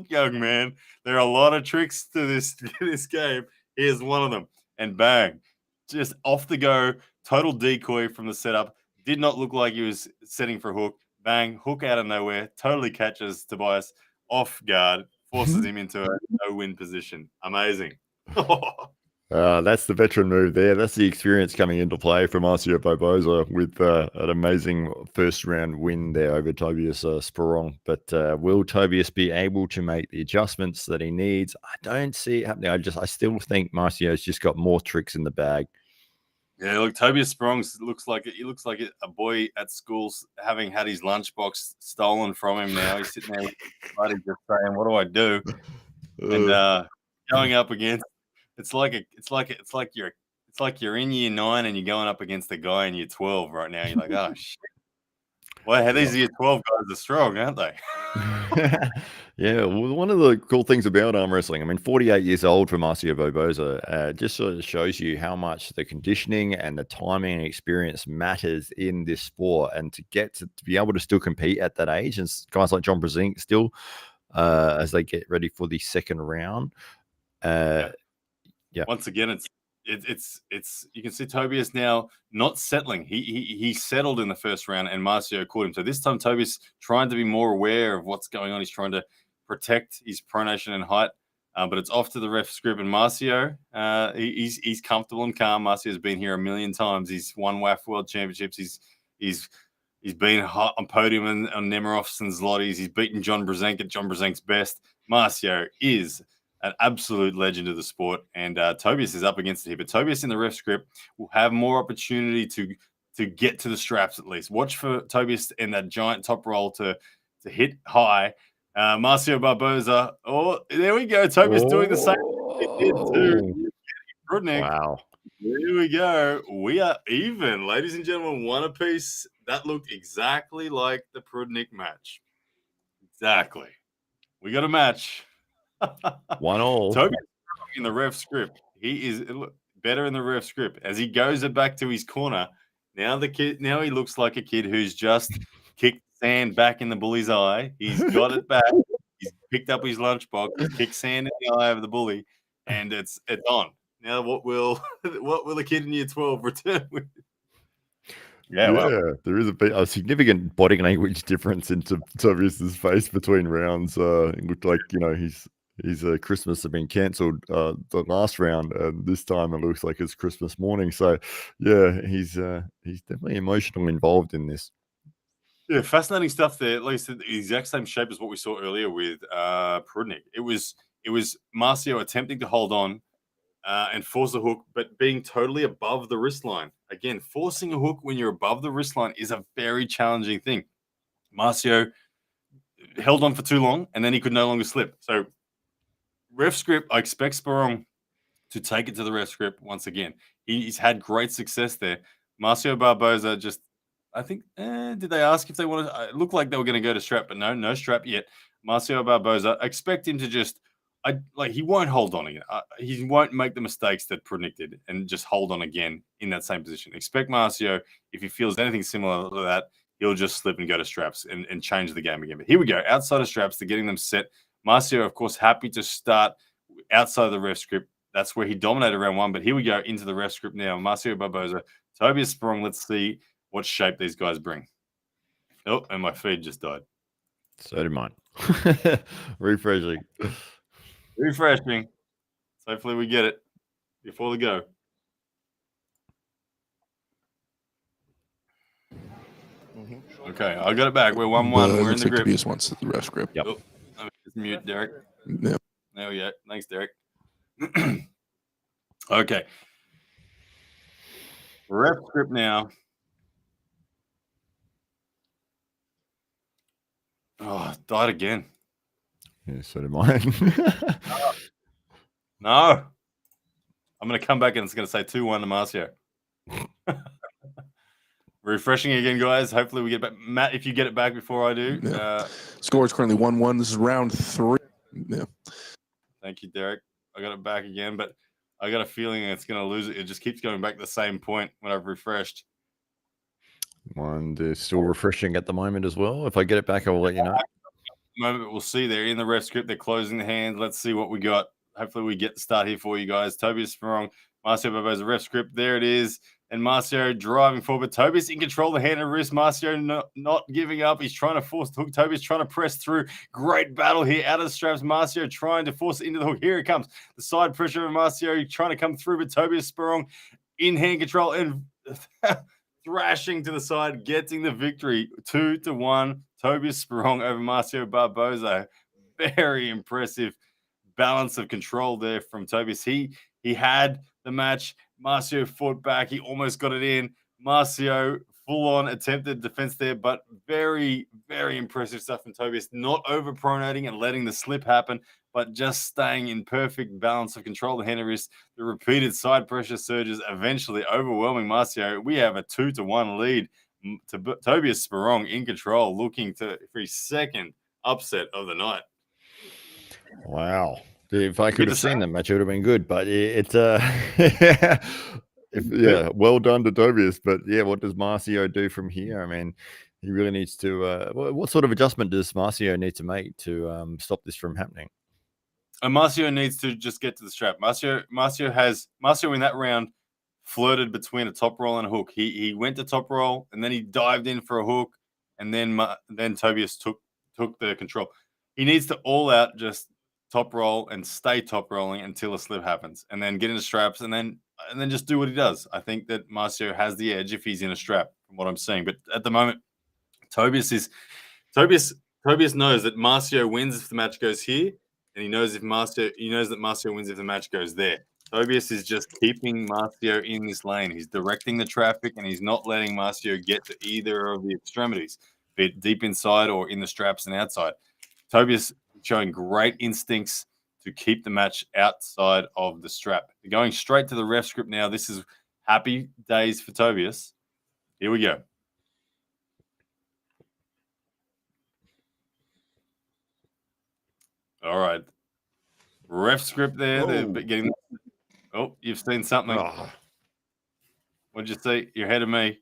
young man, there are a lot of tricks to this game. Here's one of them. And bang, just off the go, total decoy from the setup. Did not look like he was setting for a hook. Bang, hook out of nowhere, totally catches Tobias off guard, forces him into a no-win position. Amazing. That's the veteran move there. That's the experience coming into play for Marcio Barboza with an amazing first round win there over Tobias Sprong. But will Tobias be able to make the adjustments that he needs? I don't see it happening. I still think Marcio's just got more tricks in the bag. Yeah, look, Tobias Sprong looks like a boy at school having had his lunchbox stolen from him. Now he's sitting there with his buddy just saying, "What do I do?" And going up against. It's like you're in year 9 and you're going up against a guy in year 12 right now. You're like, oh shit. Well, these year 12 guys are strong, aren't they? Yeah, well, one of the cool things about arm wrestling, I mean, 48 years old for Marcio Barboza, just sort of shows you how much the conditioning and the timing and experience matters in this sport, and to be able to still compete at that age, and guys like John Brezink still, as they get ready for the second round. Yeah. Once again, it's you can see Tobias now not settling. He settled in the first round and Marcio caught him. So this time Tobias trying to be more aware of what's going on. He's trying to protect his pronation and height. But it's off to the ref script, and Marcio, he's comfortable and calm. Marcio's been here a million times. He's won WAF World Championships. He's been hot on podium on Nemirovs and Zlotys. He's beaten John Brezink at John Brezink's best. Marcio is an absolute legend of the sport, and Tobias is up against it here. But Tobias in the ref script will have more opportunity to get to the straps at least. Watch for Tobias in that giant top roll to hit high. Marcio Barboza. Oh, there we go. Tobias doing the same thing he did to Prudnik. Wow. Here we go. We are even, ladies and gentlemen, one apiece. That looked exactly like the Prudnik match. Exactly. We got a match. 1-1. Toby in the ref script. He is better in the ref script as he goes back to his corner. Now he looks like a kid who's just kicked sand back in the bully's eye. He's got it back. He's picked up his lunchbox, kicked sand in the eye of the bully, and it's on. Now what will the kid in year 12 return with? Yeah, there is a significant body language difference in Tobias's face between rounds. It looked like his Christmas had been cancelled the last round, and this time it looks like it's Christmas morning. So, yeah, he's definitely emotionally involved in this. Yeah, fascinating stuff there. Like I said, the exact same shape as what we saw earlier with Prudnik. It was Marcio attempting to hold on, and force a hook, but being totally above the wrist line. Again, forcing a hook when you're above the wrist line is a very challenging thing. Marcio held on for too long, and then he could no longer slip. So ref script, I expect Sprong to take it to the ref script once again. He's had great success there. Marcio Barboza just, I think, did they ask if they wanted? It looked like they were going to go to strap, but no strap yet. Marcio Barboza, I expect him to just, he won't hold on again. He won't make the mistakes that predicted and just hold on again in that same position. Expect Marcio, if he feels anything similar to that, he'll just slip and go to straps and change the game again. But here we go, outside of straps, they're getting them set. Marcio, of course, happy to start outside of the ref script. That's where he dominated round one. But here we go into the ref script now. Marcio Barboza, Tobias Sprong. Let's see what shape these guys bring. Oh, and my feed just died. So did mine. Refreshing. Refreshing. So hopefully we get it before the go. Okay, I got it back. We're 1-1. We're in the grip. Tobias wants the ref script. Yep. Oh, let me just mute Derek. Yeah. There we go. Thanks, Derek. Okay. Ref script now. Oh, died again. Yeah, so did mine. No. I'm going to come back and it's going to say 2-1 to Marcio. Refreshing again, guys. Hopefully we get back. Matt, if you get it back before I do. Yeah. Score is currently 1-1. This is round 3. Yeah. Thank you, Derek. I got it back again, but I got a feeling it's going to lose it. It just keeps going back to the same point when I've refreshed. Mine is still refreshing at the moment as well. If I get it back, I will let you know. Moment we'll see. They're in the ref script. They're closing the hands. Let's see what we got. Hopefully we get the start here for you guys. Tobias Sprong, Marcio Barboza ref script. There it is. And Marcio driving forward. Tobias in control of the hand and wrist. Marcio not giving up. He's trying to force the hook. Tobias trying to press through. Great battle here out of the straps. Marcio trying to force it into the hook. Here it comes. The side pressure of Marcio trying to come through, but Tobias Sprong in hand control and thrashing to the side, getting the victory. 2-1. Tobias Sprong over Marcio Barboza. Very impressive balance of control there from Tobias. He had the match. Marcio fought back. He almost got it in. Marcio full-on attempted defense there, but very, very impressive stuff from Tobias. Not over-pronating and letting the slip happen, but just staying in perfect balance of control. The hand and wrist, the repeated side pressure surges, eventually overwhelming Marcio. We have a 2-1 lead to Tobias Sprong in control, looking for his second upset of the night. Wow. If I could have seen that match, it would have been good. But it's well done to Tobias. But yeah, what does Marcio do from here? I mean, he really needs to. What sort of adjustment does Marcio need to make to stop this from happening? And Marcio needs to just get to the strap. Marcio in that round flirted between a top roll and a hook. He went to top roll and then he dived in for a hook, and then Tobias took the control. He needs to all out just top roll and stay top rolling until a slip happens, and then get into straps, and then just do what he does. I think that Marcio has the edge if he's in a strap, from what I'm seeing. But at the moment, Tobias knows that Marcio wins if the match goes here, and he knows that Marcio wins if the match goes there. Tobias is just keeping Marcio in this lane. He's directing the traffic, and he's not letting Marcio get to either of the extremities, be it deep inside or in the straps and outside. Tobias showing great instincts to keep the match outside of the strap. They're going straight to the ref script now. This is happy days for Tobias. Here we go. All right. Ref script there. They're getting. Oh, you've seen something. Oh. What'd you see? You're ahead of me.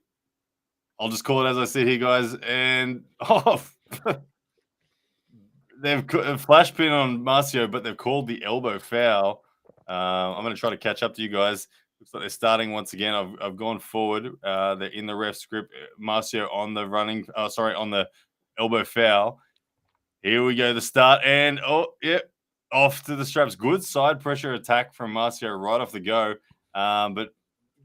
I'll just call it as I see here, guys. And off. They've a flash pin on Marcio, but they've called the elbow foul. I'm going to try to catch up to you guys. Looks like they're starting once again. I've gone forward. They're in the ref script. Marcio on the on the elbow foul. Here we go. The start and off to the straps. Good side pressure attack from Marcio right off the go, but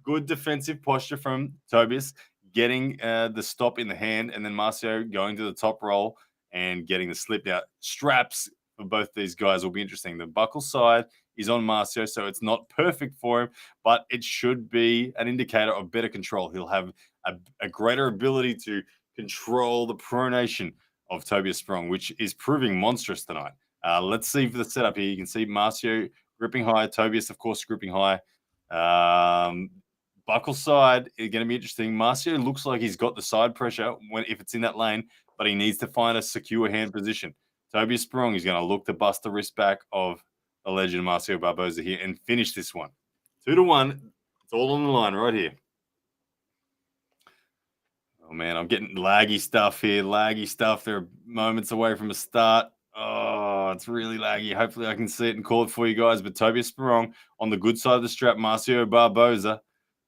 good defensive posture from Tobias, getting the stop in the hand, and then Marcio going to the top roll and getting the slip out. Straps for both these guys will be interesting. The buckle side is on Marcio, so it's not perfect for him, but it should be an indicator of better control. He'll have a greater ability to control the pronation of Tobias Sprong, which is proving monstrous tonight. Let's see for the setup here. You can see Marcio gripping high, Tobias, of course, gripping high. Buckle side is going to be interesting. Marcio looks like he's got the side pressure if it's in that lane, but he needs to find a secure hand position. Tobias Sprong is going to look to bust the wrist back of the legend Marcio Barboza here and finish this one. 2-1. It's all on the line right here. Oh, man, I'm getting laggy stuff here. Laggy stuff. They're moments away from a start. Oh, it's really laggy. Hopefully I can see it and call it for you guys. But Tobias Sprong on the good side of the strap, Marcio Barboza.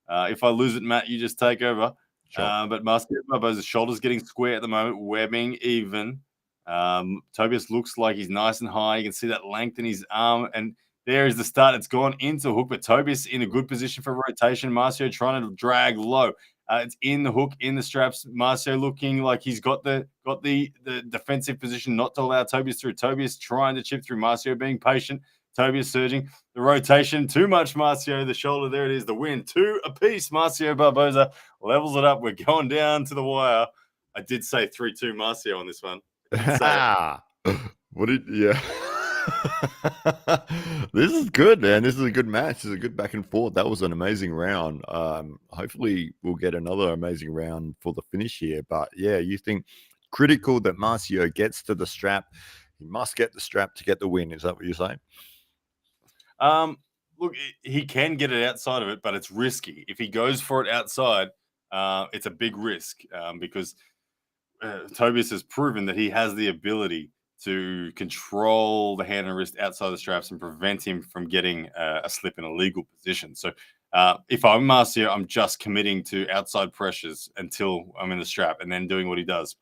If I lose it, Matt, you just take over. Sure. But Marcio Barboza's shoulder's getting square at the moment, webbing even. Tobias looks like he's nice and high. You can see that length in his arm. And there is the start. It's gone into hook, but Tobias in a good position for rotation. Marcio trying to drag low. It's in the hook, in the straps. Marcio looking like he's got the defensive position not to allow Tobias through. Tobias trying to chip through. Marcio being patient. Tobias surging. The rotation, too much Marcio. The shoulder, there it is. The win. 2 apiece. Marcio Barboza levels it up. We're going down to the wire. I did say 3-2 Marcio on this one. Yeah. This is good, man. This is a good match. This is a good back and forth. That was an amazing round. Hopefully we'll get another amazing round for the finish here. But yeah, you think critical that Marcio gets to the strap. He must get the strap to get the win. Is that what you're saying? Look, he can get it outside of it, but it's risky. If he goes for it outside, it's a big risk because Tobias has proven that he has the ability to control the hand and wrist outside the straps and prevent him from getting a slip in a legal position. So if I'm Marcio, I'm just committing to outside pressures until I'm in the strap and then doing what he does.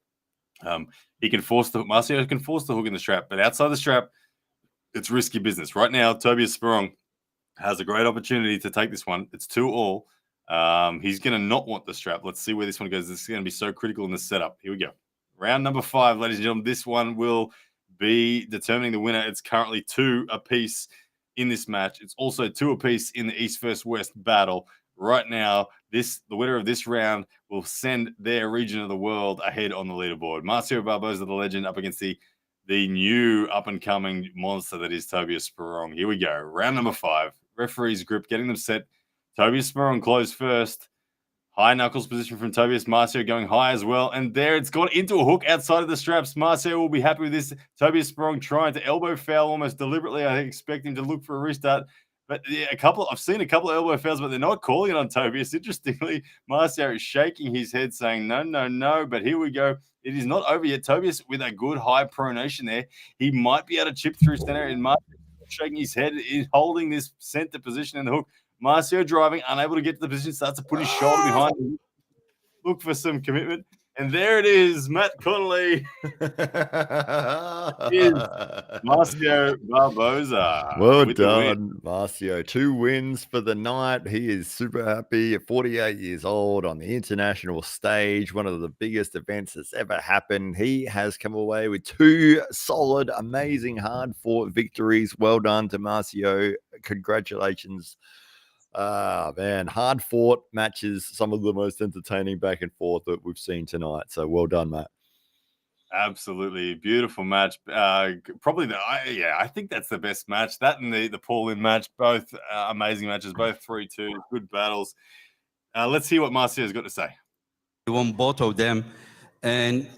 Marcio can force the hook in the strap, but outside the strap, it's risky business. Right now, Tobias Sprong has a great opportunity to take this one. It's 2-2. He's going to not want the strap. Let's see where this one goes. This is going to be so critical in the setup. Here we go. Round number 5, ladies and gentlemen. This one will be determining the winner. It's currently 2 apiece in this match. It's also 2 apiece in the East versus West battle. Right now, the winner of this round will send their region of the world ahead on the leaderboard. Marcio Barboza, the legend, up against the new up-and-coming monster that is Tobias Sprong. Here we go. Round number 5. Referee's grip, getting them set. Tobias Sprong closed first. High knuckles position from Tobias. Marcio going high as well. And there it's gone into a hook outside of the straps. Marcio will be happy with this. Tobias Sprong trying to elbow foul almost deliberately. I expect him to look for a restart. But yeah, I've seen a couple of elbow fouls, but they're not calling it on Tobias. Interestingly, Marcio is shaking his head saying, no, no, no. But here we go. It is not over yet. Tobias with a good high pronation there. He might be able to chip through center, and Marcio shaking his head is holding this center position in the hook. Marcio driving, unable to get to the position, starts to put his shoulder behind him. Look for some commitment. And there it is, Matt Connolly. Is Marcio Barboza. Well done, Marcio. 2 wins for the night. He is super happy at 48 years old on the international stage, one of the biggest events that's ever happened. He has come away with 2 solid, amazing, hard-fought victories. Well done to Marcio. Congratulations. Man, hard fought matches, some of the most entertaining back and forth that we've seen tonight. So well done, Matt. Absolutely beautiful match. Probably I think that's the best match. That and the Paul-In match, both amazing matches, both 3-2, good battles. Let's hear what Marcio's got to say. We won both of them, and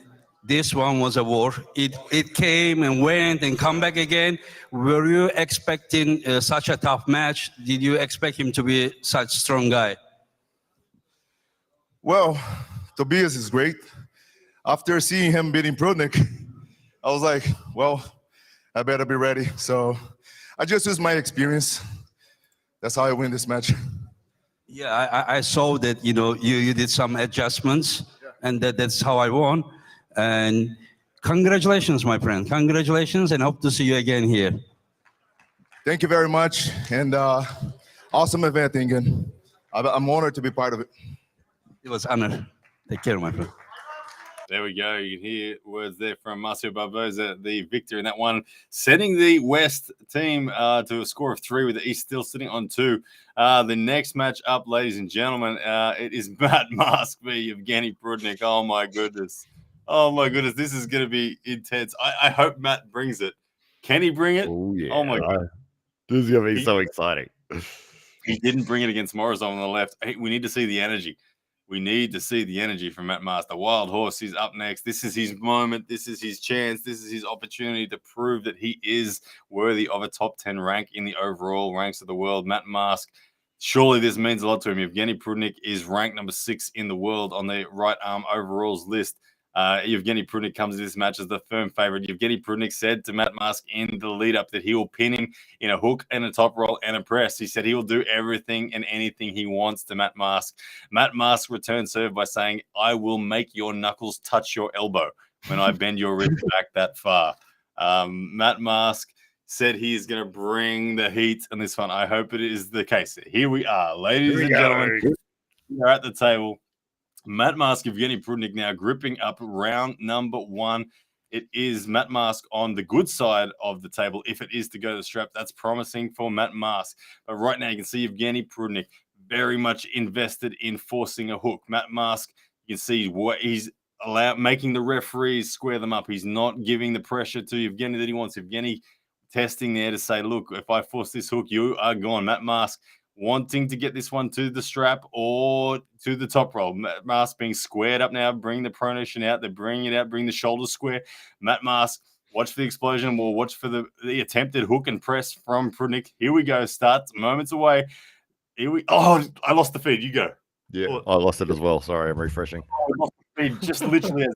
this one was a war. It came and went and come back again. Were you expecting such a tough match? Did you expect him to be such a strong guy? Well, Tobias is great. After seeing him beating Prudnik, I was like, well, I better be ready. So I just used my experience. That's how I win this match. Yeah, I saw that, you did some adjustments, and that's how I won. And congratulations, my friend. Congratulations, and hope to see you again here. Thank you very much, and awesome event, Ingen. I'm honored to be part of it. It was an honor. Take care, my friend. There we go. You can hear words there from Marcio Barboza, the victor in that one, sending the West team to a score of 3 with the East still sitting on 2. The next match up, ladies and gentlemen, it is Matt Mask v. Evgeny Prudnik. Oh, my goodness. Oh, my goodness. This is going to be intense. I hope Matt brings it. Can he bring it? Oh, yeah. Oh, my God. This is going to be so exciting. He didn't bring it against Morrisov on the left. Hey, we need to see the energy. We need to see the energy from Matt Mask. The wild horse is up next. This is his moment. This is his chance. This is his opportunity to prove that he is worthy of a top 10 rank in the overall ranks of the world. Matt Mask, surely this means a lot to him. Evgeny Prudnik is ranked number 6 in the world on the right arm overalls list. Evgeny Prudnik comes to this match as the firm favorite. Evgeny Prudnik said to Matt Mask in the lead up that he will pin him in a hook and a top roll and a press. He said he will do everything and anything he wants to Matt Mask. Matt Mask returned serve by saying, "I will make your knuckles touch your elbow when I bend your wrist back that far." Matt Mask said he is going to bring the heat on this one. I hope it is the case. Here we are, ladies and gentlemen. We are at the table. Matt Mask, Evgeny Prudnik now gripping up round number 1. It is Matt Mask on the good side of the table. If it is to go to the strap, that's promising for Matt Mask. But right now you can see Evgeny Prudnik very much invested in forcing a hook. Matt Mask, you can see what he's making the referees square them up. He's not giving the pressure to Evgeny that he wants. Evgeny testing there to say, look, if I force this hook, you are gone. Matt Mask wanting to get this one to the strap or to the top roll. Matt Mask being squared up now, bring the pronation out. They're bringing it out, bring the shoulders square. Matt Mask, watch for the explosion. We'll watch for the attempted hook and press from Prudnik. Here we go. Starts moments away. Oh, I lost the feed. You go. Yeah, I lost it as well. Sorry, I'm refreshing. I lost the feed just literally as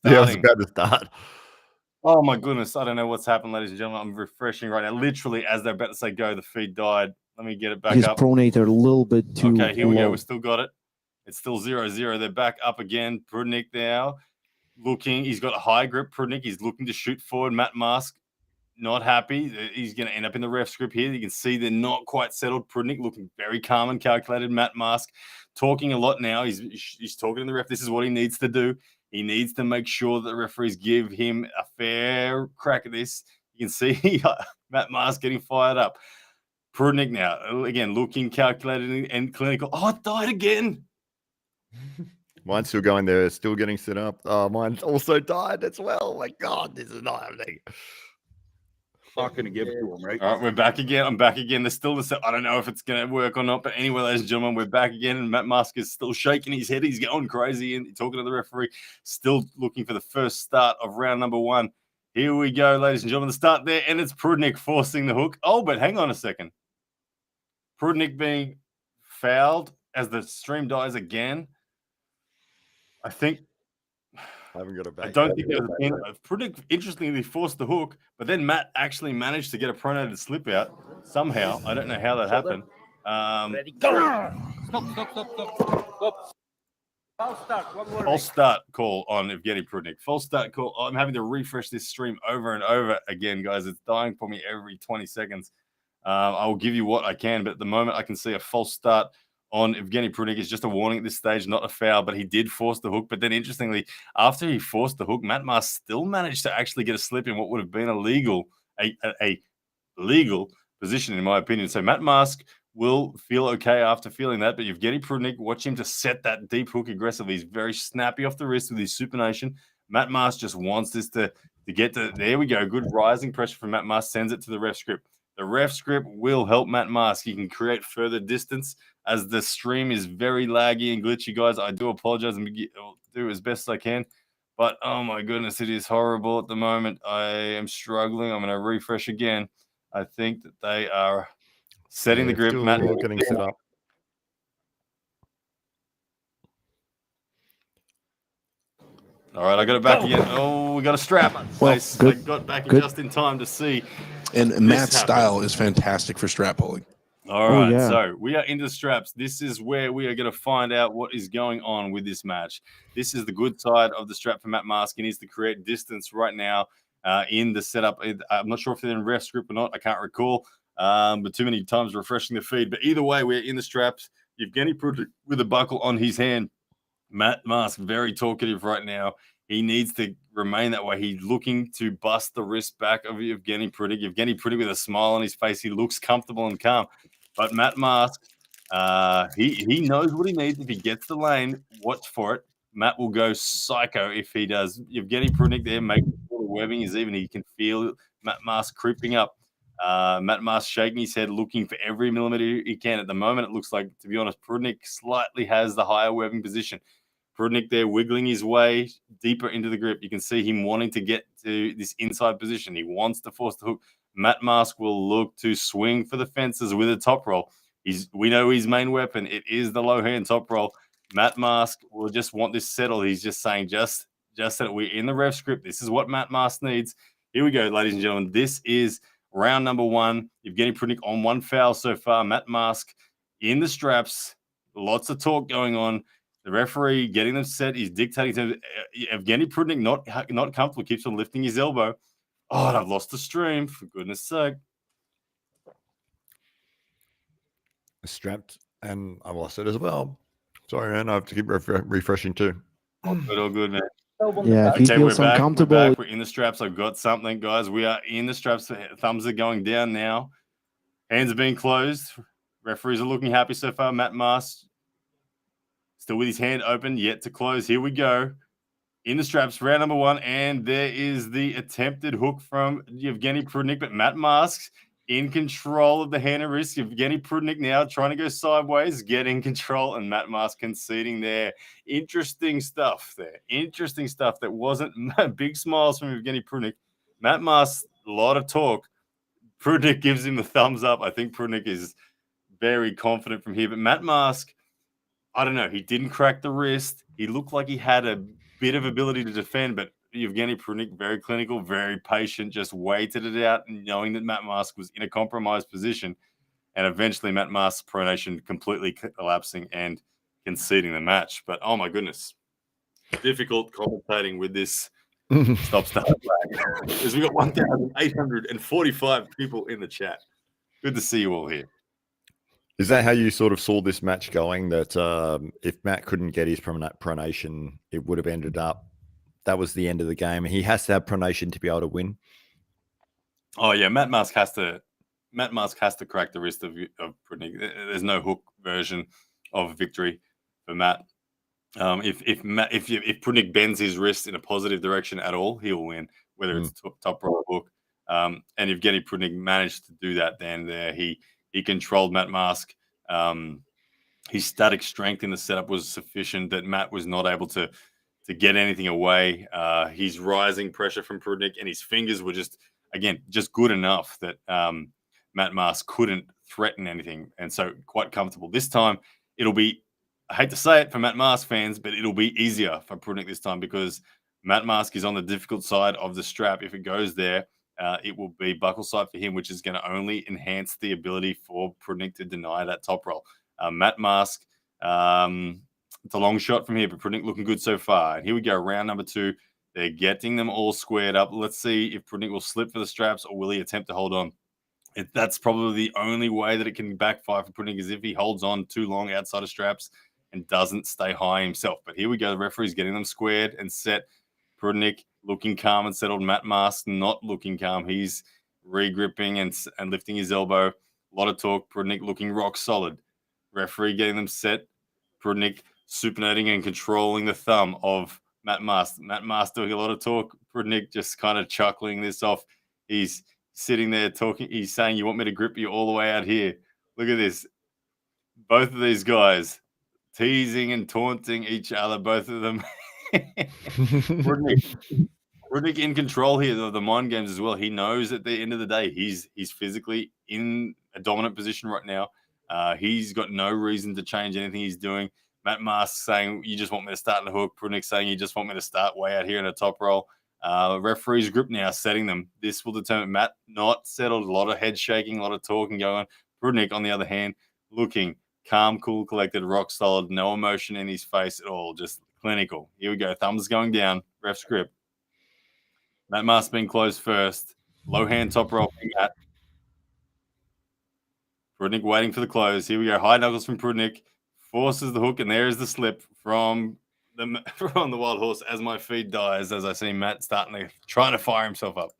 Yeah, I was starting. about to start. Oh, my goodness. I don't know what's happened, ladies and gentlemen. I'm refreshing right now. Literally, as they're about to say go, the feed died. Let me get it back His up. pronator a little bit too Okay, here we go. low. We still got it. It's still 0-0. They're back up again. Prudnik now looking. He's got a high grip. Prudnik. He's looking to shoot forward. Matt Mask not happy. He's going to end up in the ref script here. You can see they're not quite settled. Prudnik looking very calm and calculated. Matt Mask talking a lot now. He's talking to the ref. This is what he needs to do. He needs to make sure that the referees give him a fair crack at this. You can see Matt Mask getting fired up. Prudnik now, again, looking calculated and clinical. Oh, it died again. Mine's still going there, still getting set up. Mine's also died as well. My God, this is not happening. Not going to give it to him, right? All right, we're back again. I'm back again. There's still the I don't know if it's going to work or not. But anyway, ladies and gentlemen, we're back again. And Matt Mask is still shaking his head. He's going crazy and talking to the referee. Still looking for the first start of round number 1. Here we go, ladies and gentlemen. The start there. And it's Prudnik forcing the hook. Oh, but hang on a second. Prudnik being fouled as the stream dies again. I think. I haven't got it back. I don't think there was a pin. Prudnik, interestingly, forced the hook, but then Matt actually managed to get a pronated slip out somehow. I don't know how that happened. Stop. False start. One more. False start call on Evgeny Prudnik. False start call. I'm having to refresh this stream over and over again, guys. It's dying for me every 20 seconds. I will give you what I can, but at the moment I can see a false start on Evgeny Prudnik. It's just a warning at this stage, not a foul, but he did force the hook. But then interestingly, after he forced the hook, Matt Mask still managed to actually get a slip in what would have been a legal position, in my opinion. So Matt Mask will feel okay after feeling that, but Evgeny Prudnik, watch him to set that deep hook aggressively. He's very snappy off the wrist with his supination. Matt Mask just wants this to get to, there we go, good rising pressure from Matt Mask, sends it to the ref script. The ref script will help Matt Mask. He can create further distance as the stream is very laggy and glitchy, guys. I do apologize and I'll do as best as I can. But, oh, my goodness, it is horrible at the moment. I am struggling. I'm going to refresh again. I think that they are setting the grip. Still Matt, getting set up. all right, I got it back again. Oh, we got a strap. Well, I good. got back Good. just in time to see. And Matt's happen. style is fantastic for strap pulling. All right, yeah. so we are into straps. This is where we are going to find out what is going on with this match. This is the good side of the strap for Matt Mask. He needs to create distance right now in the setup. I'm not sure if they're in ref script or not. I can't recall, but too many times refreshing the feed. But either way, we're in the straps. Evgeny Prudnik with a buckle on his hand. Matt Mask, very talkative right now. He needs to remain that way. He's looking to bust the wrist back of Evgeny Prudnik. Evgeny Prudnik with a smile on his face. He looks comfortable and calm. But Matt Mask, he knows what he needs. If he gets the lane, watch for it. Matt will go psycho if he does. Evgeny Prudnik there, making sure the webbing is even. He can feel Matt Mask creeping up. Matt Mask shaking his head, looking for every millimeter he can. At the moment, it looks like, to be honest, Prudnik slightly has the higher webbing position. Prudnik there wiggling his way deeper into the grip. You can see him wanting to get to this inside position. He wants to force the hook. Matt Mask will look to swing for the fences with a top roll. We know his main weapon. It is the low hand top roll. Matt Mask will just want this settled. He's just saying, just that we're in the ref script. This is what Matt Mask needs. Here we go, ladies and gentlemen. This is round number 1. Evgeny Prudnik on 1 foul so far. Matt Mask in the straps. Lots of talk going on. The referee getting them set. He's dictating to Evgeny Prudnik, not comfortable, keeps on lifting his elbow. Oh, and I've lost the stream, for goodness sake. Strapped, and I lost it as well. Sorry, man. I have to keep refreshing too. All good, man. Yeah, if he Okay, feels we're back. uncomfortable, We're in the straps. I've got something, guys. We are in the straps. Thumbs are going down now. Hands are being closed. Referees are looking happy so far. Matt Mask still with his hand open, yet to close. Here we go. In the straps, round number 1, and there is the attempted hook from Evgeny Prudnik, but Matt Mask in control of the hand and wrist. Evgeny Prudnik now trying to go sideways, getting control, and Matt Mask conceding there. Interesting stuff there. Interesting stuff that wasn't big smiles from Evgeny Prudnik. Matt Mask, a lot of talk. Prudnik gives him the thumbs up. I think Prudnik is very confident from here, but Matt Mask, I don't know. He didn't crack the wrist. He looked like he had a bit of ability to defend, but Evgeny Prudnik, very clinical, very patient, just waited it out, knowing that Matt Mask was in a compromised position. And eventually Matt Mask's pronation completely collapsing and conceding the match. But, oh, my goodness. Difficult commentating with this stop-start flag. Because we've got 1,845 people in the chat. Good to see you all here. Is that how you sort of saw this match going? That if Matt couldn't get his pronation, it would have ended up, that was the end of the game. He has to have pronation to be able to win. Oh yeah, Matt Mask has to crack the wrist of Prudnik. There's no hook version of victory for Matt. If Prudnik bends his wrist in a positive direction at all, he'll win, whether it's top roll or hook. And Evgeny Prudnik managed to do that. Then there he controlled Matt Mask. His static strength in the setup was sufficient that Matt was not able to get anything away. His rising pressure from Prudnik and his fingers were just good enough that Matt Mask couldn't threaten anything. And so quite comfortable. This time, it'll be, I hate to say it for Matt Mask fans, but it'll be easier for Prudnik this time because Matt Mask is on the difficult side of the strap. If it goes there, it will be buckle side for him, which is going to only enhance the ability for Prudnik to deny that top roll. Matt Mask, it's a long shot from here, but Prudnik looking good so far. And here we go, round number 2. They're getting them all squared up. Let's see if Prudnik will slip for the straps or will he attempt to hold on. That's probably the only way that it can backfire for Prudnik is if he holds on too long outside of straps and doesn't stay high himself. But here we go. The referee's getting them squared and set. Prudnik looking calm and settled. Matt Mask not looking calm. He's re-gripping and lifting his elbow. A lot of talk. Prudnik looking rock solid. Referee getting them set. Prudnik supinating and controlling the thumb of Matt Mask. Matt Mask doing a lot of talk. Prudnik just kind of chuckling this off. He's sitting there talking. He's saying, you want me to grip you all the way out here? Look at this. Both of these guys teasing and taunting each other, both of them. Prudnik in control here of the mind games as well. He knows at the end of the day, he's physically in a dominant position right now. He's got no reason to change anything he's doing. Matt Mask saying, you just want me to start in the hook. Prudnik saying, you just want me to start way out here in a top roll. Referee's grip now setting them. This will determine. Matt not settled. A lot of head shaking, a lot of talking going on. Prudnik, on the other hand, looking calm, cool, collected, rock solid, no emotion in his face at all, just clinical. Here we go. Thumbs going down. Ref's grip. Matt Mask being closed first. Low hand top roll from Matt. Prudnik waiting for the close. Here we go. High knuckles from Prudnik. Forces the hook, and there is the slip from on the Wild Horse as my feed dies, as I see Matt trying to fire himself up.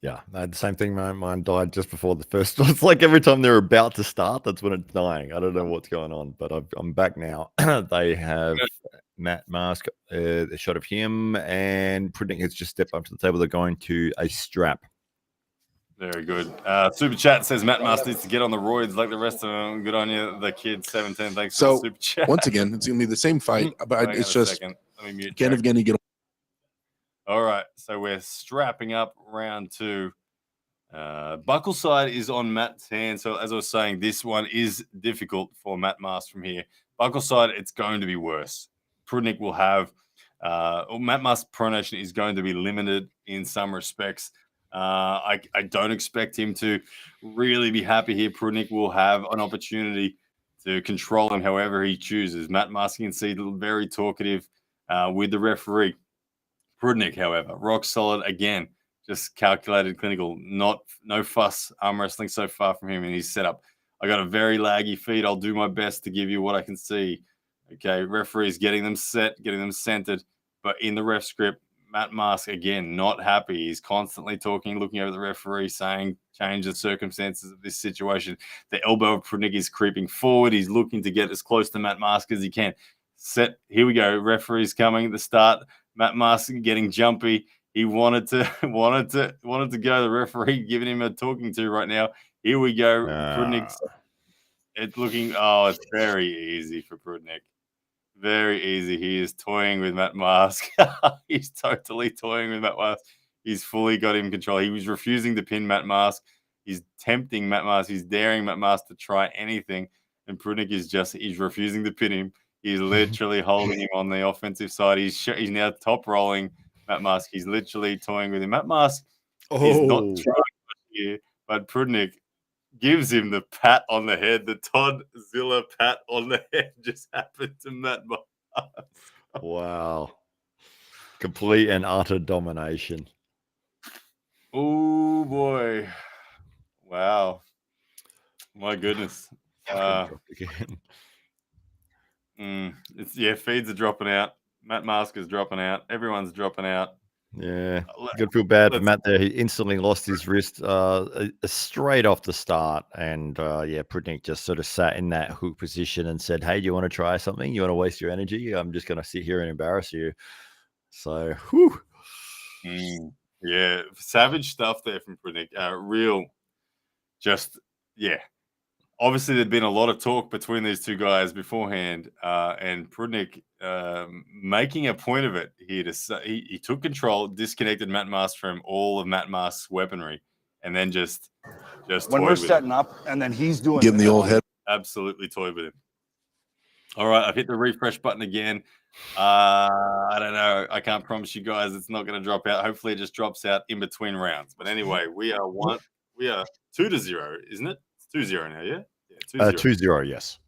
Yeah, I had the same thing. Mine died just before the first. It's like every time they're about to start, that's when it's dying. I don't know what's going on, but I'm back now. They have Matt Mask, a shot of him, and Prudnik has just stepped up to the table. They're going to a strap. Very good. Super chat says Matt Mask needs to get on the roids like the rest of them. Good on you, the kid 17. Thanks for the super chat. Once again, it's gonna be the same fight, but it's just let me mute again, Evgeny, get. All right, so we're strapping up round 2. Buckle side is on Matt's hand. So as I was saying, this one is difficult for Matt Mask from here. Buckle side, it's going to be worse. Prudnik will have Matt Mask's pronation is going to be limited in some respects. I don't expect him to really be happy here. Prudnik will have an opportunity to control him however he chooses. Matt Mask can see very talkative with the referee. Prudnik, however, rock solid again, just calculated, clinical, no fuss arm wrestling so far from him in his setup. I got a very laggy feed. I'll do my best to give you what I can see. Okay, referee's getting them set, getting them centered, but in the ref script, Matt Mask, again, not happy. He's constantly talking, looking over the referee, saying, change the circumstances of this situation. The elbow of Prudnik is creeping forward. He's looking to get as close to Matt Mask as he can. Set. Here we go. Referee's coming at the start. Matt Mask getting jumpy. He wanted to go. The referee giving him a talking to right now. Here we go. Prudnik. It's looking, it's very easy for Prudnik. Very easy. He is toying with Matt Mask. He's totally toying with Matt Mask. He's fully got him control. He was refusing to pin Matt Mask. He's tempting Matt Mask. He's daring Matt Mask to try anything. And Prudnik he's refusing to pin him. He's literally holding him on the offensive side. He's now top rolling Matt Mask. He's literally toying with him. Matt Mask is not trying here, but Prudnik gives him the pat on the head. The Todd Zilla pat on the head just happened to Matt Mask. Wow. Complete and utter domination. Oh, boy. Wow. My goodness. Feeds are dropping out. Matt Mask is dropping out. Everyone's dropping out. Yeah, got to feel bad for Matt there. He instantly lost his wrist straight off the start. And Prudnik just sort of sat in that hook position and said, hey, do you want to try something? You want to waste your energy? I'm just going to sit here and embarrass you. So, whew. Yeah, savage stuff there from Prudnik. Obviously, there'd been a lot of talk between these two guys beforehand, and Prudnik making a point of it here to say he took control, disconnected Matt Mask from all of Matt Mask's weaponry, and then just when we're setting up, and then he's doing Give him the old head. Absolutely toyed with him. All right, I've hit the refresh button again. I don't know. I can't promise you guys it's not going to drop out. Hopefully, it just drops out in between rounds. But anyway, we are 2-0, isn't it? 2-0 now, yeah? Yeah, 2-0, yes.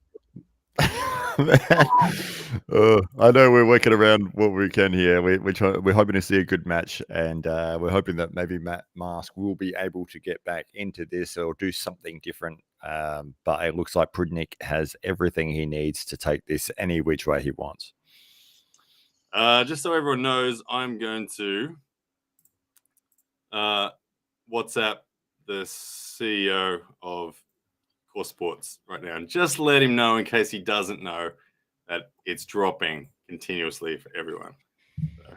I know we're working around what we can here. We're hoping to see a good match, and we're hoping that maybe Matt Mask will be able to get back into this or do something different. But it looks like Prudnik has everything he needs to take this any which way he wants. Just so everyone knows, I'm going to WhatsApp the CEO of Core Sports right now and just let him know, in case he doesn't know, that it's dropping continuously for everyone. So,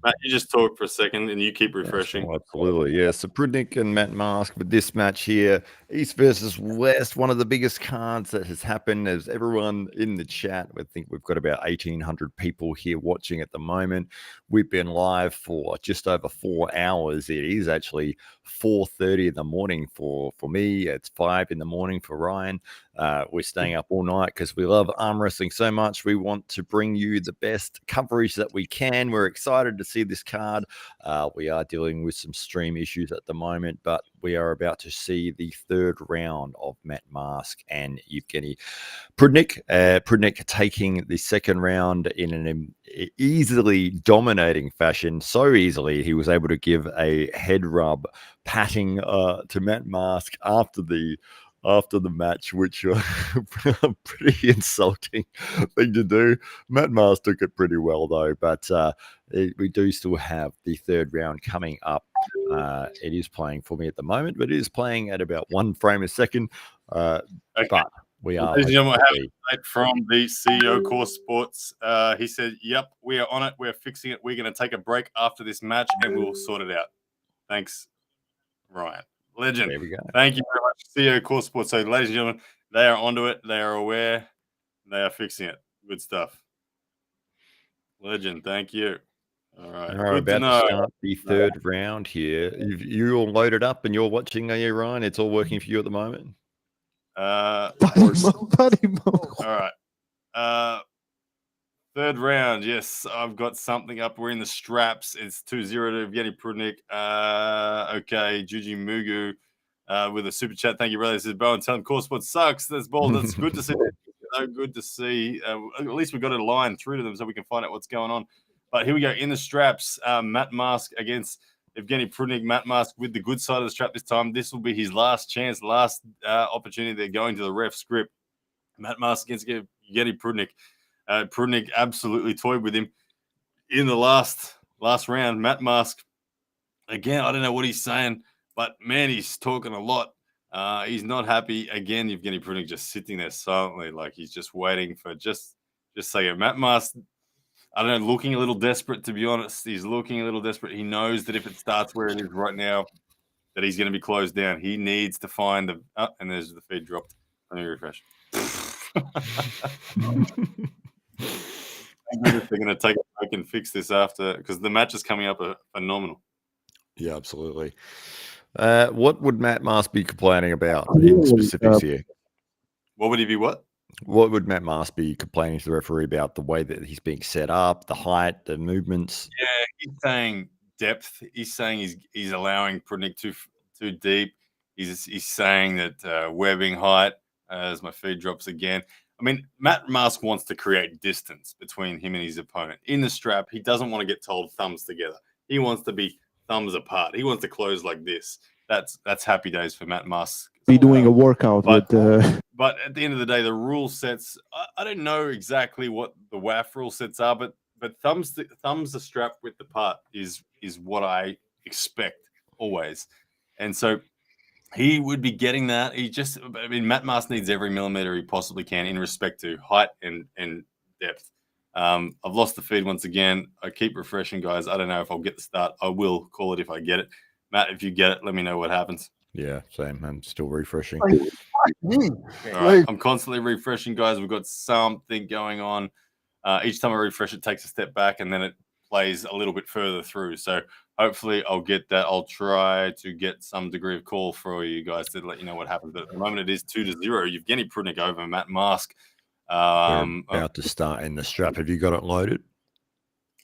Matt, you just talk for a second and you keep refreshing. Yes, absolutely, yeah. So Prudnik and Matt Mask with this match here, East versus West, one of the biggest cards that has happened. As everyone in the chat, I think we've got about 1,800 people here watching at the moment. We've been live for just over 4 hours. It is actually 4:30 in the morning for me. It's 5 in the morning for Ryan. We're staying up all night because we love arm wrestling so much. We want to bring you the best coverage that we can. We're excited to see this card. We are dealing with some stream issues at the moment, but we are about to see the third round of Matt Mask and Evgeny Prudnik. Prudnik taking the second round in an easily dominating fashion. So easily, he was able to give a head rub patting to Matt Mask after the after the match, which was a pretty insulting thing to do. Matt Mars took it pretty well, though, but we do still have the third round coming up. It is playing for me at the moment, but it is playing at about 1 frame a second. Okay. But we are. Ladies and gentlemen, I have an update from the CEO Core Sports. He said, "Yep, we are on it. We're fixing it. We're going to take a break after this match, and we'll sort it out." Thanks, Ryan. Legend. There we go. Thank you very much, CEO Core Sports. So, ladies and gentlemen, they are onto it. They are aware. They are fixing it. Good stuff. Legend. Thank you. All right. We're about to start the third round here. You all loaded up and you're watching, are you, Ryan? It's all working for you at the moment? Buddy mode. All right. Third round. Yes, I've got something up. We're in the straps. It's 2-0 to Evgeny Prudnik. Okay, Juji Mugu with a super chat. Thank you, brother. This is Bowen telling Core Sports sucks. That's bold. That's good to see. So good to see. At least we got a line through to them so we can find out what's going on. But here we go. In the straps, Matt Mask against Evgeny Prudnik. Matt Mask with the good side of the strap this time. This will be his last chance, last opportunity. They're going to the ref script. Matt Mask against Evgeny Prudnik. Prudnik absolutely toyed with him in the last round. Matt Mask, again, I don't know what he's saying, but man, he's talking a lot. He's not happy. Again, Evgeny Prudnik just sitting there silently, like he's just waiting for just say it. Matt Mask, I don't know, looking a little desperate, to be honest. He's looking a little desperate. He knows that if it starts where it is right now, that he's going to be closed down. He needs to find the and there's the feed dropped. Let me refresh. They're going to take a break and fix this after, because the matches coming up are phenomenal. Yeah, absolutely. What would Matt Mask be complaining about in specifics here? What would he be? What would Matt Mask be complaining to the referee about? The way that he's being set up, the height, the movements? Yeah, he's saying depth. He's saying he's allowing Prudnik too deep. He's saying that webbing height, as my feed drops again. I mean, Matt Mask wants to create distance between him and his opponent. In the strap, he doesn't want to get told thumbs together. He wants to be thumbs apart. He wants to close like this. That's happy days for Matt Mask. Be doing a workout but with at the end of the day, the rule sets. I don't know exactly what the WAF rule sets are, but thumbs are strapped with the part is what I expect always, and so he would be getting that. Matt Mask needs every millimeter he possibly can in respect to height and depth. I've lost the feed once again. I keep refreshing, guys. I don't know if I'll get the start. I will call it if I get it. Matt, if you get it, let me know what happens. Yeah, same. I'm still refreshing. All right. I'm constantly refreshing, guys. We've got something going on. Each time I refresh, it takes a step back, and then it plays a little bit further through. So hopefully I'll get that. I'll try to get some degree of call for you guys to let you know what happens. But at the moment, it is 2-0. Evgeny Prudnik over Matt Mask. We're about to start in the strap. Have you got it loaded?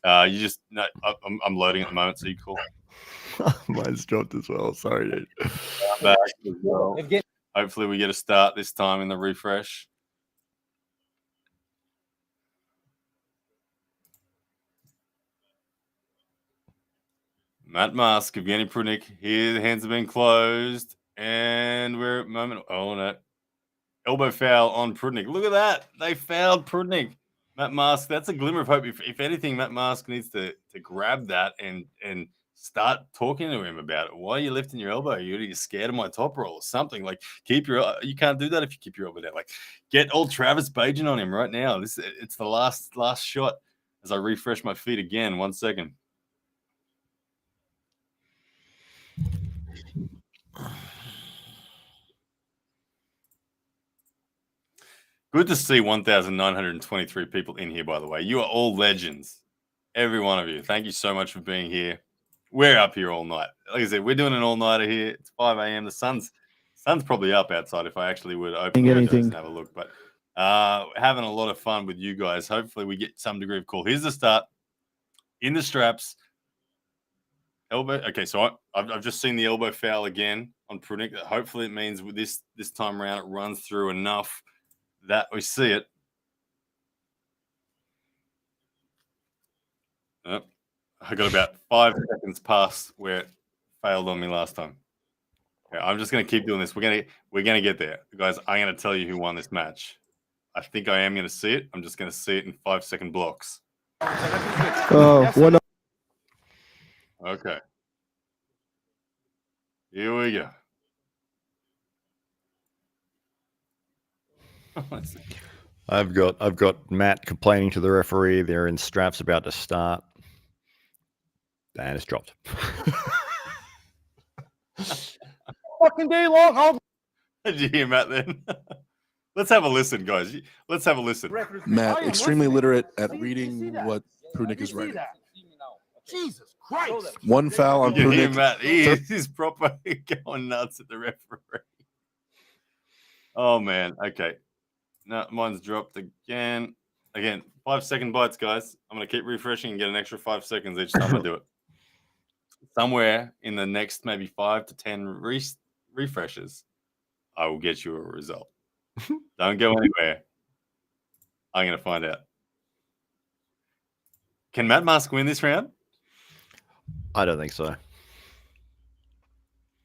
I'm loading at the moment, so you call. Mine's dropped as well. Sorry, dude. Back as well. Hopefully we get a start this time in the refresh. Matt Mask, Evgeny Prudnik. Here the hands have been closed. And we're at moment. Oh, no. Elbow foul on Prudnik. Look at that. They fouled Prudnik. Matt Mask, that's a glimmer of hope. If anything, Matt Mask needs to grab that and start talking to him about it. Why are you lifting your elbow? You're scared of my top roll or something. Like, you can't do that if you keep your elbow down. Like, get old Travis Bajan on him right now. It's the last shot as I refresh my feed again. 1 second. Good to see 1,923 people in here, by the way. You are all legends. Every one of you. Thank you so much for being here. We're up here all night. Like I said, we're doing an all-nighter here. It's 5 a.m. The sun's probably up outside if I actually would open the windows and have a look. But having a lot of fun with you guys. Hopefully we get some degree of call. Here's the start. In the straps. Elbow. Okay, so I've just seen the elbow foul again on Prudnik. Hopefully it means with this time around it runs through enough that we see it. I got about 5 seconds past where it failed on me last time. Yeah, I'm just gonna keep doing this. We're gonna get there, guys. I'm gonna tell you who won this match. I think I am gonna see it. I'm just gonna see it in 5-second blocks. One. Okay. Here we go. I've got Matt complaining to the referee. They're in straps about to start. And it's dropped. Fucking day long. Did you hear Matt then? Let's have a listen, guys. Let's have a listen. Matt, extremely literate at reading what Prudnik is writing. Jesus Christ. One foul on You hear Prudnik. Matt? He's proper going nuts at the referee. Oh man. Okay. No, mine's dropped again. Again, 5-second bites, guys. I'm gonna keep refreshing and get an extra 5 seconds each time I do it. Somewhere in the next maybe 5 to 10 refreshes, I will get you a result. Don't go anywhere. I'm gonna find out. Can Matt Mask win this round? I don't think so.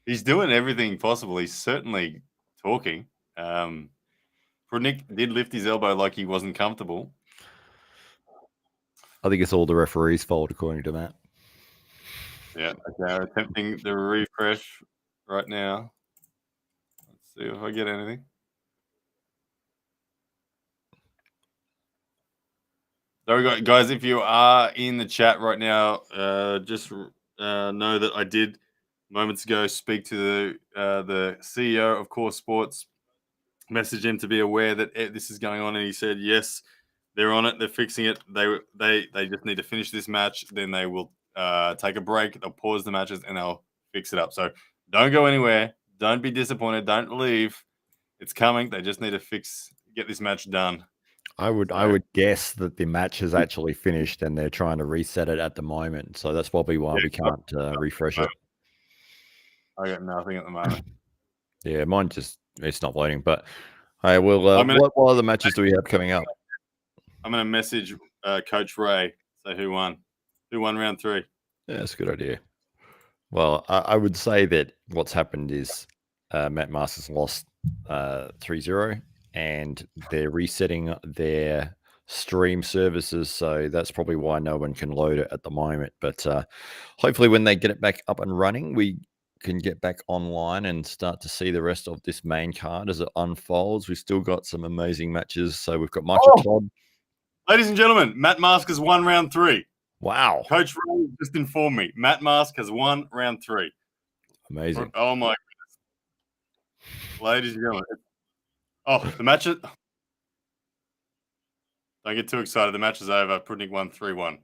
He's doing everything possible. He's certainly talking. Prudnik did lift his elbow like he wasn't comfortable. I think it's all the referee's fault, according to Matt. Yeah, okay. I'm attempting the refresh right now. Let's see if I get anything. There we go, guys. If you are in the chat right now, just know that I did moments ago speak to the CEO of Core Sports, message him to be aware that this is going on, and he said yes, they're on it, they're fixing it. They just need to finish this match, then they will take a break, they'll pause the matches, and they'll fix it up. So don't go anywhere, don't be disappointed, don't leave. It's coming. They just need to get this match done. I would guess that the match has actually finished and they're trying to reset it at the moment. So that's probably why we can't refresh it. I got nothing at the moment. Yeah, mine it's not loading. But hey, what other matches do we have coming up? I'm gonna message Coach Ray. Say who won. Who won round 3? Yeah, that's a good idea. Well, I would say that what's happened is Matt Masters lost 3-0. And they're resetting their stream services, so that's probably why no one can load it at the moment. But hopefully when they get it back up and running, we can get back online and start to see the rest of this main card as it unfolds. We've still got some amazing matches. So we've got Michael Todd. Ladies and gentlemen, Matt Mask has won round 3. Wow. Coach Ray just informed me. Matt Mask has won round 3. Amazing. Oh my goodness. Ladies and gentlemen. Oh, the match is... Don't get too excited. The match is over. Prudnik won 3-1.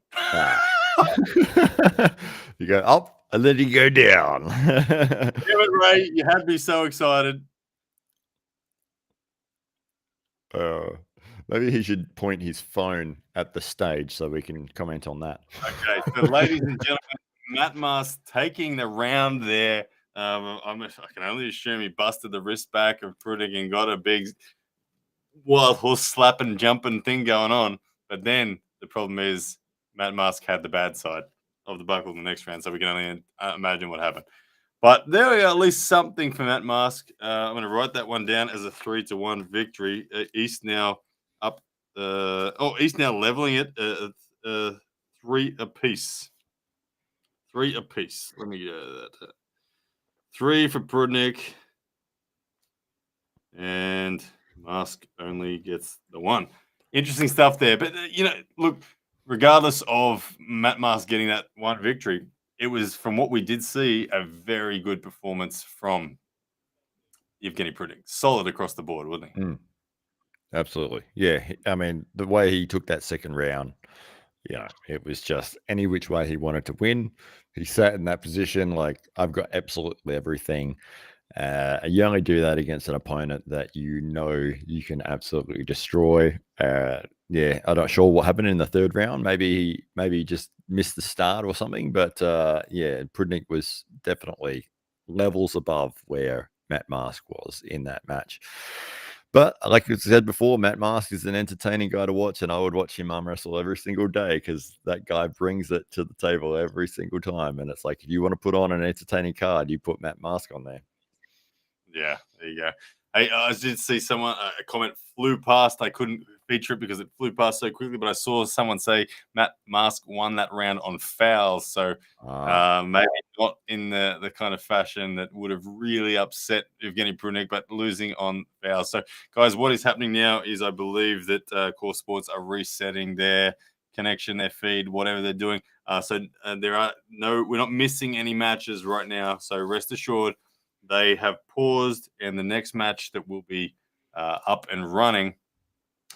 You go up and then you go down. Damn it, Ray. You had me so excited. Maybe he should point his phone at the stage so we can comment on that. Okay, so ladies and gentlemen, Matt Mask taking the round there. I can only assume he busted the wrist back of Prudnik and got a big wild horse slapping, jumping thing going on. But then the problem is Matt Mask had the bad side of the buckle in the next round, so we can only imagine what happened. But there we go, at least something for Matt Mask. I'm going to write that one down as a 3-1 victory. East now up. East now leveling it 3 apiece. 3 apiece. Let me get that. 3 for Prudnik. And Mask only gets the 1. Interesting stuff there. But, look, regardless of Matt Mask getting that 1 victory, it was, from what we did see, a very good performance from Evgeny Prudnik. Solid across the board, wasn't he? Absolutely. Yeah. I mean, the way he took that second round, it was just any which way he wanted to win. He sat in that position like, I've got absolutely everything. You only do that against an opponent that you can absolutely destroy. I'm not sure what happened in the third round. Maybe he just missed the start or something. But Prudnik was definitely levels above where Matt Mask was in that match. But like I said before, Matt Mask is an entertaining guy to watch, and I would watch him arm wrestle every single day because that guy brings it to the table every single time. And it's like, if you want to put on an entertaining card, you put Matt Mask on there. Yeah, there you go. Hey, I did see someone a comment flew past. I couldn't feature it because it flew past so quickly, but I saw someone say Matt Mask won that round on fouls. So maybe not in the kind of fashion that would have really upset Evgeny Prudnik, but losing on fouls. So, guys, what is happening now is I believe that Core Sports are resetting their connection, their feed, whatever they're doing. So we're not missing any matches right now. So rest assured, they have paused, and the next match that will be up and running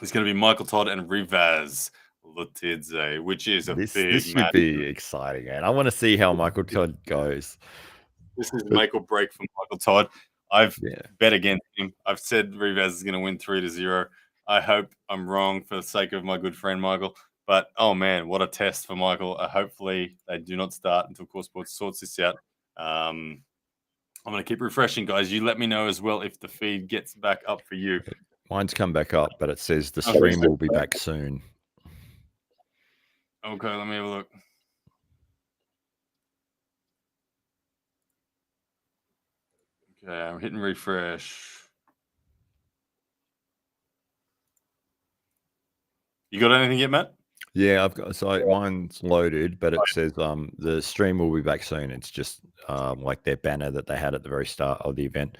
is going to be Michael Todd and Rivaz Lutidze, which is a This big should match. be exciting, and I want to see how Michael Todd goes. This is make or break for Michael Todd. I've bet against him. I've said Rivaz is going to win 3-0. I hope I'm wrong for the sake of my good friend Michael. But, oh, man, what a test for Michael. Hopefully they do not start until Core Sports sorts this out. I'm going to keep refreshing, guys. You let me know as well if the feed gets back up for you. Mine's come back up, but it says the stream will be back soon. Okay, let me have a look. Okay, I'm hitting refresh. You got anything yet, Matt? Yeah, I've got mine's loaded, but it says the stream will be back soon. It's just like their banner that they had at the very start of the event.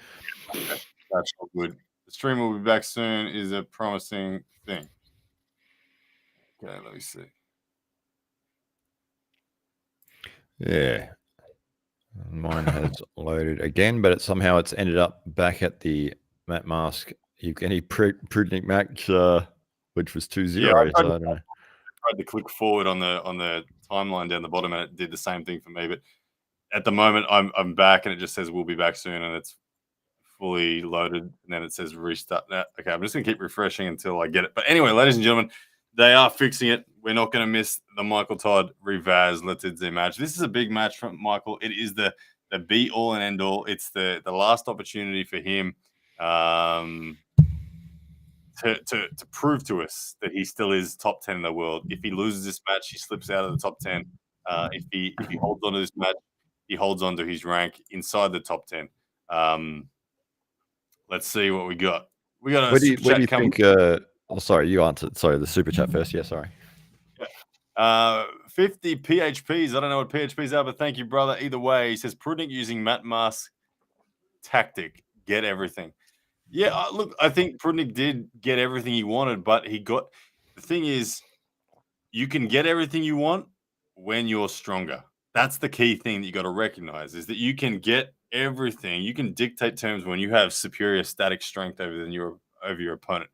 Okay, that's all good. The stream will be back soon is a promising thing. Okay, let me see. Yeah. Mine has loaded again, but somehow it's ended up back at the Matt Mask Evgeny Prudnik match, which was 2-0. Yeah, I so I don't know. tried to click forward on the timeline down the bottom, and it did the same thing for me. But at the moment, I'm back, and it just says we'll be back soon, and it's fully loaded, and then it says restart. Okay, I'm just gonna keep refreshing until I get it. But anyway, ladies and gentlemen, they are fixing it. We're not going to miss the Michael Todd Rivaz Letidze match. This is a big match from Michael. It is the be all and end all. It's the last opportunity for him to prove to us that he still is top 10 in the world. If he loses this match, he slips out of the top 10. If he holds on to this match, he holds on to his rank inside the top 10. Let's see what we got. We got a Where do you coming. think? Sorry, you answered. Sorry, the super chat first. Yeah, sorry. 50 PHPs. I don't know what PHPs are, but thank you, brother. Either way, he says Prudnik using Matt Mask tactic, get everything. Yeah, look, I think Prudnik did get everything he wanted, but the thing is, you can get everything you want when you're stronger. That's the key thing that you got to recognize is that you can get everything. You can dictate terms when you have superior static strength over your opponent.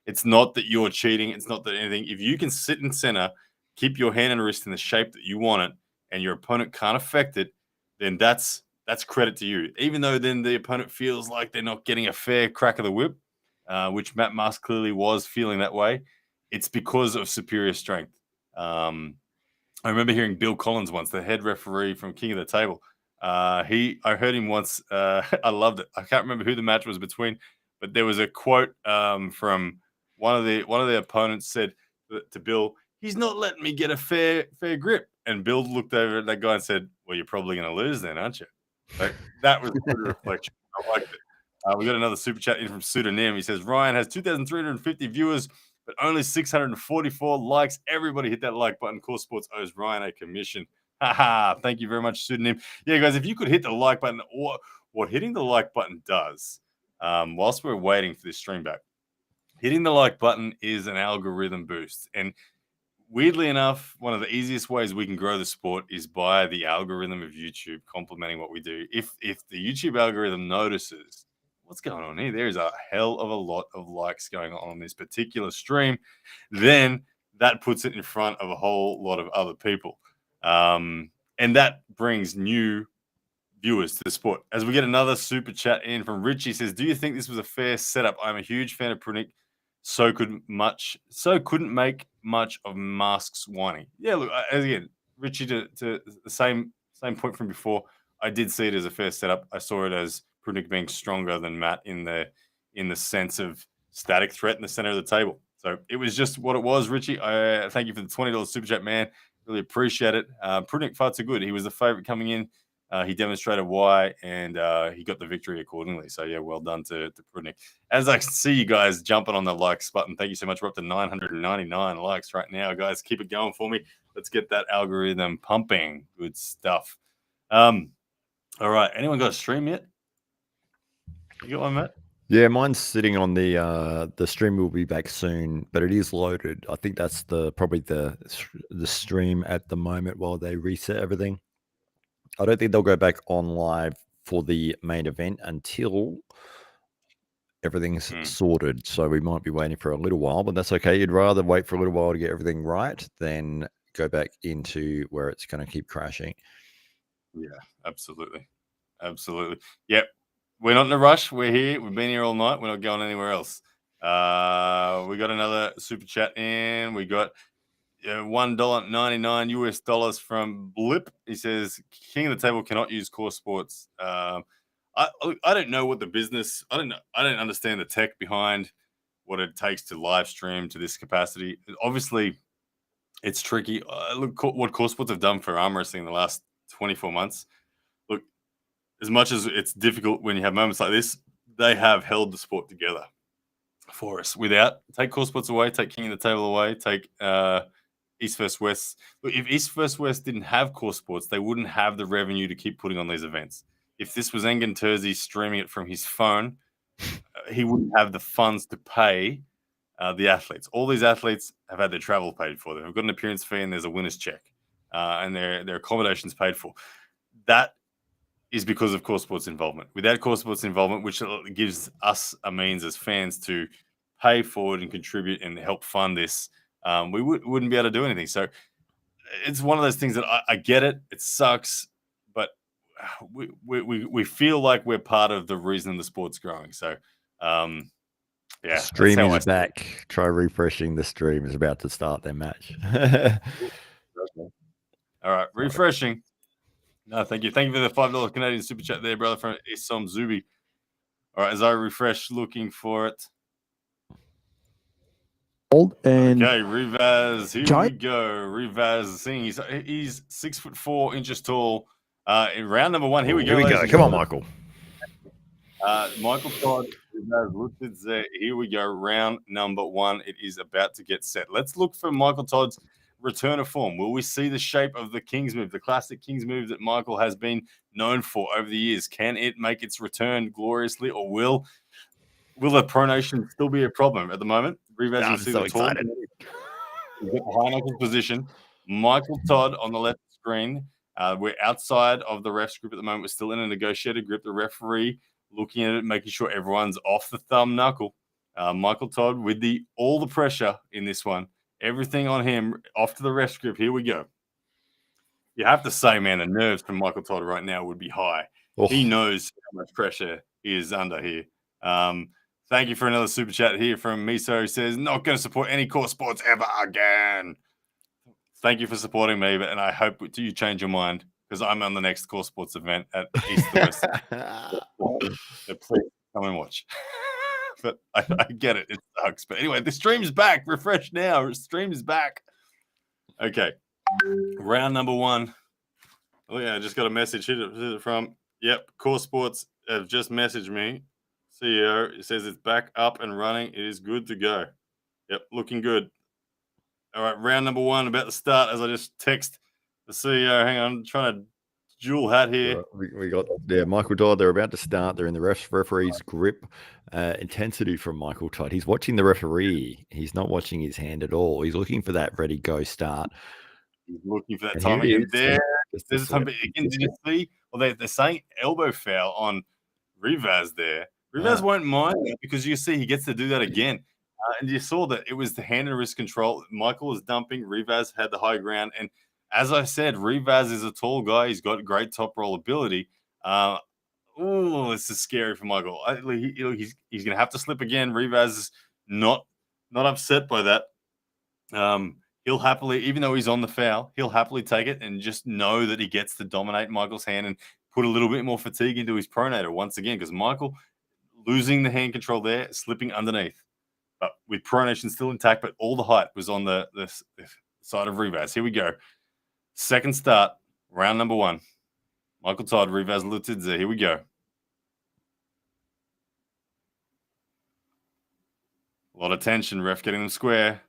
It's not that you're cheating. It's not that anything. If you can sit in center, keep your hand and wrist in the shape that you want it, and your opponent can't affect it, then that's credit to you. Even though then the opponent feels like they're not getting a fair crack of the whip, which Matt Mask clearly was feeling that way, it's because of superior strength. I remember hearing Bill Collins once, the head referee from King of the Table. I heard him once. I loved it. I can't remember who the match was between, but there was a quote from one of the opponents said to Bill, "He's not letting me get a fair grip." And Bill looked over at that guy and said, "Well, you're probably going to lose then, aren't you?" Like, that was a good reflection. I liked it. We got another super chat in from Pseudonym. He says, Ryan has 2,350 viewers, but only 644 likes. Everybody hit that like button. Core Sports owes Ryan a commission. Haha. Thank you very much, Pseudonym. Yeah, guys, if you could hit the like button, or what hitting the like button does, whilst we're waiting for this stream back, hitting the like button is an algorithm boost. And weirdly enough, one of the easiest ways we can grow the sport is by the algorithm of YouTube complementing what we do. If the YouTube algorithm notices what's going on here, there's a hell of a lot of likes going on this particular stream, then that puts it in front of a whole lot of other people. And that brings new viewers to the sport. As we get another super chat in from Richie, says, do you think this was a fair setup? I'm a huge fan of Prudnik. So couldn't make much of Mask's whining. Yeah, look, again, Richie, to the same point from before, I did see it as a fair setup. I saw it as Prudnik being stronger than Matt in the sense of static threat in the center of the table. So it was just what it was, Richie. I thank you for the $20 super chat, man. Really appreciate it. Prudnik far too good. He was the favorite coming in. He demonstrated why, and he got the victory accordingly. So, yeah, well done to Prudnik. As I see you guys jumping on the likes button, thank you so much. We're up to 999 likes right now, guys. Keep it going for me. Let's get that algorithm pumping. Good stuff. All right. Anyone got a stream yet? You got one, Matt? Yeah, mine's sitting on the stream will be back soon, but it is loaded. I think that's probably the stream at the moment while they reset everything. I don't think they'll go back on live for the main event until everything's sorted. So we might be waiting for a little while, but that's okay. You'd rather wait for a little while to get everything right than go back into where it's going to keep crashing. Yeah, absolutely. Absolutely. Yep. We're not in a rush. We're here. We've been here all night. We're not going anywhere else. We got another super chat in. We got $1.99 US dollars from Blip. He says, King of the Table cannot use core sports. I don't know what the business, I don't understand the tech behind what it takes to live stream to this capacity. Obviously, it's tricky. Look what core sports have done for arm wrestling in the last 24 months. Look, as much as it's difficult when you have moments like this, they have held the sport together for us. Take core sports away, take King of the Table away, take East vs. West. Look, if East vs. West didn't have core sports, they wouldn't have the revenue to keep putting on these events. If this was Engen Terzi streaming it from his phone, he wouldn't have the funds to pay the athletes. All these athletes have had their travel paid for. They've got an appearance fee and there's a winner's check, and their accommodations paid for. That is because of core sports involvement. Without core sports involvement, which gives us a means as fans to pay forward and contribute and help fund this, we wouldn't be able to do anything. So it's one of those things that I get it. It sucks, but we feel like we're part of the reason the sport's growing. So, yeah. Stream is back. Try refreshing the stream. Is about to start their match. All right. Refreshing. No, thank you. Thank you for the $5 Canadian super chat there, brother, from Isom Zubi. All right. As I refresh, looking for it. And okay, Rivaz, here we go. Rivaz Singh. He's 6'4" tall. In round number one, here we go. Here we go. Come on, Michael. Michael Todd, here we go. Round number one. It is about to get set. Let's look for Michael Todd's return of form. Will we see the shape of the King's move, the classic King's move that Michael has been known for over the years? Can it make its return gloriously, or will the pronation still be a problem at the moment? Rivaz, I'm so excited. Get the high knuckles position. Michael Todd on the left screen. We're outside of the ref's grip at the moment. We're still in a negotiated grip. The referee looking at it, making sure everyone's off the thumb knuckle. Michael Todd with all the pressure in this one. Everything on him, off to the ref's grip. Here we go. You have to say, man, the nerves from Michael Todd right now would be high. Oh. He knows how much pressure he is under here. Thank you for another super chat here from Miso. Who says, not going to support any core sports ever again. Thank you for supporting me, and I hope you change your mind, because I'm on the next core sports event at East West. So please come and watch. But I get it. It sucks. But anyway, the stream's back. Refresh now. The stream is back. Okay. Round number one. Oh, yeah, I just got a message. Who's it from? Yep. Core Sports have just messaged me. CEO, it says it's back up and running. It is good to go. Yep, looking good. All right, round number one about to start. As I just text the CEO, hang on, I'm trying to dual hat here. We got Michael Todd. They're about to start. They're in the referee's grip. Intensity from Michael Todd. He's watching the referee. He's not watching his hand at all. He's looking for that ready go start. He's looking for that timing. And there's a time. Again, did you see? Well, they're saying elbow foul on Rivaz there. Rivaz won't mind that, because you see he gets to do that again. And you saw that it was the hand and wrist control. Michael was dumping. Rivaz had the high ground. And as I said, Rivaz is a tall guy. He's got great top roll ability. This is scary for Michael. He's going to have to slip again. Rivaz is not upset by that. He'll happily, even though he's on the foul, he'll happily take it and just know that he gets to dominate Michael's hand and put a little bit more fatigue into his pronator once again, because Michael losing the hand control there, slipping underneath. But with pronation still intact, but all the height was on the side of Rivaz. Here we go. Second start, round number one. Michael Todd, Rivas Lutidze. Here we go. A lot of tension. Ref getting them square.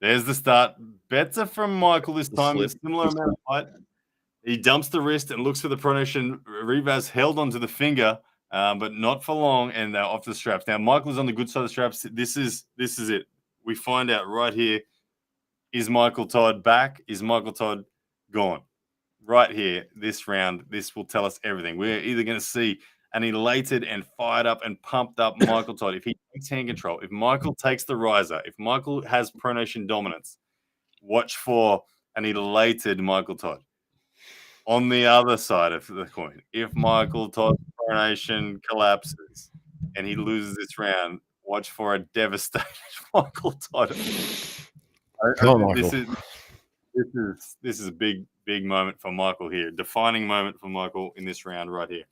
There's the start. Better from Michael this time. A similar amount of height. He dumps the wrist and looks for the pronation. Rivas held onto the finger, but not for long, and they're off the straps. Now, Michael's on the good side of the straps. This is it. We find out right here. Is Michael Todd back? Is Michael Todd gone? Right here, this round, this will tell us everything. We're either going to see an elated and fired up and pumped up Michael Todd. If he takes hand control, if Michael takes the riser, if Michael has pronation dominance, watch for an elated Michael Todd. On the other side of the coin, if Michael Todd's pronation collapses and he loses this round, watch for a devastated Michael Todd. Come on, Michael. This is a big moment for Michael here. Defining moment for Michael in this round right here.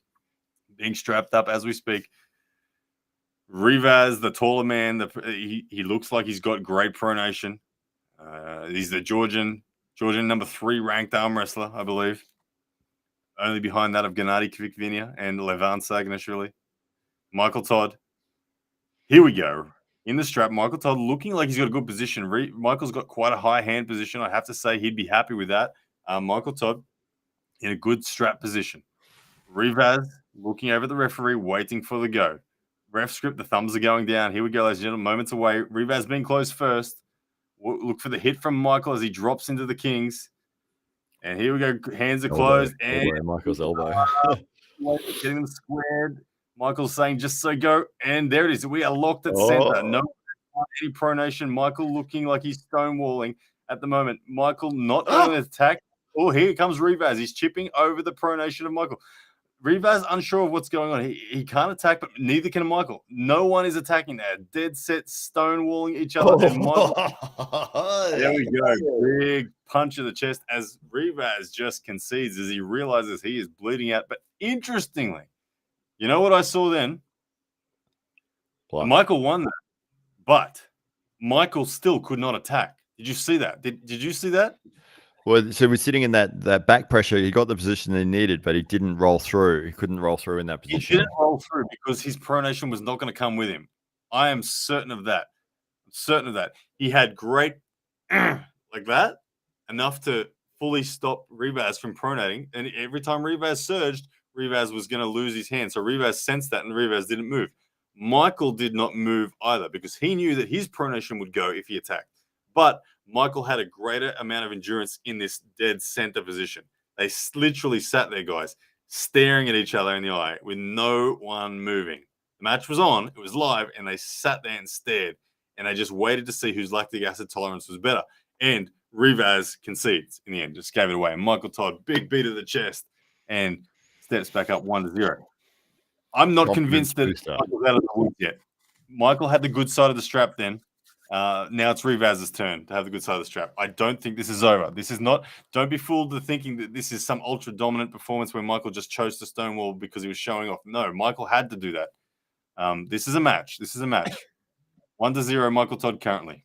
Being strapped up as we speak. Rivas, the taller man, he looks like he's got great pronation. He's the Georgian number 3 ranked arm wrestler, I believe. Only behind that of Gennady Kvikvinia and Levan Saganashvili. Michael Todd. Here we go. In the strap, Michael Todd looking like he's got a good position. Michael's got quite a high hand position. I have to say he'd be happy with that. Michael Todd in a good strap position. Rivas looking over at the referee, waiting for the go. Ref script, the thumbs are going down. Here we go, ladies and gentlemen. Moments away. Rivas being close first. Look for the hit from Michael as he drops into the Kings. And here we go. Hands are closed. And Michael's elbow. Getting them squared. Michael's saying, just so go. And there it is. We are locked at center. No any pronation. Michael looking like he's stonewalling at the moment. Michael not going to attack. Oh, here comes Rivas. He's chipping over the pronation of Michael. Rivas unsure of what's going on. He can't attack, but neither can Michael. No one is attacking there. Dead set stonewalling each other. And Michael, there we go. Big punch in the chest as Rivas just concedes as he realizes he is bleeding out. But interestingly, you know what I saw then? What? Michael won that, but Michael still could not attack. Did you see that? Did you see that? Well, so we're sitting in that back pressure. He got the position he needed, but he didn't roll through. He couldn't roll through in that position. He didn't roll through because his pronation was not going to come with him. I am certain of that. He had great like that, enough to fully stop Rivas from pronating. And every time Rivas surged, Rivas was going to lose his hand. So Rivas sensed that, and Rivas didn't move. Michael did not move either because he knew that his pronation would go if he attacked. But Michael had a greater amount of endurance in this dead center position. They literally sat there, guys, staring at each other in the eye with no one moving. The match was on, it was live, and they sat there and stared, and they just waited to see whose lactic acid tolerance was better. And Rivas concedes in the end, just gave it away. And Michael Todd, big beat of the chest, and steps back up 1-0. I'm not convinced that Michael's out of the woods yet. Michael had the good side of the strap then. Now it's Rivas's turn to have the good side of the strap. I don't think this is over. This is not. Don't be fooled into thinking that this is some ultra dominant performance where Michael just chose to stonewall because he was showing off. No, Michael had to do that. This is a match. 1-0, Michael Todd currently.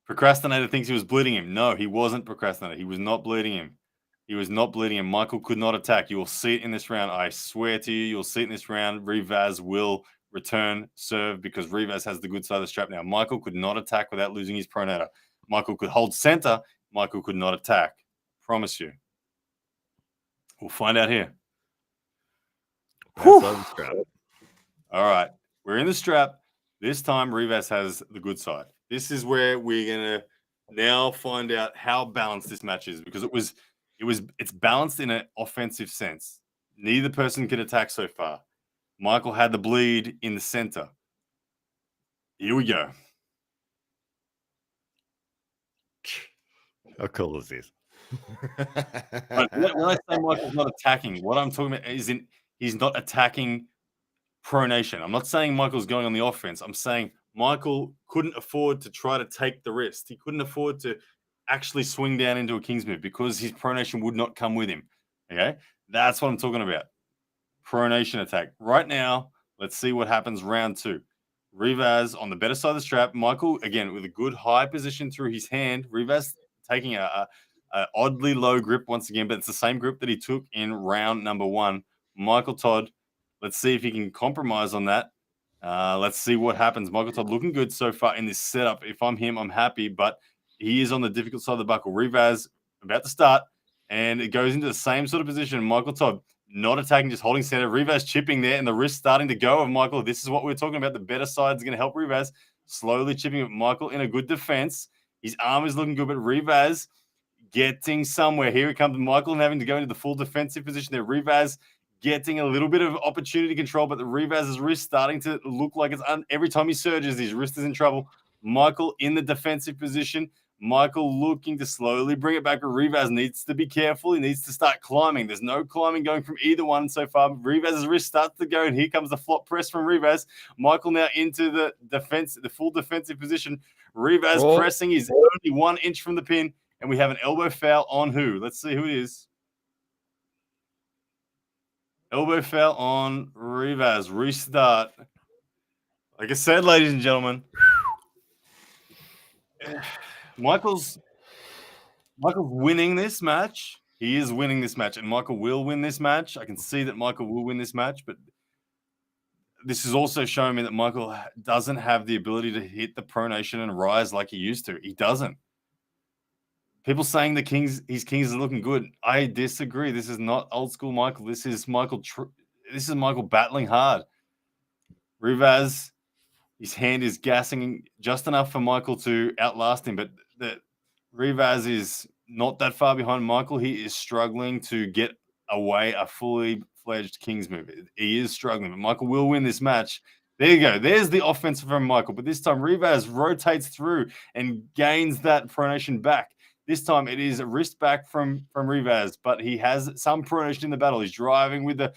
Procrastinator thinks he was bleeding him. No, he wasn't procrastinator. He was not bleeding him. Michael could not attack. You will see it in this round. I swear to you, you'll see it in this round. Rivas will return serve because Rivas has the good side of the strap now. Michael could not attack without losing his pronator. Michael could hold center. Michael could not attack. Promise you. We'll find out here. All right. We're in the strap. This time Rivas has the good side. This is where we're going to now find out how balanced this match is because it's balanced in an offensive sense. Neither person can attack so far. Michael had the bleed in the center. Here we go. How cool is this? When I say Michael's not attacking, what I'm talking about is he's not attacking pronation. I'm not saying Michael's going on the offense. I'm saying Michael couldn't afford to try to take the wrist. He couldn't afford to actually swing down into a King's move because his pronation would not come with him. Okay? That's what I'm talking about. Pronation attack. Right now, let's see what happens round 2. Rivas on the better side of the strap. Michael, again, with a good high position through his hand. Rivas taking a Oddly low grip once again, but it's the same grip that he took in round number 1. Michael Todd, let's see if he can compromise on that. Let's see what happens. Michael Todd looking good so far in this setup. If I'm him, I'm happy, but he is on the difficult side of the buckle. Rivas about to start, and it goes into the same sort of position. Michael Todd not attacking, just holding center. Rivas chipping there, and the wrist starting to go of Michael. This is what we're talking about. The better side is going to help Rivas. Slowly chipping at Michael in a good defense. His arm is looking good, but Rivas getting somewhere. Here it comes Michael and having to go into the full defensive position there. Rivas getting a little bit of opportunity control, but the Rivas' wrist starting to look like it's every time he surges, his wrist is in trouble. Michael in the defensive position. Michael looking to slowly bring it back. Rivas needs to be careful. He needs to start climbing. There's no climbing going from either one so far. Rivas' wrist starts to go, and here comes the flop press from Rivas. Michael now into the defense, the full defensive position. Rivas pressing is only 1 inch from the pin, and we have an elbow foul on who? Let's see who it is. Elbow foul on Rivas. Restart. Like I said, ladies and gentlemen, Michael's winning this match. He is winning this match, and Michael will win this match. I can see that Michael will win this match, but this is also showing me that Michael doesn't have the ability to hit the pronation and rise like he used to. He doesn't. People saying his Kings are looking good. I disagree. This is not old school Michael. This is Michael. This is Michael battling hard. Rivas, his hand is gassing just enough for Michael to outlast him, but Rivas is not that far behind Michael. He is struggling to get away a fully fledged Kings move. He is struggling, but Michael will win this match. There you go. There's the offense from Michael, but this time Rivas rotates through and gains that pronation back. This time it is a wrist back from Rivas, but he has some pronation in the battle. He's driving with the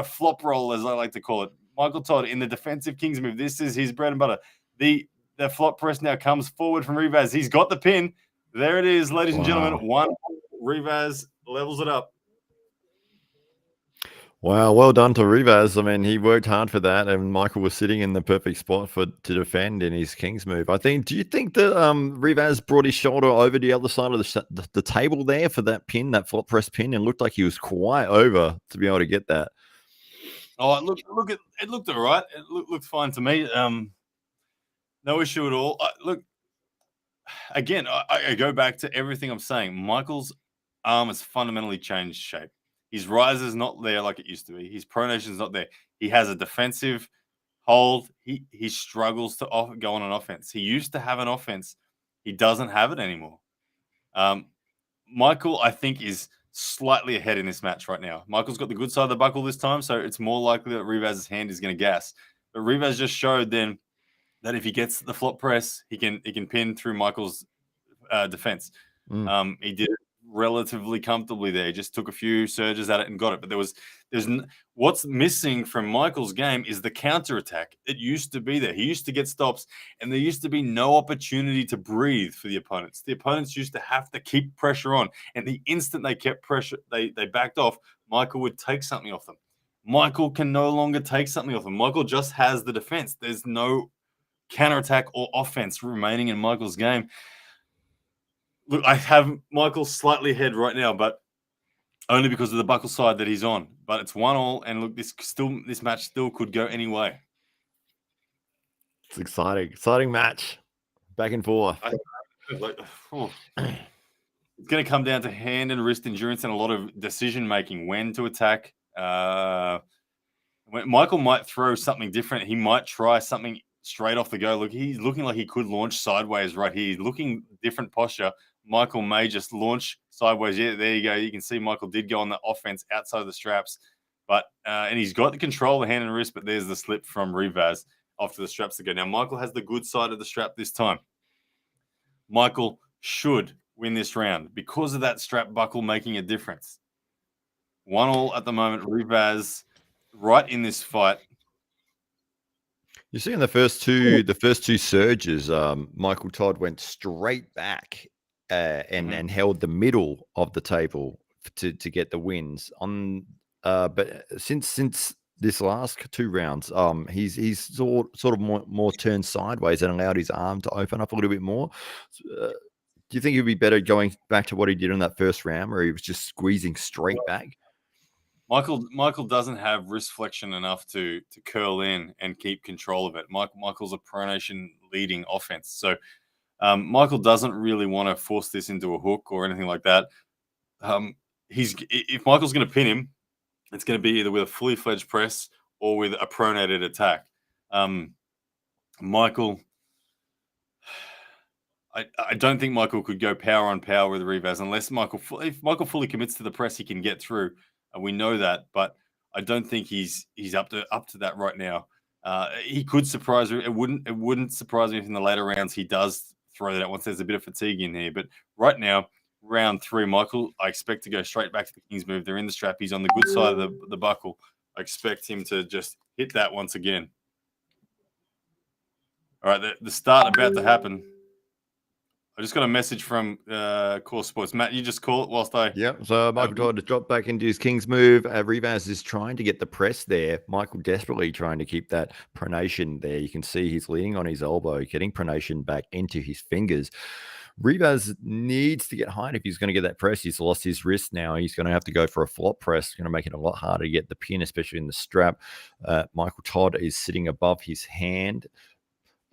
flop roll, as I like to call it. Michael Todd in the defensive Kings move. This is his bread and butter. The flop press now comes forward from Rivas. He's got the pin. There it is, ladies and gentlemen. 1. Rivas levels it up. Wow, well done to Rivas. I mean, he worked hard for that, and Michael was sitting in the perfect spot to defend in his Kings move. Do you think that Rivas brought his shoulder over the other side of the table there for that pin, that flop press pin, and looked like he was quite over to be able to get that? Oh, it looked all right. It looked fine to me. No issue at all. Look, again, I go back to everything I'm saying. Michael's arm has fundamentally changed shape. His rise is not there like it used to be. His pronation is not there. He has a defensive hold. He struggles to go on an offense. He used to have an offense. He doesn't have it anymore. Michael, I think, is slightly ahead in this match right now. Michael's got the good side of the buckle this time, so it's more likely that Rivas' hand is going to gas. But Rivas just showed then that if he gets the flop press, he can pin through Michael's defense. He did it relatively comfortably there. He just took a few surges at it and got it. But what's missing from Michael's game is the counterattack. It used to be there. He used to get stops, and there used to be no opportunity to breathe for the opponents. The opponents used to have to keep pressure on, and the instant they kept pressure, they backed off, Michael would take something off them. Michael can no longer take something off them. Michael just has the defense. There's no counterattack or offense remaining in Michael's game. Look, I have Michael slightly ahead right now, but only because of the buckle side that he's on. But it's 1-1, and look, this match still could go any way. It's exciting match, back and forth. It's going to come down to hand and wrist endurance and a lot of decision making. When to attack. Michael might throw something different. He might try something straight off the go. Look, he's looking like he could launch sideways right here. He's looking different posture. Michael may just launch sideways. Yeah, there you go. You can see Michael did go on the offense outside of the straps, but and he's got the control of the hand and wrist, but there's the slip from Rivas off to the straps to go. Now, Michael has the good side of the strap this time. Michael should win this round because of that strap buckle making a difference. 1-1 at the moment. Rivas right in this fight. You see in the first two surges, Michael Todd went straight back and held the middle of the table to get the wins. But since this last 2 rounds, he's sort of more turned sideways and allowed his arm to open up a little bit more. Do you think he'd be better going back to what he did in that first round where he was just squeezing straight back? Michael doesn't have wrist flexion enough to curl in and keep control of it. Michael's a pronation leading offense. So Michael doesn't really want to force this into a hook or anything like that. If Michael's going to pin him, it's going to be either with a fully fledged press or with a pronated attack. Michael, I don't think Michael could go power on power with Rivas unless if Michael fully commits to the press, he can get through. We know that, but I don't think he's up to that right now. He could surprise me. It wouldn't surprise me if in the later rounds he does throw that out once there's a bit of fatigue in here. But right now, round 3, Michael, I expect to go straight back to the King's move. They're in the strap. He's on the good side of the buckle. I expect him to just hit that once again. All right, the start about to happen. I just got a message from Core Sports. Matt, you just call it whilst I... Yep. So Michael Todd to drop back into his King's move. Rivas is trying to get the press there. Michael desperately trying to keep that pronation there. You can see he's leaning on his elbow, getting pronation back into his fingers. Rivas needs to get high if he's going to get that press. He's lost his wrist now. He's going to have to go for a flop press. It's going to make it a lot harder to get the pin, especially in the strap. Michael Todd is sitting above his hand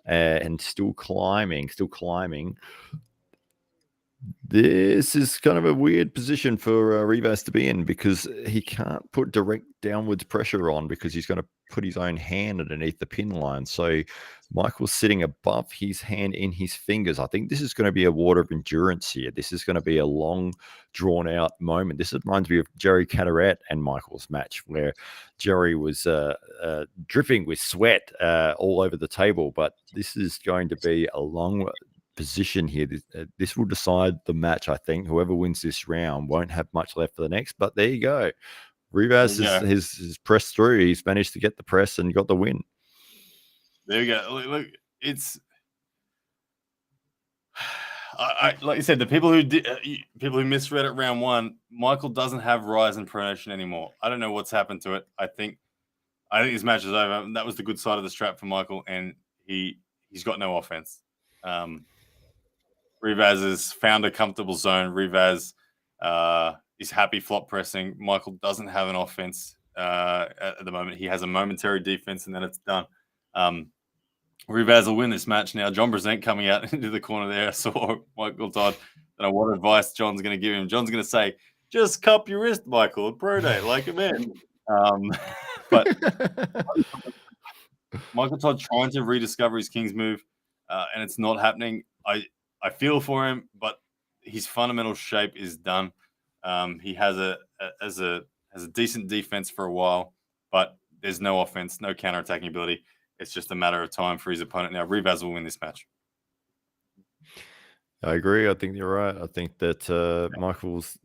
and still climbing. This is kind of a weird position for Rivas to be in because he can't put direct downwards pressure on because he's going to put his own hand underneath the pin line. So Michael's sitting above his hand in his fingers. I think this is going to be a water of endurance here. This is going to be a long, drawn-out moment. This reminds me of Jerry Cataret and Michael's match where Jerry was dripping with sweat all over the table. But this is going to be a long position here. This will decide the match. I think whoever wins this round won't have much left for the next, but there you go. Rivas has pressed through. He's managed to get the press and got the win. There you go. Look, it's like you said, the people who misread it round 1, Michael doesn't have rise and pronation anymore. I don't know what's happened to it. I think this match is over. That was the good side of the strap for Michael, and he's got no offense. Rivas has found a comfortable zone. Rivas is happy flop pressing. Michael doesn't have an offense at the moment. He has a momentary defense, and then it's done. Rivas will win this match now. John Brezent coming out into the corner there. I saw Michael Todd. I don't know what advice John's going to give him. John's going to say, just cup your wrist, Michael, and pronate like a man. But Michael Todd trying to rediscover his King's move, and it's not happening. I feel for him, but his fundamental shape is done. He has a decent defense for a while, but there's no offense, no counterattacking ability. It's just a matter of time for his opponent. Now, Rivas will win this match. I agree. I think you're right. I think that Michael's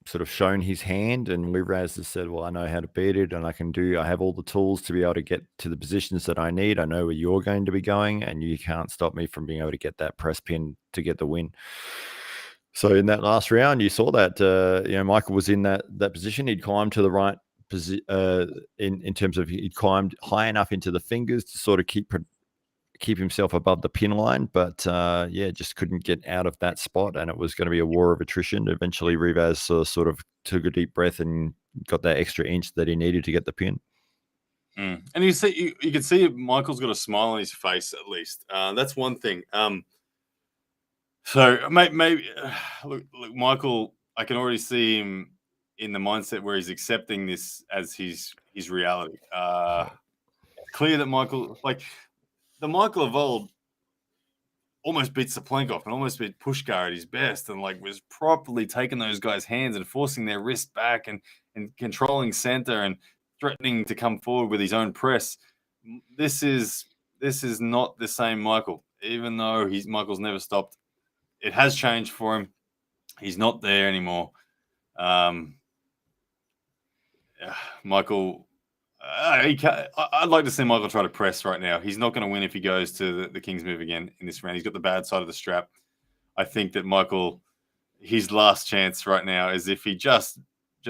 sort of shown his hand, and Rivas has said, well, I know how to beat it, and I have all the tools to be able to get to the positions that I need. I know where you're going to be going, and you can't stop me from being able to get that press pin to get the win. So in that last round, you saw that Michael was in that position. He'd climbed to the right position in terms of he'd climbed high enough into the fingers to sort of keep himself above the pin line, but just couldn't get out of that spot, and it was going to be a war of attrition. Eventually, Rivas sort of took a deep breath and got that extra inch that he needed to get the pin. And you can see Michael's got a smile on his face at least. That's one thing. So maybe look, Michael, I can already see him in the mindset where he's accepting this as his reality. It's clear that Michael, like the Michael of old, almost beat Saplenkov and almost beat Pushkar at his best, and like was properly taking those guys' hands and forcing their wrist back and controlling center and threatening to come forward with his own press. This is not the same Michael, even though Michael's never stopped. It has changed for him. He's not there anymore. Michael, I'd like to see Michael try to press right now. He's not going to win if he goes to the King's move again in this round. He's got the bad side of the strap. I think that Michael, his last chance right now is if he just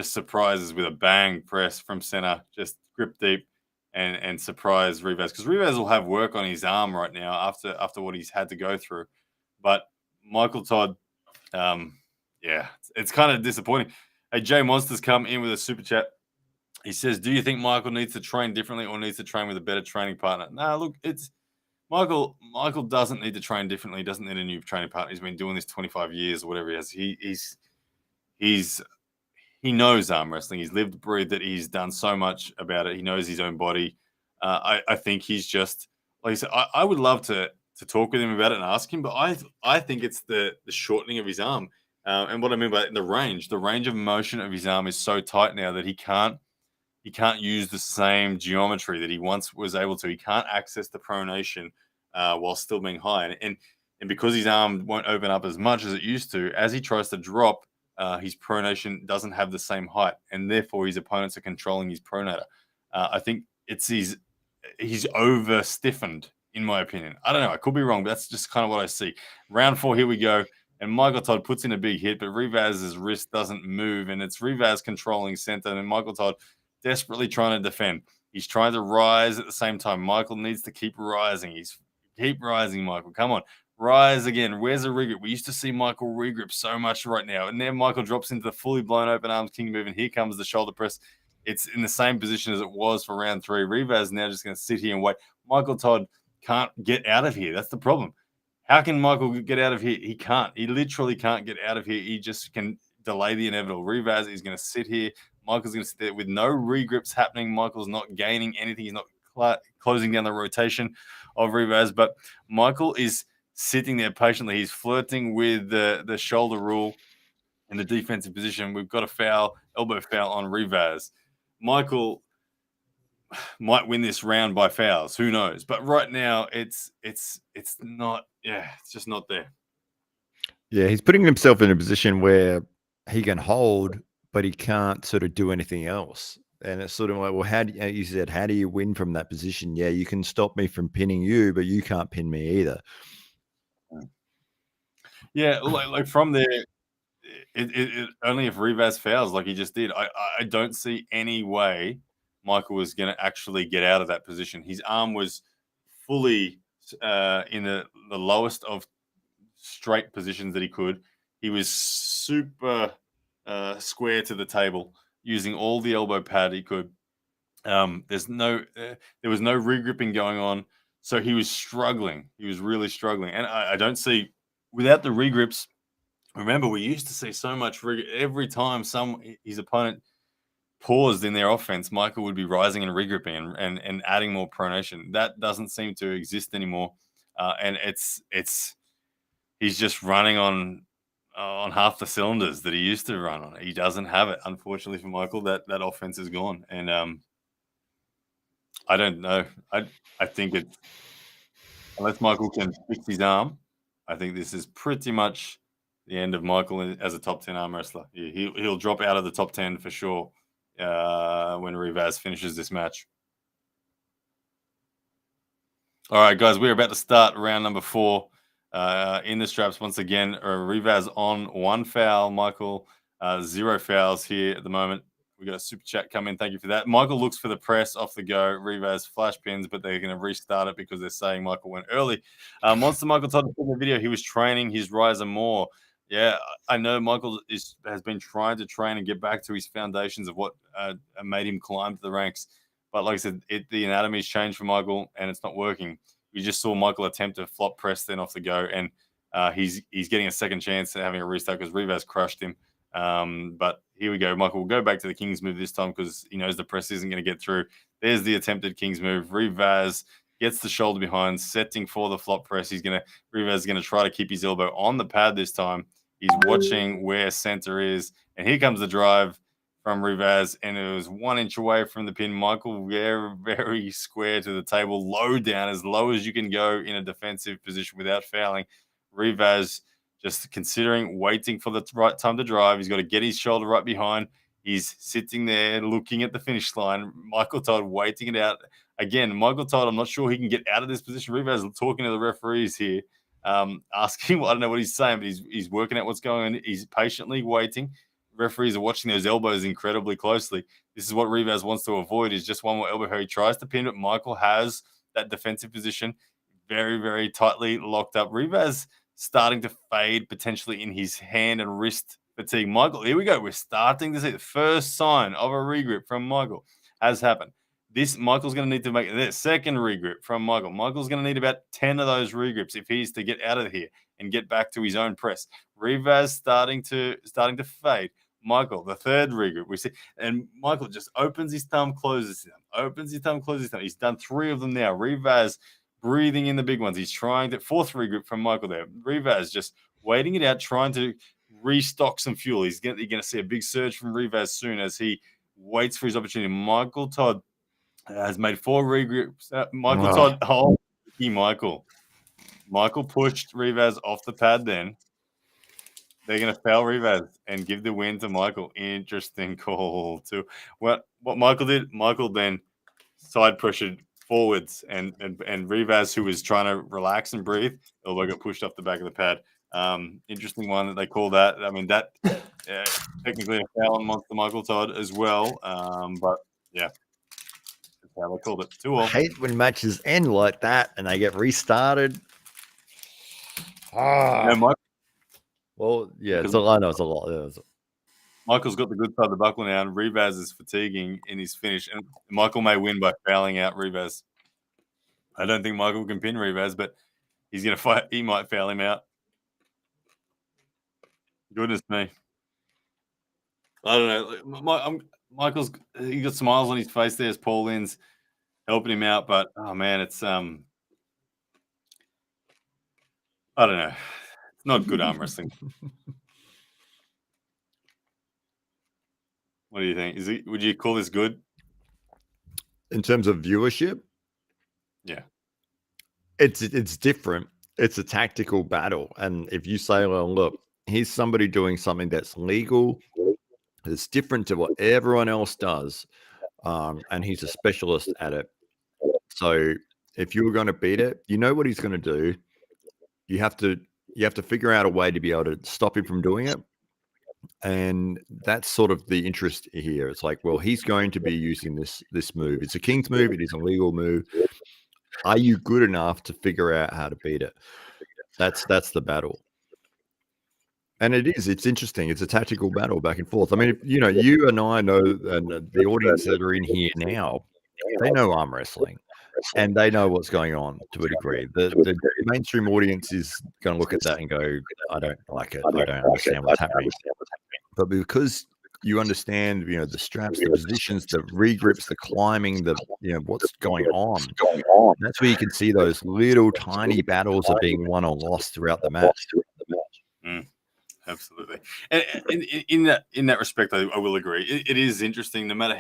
surprises with a bang press from center, just grip deep and surprise Rivas, because Rivas will have work on his arm right now after what he's had to go through. But Michael Todd, Yeah, it's kind of disappointing. Hey, Jay Monsters come in with a super chat. He says, "Do you think Michael needs to train differently or needs to train with a better training partner?" No, look, it's Michael. Michael doesn't need to train differently. He doesn't need a new training partner. He's been doing this 25 years or whatever he has. He's he knows arm wrestling. He's lived, breathed it. He's done so much about it. He knows his own body. I think he's just like I said. I would love to talk with him about it and ask him, but I think it's the shortening of his arm. And what I mean by the range of motion of his arm is so tight now that he can't use the same geometry that he once was able to. He can't access the pronation while still being high, and because his arm won't open up as much as it used to, as he tries to drop, his pronation doesn't have the same height, and therefore his opponents are controlling his pronator. I think it's he's over stiffened, in my opinion. I don't know. I could be wrong, but that's just kind of what I see. Round 4, here we go. And Michael Todd puts in a big hit, but Rivaz's wrist doesn't move, and it's Rivaz controlling center, and Michael Todd desperately trying to defend. He's trying to rise at the same time. Michael needs to keep rising. Keep rising, Michael. Come on. Rise again. Where's the regrip? We used to see Michael regrip so much right now. And then Michael drops into the fully blown open arms king move, and here comes the shoulder press. It's in the same position as it was for round 3. Rivaz now just going to sit here and wait. Michael Todd can't get out of here. That's the problem. How can Michael get out of here? He can't. He literally can't get out of here. He just can delay the inevitable. Rivaz is going to sit here. Michael's going to sit there with no regrips happening. Michael's not gaining anything. He's not closing down the rotation of Rivaz. But Michael is sitting there patiently. He's flirting with the shoulder rule in the defensive position. We've got a foul, elbow foul on Rivaz. Michael might win this round by fouls. Who knows? But right now, it's not. Yeah, it's just not there. Yeah, he's putting himself in a position where he can hold, but he can't sort of do anything else. And it's sort of like, well, how do you said, how do you win from that position? Yeah, you can stop me from pinning you, but you can't pin me either. Yeah, like from there, it only if Rivaz fouls like he just did. I don't see any way Michael was going to actually get out of that position. His arm was fully in the lowest of straight positions that he could. He was super square to the table, using all the elbow pad he could. There was no regripping going on, so he was struggling. He was really struggling, and I don't see without the regrips. Remember, we used to see so much every time his opponent paused in their offense, Michael would be rising and regripping and adding more pronation. That doesn't seem to exist anymore, and he's just running on half the cylinders that he used to run on. He doesn't have it, unfortunately for Michael. That offense is gone, and I don't know. I think it's unless Michael can fix his arm, I think this is pretty much the end of Michael as a top 10 arm wrestler. He'll drop out of the top 10 for sure when Rivaz finishes this match. All right, guys, we're about to start round number 4 in the straps once again. Rivaz on 1 foul, Michael 0 fouls here at the moment. We got a super chat come in. Thank you for that. Michael looks for the press off the go. Rivaz flash pins, but they're going to restart it because they're saying Michael went early. Monster Michael told us in the video he was training his riser more. Yeah, I know Michael has been trying to train and get back to his foundations of what made him climb to the ranks. But like I said, the anatomy's changed for Michael, and it's not working. We just saw Michael attempt to flop press then off the go, and he's getting a second chance at having a restart because Rivaz crushed him. But here we go. Michael will go back to the King's move this time because he knows the press isn't going to get through. There's the attempted King's move. Rivaz gets the shoulder behind, setting for the flop press. Rivaz is going to try to keep his elbow on the pad this time. He's watching where center is, and here comes the drive from Rivaz, and it was 1 inch away from the pin. Michael very, very square to the table, low down, as low as you can go in a defensive position without fouling. Rivaz just considering waiting for the right time to drive. He's got to get his shoulder right behind. He's sitting there looking at the finish line. Michael Todd waiting it out. Again, Michael Todd, I'm not sure he can get out of this position. Rivaz talking to the referees here, asking, I don't know what he's saying, but he's working out what's going on. He's patiently waiting. Referees are watching those elbows incredibly closely. This is what Rivaz wants to avoid, is just one more elbow here. He tries to pin, but Michael has that defensive position very, very tightly locked up. Rivaz starting to fade potentially in his hand and wrist fatigue. Michael, here we go. We're starting to see the first sign of a regrip from Michael has happened. Michael's going to need to make the second regrip from Michael. Michael's going to need about 10 of those regrips if he's to get out of here and get back to his own press. Rivas starting to fade. Michael, the third regrip we see, and Michael just opens his thumb, closes his thumb, opens his thumb, closes his thumb. He's done 3 of them now. Rivas breathing in the big ones. He's trying to fourth regroup from Michael there. Rivas just waiting it out, trying to restock some fuel. You're going to see a big surge from Rivas soon as he waits for his opportunity. Michael Todd has made 4 regroups. Todd, Michael pushed Rivas off the pad then. They're going to foul Rivas and give the win to Michael. Interesting call too. What Michael did, Michael then side pressured forwards and Rivas, who was trying to relax and breathe, although got pushed off the back of the pad. Interesting one that they call that. I mean, that technically a foul on Monster Michael Todd as well. But yeah, that's how they called it. 2-all. I hate when matches end like that and they get restarted. Well, yeah, I know it's a lot. Yeah, Michael's got the good side of the buckle now, and Rivas is fatiguing in his finish. And Michael may win by fouling out Rivas. I don't think Michael can pin Rivas, but he's going to fight. He might foul him out. Goodness me. I don't know. Michael's he got smiles on his face there as Paul Lynn's helping him out, but oh man, it's I don't know. It's not good arm wrestling. What do you think? Would you call this good? in terms of viewership, Yeah. it's different. It's a tactical battle. And if you say, well, look, here's somebody doing something that's legal, it's different to what everyone else does, and he's a specialist at it. So if you were going to beat it, you know what he's going to do. You have to figure out a way to be able to stop him from doing it. And that's sort of the interest here. It's like, well, he's going to be using this move. It's a king's move. It is a legal move. Are you good enough to figure out how to beat it? That's the battle. And it's interesting. It's a tactical battle back and forth. I mean, you and I know, and the audience that are in here now, they know arm wrestling. And they know what's going on to a degree. The mainstream audience is going to look at that and go, I don't like it. I don't understand what's happening. But because you understand, the straps, the positions, the regrips, the climbing, what's going on, that's where you can see those little tiny battles are being won or lost throughout the match. Absolutely. And in that respect, I will agree. It is interesting, no matter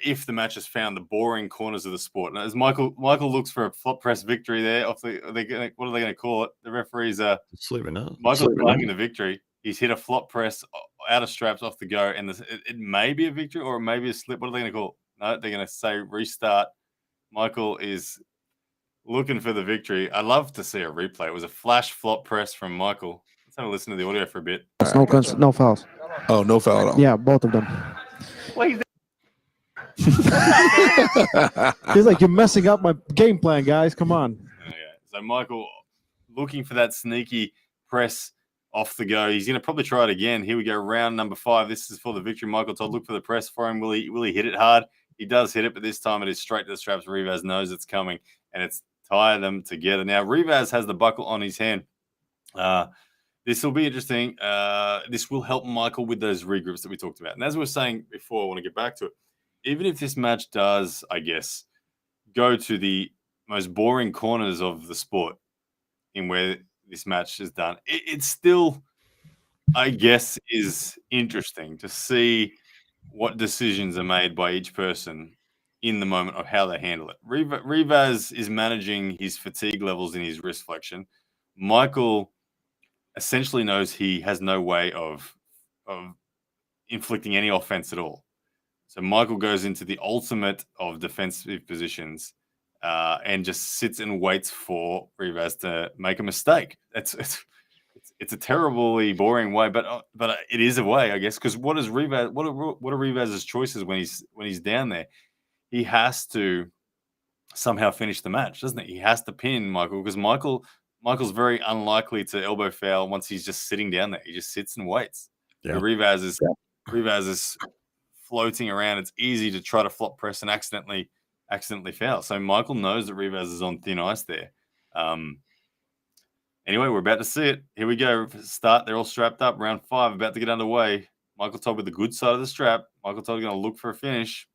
if the match has found the boring corners of the sport. And as Michael looks for a flop press victory there, what are they going to call it? The referees are sleeping up. Michael's claiming the victory. He's hit a flop press out of straps off the go, and it may be a victory or it may be a slip. What are they going to call it? No, they're going to say restart. Michael is looking for the victory. I'd love to see a replay. It was a flash flop press from Michael. Let's have a listen to the audio for a bit. No fouls. Oh, no foul at all. Yeah, both of them. He's like, you're messing up my game plan, guys. Come on. Yeah. So Michael looking for that sneaky press off the go. He's going to probably try it again. Here we go, round number 5. This is for the victory. Michael Todd, look for the press for him. Will he hit it hard? He does hit it, but this time it is straight to the straps. Rivas knows it's coming, and it's tie them together. Now, Rivas has the buckle on his hand. This will be interesting. This will help Michael with those regroups that we talked about. And as we were saying before, I want to get back to it. Even if this match does, I guess, go to the most boring corners of the sport in where this match is done, it still, I guess, is interesting to see what decisions are made by each person in the moment of how they handle it. Rivas is managing his fatigue levels in his wrist flexion. Michael essentially knows he has no way of inflicting any offense at all. So Michael goes into the ultimate of defensive positions and just sits and waits for Rivas to make a mistake. It's a terribly boring way, but it is a way, I guess. Because what are Rivas's choices when he's down there? He has to somehow finish the match, doesn't he? He has to pin Michael because Michael Michael's very unlikely to elbow foul once he's just sitting down there. He just sits and waits. Yeah. The Rivas is floating around. It's easy to try to flop press and accidentally foul. So Michael knows that Rivas is on thin ice there. Anyway, we're about to see it. Here we go. Start. They're all strapped up. Round 5 about to get underway. Michael Todd with the good side of the strap. Michael Todd going to look for a finish.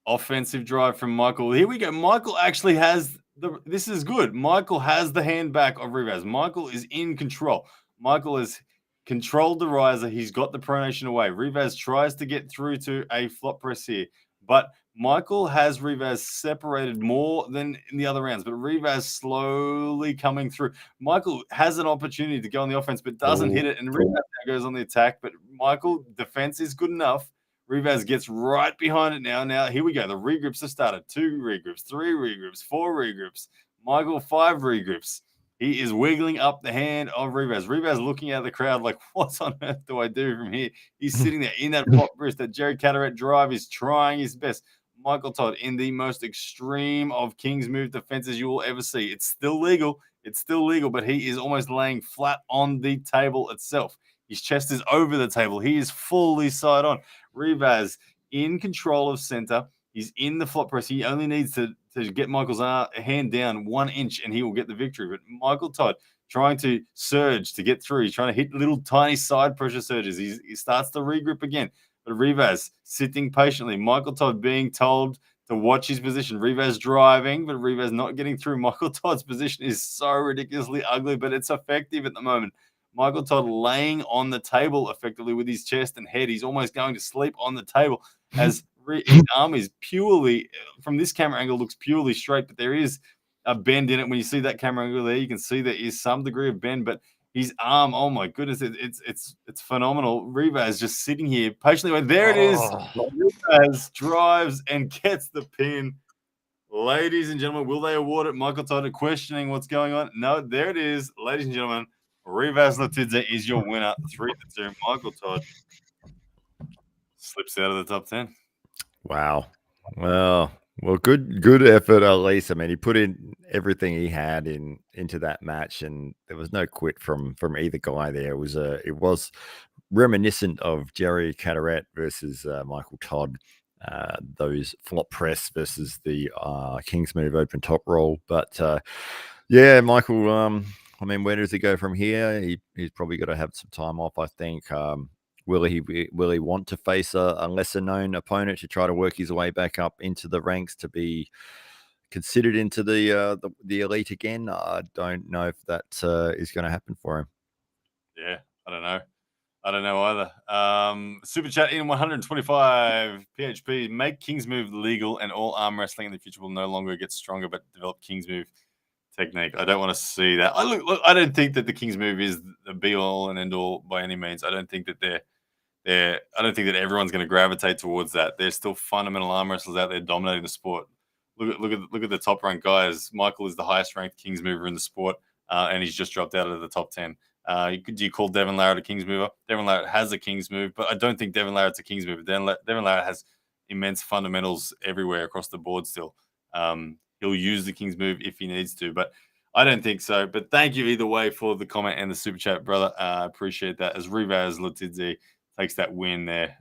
Offensive drive from Michael. Here we go. Michael actually has this is good. Michael has the hand back of Rivas. Michael is in control. Michael has controlled the riser. He's got the pronation away. Rivas tries to get through to a flop press here, but Michael has Rivas separated more than in the other rounds, but Rivas slowly coming through. Michael has an opportunity to go on the offense, but doesn't hit it, and Rivas now goes on the attack, but Michael, defense is good enough. Rivas gets right behind it now. Now, here we go. The regrips have started. 2 regrips, 3 regrips, 4 regrips. Michael, 5 regrips. He is wiggling up the hand of Rivas. Rivas looking at the crowd like, what on earth do I do from here? He's sitting there in that flop wrist. That Jerry Cataract drive is trying his best. Michael Todd in the most extreme of King's move defenses you will ever see. It's still legal. It's still legal, but he is almost laying flat on the table itself. His chest is over the table. He is fully side on. Rivas in control of center. He's in the flop press. He only needs to get Michael's hand down 1 inch and he will get the victory. But Michael Todd trying to surge to get through. He's trying to hit little tiny side pressure surges. He starts to regrip again. But Rivas sitting patiently. Michael Todd being told to watch his position. Rivas driving, but Rivas not getting through. Michael Todd's position is so ridiculously ugly, but it's effective at the moment. Michael Todd laying on the table effectively with his chest and head. He's almost going to sleep on the table as his arm is purely, from this camera angle, looks purely straight, but there is a bend in it. When you see that camera angle there, you can see there is some degree of bend, but his arm, oh my goodness, it's phenomenal. Rivas just sitting here patiently. There it is. Rivas drives and gets the pin. Ladies and gentlemen, will they award it? Michael Todd questioning what's going on. No, there it is. Ladies and gentlemen, Rivas Latidze is your winner, 3-2. Michael Todd slips out of the top 10. Wow. Well, good effort at least. I mean, he put in everything he had into that match, and there was no quit from either guy there. It was reminiscent of Jerry Cataract versus Michael Todd. Those flop press versus the King's move open top roll. But yeah, Michael. I mean, where does he go from here? He's probably got to have some time off, I think. Will he want to face a lesser known opponent to try to work his way back up into the ranks to be considered into the elite again? I don't know if that is going to happen for him. Yeah, I don't know. I don't know either. Super chat in 125 PHP. Make King's move legal, and all arm wrestling in the future will no longer get stronger, but develop King's move technique. I don't want to see that. I don't think that the King's move is the be all and end all by any means. I don't think that I don't think that everyone's going to gravitate towards that. There's still fundamental arm wrestlers out there dominating the sport. Look at the top ranked guys. Michael is the highest ranked King's mover in the sport, and he's just dropped out of the top 10. Do you call Devin Larratt a King's mover? Devin Larratt has a King's move, but I don't think Devin Larratt's a King's mover. Devin Larratt has immense fundamentals everywhere across the board still. He'll use the King's move if he needs to, but I don't think so. But thank you either way for the comment and the super chat, brother. I appreciate that. As Rivas Latidze takes that win there.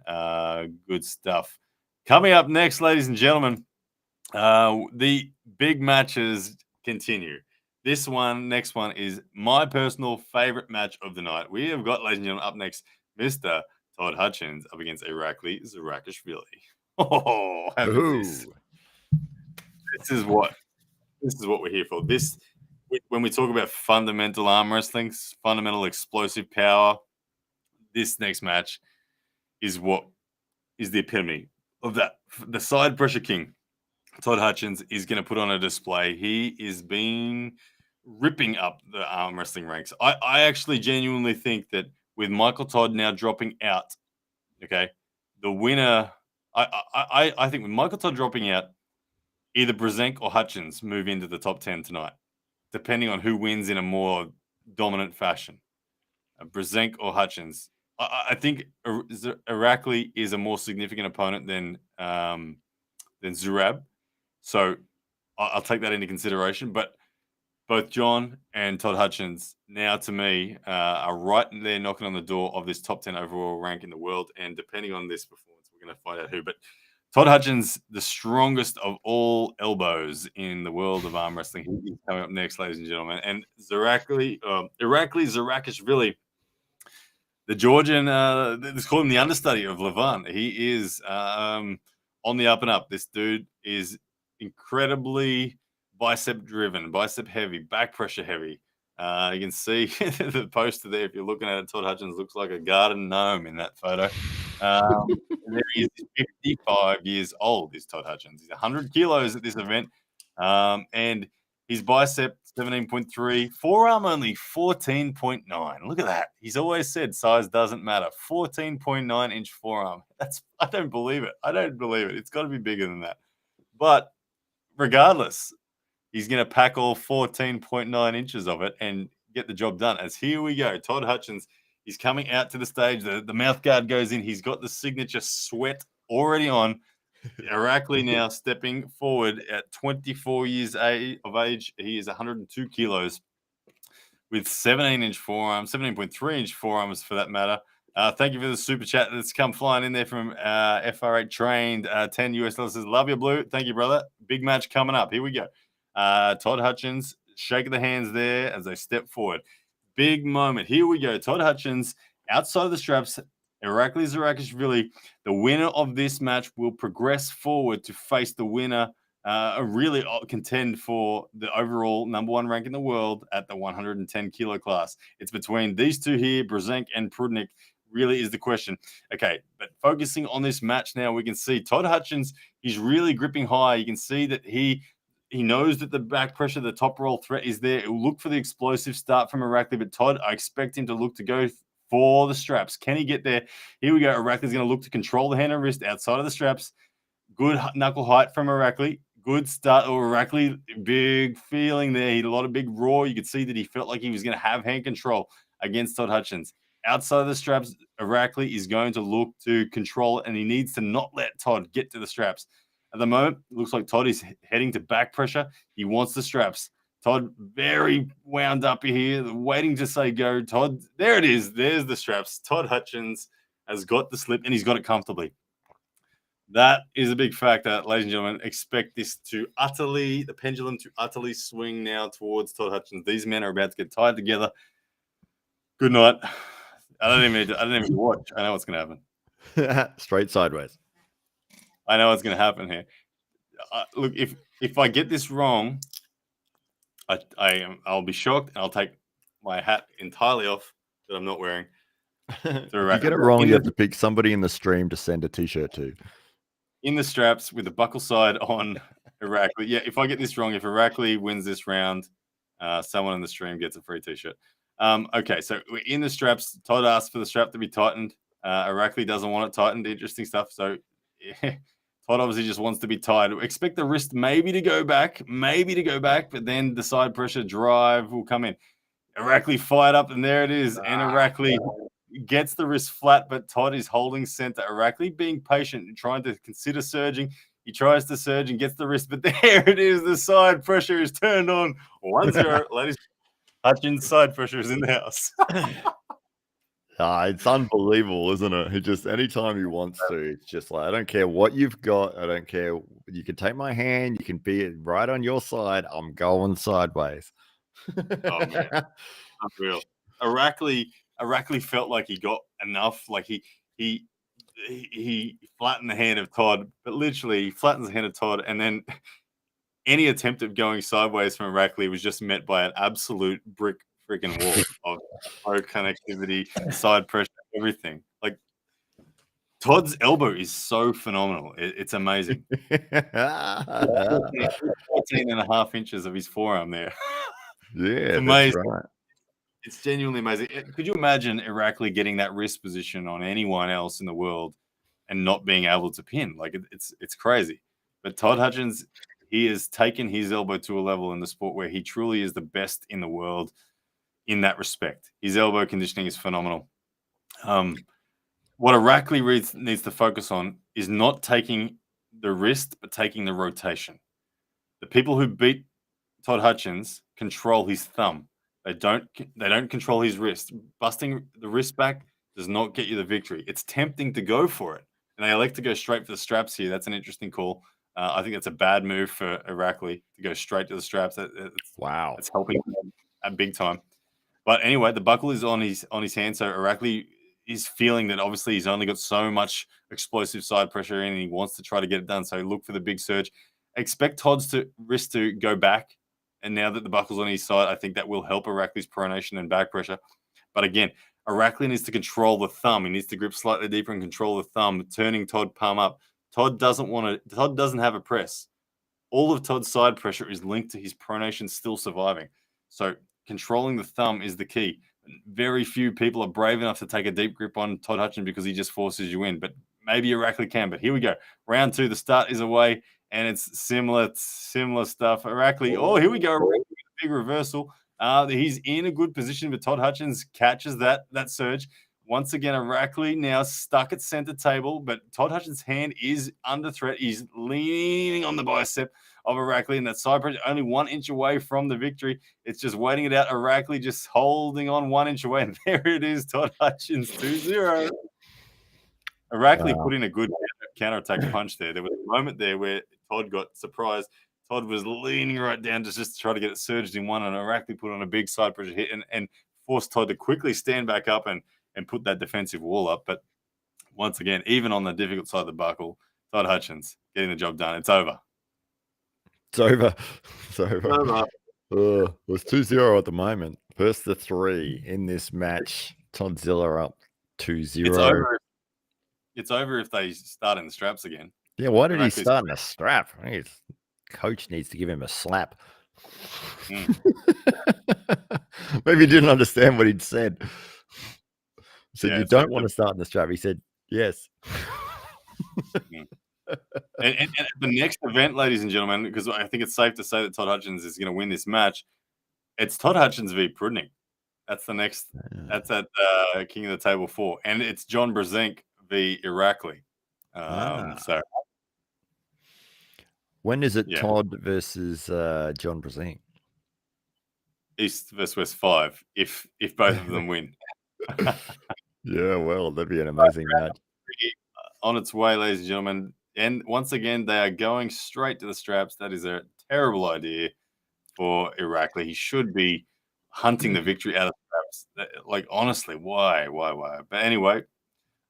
Good stuff. Coming up next, ladies and gentlemen, the big matches continue. This next one is my personal favorite match of the night. We have got, ladies and gentlemen, up next, Mr. Todd Hutchins up against Irakli Zarakishvili. Oh, this is what we're here for. When we talk about fundamental arm wrestling, fundamental explosive power, this next match is what is the epitome of that. The side pressure king, Todd Hutchins, is going to put on a display. He is ripping up the arm wrestling ranks. I actually genuinely think that with Michael Todd now dropping out, okay, the winner, I think with Michael Todd dropping out, either Brzenk or Hutchins move into the top 10 tonight, depending on who wins in a more dominant fashion. Brzenk or Hutchins. I think Irakli is a more significant opponent than Zurab. So I'll take that into consideration. But both John and Todd Hutchins now, to me, are right there knocking on the door of this top 10 overall rank in the world. And depending on this performance, we're going to find out who. But Todd Hutchins, the strongest of all elbows in the world of arm wrestling. He's coming up next, ladies and gentlemen. And Irakli Zarakishvili, the Georgian, let's call him the understudy of Levant. He is on the up and up. This dude is incredibly bicep driven, bicep heavy, back pressure heavy. You can see the poster there. If you're looking at it, Todd Hutchins looks like a garden gnome in that photo. There he is, 55 years old, is Todd Hutchins. He's 100 kilos at this event. And his bicep, 17.3, forearm only 14.9. Look at that. He's always said size doesn't matter. 14.9-inch forearm. I don't believe it. It's got to be bigger than that. But regardless, he's going to pack all 14.9 inches of it and get the job done. As here we go, Todd Hutchins, he's coming out to the stage. The mouth guard goes in. He's got the signature sweat already on. Irakli now stepping forward at 24 years of age. He is 102 kilos with 17-inch forearms, 17.3-inch forearms for that matter. Thank you for the super chat that's come flying in there from FR8 trained 10 US dollars. Love you, Blue. Thank you, brother. Big match coming up. Here we go. Todd Hutchins shaking the hands there as they step forward. Big moment. Here we go. Todd Hutchins outside of the straps. Irakli Zarakishvili, the winner of this match, will progress forward to face the winner, really contend for the overall number one rank in the world at the 110 kilo class. It's between these two here, Brzenk and Prudnik, really is the question. Okay, but focusing on this match now, we can see Todd Hutchins, he's really gripping high. You can see that he knows that the back pressure, the top roll threat is there. He'll look for the explosive start from Irakli, but Todd, I expect him to look to go for the straps. Can he get there? Here we go. Irakli's going to look to control the hand and wrist outside of the straps. Good knuckle height from Irakli. Good start. Irakli, big feeling there. He had a lot of big roar. You could see that he felt like he was going to have hand control against Todd Hutchins. Outside of the straps, Irakli is going to look to control it, and he needs to not let Todd get to the straps. At the moment, it looks like Todd is heading to back pressure. He wants the straps. Todd very wound up here, waiting to say go. Todd, there it is. There's the straps. Todd Hutchins has got the slip, and he's got it comfortably. That is a big factor, ladies and gentlemen. Expect this to the pendulum to utterly swing now towards Todd Hutchins. These men are about to get tied together. Good night. I don't even watch. I know what's going to happen. Straight sideways. I know what's going to happen here. Look, if I get this wrong, I'll be shocked, and I'll take my hat entirely off that I'm not wearing. If you get it wrong, you have to pick somebody in the stream to send a T-shirt to. In the straps with the buckle side on Irakli. Yeah, if I get this wrong, if Irakli wins this round, someone in the stream gets a free T-shirt. Okay, so we're in the straps. Todd asked for the strap to be tightened. Irakli doesn't want it tightened. Interesting stuff. So yeah, Todd obviously just wants to be tied. Expect the wrist maybe to go back, but then the side pressure drive will come in. Irakli fired up, and there it is. And Irakli gets the wrist flat, but Todd is holding center. Irakli being patient and trying to consider surging. He tries to surge and gets the wrist, but there it is. The side pressure is turned on. 1-0, ladies. Hutchins' side pressure is in the house. It's unbelievable, isn't it? He just, anytime he wants to, it's just like, I don't care what you've got. I don't care. You can take my hand. You can be right on your side. I'm going sideways. Oh, man. Unreal. Irakli felt like he got enough. Like he flattened the hand of Todd, but literally he flattens the hand of Todd, and then any attempt of going sideways from Irakli was just met by an absolute brick freaking wall of pro connectivity, side pressure, everything. Like, Todd's elbow is so phenomenal. It's amazing. 14 and a half inches of his forearm there. Yeah, it's amazing. That's right. It's genuinely amazing. Could you imagine Irakli getting that wrist position on anyone else in the world and not being able to pin? Like, it's crazy. But Todd Hutchins, he has taken his elbow to a level in the sport where he truly is the best in the world in that respect. His elbow conditioning is phenomenal. What Irakli needs to focus on is not taking the wrist, but taking the rotation. The people who beat Todd Hutchins control his thumb. They don't control his wrist. Busting the wrist back does not get you the victory. It's tempting to go for it, and they elect to go straight for the straps here. That's an interesting call. I think that's a bad move for Irakli to go straight to the straps. Wow, it's helping at big time. But anyway, the buckle is on his hand, so Irakli is feeling that obviously he's only got so much explosive side pressure in, and he wants to try to get it done. So look for the big surge. Expect Todd's wrist to go back, and now that the buckle's on his side, I think that will help Irakli's pronation and back pressure. But again, Irakli needs to control the thumb. He needs to grip slightly deeper and control the thumb, turning Todd palm up. Todd doesn't have a press. All of Todd's side pressure is linked to his pronation still surviving. So controlling the thumb is the key. Very few people are brave enough to take a deep grip on Todd Hutchins because he just forces you in. But maybe Irakli can. But here we go. Round 2, the start is away, and it's similar stuff. Irakli, here we go. Big reversal. He's in a good position, but Todd Hutchins catches that surge. Once again, Irakli now stuck at center table, but Todd Hutchins' hand is under threat. He's leaning on the bicep of Irakli, and that side pressure only 1 inch away from the victory. It's just waiting it out. Irakli just holding on 1 inch away, and there it is. Todd Hutchins 2-0. Irakli put in a good counterattack punch there. There was a moment there where Todd got surprised. Todd was leaning right down to just try to get it surged in one, and Irakli put on a big side pressure hit and forced Todd to quickly stand back up and put that defensive wall up. But once again, even on the difficult side of the buckle, Todd Hutchins getting the job done. It's over. It's over. It's over. It was 2-0 at the moment. First to 3 in this match. Todzilla up 2-0. It's over if they start in the straps again. Yeah, why did he start in a strap? His coach needs to give him a slap. Maybe he didn't understand what he'd said. He said, you don't want to start in the strap. He said, yes. And the next event, ladies and gentlemen, because I think it's safe to say that Todd Hutchins is going to win this match, it's Todd Hutchins v. Prudnik. That's the next. That's at King of the Table 4. And it's John Brzezinski v. Irakli. So when is it Todd versus John Brzezinski? East versus West 5, if both of them win. Yeah, well, that'd be an amazing match. On its way, ladies and gentlemen. And once again, they are going straight to the straps. That is a terrible idea for Irakli. He should be hunting the victory out of straps. Like, honestly, why? But anyway,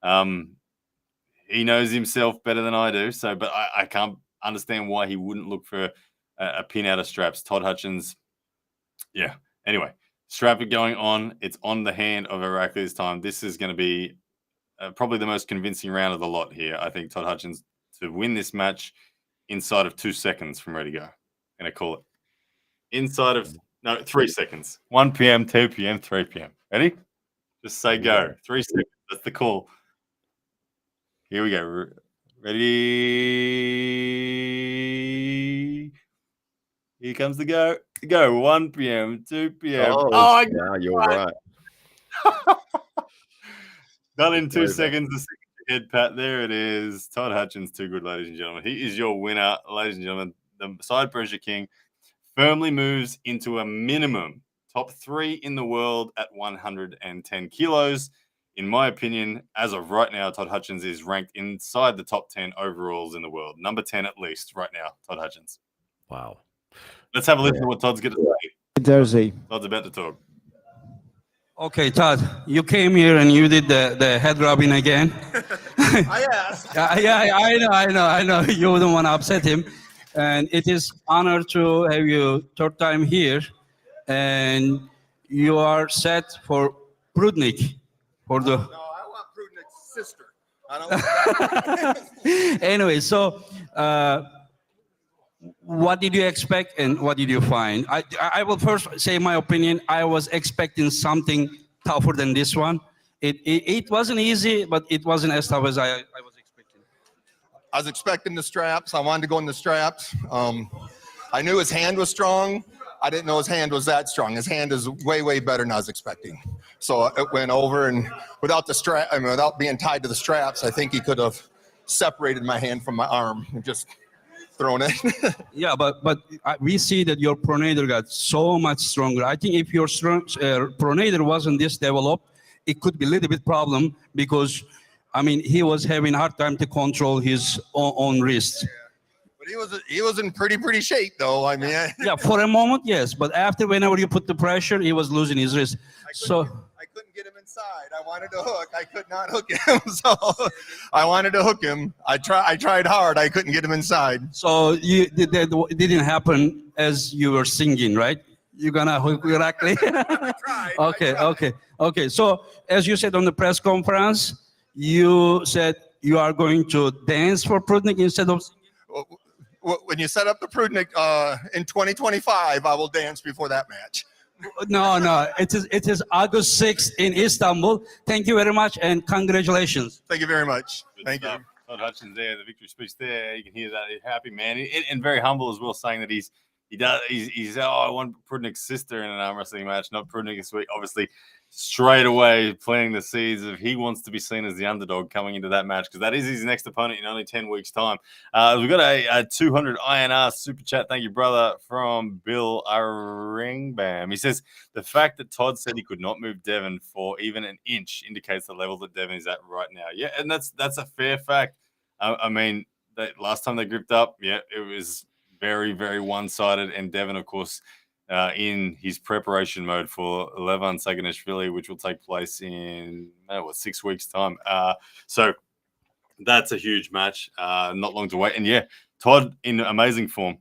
he knows himself better than I do. So, but I can't understand why he wouldn't look for a pin out of straps. Todd Hutchins, yeah. Anyway, strap it going on. It's on the hand of Irakli this time. This is going to be probably the most convincing round of the lot here. I think Todd Hutchins to win this match inside of 2 seconds from ready to go. I'm going to call it inside of 3 seconds. 1 p.m., 2 p.m., 3 p.m. Ready? Just say go. 3 seconds. That's the call. Here we go. Ready? Here comes the go. Go. 1 p.m., 2 p.m. Oh yeah, you're right. Done in 2 seconds. The head pat. There it is. Todd Hutchins, too good, ladies and gentlemen. He is your winner, ladies and gentlemen. The side pressure king firmly moves into a minimum top 3 in the world at 110 kilos. In my opinion, as of right now, Todd Hutchins is ranked inside the top 10 overalls in the world. Number 10 at least right now, Todd Hutchins. Wow. Let's have a listen to what Todd's going to say. Jersey. Todd's about to talk. Okay, Todd, you came here and you did the head rubbing again. I asked. Yeah, I know. You wouldn't want to upset him. And it is honor to have you third time here. And you are set for Prudnik. For the... No, I want Prudnik's sister. I don't. Anyway, so what did you expect and what did you find? I will first say my opinion. I was expecting something tougher than this one. It wasn't easy, but it wasn't as tough as I was expecting. I was expecting the straps. I wanted to go in the straps. I knew his hand was strong. I didn't know his hand was that strong. His hand is way, way better than I was expecting. So it went over, and without the strap, without being tied to the straps, I think he could have separated my hand from my arm and just thrown in. Yeah, but we see that your pronator got so much stronger. I think if your pronator wasn't this developed, it could be a little bit problem because, I mean, he was having a hard time to control his own wrist. But he was in pretty shape though. I mean, Yeah, for a moment, yes, but after whenever you put the pressure, he was losing his wrist. I couldn't get him inside. I wanted to hook. I could not hook him. So I wanted to hook him. I tried hard. I couldn't get him inside. So it didn't happen as you were singing, right? You're gonna hook correctly. Okay. So as you said on the press conference, you said you are going to dance for Prudnik instead of singing. When you set up the Prudnik in 2025, I will dance before that match. No. It is August 6th in Istanbul. Thank you very much and congratulations. Thank you very much. Good Thank stuff. you. Todd Hutchins there, the victory speech there. You can hear that he's happy, man, and very humble as well, saying that he's I want Prudnik's sister in an arm wrestling match, not Prudnik this week. Obviously, straight away planting the seeds of he wants to be seen as the underdog coming into that match because that is his next opponent in only 10 weeks' time. We've got a 200 INR super chat. Thank you, brother, from Bill Aringbam. He says the fact that Todd said he could not move Devin for even an inch indicates the level that Devin is at right now. Yeah, and that's a fair fact. I mean, last time they gripped up, yeah, it was very, very one-sided. And Devin, of course, in his preparation mode for Levan Saganishvili, which will take place in 6 weeks' time. So that's a huge match. Not long to wait. And yeah, Todd in amazing form,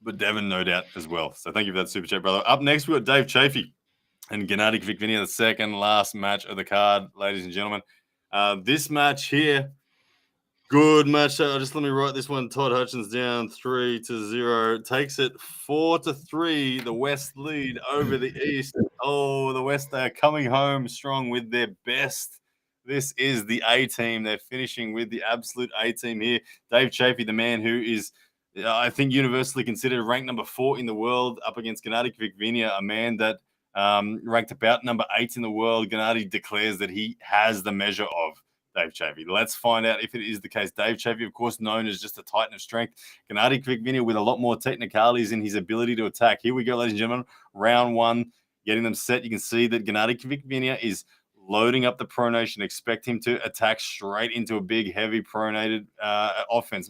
but Devin no doubt as well. So thank you for that super chat, brother. Up next, we've got Dave Chafee and Gennady Kvikvinia, the second last match of the card, ladies and gentlemen. This match here, good match. Just let me write this one. Todd Hutchins down 3-0. Takes it 4-3. The West lead over the East. Oh, the West, they are coming home strong with their best. This is the A team. They're finishing with the absolute A team here. Dave Chafee, the man who is, I think, universally considered ranked number 4 in the world, up against Gennady Kvikvinia, a man that ranked about number 8 in the world. Gennady declares that he has the measure of Dave Chafee. Let's find out if it is the case. Dave Chafee, of course, known as just a titan of strength. Gennady Kvikvinia with a lot more technicalities in his ability to attack. Here we go, ladies and gentlemen. Round 1, getting them set. You can see that Gennady Kvikvinia is loading up the pronation. Expect him to attack straight into a big, heavy pronated offense.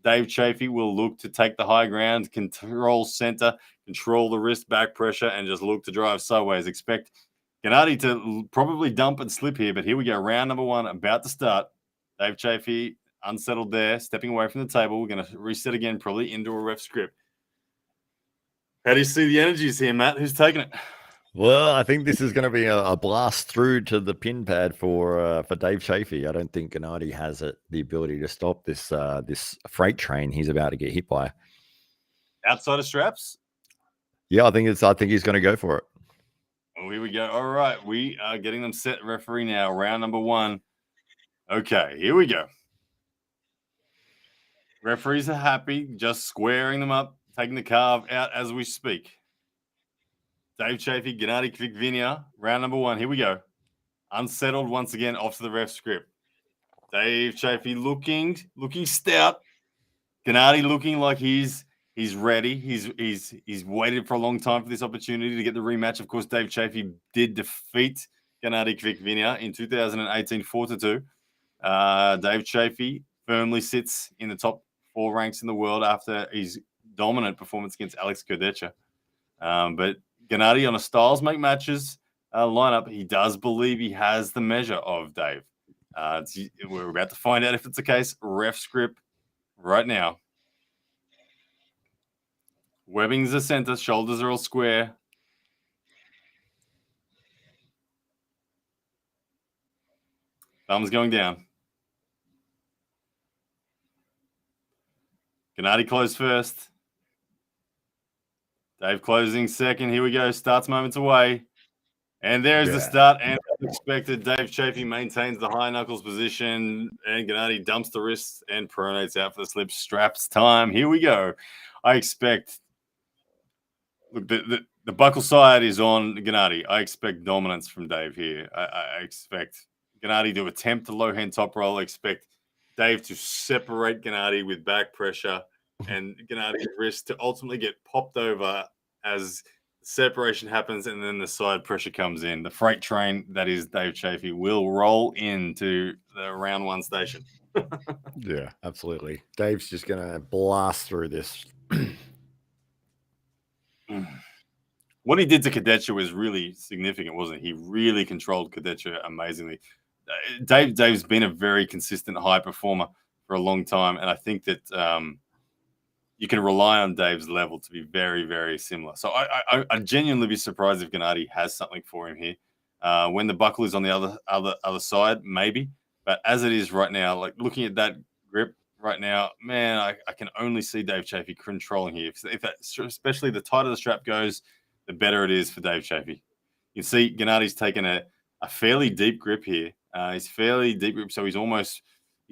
Dave Chafee will look to take the high ground, control center, control the wrist back pressure, and just look to drive sideways. Expect Gennady to probably dump and slip here, but here we go. Round number 1 about to start. Dave Chafee unsettled there, stepping away from the table. We're going to reset again, probably into a ref script. How do you see the energies here, Matt? Who's taking it? Well, I think this is going to be a blast through to the pin pad for Dave Chafee. I don't think Gennady has the ability to stop this freight train he's about to get hit by. Outside of straps? Yeah, I think he's going to go for it. Oh, here we go. All right, we are getting them set, referee now. Round number 1. Okay, here we go. Referees are happy, just squaring them up, taking the carve out as we speak. Dave Chafee, Gennady Kvikvinia, round number 1. Here we go. Unsettled once again, off to the ref script. Dave Chafee looking stout. Gennady looking like he's ready. He's waited for a long time for this opportunity to get the rematch. Of course, Dave Chafee did defeat Gennady Kvikvinia in 2018, 4-2. Dave Chafee firmly sits in the top 4 ranks in the world after his dominant performance against Alex Kodecha. But Gennady on a styles make matches lineup, he does believe he has the measure of Dave. We're about to find out if it's the case. Ref script right now. Webbing's the center. Shoulders are all square. Thumbs going down. Gennady closed first. Dave closing second. Here we go. Starts moments away. And there's the start. And as expected, Dave Chafee maintains the high knuckles position. And Gennady dumps the wrist and pronates out for the slip. Straps time. Here we go. I expect... Look, the buckle side is on Gennady. I expect dominance from Dave here. I expect Gennady to attempt the low hand top roll. I expect Dave to separate Gennady with back pressure and Gennadi's wrist to ultimately get popped over as separation happens, and then the side pressure comes in. The freight train that is Dave Chafee will roll into the round one station. Yeah, absolutely. Dave's just going to blast through this. What he did to Kadecha was really significant, wasn't it? He really controlled Kadecha amazingly. Dave's been a very consistent high performer for a long time, and I think that you can rely on Dave's level to be very, very similar. So I'd genuinely be surprised if Gennady has something for him here. When the buckle is on the other side, maybe. But as it is right now, like looking at that grip right now, man, I can only see Dave Chafee controlling here. If that, especially the tighter the strap goes, the better it is for Dave Chafee. You can see Gennady's taken a fairly deep grip here. He's fairly deep grip, so he's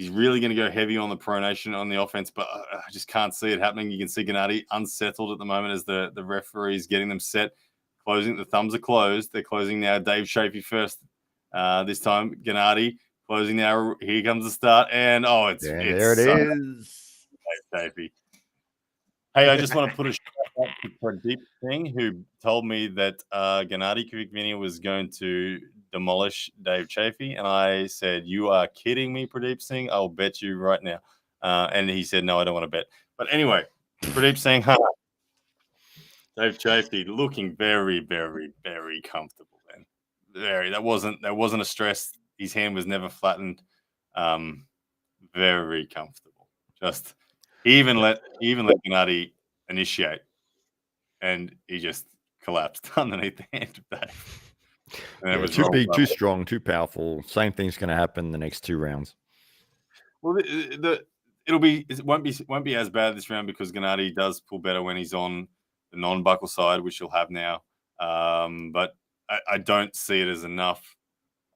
really going to go heavy on the pronation on the offense, but I just can't see it happening. You can see Gennady unsettled at the moment as the referee's getting them set, closing. The thumbs are closed. They're closing now. Dave Chafee first. This time, Gennady closing now. Here comes the start, and there it is. Dave Chafee. Hey, I just want to put a shout out to Pradeep Singh, who told me that Gennady Kvikvinia was going to demolish Dave Chafee, and I said, "You are kidding me, Pradeep Singh. I'll bet you right now." And he said, "No, I don't want to bet." But anyway, Pradeep Singh, Dave Chafee looking very, very, very comfortable. Then that wasn't a stress. His hand was never flattened. Very comfortable. Just he even let Gennady initiate, and he just collapsed underneath the hand of Dave. And it was too big, too strong, too powerful. Same thing's going to happen in the next 2 rounds. Well, it won't be as bad this round because Gennady does pull better when he's on the non-buckle side, which he'll have now. But I don't see it as enough.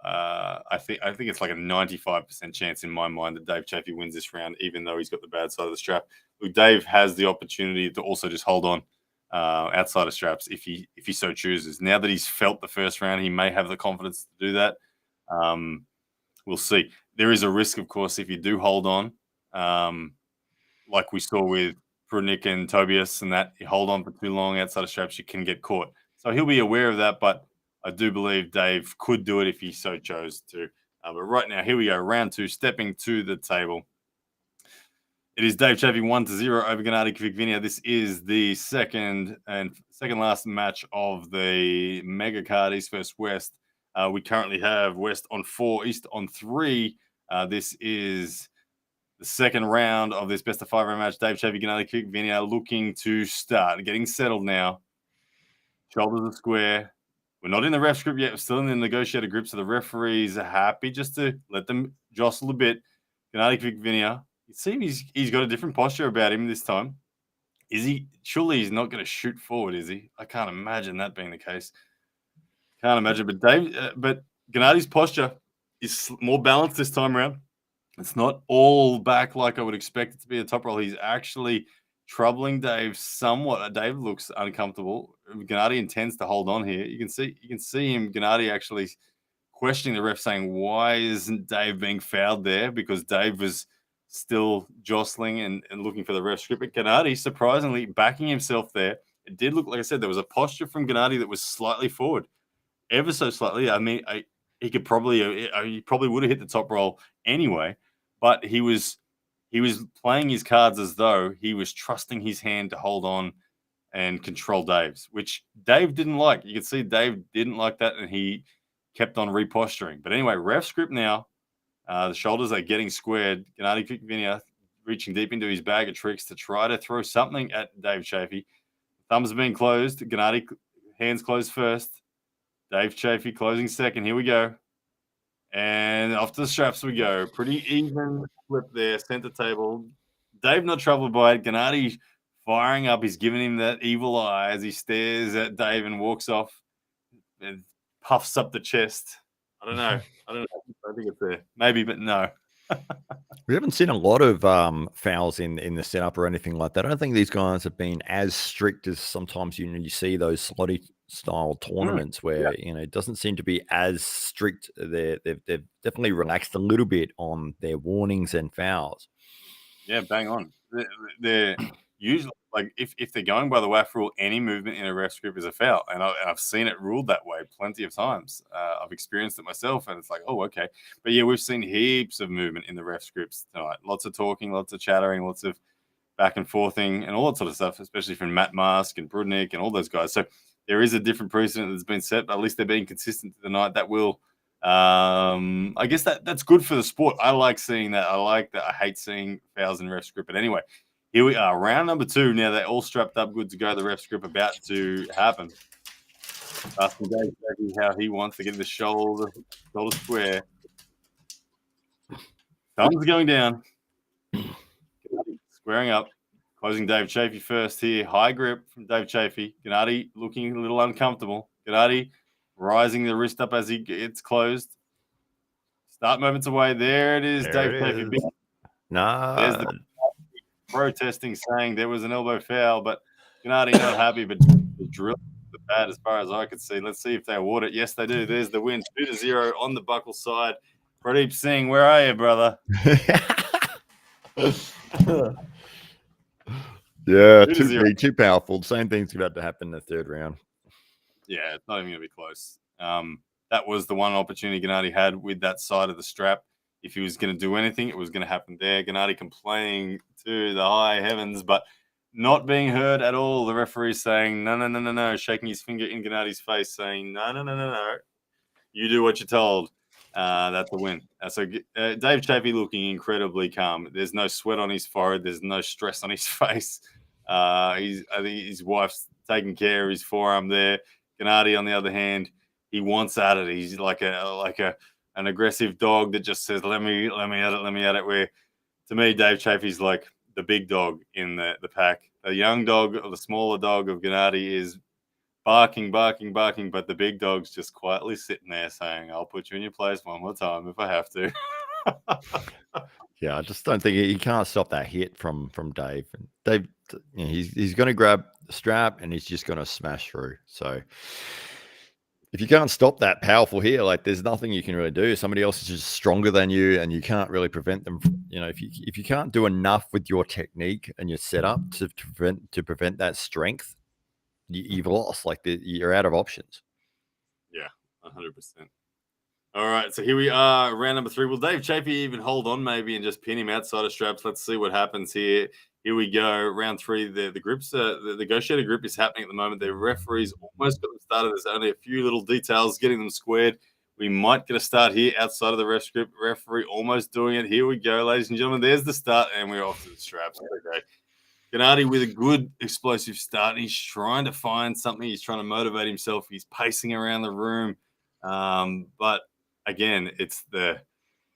I think it's like a 95% chance in my mind that Dave Chafee wins this round, even though he's got the bad side of the strap. Look, Dave has the opportunity to also just hold on outside of straps if he so chooses. Now that he's felt the first round, he may have the confidence to do that. We'll see. There is a risk, of course, if you do hold on, like we saw with Prudnik and Tobias, and that you hold on for too long outside of straps, you can get caught. So he'll be aware of that, but I do believe Dave could do it if he so chose to. But right now, here we go. Round 2, stepping to the table. It is Dave Chafee 1-0 over Gennady Kvikvinia. This is the second last match of the mega card, East vs. West. We currently have West on 4, East on 3. This is the second round of this best of 5 round match. Dave Chafee, Gennady Kvikvinia looking to start, getting settled now. Shoulders are square. We're not in the ref grip yet. We're still in the negotiated grip, so the referees are happy just to let them jostle a bit. Gennady Kvikvinia, you see he's got a different posture about him this time. Is he? Surely he's not going to shoot forward, is he? I can't imagine that being the case. Can't imagine. But Gennady's posture is more balanced this time around. It's not all back like I would expect it to be a top roll. He's actually troubling Dave somewhat. Dave looks uncomfortable. Gennady intends to hold on here. You can see him, Gennady, actually questioning the ref, saying, "Why isn't Dave being fouled there?" Because Dave was still jostling and looking for the ref's grip. But Gennady, surprisingly, backing himself there. It did look, like I said, there was a posture from Gennady that was slightly forward, ever so slightly. I mean, he probably would have hit the top roll anyway, but he was playing his cards as though he was trusting his hand to hold on and control Dave's, which Dave didn't like. You can see Dave didn't like that, and he kept on reposturing. But anyway, ref script now. The shoulders are getting squared. Gennady Kvikvinia reaching deep into his bag of tricks to try to throw something at Dave Chafee. Thumbs are being closed. Gennady hands closed first. Dave Chafee closing second. Here we go. And off to the straps we go. Pretty even flip there, center table. Dave not troubled by it. Gennady firing up. He's giving him that evil eye as he stares at Dave and walks off and puffs up the chest. I don't know. I think it's there. Maybe, but no. We haven't seen a lot of fouls in the setup or anything like that. I don't think these guys have been as strict as sometimes you see those slotty style tournaments where it doesn't seem to be as strict. They've definitely relaxed a little bit on their warnings and fouls. Yeah, bang on. they're usually like if they're going by the WAF rule, any movement in a ref script is a foul, and I've seen it ruled that way plenty of times. I've experienced it myself, and it's like, oh, okay. But yeah, we've seen heaps of movement in the ref scripts tonight. Lots of talking, lots of chattering, lots of back and forthing, and all that sort of stuff, especially from Matt Mask and Brudnik and all those guys. So there is a different precedent that's been set, but at least they're being consistent tonight. That will. I guess that's good for the sport. I like seeing that. I like that. I hate seeing fouls in ref script. But anyway, here we are, round number 2. Now they're all strapped up, good to go. The ref script about to happen. Asking Dave exactly how he wants to get the shoulder square. Thumbs going down. Squaring up. Closing Dave Chafee first here. High grip from Dave Chafee. Gennady looking a little uncomfortable. Gennady rising the wrist up as he gets closed. Start moments away. There it is, There Dave it Chafee. is. There's No. the protesting, saying there was an elbow foul, but Gennady not happy, but the drill the bat as far as I could see. Let's see if they award it. Yes, they do. There's the win. 2-0 on the buckle side. Pradeep Singh, where are you, brother? Yeah, 2-0. too powerful. Same thing's about to happen in the third round. Yeah, it's not even going to be close. That was the one opportunity Gennady had with that side of the strap. If he was going to do anything, it was going to happen there. Gennady complaining to the high heavens, but not being heard at all. The referee saying, no, shaking his finger in Gennady's face, saying, no. You do what you're told. That's a win. So Dave Chafee looking incredibly calm. There's no sweat on his forehead. There's no stress on his face. I think his wife's taking care of his forearm there. Gennady, on the other hand, he wants at it. He's like an aggressive dog that just says, let me at it. Where to me, Dave Chafee's like the big dog in the pack. The young dog or the smaller dog of Gennady is barking, but the big dog's just quietly sitting there saying, I'll put you in your place one more time if I have to. Yeah, I just don't think he can't stop that hit from Dave. And Dave, you know, he's going to grab the strap and he's just going to smash through. So if you can't stop that powerful hit, like there's nothing you can really do. Somebody else is just stronger than you, and you can't really prevent them. You know, if you can't do enough with your technique and your setup to prevent that strength, you've lost. Like you're out of options. Yeah, 100%. All right, so here we are, round number 3. Will Dave Chafee even hold on maybe and just pin him outside of straps? Let's see what happens here. Here we go, round 3. The groups, the negotiator group is happening at the moment. The referees almost got them started. There's only a few little details getting them squared. We might get a start here outside of the ref script. Referee almost doing it. Here we go, ladies and gentlemen. There's the start, and we're off to the straps. Okay. Gennady with a good explosive start. He's trying to find something. He's trying to motivate himself. He's pacing around the room. But again, it's the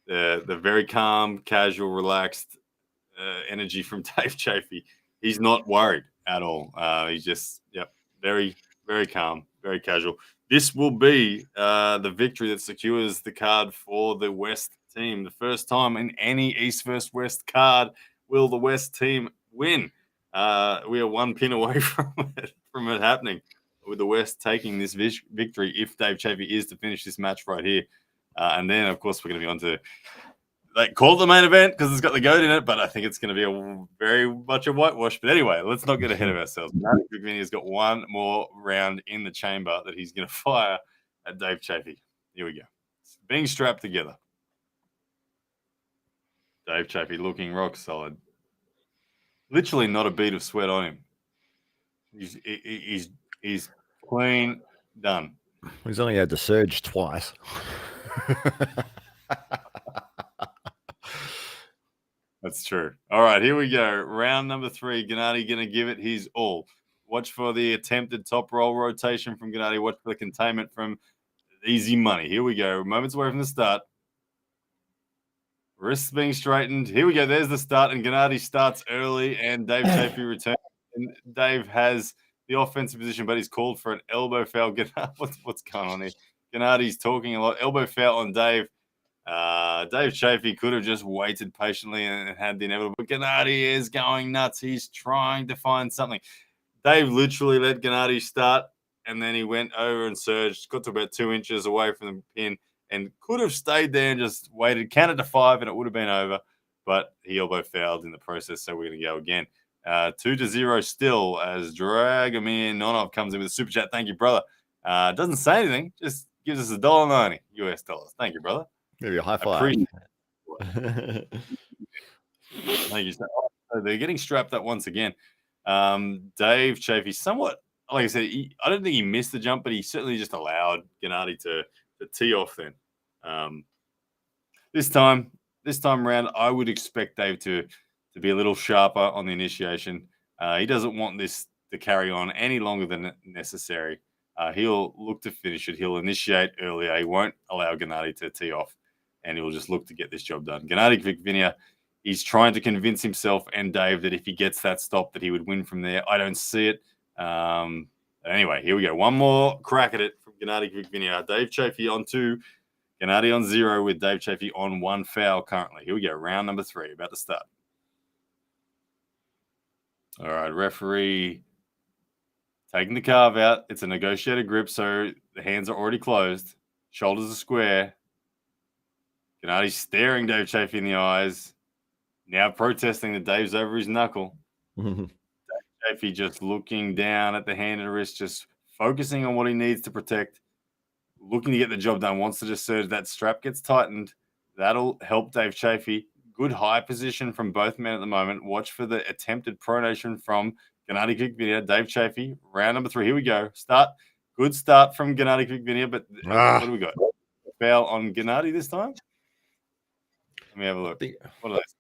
very calm, casual, relaxed energy from Dave Chafee. He's not worried at all. He's just, very, very calm, very casual. This will be the victory that secures the card for the West team. The first time in any East versus West card will the West team win. We are one pin away from it happening, with the West taking this victory if Dave Chafee is to finish this match right here. And then, of course, we're going to be on to call it the main event because it's got the GOAT in it, but I think it's going to be very much a whitewash. But anyway, let's not get ahead of ourselves. Gennady has got one more round in the chamber that he's going to fire at Dave Chafee. Here we go. Being strapped together. Dave Chafee looking rock solid. Literally not a bead of sweat on him. He's clean done. He's only had to surge twice. That's true. All right, here we go. Round number 3. Gennady going to give it his all. Watch for the attempted top roll rotation from Gennady. Watch for the containment from Easy Money. Here we go. Moments away from the start. Wrists being straightened. Here we go. There's the start, and Gennady starts early, and Dave Chafee returns. And Dave has the offensive position, but he's called for an elbow foul. What's going on here? Gennady's talking a lot. Elbow foul on Dave. Dave Chafee could have just waited patiently and had the inevitable. But Gennady is going nuts. He's trying to find something. Dave literally let Gennady start, and then he went over and surged, got to about 2 inches away from the pin, and could have stayed there and just waited, counted to 5, and it would have been over. but he elbow fouled in the process, so we're going to go again. 2-0 still as Dragomir Nonov comes in with a super chat. Thank you, brother. Doesn't say anything, just gives us $1.90 US dollars. Thank you, brother. Maybe a high five. Appreciate it. Thank you. So they're getting strapped up once again. Dave Chafee, somewhat, like I said, I don't think he missed the jump, but he certainly just allowed Gennady to tee off then. This time around, I would expect Dave to be a little sharper on the initiation. He doesn't want this to carry on any longer than necessary. He'll look to finish it. He'll initiate earlier. He won't allow Gennady to tee off, and he'll just look to get this job done. Gennady Vikvinia, he's trying to convince himself and Dave that if he gets that stop, that he would win from there. I don't see it. Anyway, here we go. One more crack at it from Gennady Vikvinia. Dave Chafee on 2. Gennady on 0 with Dave Chafee on 1 foul currently. Here we go. Round number 3 about to start. All right, referee taking the carve out. It's a negotiated grip, so the hands are already closed. Shoulders are square. Gennady staring Dave Chafee in the eyes. Now protesting that Dave's over his knuckle. Dave Chafee just looking down at the hand and wrist, just focusing on what he needs to protect. Looking to get the job done. Wants to just surge. That strap gets tightened. That'll help Dave Chafee. Good high position from both men at the moment. Watch for the attempted pronation from Gennady Vikvinia. Dave Chafee, round number 3. Here we go. Start. Good start from Gennady Vikvinia, but what do we got? Foul on Gennady this time? Let me have a look. What are those?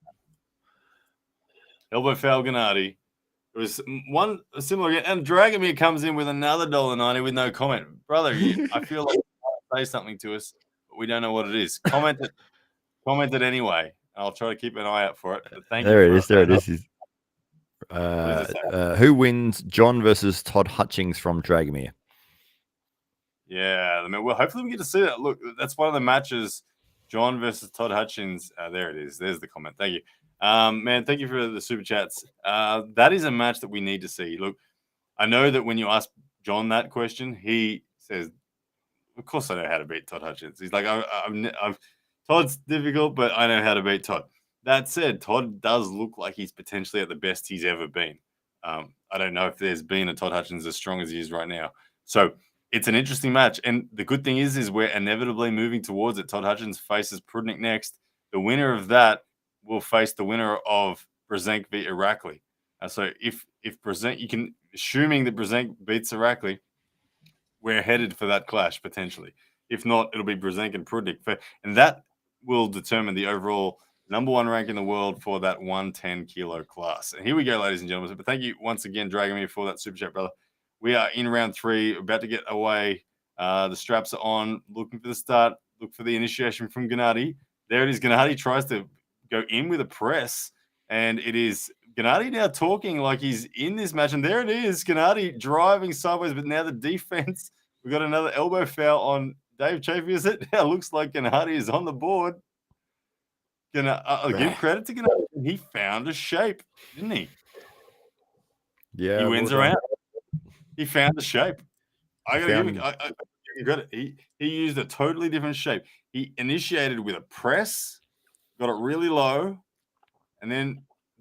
Elbow foul Gennady. It was one similar again. And Dragomir comes in with another $1.90 with no comment. Brother, I feel like you want to say something to us, but we don't know what it is. Comment it anyway. I'll try to keep an eye out for it. But thank There you. There it is. Who wins? John versus Todd Hutchings from Dragomir. Yeah, I mean, well, hopefully we get to see that. Look, that's one of the matches. John versus Todd Hutchings. There it is. There's the comment. Thank you. Man, thank you for the super chats. That is a match that we need to see. Look, I know that when you ask John that question, he says, of course I know how to beat Todd Hutchings. He's like, Todd's difficult, but I know how to beat Todd. That said, Todd does look like he's potentially at the best he's ever been. I don't know if there's been a Todd Hutchings as strong as he is right now. So it's an interesting match. And the good thing is we're inevitably moving towards it. Todd Hutchings faces Prudnik next. The winner of that will face the winner of Brzenk v. Irakli. So if Brzenk, you can, assuming that Brzenk beats Irakli, we're headed for that clash potentially. If not, it'll be Brzenk and Prudnik. And that will determine the overall number 1 rank in the world for that 110 kilo class. And here we go, ladies and gentlemen. But thank you once again, Dragomir, for that super chat, brother. We are in round 3, about to get away. The straps are on, looking for the start. Look for the initiation from Gennady. There it is. Gennady tries to go in with a press, and it is Gennady now talking like he's in this match. And there it is, Gennady driving sideways, but now the defense. We've got another elbow foul on Dave Chafee, is it? It looks like Gennady is on the board. Give credit to Gennady. He found a shape, didn't he? Yeah. He wins around. He found a shape. I got to give him credit. He used a totally different shape. He initiated with a press, got it really low, and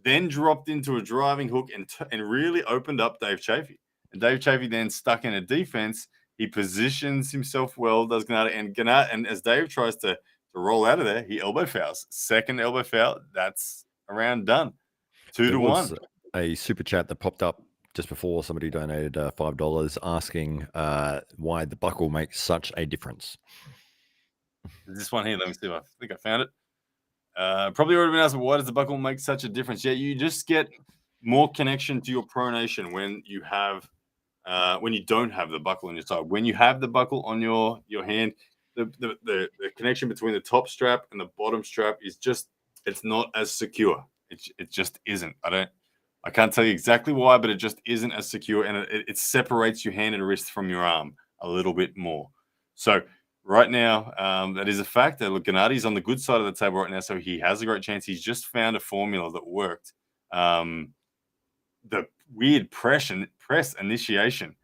then dropped into a driving hook and really opened up Dave Chafee. And Dave Chafee then stuck in a defense. He positions himself well, does Gennady, and as Dave tries to roll out of there, he elbow fouls. Second elbow foul, that's around done. 2-1. A super chat that popped up just before somebody donated $5 asking why the buckle makes such a difference. This one here, let me see if I think I found it. Probably already been asked, why does the buckle make such a difference? Yeah, you just get more connection to your pronation when you have when you don't have the buckle on your side. When you have the buckle on your hand, the connection between the top strap and the bottom strap is just, it's not as secure. It just isn't. I can't tell you exactly why, but it just isn't as secure, and it separates your hand and wrist from your arm a little bit more. So right now, that is a factor. Look, Gennady's on the good side of the table right now, so he has a great chance. He's just found a formula that worked. The weird press initiation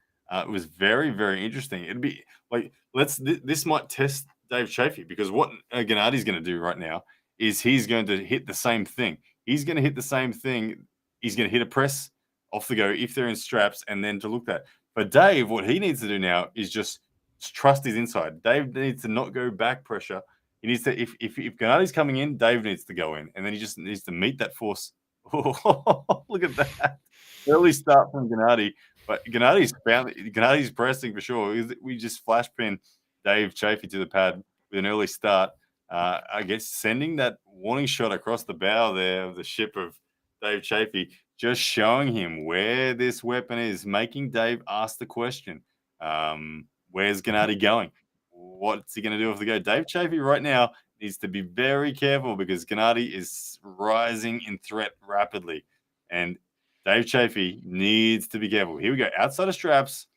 was very, very interesting. It'd be like, this might test Dave Chafee, because what Gennady's going to do right now is he's going to hit the same thing. He's going to hit the same thing. He's going to hit a press off the go if they're in straps, and then to look at. For Dave, what he needs to do now is just trust his inside. Dave needs to not go back pressure. He needs to, if Gennadi's coming in, Dave needs to go in, and then he just needs to meet that force. Oh, look at that. Early start from Gennady, but Gennadi's pressing for sure. We just flash pin Dave Chafee to the pad with an early start. I guess sending that warning shot across the bow there of the ship of Dave Chafee, just showing him where this weapon is, making Dave ask the question, where's Gennady going? What's he going to do off the go? Dave Chafee right now needs to be very careful because Gennady is rising in threat rapidly. And Dave Chafee needs to be careful. Here we go. Outside of straps.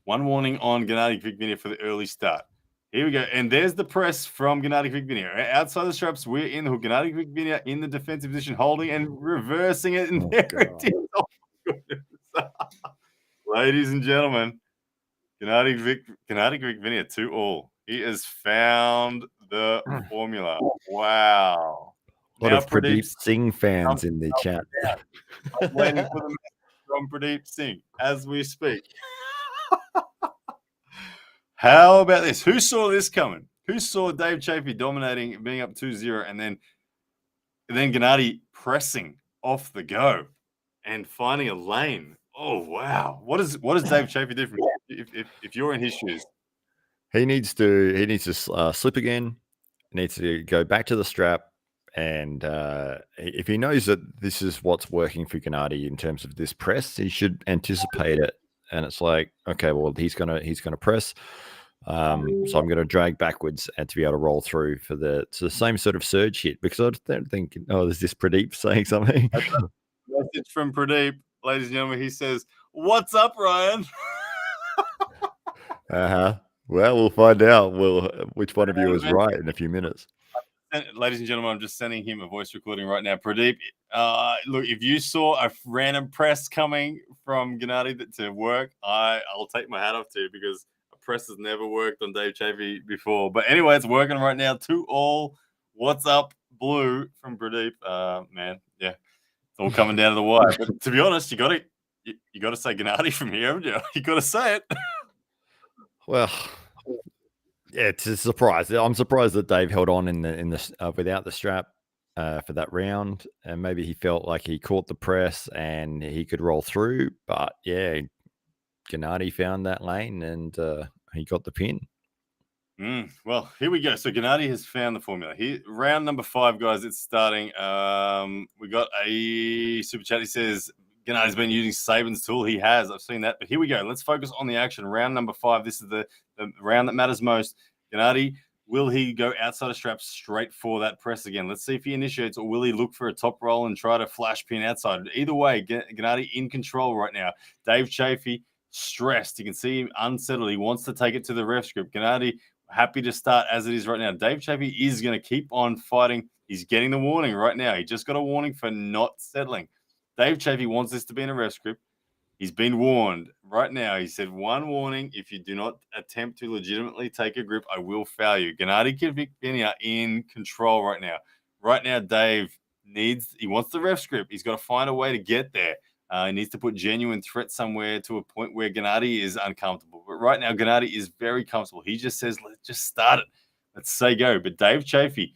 One warning on Gennady Kvikvinia for the early start. Here we go. And there's the press from Gennady Kvikvinia. Outside the straps, we're in the hook. Gennady Kvikvinia in the defensive position, holding and reversing it. And there it is. Oh, goodness. Ladies and gentlemen, Gennady Kvikvinia 2-all. He has found the formula. Wow. A lot of Pradeep Singh fans in the chat. I'm waiting for the message from Pradeep Singh as we speak. How about this? Who saw this coming? Who saw Dave Chafee dominating, being up 2-0, and then Gennady pressing off the go and finding a lane? Oh wow! What does Dave Chafee do from here? If you're in his shoes? He needs to slip again. He needs to go back to the strap, and if he knows that this is what's working for Gennady in terms of this press, he should anticipate it. And it's like, okay, well, he's gonna press. So I'm gonna drag backwards and to be able to roll through for the same sort of surge hit, because I don't think, is this Pradeep saying something? Message from Pradeep, ladies and gentlemen. He says, "What's up, Ryan?" Well, we'll find out. Which one of you is right in a few minutes. Ladies and gentlemen, I'm just sending him a voice recording right now. Pradeep, look, if you saw a random press coming from Gennady to work, I'll take my hat off to you, because a press has never worked on Dave Chafee before. But anyway, it's working right now. 2-all. What's up, Blue, from Pradeep? Man, yeah, it's all coming down to the wire. But to be honest, you got to say Gennady from here, haven't you? You got to say it. Well, yeah, it's a surprise. I'm surprised that Dave held on in the without the strap for that round, and maybe he felt like he caught the press and he could roll through. But yeah, Gennady found that lane and he got the pin. Well, here we go. So Gennady has found the formula. Here, round number 5, guys. It's starting. We got a super chat. He says Gennady's been using Saban's tool. He has. I've seen that. But here we go. Let's focus on the action. Round number 5. This is the round that matters most. Gennady, will he go outside of straps straight for that press again? Let's see if he initiates, or will he look for a top roll and try to flash pin outside? Either way, Gennady in control right now. Dave Chafee stressed. You can see him unsettled. He wants to take it to the ref script. Gennady happy to start as it is right now. Dave Chafee is going to keep on fighting. He's getting the warning right now. He just got a warning for not settling. Dave Chafee wants this to be in a ref script. He's been warned right now. He said, one warning: if you do not attempt to legitimately take a grip, I will foul you. Gennady Kvikvinia in control right now. Right now, Dave wants the ref script. He's got to find a way to get there. He needs to put genuine threat somewhere to a point where Gennady is uncomfortable. But right now, Gennady is very comfortable. He just says, let's just start it. Let's say go. But Dave Chafee,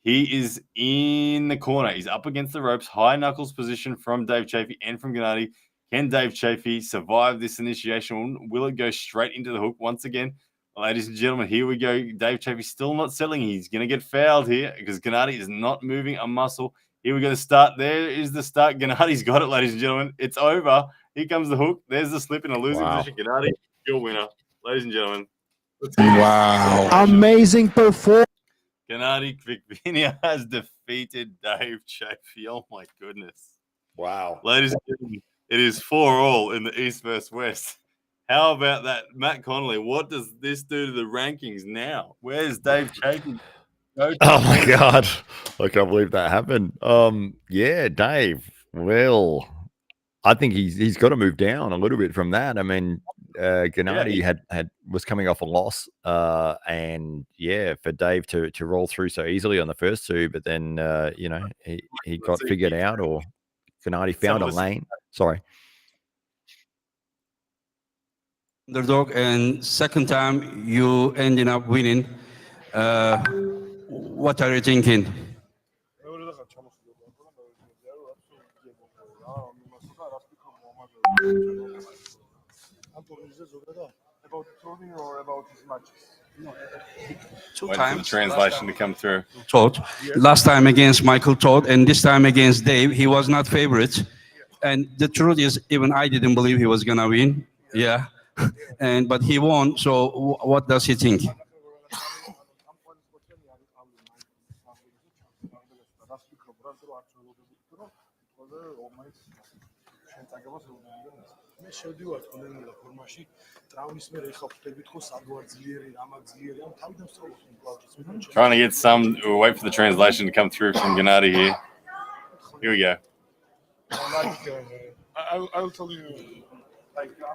he is in the corner. He's up against the ropes. High knuckles position from Dave Chafee and from Gennady. Can Dave Chafee survive this initiation? Will it go straight into the hook once again? Ladies and gentlemen, here we go. Dave Chafee still not settling. He's going to get fouled here because Gennady is not moving a muscle. Here we go. The start. There is the start. Gennady's got it, ladies and gentlemen. It's over. Here comes the hook. There's the slip in a losing position. Gennady, your winner. Ladies and gentlemen. Wow. Amazing performance. Gennady Kvikvinia has defeated Dave Chafee. Oh, my goodness. Wow. Ladies and gentlemen, it is 4-all in the East versus West. How about that? Matt Connolly, what does this do to the rankings now? Where's Dave Chafee? Oh my God. I can't believe that happened. Yeah, Dave. Well, I think he's got to move down a little bit from that. I mean, Gennady was coming off a loss, and for Dave to roll through so easily on the first two, but then he got figured out, or Gennady found a lane. Sorry. Underdog, and second time you ended up winning. What are you thinking? About the tournament or about his matches? Two Waiting for the times. translation to come through. Todd. Last time against Michael Todd, and this time against Dave. He was not favorite. And the truth is, even I didn't believe he was gonna win. Yeah. But he won. So what does he think? Trying to get some. We'll wait for the translation to come through from Gennady here. Here we go. I'll tell you.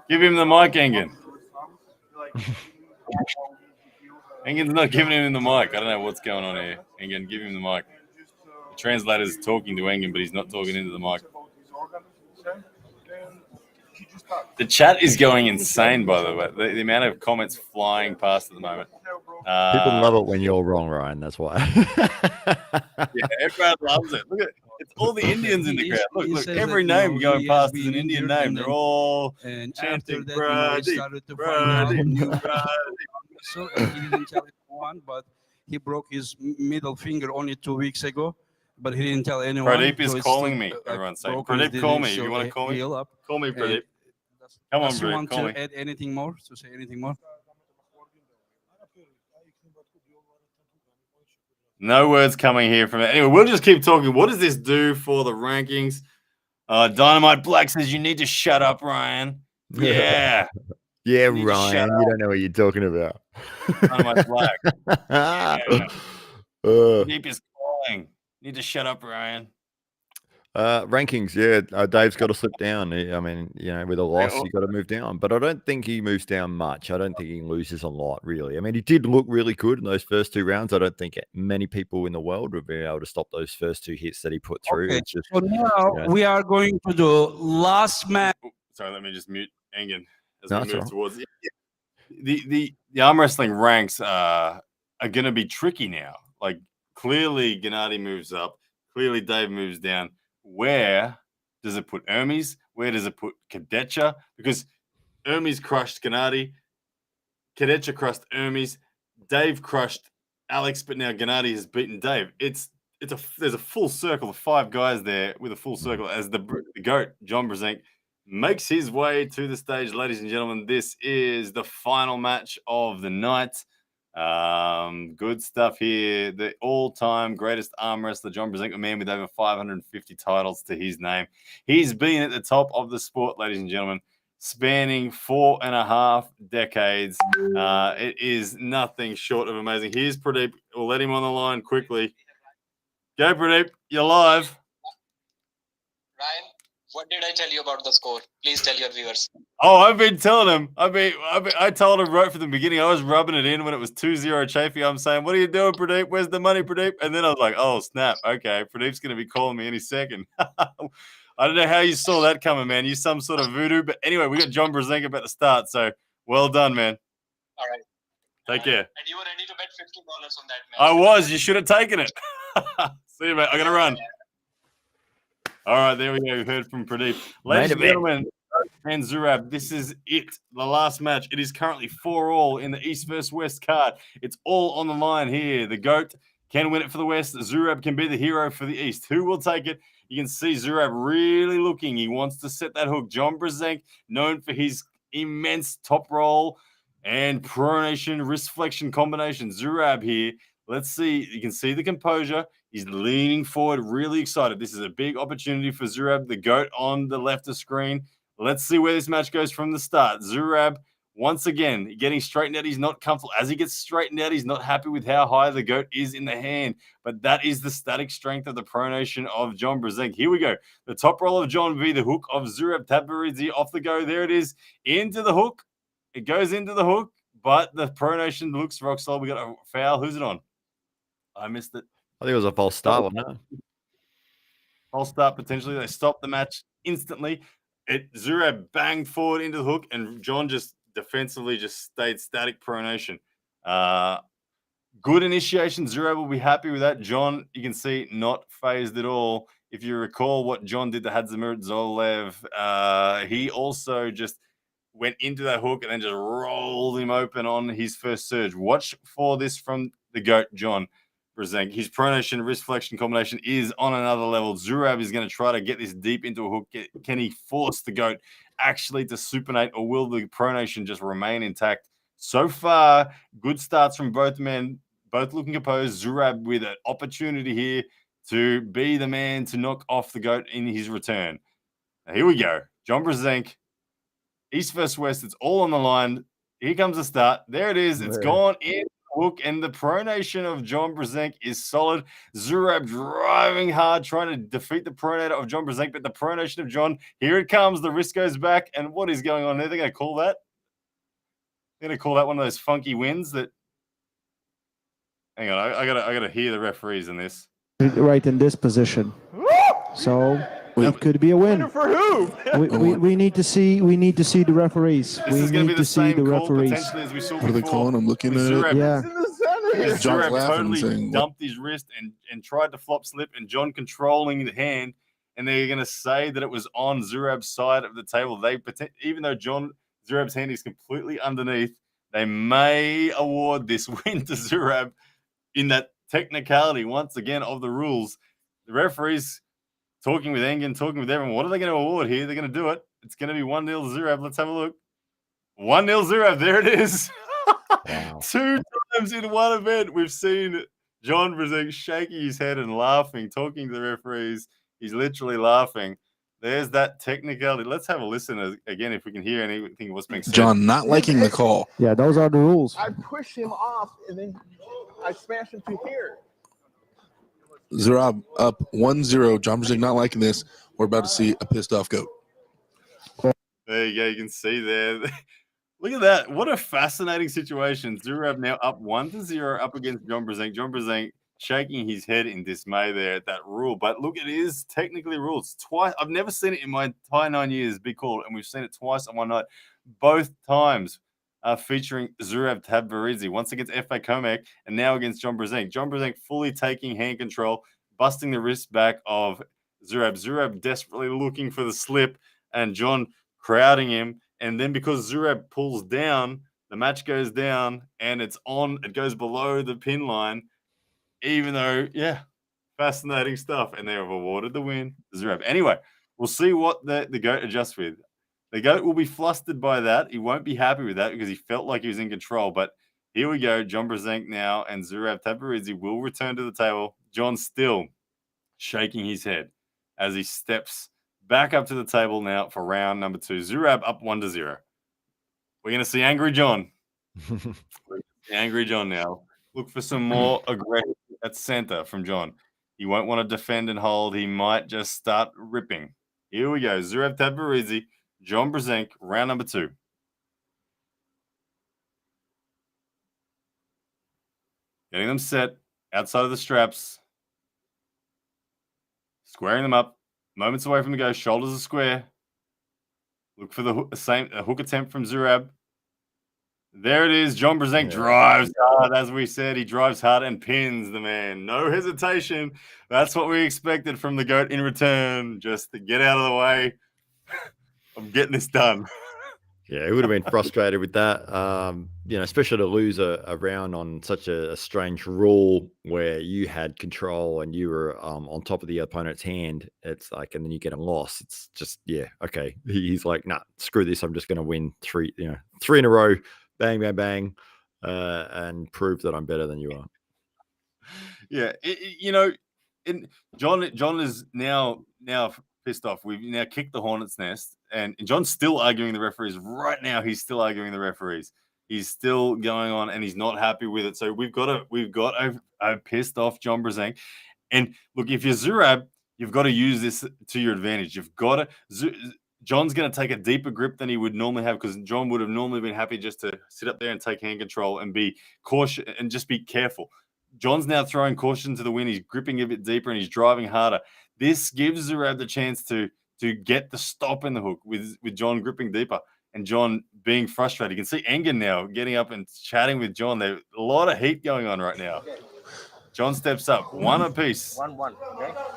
Give him the mic, Engen. Engen's not giving him the mic. I don't know what's going on here. Engen, give him the mic. The translator's talking to Engen, but he's not talking into the mic. The chat is going insane, by the way. The amount of comments flying past at the moment. People love it when you're wrong, Ryan. That's why. Yeah, everyone loves it. Look at it's all the Indians in the crowd. Look, every name going past is an Indian name. They're all chanting, Pradeep, Pradeep. So he didn't tell anyone, but he broke his middle finger only 2 weeks ago. But he didn't tell anyone. Pradeep is calling me. Everyone's saying, Pradeep, call me. You want to call me? Call me, Pradeep. Come on, Pradeep. Want to add anything more? To say anything more? No words coming here from it. Anyway, we'll just keep talking. What does this do for the rankings? Dynamite Black says you need to shut up, Ryan. Yeah. Yeah, Ryan. You don't know what you're talking about. Dynamite Black. Deep is calling. Need to shut up, Ryan. Rankings, Dave's got to slip down. I mean, with a loss, you got to move down. But I don't think he moves down much. I don't think he loses a lot, really. I mean, he did look really good in those first two rounds. I don't think many people in the world would be able to stop those first two hits that he put through. Okay. It's just, so now we are going to do last match. Sorry, let me just mute Engen as No, we move right. towards the arm wrestling ranks are going to be tricky now. Like clearly, Gennady moves up. Clearly, Dave moves down. Where does it put Hermes? Where does it put Kadecha? Because Hermes crushed Gennady. Kadecha crushed Hermes. Dave crushed Alex, but now Gennady has beaten Dave. There's a full circle of 5 guys there with a full circle as the GOAT, John Brzenk, makes his way to the stage. Ladies and gentlemen, this is the final match of the night. Good stuff here. The all-time greatest arm wrestler, John Brzenk, a man with over 550 titles to his name. He's been at the top of the sport, ladies and gentlemen, spanning 4.5 decades. It is nothing short of amazing. Here's Pradeep. We'll let him on the line quickly. Go, Pradeep. You're live. Ryan, what did I tell you about the score? Please tell your viewers. Oh, I've been telling him. I told him right from the beginning. I was rubbing it in when it was 2-0 Chafee. I'm saying, what are you doing, Pradeep? Where's the money, Pradeep? And then I was like, oh, snap. Okay, Pradeep's going to be calling me any second. I don't know how you saw that coming, man. You some sort of voodoo. But anyway, we got John Brzenk about to start. So well done, man. All right. Take care. And you were ready to bet $50 on that match. I was. You should have taken it. See you, mate. I got to run. All right, there we go. We heard from Pradeep. Ladies and gentlemen, and Zurab, this is it. The last match. It is currently 4-all in the East versus West card. It's all on the line here. The GOAT can win it for the West. Zurab can be the hero for the East. Who will take it? You can see Zurab really looking. He wants to set that hook. John Brzenk, known for his immense top roll and pronation wrist flexion combination. Zurab here. Let's see. You can see the composure. He's leaning forward, really excited. This is a big opportunity for Zurab, the GOAT on the left of screen. Let's see where this match goes from the start. Zurab, once again, getting straightened out. He's not comfortable. As he gets straightened out, he's not happy with how high the GOAT is in the hand. But that is the static strength of the pronation of John Brzenk. Here we go. The top roll of John V, the hook of Zurab Tabaridze off the go. There it is. Into the hook. It goes into the hook, but the pronation looks rock solid. We got a foul. Who's it on? I missed it. I think it was a false start, wasn't it? False start potentially. They stopped the match instantly. Zurab banged forward into the hook, and John just defensively just stayed static pronation. Good initiation. Zurab will be happy with that. John, you can see, not phased at all. If you recall what John did to Hadzimir Zolev, he also just went into that hook and then just rolled him open on his first surge. Watch for this from the GOAT, John Brzenk. His pronation wrist flexion combination is on another level. Zurab is going to try to get this deep into a hook. Can he force the GOAT actually to supinate, or will the pronation just remain intact? So far, good starts from both men, both looking composed. Zurab with an opportunity here to be the man to knock off the GOAT in his return. Now, here we go. John Brzenk, East versus West. It's all on the line. Here comes the start. There it is. It's gone in the hook, and the pronation of John Brzenk is solid. Zurab driving hard, trying to defeat the pronator of John Brzenk, but the pronation of John, here it comes. The wrist goes back, and what is going on there? They're going to call that? They're going to call that one of those funky wins that... Hang on, I gotta hear the referees in this. Right in this position. So it could be a win. For who? We need to see the referees. This is going to be the same call potentially as we saw What are before. they calling? I'm looking at it. Yeah. John's Zurab laughing, totally saying, dumped his wrist and tried to flop slip, and John controlling the hand, and they're going to say that it was on Zurab's side of the table. Even though Zurab's hand is completely underneath, they may award this win to Zurab in that technicality, once again, of the rules. The referees talking with Engen, talking with everyone. What are they going to award here? They're going to do it. It's going to be 1-0 Zurab. Let's have a look. 1-0 Zurab. There it is. Wow. 2 times in one event, we've seen John Brzenk shaking his head and laughing, talking to the referees. He's literally laughing. There's that technicality. Let's have a listen again if we can hear anything of what's being said. John not liking the call. Yeah, those are the rules. I push him off and then I smash him to here. Zurab up 1-0. John Brzenk not liking this. We're about to see a pissed off GOAT. There you go. You can see there. Look at that. What a fascinating situation. Zurab now up 1-0 up against John Brzenk. John Brzenk shaking his head in dismay there at that rule. But look, it is technically rules. Twice. I've never seen it in my entire 9 years be called, and we've seen it twice on one night. Both times featuring Zurab Tabaridze, once against F.A. Comac, and now against John Brzenk. John Brzenk fully taking hand control, busting the wrist back of Zurab. Zurab desperately looking for the slip, and John crowding him. And then because Zurab pulls down, the match goes down, and it goes below the pin line, even though, yeah, fascinating stuff. And they have awarded the win to Zurab. Anyway, we'll see what the GOAT adjusts with. The GOAT will be flustered by that. He won't be happy with that because he felt like he was in control. But here we go. John Brzenk now and Zurab Tabaridze will return to the table. John still shaking his head as he steps back up to the table now for round number 2. Zurab up 1-0. We're going to see Angry John. Angry John now. Look for some more aggression at center from John. He won't want to defend and hold. He might just start ripping. Here we go. Zurab Tabaridze, John Brzenk, round number 2. Getting them set outside of the straps. Squaring them up. Moments away from the go. Shoulders are square. Look for the hook attempt from Zurab. There it is. John Brzenk drives hard, as we said. He drives hard and pins the man. No hesitation. That's what we expected from the GOAT in return. Just to get out of the way. I'm getting this done. Yeah, he would have been frustrated with that. Especially to lose a round on such a strange rule where you had control and you were on top of the opponent's hand. It's like, and then you get a loss. It's just, yeah, okay. He's like, nah, screw this. I'm just going to win 3 in a row. Bang, bang, bang, and prove that I'm better than you are. Yeah, John is now pissed off. We've now kicked the hornet's nest, and John's still arguing the referees. Right now, he's still arguing the referees. He's still going on, and he's not happy with it. So we've got a pissed off John Brzenk. And look, if you're Zurab, you've got to use this to your advantage. You've got to. John's going to take a deeper grip than he would normally have because John would have normally been happy just to sit up there and take hand control and be cautious and just be careful. John's now throwing caution to the wind. He's gripping a bit deeper and he's driving harder. This gives Zurab the chance to get the stop in the hook with John gripping deeper and John being frustrated. You can see Engen now getting up and chatting with John. There's a lot of heat going on right now. John steps up, one apiece. 1-1.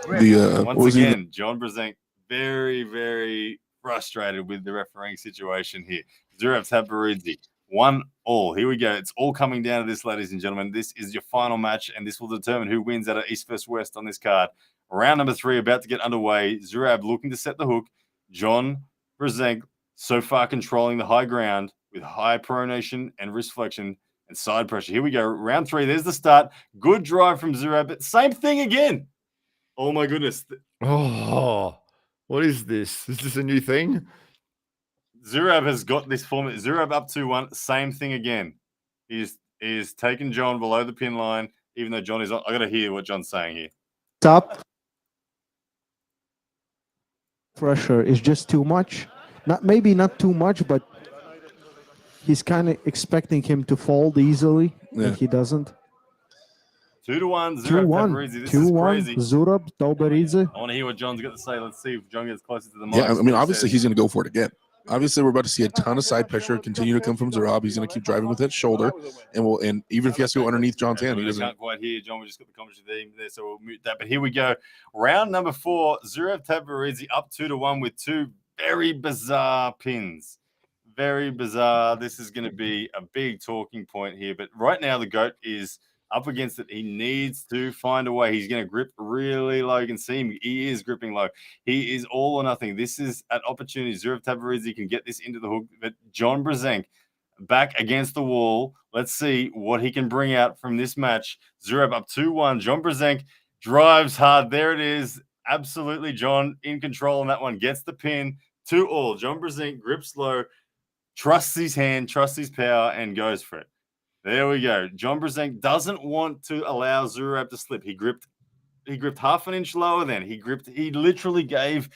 Okay. Once again, John Brzenk very, very frustrated with the refereeing situation here. Zurab Tabaridze, 1-1. Here we go. It's all coming down to this, ladies and gentlemen. This is your final match, and this will determine who wins out of East vs. West on this card. Round number 3 about to get underway. Zurab looking to set the hook. John Brzenk so far controlling the high ground with high pronation and wrist flexion and side pressure. Here we go. Round 3. There's the start. Good drive from Zurab, but same thing again. Oh, my goodness. Oh, what is this? Is this a new thing? Zurab has got this format. Zurab up 2-1. Same thing again. He's taken John below the pin line, even though John is on. I got to hear what John's saying here. Top pressure is just too much. Maybe not too much, but he's kind of expecting him to fold easily, and he doesn't. 2-1. Zurab Tabaridze. This is crazy. Zurab Tabaridze. I want to hear what John's got to say. Let's see if John gets closer to the mic. Yeah, I mean, obviously he's going to go for it again. Obviously, we're about to see a ton of side pressure continue to come from Zurab. He's going to keep driving with that shoulder, and even if he has to go underneath John's hand, he doesn't. Can't quite hear John. We just got the commentary there, so we'll mute that. But here we go. Round number 4. Zurab Tabaridze up 2-1 with 2 very bizarre pins. Very bizarre. This is going to be a big talking point here. But right now, the GOAT is up against it. He needs to find a way. He's going to grip really low. You can see him. He is gripping low. He is all or nothing. This is an opportunity. Zurab Tabaridze can get this into the hook. But John Brzenk back against the wall. Let's see what he can bring out from this match. Zurab up 2-1. John Brzenk drives hard. There it is. Absolutely, John in control on that one. Gets the pin. 2-2. John Brzenk grips low, trusts his hand, trusts his power, and goes for it. There we go. John Brzenk doesn't want to allow Zurab to slip. He gripped half an inch lower then. He literally gave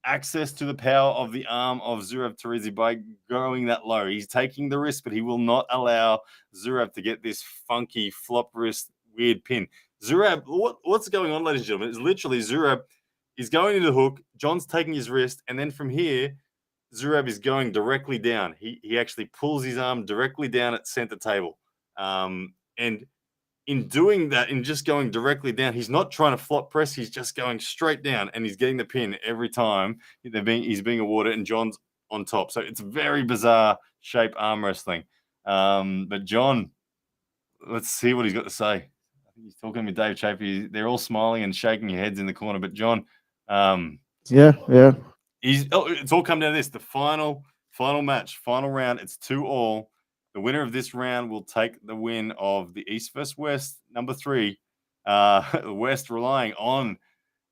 access to the power of the arm of Zurab Tabaridze by going that low. He's taking the risk, but he will not allow Zurab to get this funky flop wrist weird pin. Zurab, what's going on, ladies and gentlemen? It's literally Zurab is going into the hook. John's taking his wrist, and then from here, Zurab is going directly down. He actually pulls his arm directly down at center table. And in doing that, in just going directly down, he's not trying to flop press. He's just going straight down, and he's getting the pin every time he's being awarded, and John's on top. So it's very bizarre shape arm wrestling. But John, let's see what he's got to say. I think he's talking with Dave Chafee. They're all smiling and shaking their heads in the corner. But John, yeah. It's all come down to this. The final match, final round. It's 2-2. The winner of this round will take the win of the East vs. West, number 3. West relying on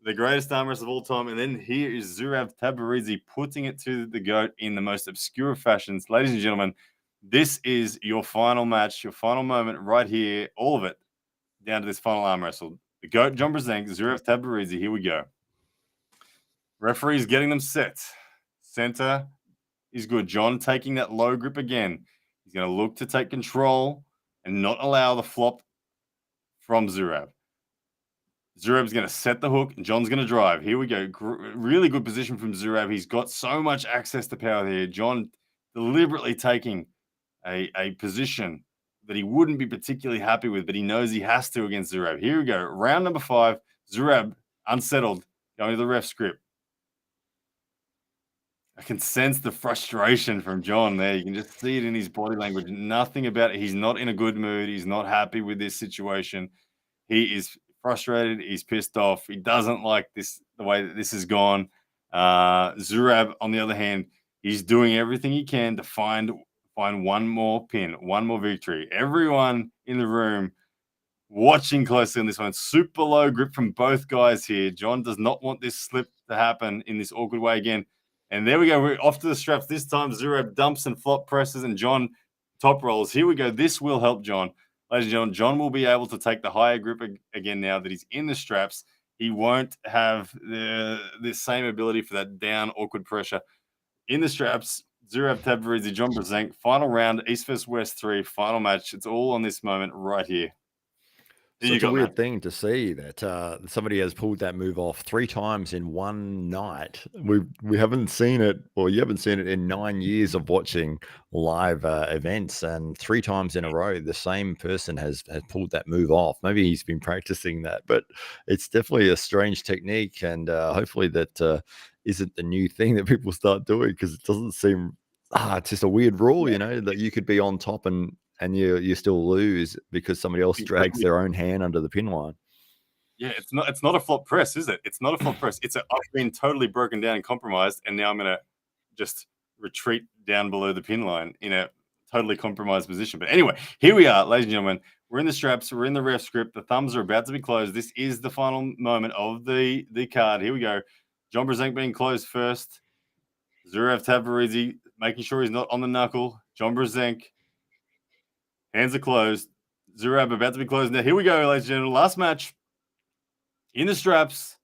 the greatest arm wrestler of all time. And then here is Zurab Tabaridze putting it to the GOAT in the most obscure fashions. Ladies and gentlemen, this is your final match, your final moment right here. All of it down to this final arm wrestle. The GOAT, John Brzenk, Zurab Tabaridze. Here we go. Referee's getting them set. Center is good. John taking that low grip again. He's going to look to take control and not allow the flop from Zurab. Zurab's going to set the hook, and John's going to drive. Here we go. Really good position from Zurab. He's got so much access to power here. John deliberately taking a position that he wouldn't be particularly happy with, but he knows he has to against Zurab. Here we go. Round number 5. Zurab unsettled, going to the ref script. I can sense the frustration from John there. You can just see it in his body language. Nothing about it. He's not in a good mood. He's not happy with this situation. He is frustrated. He's pissed off. He doesn't like this, the way that this has gone. Zurab, on the other hand, he's doing everything he can to find one more pin, one more victory. Everyone in the room watching closely on this one. Super low grip from both guys here. John does not want this slip to happen in this awkward way again. And there we go. We're off to the straps. This time, Zurab dumps and flop presses, and John top rolls. Here we go. This will help John. Ladies and gentlemen, John will be able to take the higher grip again now that he's in the straps. He won't have the same ability for that down awkward pressure. In the straps, Zurav Tabaridze, John Brzenk, final round, East vs West 3, final match. It's all on this moment right here. Such a weird thing to see that somebody has pulled that move off 3 times in one night. We haven't seen it, or you haven't seen it in 9 years of watching live events, and 3 times in a row, the same person has pulled that move off. Maybe he's been practicing that, but it's definitely a strange technique, and hopefully that isn't the new thing that people start doing, because it doesn't seem. It's just a weird rule, that you could be on top and you still lose because somebody else drags their own hand under the pin line. Yeah, it's not a flop press, is it? It's not a flop press. I've been totally broken down and compromised, and now I'm gonna just retreat down below the pin line in a totally compromised position. But anyway, here we are, ladies and gentlemen. We're in the straps, we're in the ref script, the thumbs are about to be closed. This is the final moment of the card. Here we go. John Brzenk being closed first. Zurav Tabaridze making sure he's not on the knuckle. John Brzenk. Hands are closed. Zurav about to be closed. Now, here we go, ladies and gentlemen. Last match. In the straps.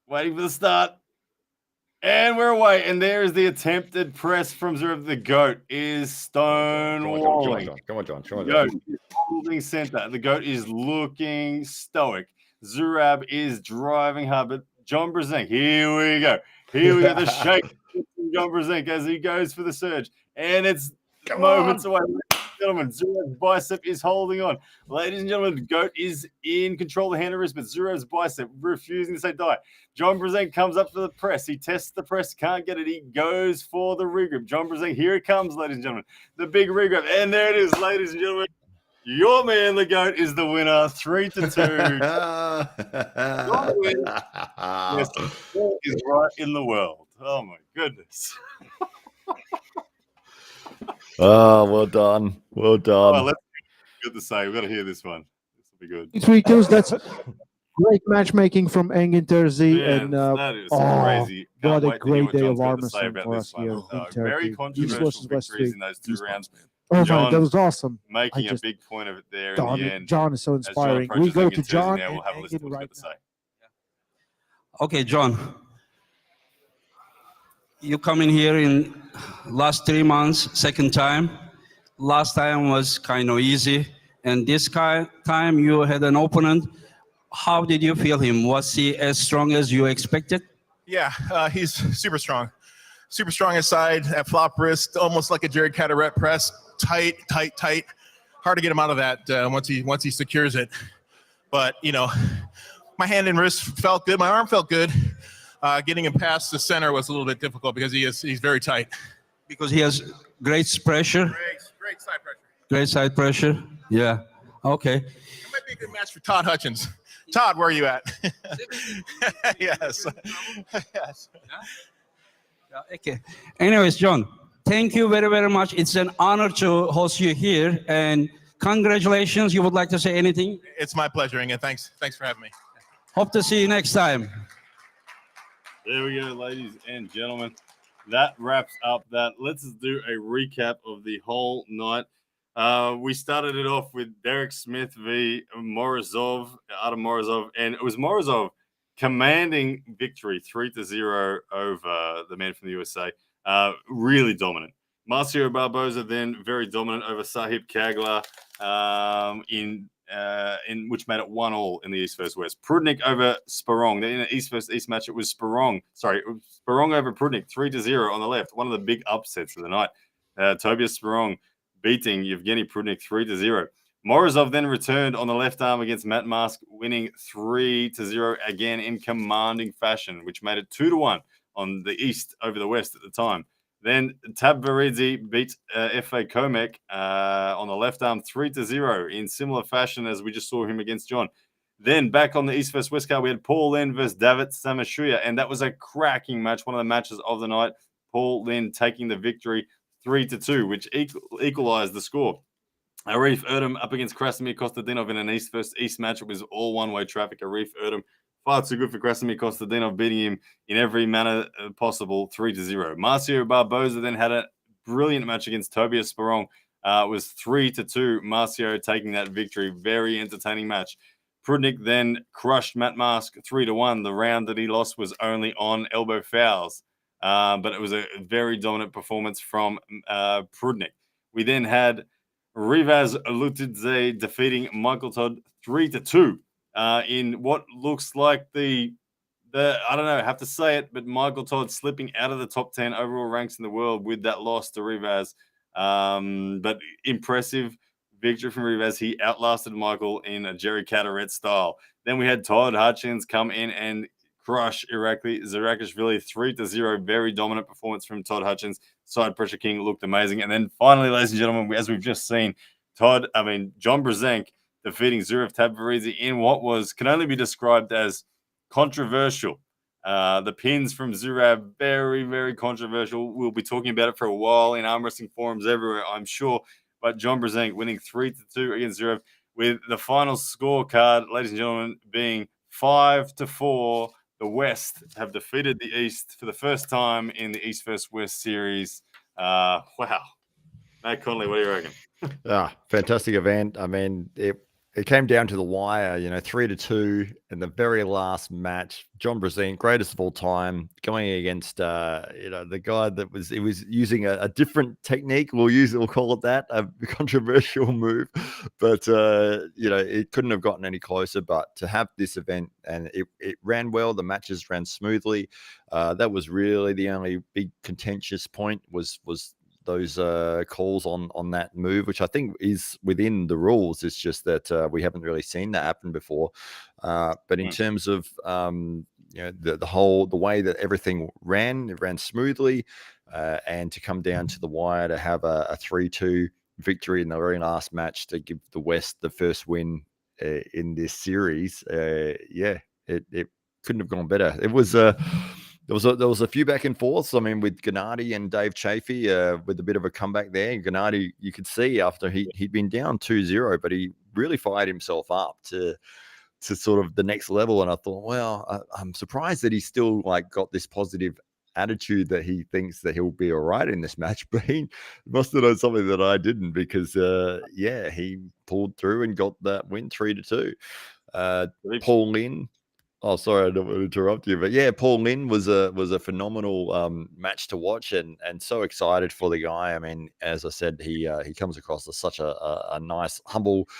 Waiting for the start. And we're away. And there is the attempted press from Zurav. The GOAT is stonewalling. Come on, John. GOAT is holding center. The GOAT is looking stoic. Zurav is driving hard. But John Brzenk, here we go. Here we go. The shake from John Brzenk as he goes for the surge. And it's moments away. Gentlemen, Zurav's bicep is holding on. Ladies and gentlemen, the GOAT is in control of the hand and wrist, but Zurav's bicep refusing to say die. John Brzenk comes up for the press. He tests the press, can't get it. He goes for the regrip. John Brzenk, here it comes, ladies and gentlemen. The big regrip. And there it is, ladies and gentlemen. Your man, the GOAT, is the winner, 3-2. Yes, is right in the world. Oh, my goodness. Well done. Well done. Oh, let's good to say. We've got to hear this one. This will be good. 3-2. That's great matchmaking from Engin Terzi. And that is crazy. What a great day of John's got to say armwrestling about for this us here one. in Very Turkey. East controversial versus West victories 3. in those 2 rounds. Oh John my, that was awesome. Making a just- big point of it there in the end. John is so As John inspiring. We approaches go Engin to Terzi John now, we'll have a and listen to Engin what right he's got to say. Okay, John. You come in here in last 3 months, second time. Last time was kind of easy. And this time you had an opponent. How did you feel him? Was he as strong as you expected? Yeah, he's super strong. Super strong inside, that flop wrist, almost like a Jared Caderet press. Tight. Hard to get him out of that once he secures it. But, my hand and wrist felt good. My arm felt good. Getting him past the center was a little bit difficult because he's very tight. Because he has great pressure. Great side pressure. Great side pressure. Yeah. Okay. It might be a good match for Todd Hutchins. Todd, where are you at? Yes. Yes. Okay. Anyways, John, thank you very, very much. It's an honor to host you here. And congratulations. You would like to say anything? It's my pleasure, Inga. Thanks for having me. Hope to see you next time. There we go, ladies and gentlemen. That wraps up that. Let's do a recap of the whole night. We started it off with Derek Smith v. Morrisov, Adam Morrisov, and it was Morrisov commanding victory 3-0 over the man from the USA. Really dominant. Marcio Barboza then very dominant over Sahib Kagla in which made it 1-1 in the East vs West. Prudnik over Sprong. In an East vs East match, it was Sprong. Sorry, Sprong over Prudnik 3-0 on the left. One of the big upsets of the night. Tobias Sprong beating Yevgeny Prudnik 3-0. Morrisov then returned on the left arm against Matt Mask, winning 3-0 again in commanding fashion, which made it 2-1 on the East over the West at the time. Then Tabaridze beat F.A. Komek on the left arm 3-0 in similar fashion as we just saw him against John. Then back on the East vs West card, we had Paul Lynn versus David Samusuya, and that was a cracking match, one of the matches of the night. Paul Lynn taking the victory 3-2, which equalized the score. Arif Erdem up against Krasimir Kostadinov in an East vs East match. It was all one-way traffic. Arif Erdem far too good for Krasimir Kostadinov, beating him in every manner possible 3-0. Marcio Barboza then had a brilliant match against Tobias Sprong. It was 3-2. Marcio taking that victory. Very entertaining match. Prudnik then crushed Matt Mask 3-1. The round that he lost was only on elbow fouls, but it was a very dominant performance from Prudnik. We then had Rivas Lutidze defeating Michael Todd 3-2 in what looks like the I don't know, I have to say it, but Michael Todd slipping out of the top 10 overall ranks in the world with that loss to Rivas. But impressive victory from Rivas. He outlasted Michael in a Jerry Caderet style. Then we had Todd Hutchins come in and crush Zarakishvili 3-0. Very dominant performance from Todd Hutchins. Side pressure king looked amazing. And then finally, ladies and gentlemen, as we've just seen, John Brzenk defeating Zurav Tabaridze in what can only be described as controversial. The pins from Zurav, very, very controversial. We'll be talking about it for a while in arm wrestling forums everywhere, I'm sure. But John Brzenk winning 3-2 against Zurav, with the final scorecard, ladies and gentlemen, being 5-4. The West have defeated the East for the first time in the East vs. West series. Wow. Matt Connolly, what do you reckon? Fantastic event. I mean, it came down to the wire, 3-2 in the very last match. John Brzenk, greatest of all time, going against the guy that was using a different technique. We'll call it that, a controversial move, but it couldn't have gotten any closer. But to have this event, and it ran well, the matches ran smoothly. That was really the only big contentious point was those calls on that move, which I think is within the rules. It's just that we haven't really seen that happen before. But in terms of the way that everything ran, it ran smoothly, and to come down to the wire to have a 3-2 victory in the very last match to give the West the first win in this series. It couldn't have gone better. It was there was a few back and forths. I mean, with Gennady and Dave Chafee, with a bit of a comeback there. Gennady, you could see after he'd been down 2-0, but he really fired himself up to sort of the next level. And I thought, well, I'm surprised that he's still got this positive attitude that he thinks that he'll be all right in this match. But he must have known something that I didn't, because he pulled through and got that win 3-2. Paul Lynn. Oh, sorry, I don't want to interrupt you, but yeah, Paul Lynn was a phenomenal match to watch, and so excited for the guy. I mean, as I said, he comes across as such a nice, humble,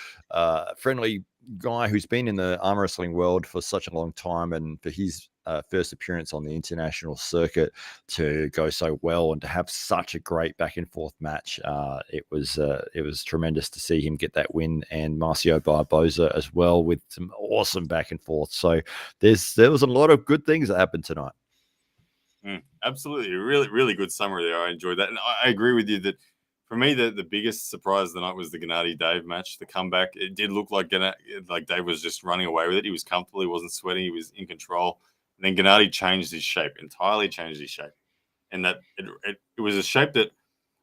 friendly guy who's been in the arm wrestling world for such a long time, and for his first appearance on the international circuit to go so well and to have such a great back and forth match, it was tremendous to see him get that win, and Marcio Barboza as well with some awesome back and forth. So there was a lot of good things that happened tonight. Absolutely, really, really good summary there. I enjoyed that, and I agree with you that for me, the biggest surprise of the night was the Gennady Dave match. The comeback, it did look like Dave was just running away with it. He was comfortable, he wasn't sweating, he was in control. And then Gennady entirely changed his shape, and that it was a shape that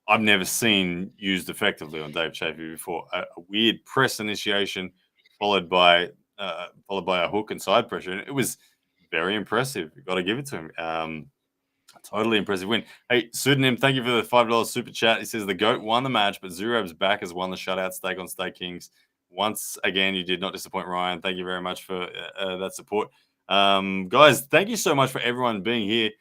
I've never seen used effectively on Dave Chafee before. A weird press initiation followed by a hook and side pressure, and it was very impressive. You've got to give it to him. Totally impressive win. Hey, Pseudonym, thank you for the $5 super chat. He says the GOAT won the match, but Zurav's back has won the shutout stake on Stake Kings. Once again, you did not disappoint, Ryan. Thank you very much for that support. Guys, thank you so much for everyone being here.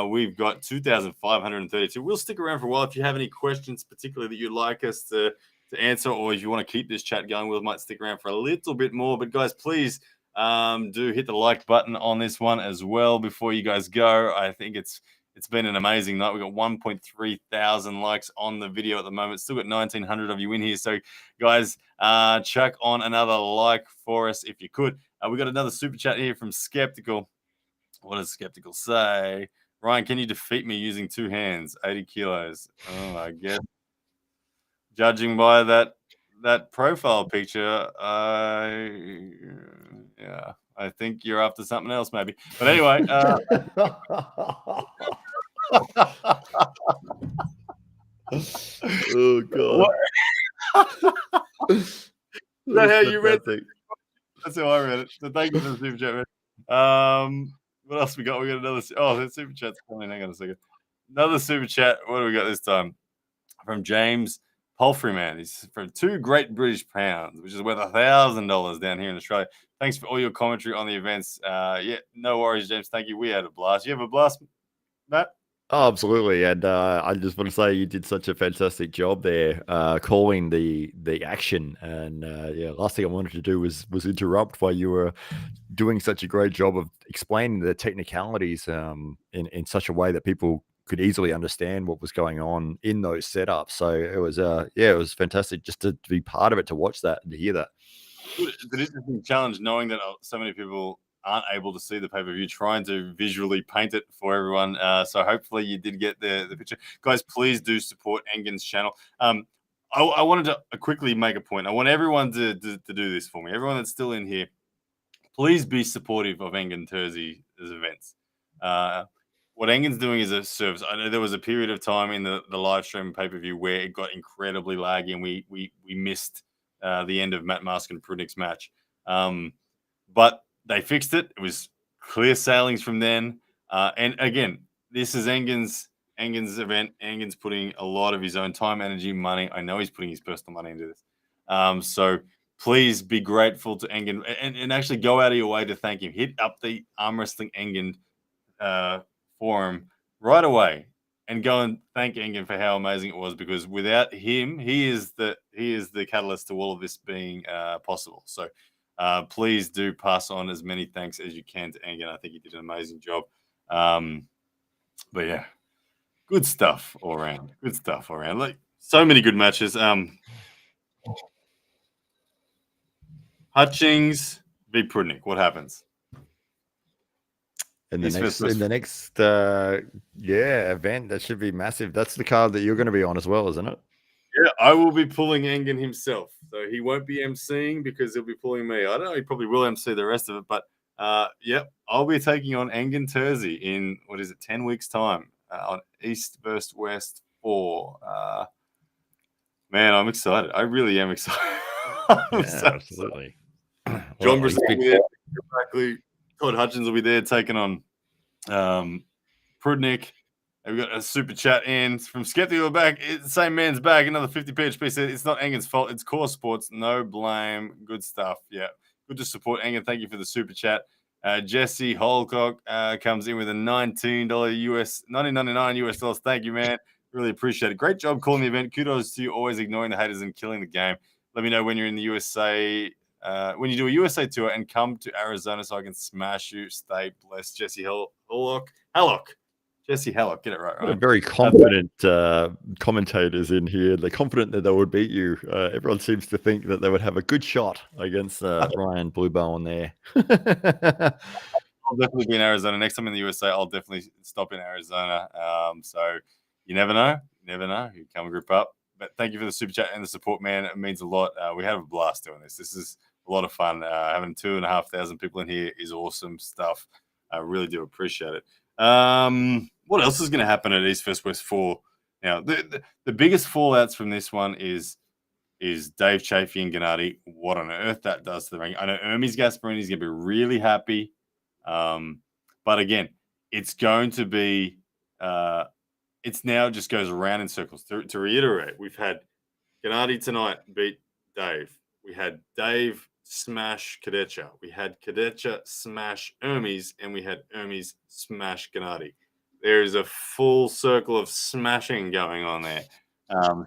We've got 2,532. We'll stick around for a while. If you have any questions, particularly that you'd like us to answer, or if you want to keep this chat going, we might stick around for a little bit more. But guys, please do hit the like button on this one as well before you guys go. I think it's been an amazing night. We've got 1.3 thousand likes on the video at the moment. Still got 1,900 of you in here. So, guys, chuck on another like for us if you could. We got another super chat here from Skeptical. What does Skeptical say? Ryan, can you defeat me using two hands? 80 kilos. Oh, I guess. Judging by that profile picture, yeah, I think you're after something else, maybe. But anyway. Oh God! Is that how you read it? That's how I read it. So thank you for the super chat, man. What else we got? We got another. Oh, that super chat's coming. Hang on a second. Another super chat. What do we got this time? From James Palfrey Man. He's for 2 Great British Pounds, which is worth $1,000 down here in Australia. Thanks for all your commentary on the events. Yeah, no worries, James. Thank you. We had a blast. You have a blast, Matt? Oh, absolutely, and I just want to say you did such a fantastic job there, calling the action. And yeah, last thing I wanted to do was interrupt while you were doing such a great job of explaining the technicalities in such a way that people could easily understand what was going on in those setups. So it was it was fantastic just to be part of it, to watch that and to hear that. It's an interesting challenge knowing that so many people aren't able to see the pay-per-view, trying to visually paint it for everyone. So hopefully you did get the picture. Guys, please do support Engen's channel. I wanted to quickly make a point. I want everyone to do this for me. Everyone that's still in here, please be supportive of Engen Terzi's events. What Engen's doing is a service. I know there was a period of time in the live stream pay-per-view where it got incredibly laggy and we missed the end of Matt Mask and Prudnick's match. But they fixed it. It was clear sailings from then. And again, this is Engen's event. Engen's putting a lot of his own time, energy, money. I know he's putting his personal money into this. So please be grateful to Engen and actually go out of your way to thank him. Hit up the Arm Wrestling Engen forum right away and go and thank Engen for how amazing it was, because without him, he is the catalyst to all of this being possible. So please do pass on as many thanks as you can to Engen. I think he did an amazing job. But yeah, good stuff all around. Good stuff all around. Like, so many good matches. Hutchings v. Prudnick. What happens? In the next event, that should be massive. That's the card that you're going to be on as well, isn't it? Yeah, I will be pulling Engen himself. So he won't be emceeing because he'll be pulling me. I don't know, he probably will MC the rest of it, but yep, I'll be taking on Engen Terzi in 10 weeks' time on East vs West 4. Man, I'm excited. I really am excited. Absolutely. John Brazil will be there. Exactly. Todd Hutchins will be there taking on Prudnick. We've got a super chat in from Skeptical back. Same man's back. Another 50 PHP said it's not Engen's fault. It's Core Sports. No blame. Good stuff. Yeah. Good to support Engen. Thank you for the super chat. Jesse Holcock comes in with a $19.99 US dollars. Thank you, man. Really appreciate it. Great job calling the event. Kudos to you, always ignoring the haters and killing the game. Let me know when you're in the USA, when you do a USA tour, and come to Arizona so I can smash you. Stay blessed. Jesse Hallock. Jesse Hallock, get it right, right? Very confident commentators in here. They're confident that they would beat you. Everyone seems to think that they would have a good shot against Ryan Bluebone there. I'll definitely be in Arizona. Next time in the USA, I'll definitely stop in Arizona. So you never know. You never know. You come and group up. But thank you for the super chat and the support, man. It means a lot. We had a blast doing this. This is a lot of fun. Having 2,500 people in here is awesome stuff. I really do appreciate it. What else is going to happen at East vs West 4? Now, the biggest fallouts from this one is Dave Chafee and Gennady. What on earth that does to the ring? I know Hermes Gasparini is going to be really happy. But again, it's going to be it's now just goes around in circles. To reiterate, we've had Gennady tonight beat Dave. We had Dave smash Kadecha. We had Kadecha smash Hermes, and we had Hermes smash Gennady. There is a full circle of smashing going on there.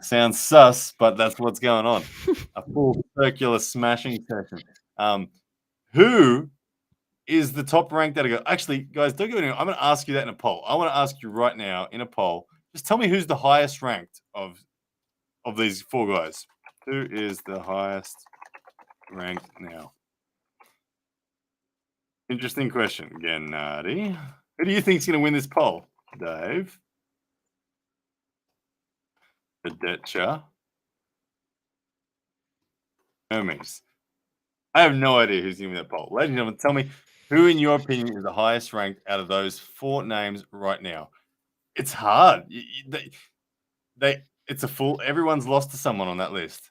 Sounds sus, but that's what's going on. A full circular smashing session. Who is the top ranked that I go? Actually, guys, don't get me wrong. I'm going to ask you that in a poll. I want to ask you right now in a poll. Just tell me who's the highest ranked of these 4 guys. Who is the highest ranked now? Interesting question, Gennady. Who do you think is going to win this poll? Dave? Kadecha? Hermes? I have no idea who's going to win that poll. Ladies and gentlemen, tell me who, in your opinion, is the highest ranked out of those 4 names right now. It's hard. It's a full. Everyone's lost to someone on that list.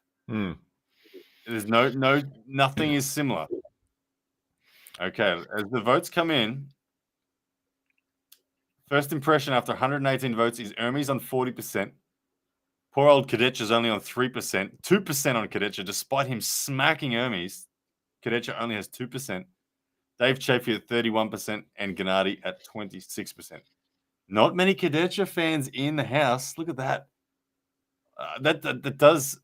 There's nothing is similar. Okay, as the votes come in, first impression after 118 votes is Hermes on 40%, Poor old Kadecha's only on 3%, 2% on Kadecha, despite him smacking Hermes. Kadecha only has 2%. Dave Chafee at 31% and Gennady at 26%. Not many Kadecha fans in the house. Look at that. That does.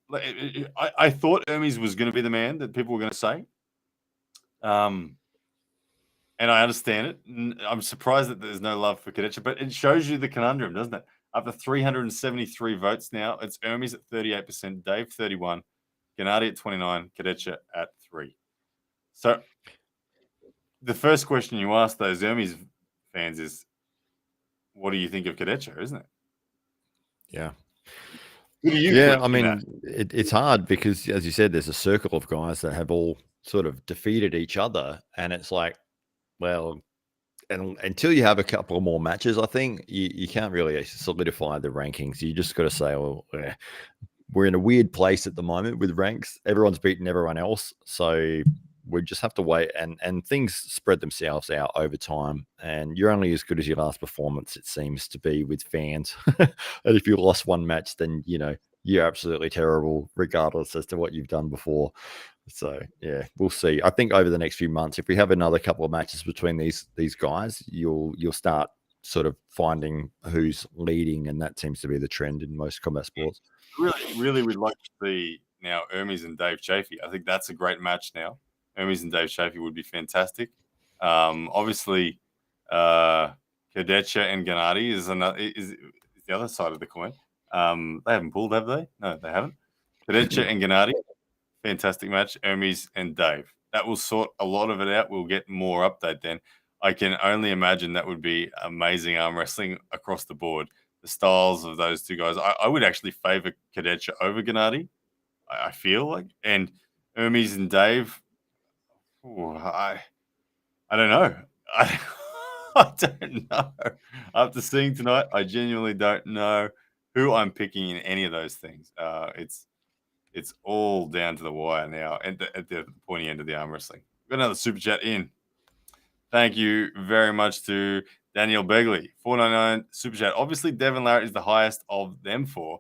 I thought Hermes was going to be the man that people were going to say. And I understand it. I'm surprised that there's no love for Kadecha, but it shows you the conundrum, doesn't it? Up to 373 votes now. It's Hermes at 38%, Dave 31, Gennady at 29, Kadecha at 3. So the first question you ask those Hermes fans is, what do you think of Kadecha, isn't it? Yeah. Who do you Yeah, put I in mean, that? it's hard because, as you said, there's a circle of guys that have all sort of defeated each other, and it's like, well, and until you have a couple more matches, I think you can't really solidify the rankings. You just got to say, well, we're in a weird place at the moment with ranks. Everyone's beaten everyone else, so we just have to wait, and things spread themselves out over time, and you're only as good as your last performance, it seems to be, with fans. And if you lost one match, then you're absolutely terrible regardless as to what you've done before. So yeah, we'll see. I think over the next few months, if we have another couple of matches between these guys, you'll start sort of finding who's leading, and that seems to be the trend in most combat sports. Really would like to see now Hermes and Dave Chafee. I think that's a great match now. Hermes and Dave Chafee would be fantastic. Obviously, Kadecha and Gennady is the other side of the coin. They haven't pulled, have they? No, they haven't. Kadecha and Gennady, fantastic match. Hermes and Dave. That will sort a lot of it out. We'll get more update then. I can only imagine that would be amazing arm wrestling across the board. The styles of those two guys. I would actually favor Kadecha over Gennady, I feel like. And Hermes and Dave, I don't know. I don't know. After seeing tonight, I genuinely don't know who I'm picking in any of those things. It's all down to the wire now at the pointy end of the arm wrestling. Got another super chat in. Thank you very much to Daniel Begley, $4.99 super chat. Obviously, Devin Larratt is the highest of them four.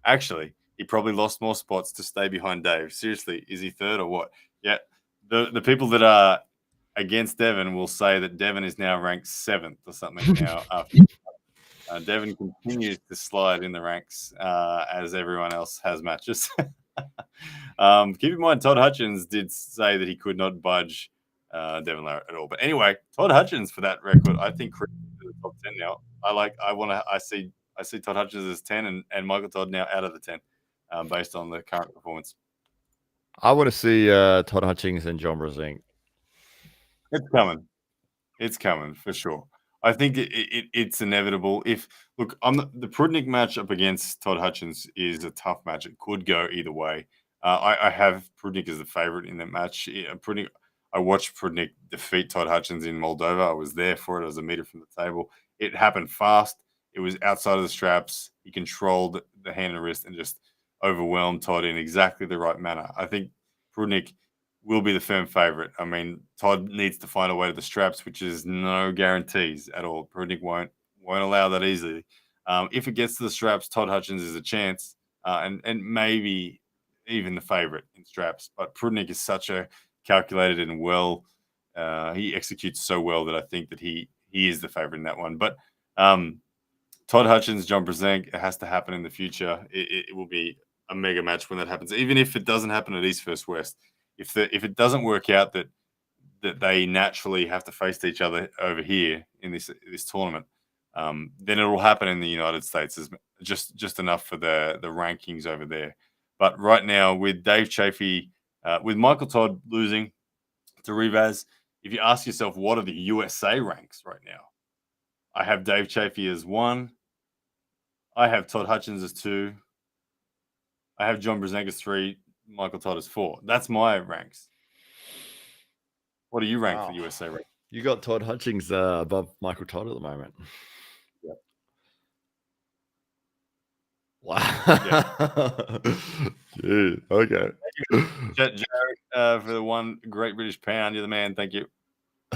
Actually, he probably lost more spots to stay behind Dave. Seriously, is he third or what? Yeah, the people that are against Devin will say that Devin is now ranked 7th or something now. After Devin continues to slide in the ranks as everyone else has matches. Keep in mind, Todd Hutchins did say that he could not budge Devin Larratt at all. But anyway, Todd Hutchins, for that record, I think Chris is in the top 10 now. I see Todd Hutchins as 10 and Michael Todd now out of the 10 based on the current performance. I want to see Todd Hutchins and John Brzenk. It's coming. It's coming for sure. I think it's inevitable. The Prudnik match up against Todd Hutchins is a tough match. It could go either way. I have Prudnik as the favorite in that match. I watched Prudnik defeat Todd Hutchins in Moldova. I was there for it. I was a meter from the table. It happened fast. It was outside of the straps. He controlled the hand and wrist and just overwhelmed Todd in exactly the right manner. I think Prudnik will be the firm favorite. I mean, Todd needs to find a way to the straps, which is no guarantees at all. Prudnik won't allow that easily. If it gets to the straps, Todd Hutchins is a chance, and maybe even the favorite in straps. But Prudnik is such a calculated and he executes so well that I think that he is the favorite in that one. But Todd Hutchins, John Brzenk, it has to happen in the future. It will be a mega match when that happens. Even if it doesn't happen at East vs West, if it doesn't work out that they naturally have to face each other over here in this tournament, then it will happen in the United States as just enough for the rankings over there. But right now, with Dave Chafee, with Michael Todd losing to Rivas, if you ask yourself, what are the USA ranks right now? I have Dave Chafee as 1. I have Todd Hutchins as 2. I have John Brzenk as 3. Michael Todd is 4. That's my ranks. What do you rank for USA rank? You got Todd Hutchins above Michael Todd at the moment. Yep. Wow. Dude, okay. Thank you, Jared, for the 1 Great British Pound. You're the man. Thank you.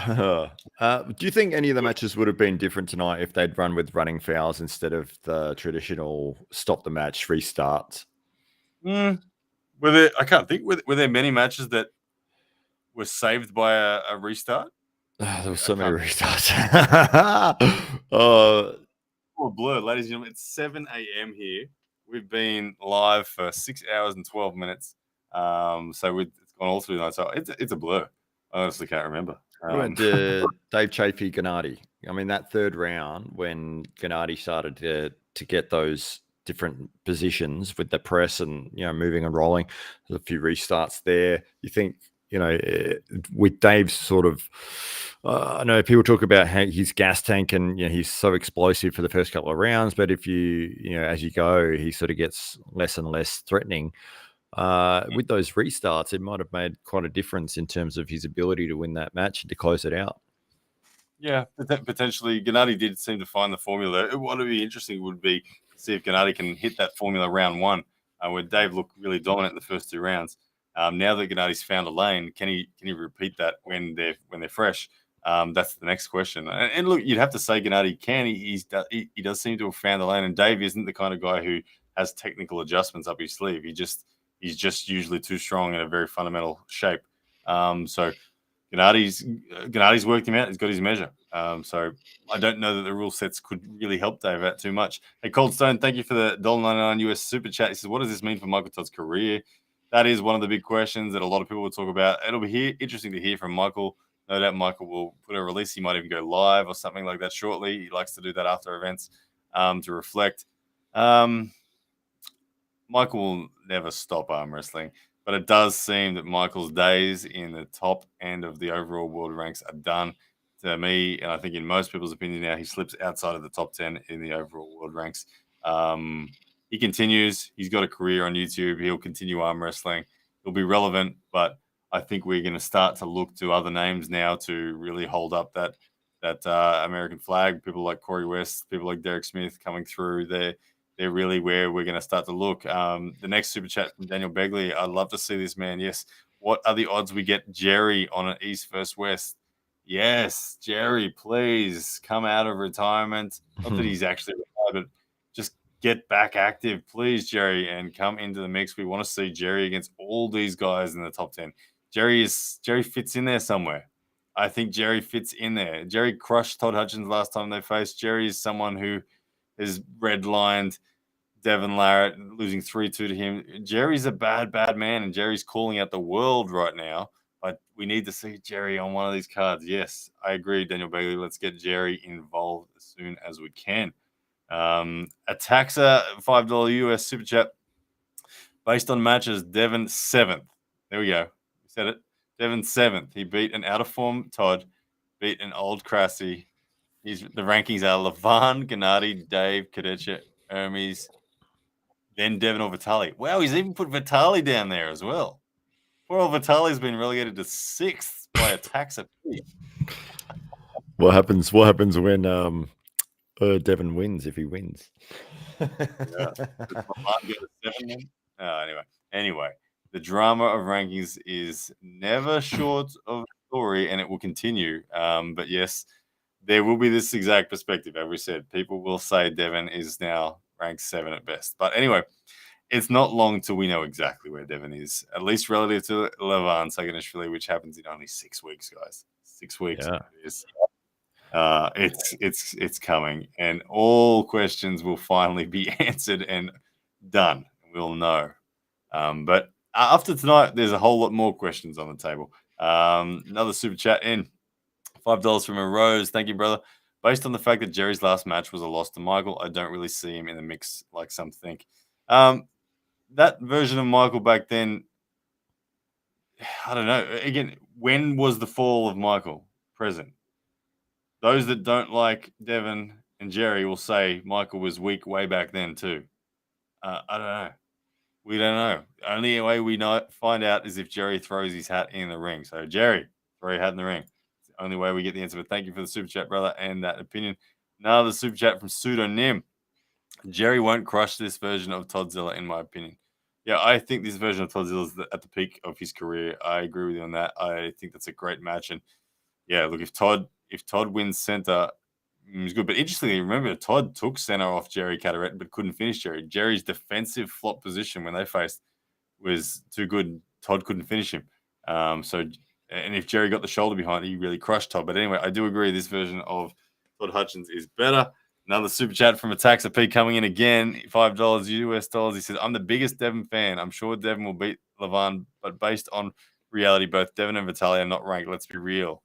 Do you think any of the matches would have been different tonight if they'd run with running fouls instead of the traditional stop the match restarts? Were there? I can't think. Were there many matches that were saved by a restart? There were so many can't- restarts. Oh, blur, ladies and gentlemen. It's 7 a.m. here. We've been live for 6 hours and 12 minutes. So it's gone all through the night. So it's a blur. I honestly can't remember. What about Dave Chafee Gennady? I mean, that third round when Gennady started to get those different positions with the press and moving and rolling, there's a few restarts there. You think with Dave's sort of, I know people talk about how his gas tank and he's so explosive for the first couple of rounds, but if as you go, he sort of gets less and less threatening. With those restarts, it might have made quite a difference in terms of his ability to win that match and to close it out. Yeah, potentially. Gennady did seem to find the formula. What would be interesting would be to see if Gennady can hit that formula round one, where Dave looked really dominant in the first two rounds. Now that Gennady's found a lane, can he repeat that when they're fresh? That's the next question. And look, you'd have to say Gennady can. He does seem to have found the lane, and Dave isn't the kind of guy who has technical adjustments up his sleeve. He's just usually too strong in a very fundamental shape. So Gennady's worked him out. He's got his measure. So I don't know that the rule sets could really help Dave out too much. Hey, Cold Stone, thank you for the $1.99 US super chat. He says, what does this mean for Michael Todd's career? That is one of the big questions that a lot of people will talk about. It'll be interesting to hear from Michael. No doubt Michael will put a release. He might even go live or something like that shortly. He likes to do that after events to reflect. Michael will never stop arm wrestling, but it does seem that Michael's days in the top end of the overall world ranks are done. To me, and I think in most people's opinion now, he slips outside of the top 10 in the overall world ranks. He continues. He's got a career on YouTube. He'll continue arm wrestling. He'll be relevant, but I think we're going to start to look to other names now to really hold up that American flag. People like Corey West, people like Derek Smith coming through. They're really where we're going to start to look. The next super chat from Daniel Begley. I'd love to see this man. Yes. What are the odds we get Jerry on an East versus West? Yes, Jerry, please come out of retirement. Not that he's actually retired, but just get back active, please, Jerry, and come into the mix. We want to see Jerry against all these guys in the top 10. Jerry fits in there somewhere. I think Jerry fits in there. Jerry crushed Todd Hutchins last time they faced. Jerry is someone who is redlined Devin Larratt, losing 3-2 to him. Jerry's a bad man, and Jerry's calling out the world right now. But we need to see Jerry on one of these cards. Yes, I agree, Daniel Bailey. Let's get Jerry involved as soon as we can. Ataxa, $5 US super chat. Based on matches, Devin 7th. There we go. We said it. Devin 7th. He beat an out-of-form Todd, beat an old Cressy. The rankings are Levan, Gennady, Dave, Kadecha, Hermes, then Devin or Vitali. Wow, he's even put Vitali down there as well. Poor old Vitali's been relegated to 6th by a tax. What happens when Devin wins if he wins? Anyway, the drama of rankings is never short of story, and it will continue. But yes, there will be this exact perspective. As we said, people will say Devin is now ranked 7 at best. But anyway, it's not long till we know exactly where Devin is, at least relative to Levan Saganishvili, which happens in only 6 weeks, guys. 6 weeks. Yeah. It's coming, and all questions will finally be answered and done. We'll know. But after tonight, there's a whole lot more questions on the table. Another super chat in. $5 from a Rose. Thank you, brother. Based on the fact that Jerry's last match was a loss to Michael, I don't really see him in the mix like some think. That version of Michael back then, I don't know. Again, when was the fall of Michael present? Those that don't like Devin and Jerry will say Michael was weak way back then too. I don't know. We don't know. Only way we find out is if Jerry throws his hat in the ring. So Jerry, throw your hat in the ring. It's the only way we get the answer. But thank you for the super chat, brother, and that opinion. Another super chat from Pseudonym. Jerry won't crush this version of Toddzilla, in my opinion. Yeah, I think this version of Toddzilla is at the peak of his career. I agree with you on that. I think that's a great match. And yeah, look, if Todd wins center, it's good. But interestingly, remember Todd took center off Jerry Caderet, but couldn't finish Jerry. Jerry's defensive flop position when they faced was too good. Todd couldn't finish him. And if Jerry got the shoulder behind, he really crushed Todd. But anyway, I do agree this version of Todd Hutchins is better. Another super chat from Ataxa P coming in again, $5 US dollars. He says, I'm the biggest Devon fan. I'm sure Devon will beat Levan, but based on reality, both Devon and Vitaly are not ranked. Let's be real.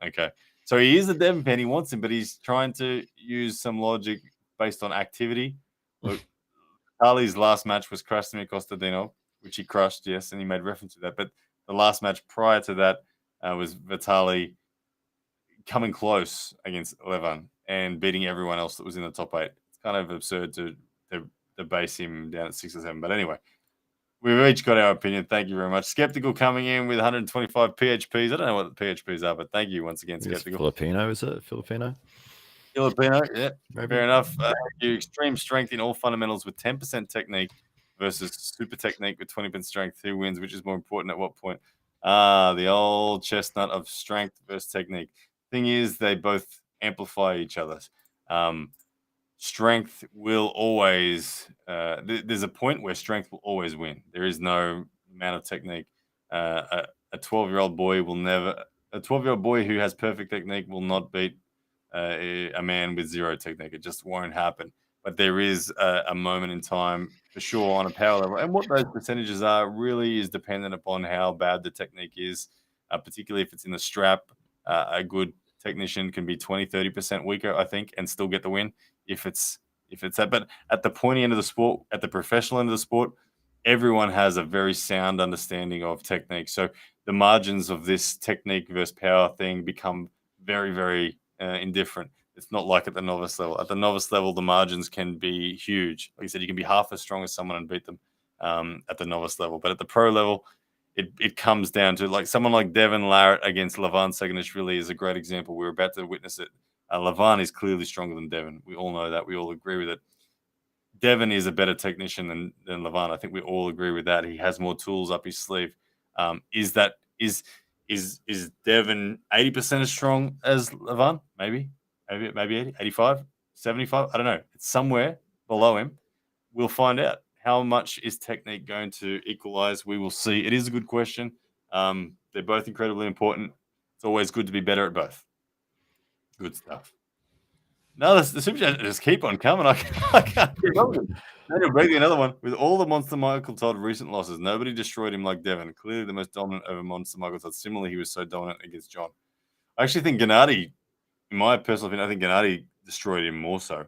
Okay. So he is a Devon fan. He wants him, but he's trying to use some logic based on activity. Look, Vitaly's last match was Krasnodar Kostadinov, which he crushed, yes, and he made reference to that. But the last match prior to that was Vitaly coming close against Levan and beating everyone else that was in the top 8. It's kind of absurd to base him down at 6 or 7. But anyway, we've each got our opinion. Thank you very much. Skeptical coming in with 125 PHPs. I don't know what the PHPs are, but thank you once again, Skeptical. Filipino, is it? Filipino, yeah. maybe. Fair enough. You extreme strength in all fundamentals with 10% technique versus super technique with 20% strength. Who wins? Which is more important at what point? The old chestnut of strength versus technique. Thing is, they both amplify each other's. Strength will always there's a point where strength will always win. There is no amount of technique. A 12-year-old boy will never a 12-year-old boy who has perfect technique will not beat a man with zero technique. It just won't happen. But there is a moment in time for sure on a power level, and what those percentages are really is dependent upon how bad the technique is, particularly if it's in the strap. A good technician can be 20-30% weaker, I think, and still get the win if it's that. But at the pointy end of the sport, at the professional end of the sport, everyone has a very sound understanding of technique. So the margins of this technique versus power thing become very, very indifferent. It's not like at the novice level. At the novice level, the margins can be huge. Like I said, you can be half as strong as someone and beat them at the novice level. But at the pro level, it comes down to like someone like Devon Larratt against Levan Saganishvili is a great example. We're about to witness it. Levan is clearly stronger than Devon. We all know that. We all agree with it. Devon is a better technician than Levan. I think we all agree with that. He has more tools up his sleeve. Is Devon 80% as strong as Levan? Maybe 80, 85, 75. I don't know. It's somewhere below him. We'll find out. How much is technique going to equalize? We will see. It is a good question. They're both incredibly important. It's always good to be better at both. Good stuff. No, the super chat just keep on coming. I can't keep up with it. Daniel Brady, another one. With all the Monster Michael Todd recent losses, nobody destroyed him like Devon. Clearly the most dominant over Monster Michael Todd. Similarly, he was so dominant against John. I actually think Gennady, in my personal opinion, I think Gennady destroyed him more so.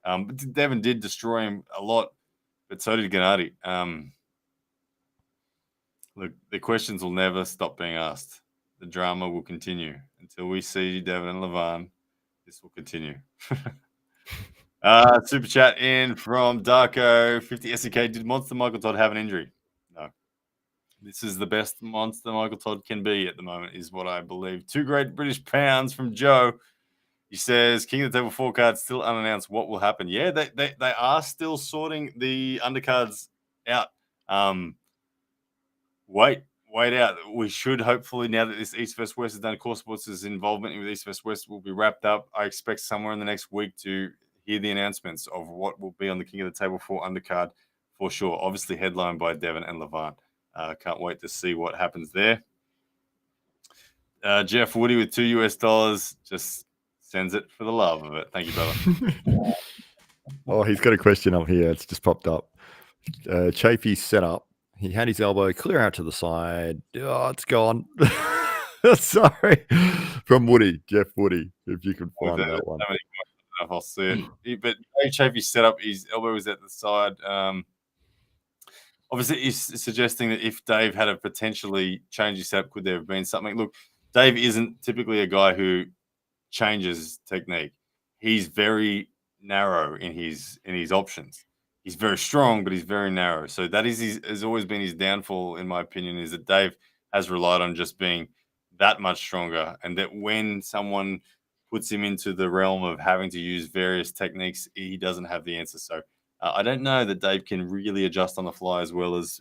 But Devon did destroy him a lot, but so did Gennady. Look, the questions will never stop being asked. The drama will continue until we see Devon and Levan. This will continue. Super chat in from Darko 50 SEK. Did Monster Michael Todd have an injury? No. This is the best Monster Michael Todd can be at the moment, is what I believe. 2 great British pounds from Joe. He says, King of the Table 4 cards still unannounced. What will happen? Yeah, they are still sorting the undercards out. Wait out. We should hopefully, now that this East vs West is done, Core Sports' involvement with East vs West will be wrapped up. I expect somewhere in the next week to hear the announcements of what will be on the King of the Table 4 undercard for sure. Obviously headlined by Devon and Levan. Can't wait to see what happens there. Jeff Woody with $2 just sends it for the love of it. Thank you, brother. Oh, he's got a question up here. It's just popped up. Chafee set up. He had his elbow clear out to the side. Oh, it's gone. Sorry. From Woody, Jeff Woody, if you can find that one. I don't know if I'll see it. But Chafee set up, his elbow was at the side. Obviously, he's suggesting that if Dave had a potentially changed his setup, could there have been something? Look, Dave isn't typically a guy who changes technique. He's very narrow in his options. He's very strong, but he's very narrow. So that has always been his downfall, in my opinion, is that Dave has relied on just being that much stronger, and that when someone puts him into the realm of having to use various techniques, he doesn't have the answer. So I don't know that Dave can really adjust on the fly as well as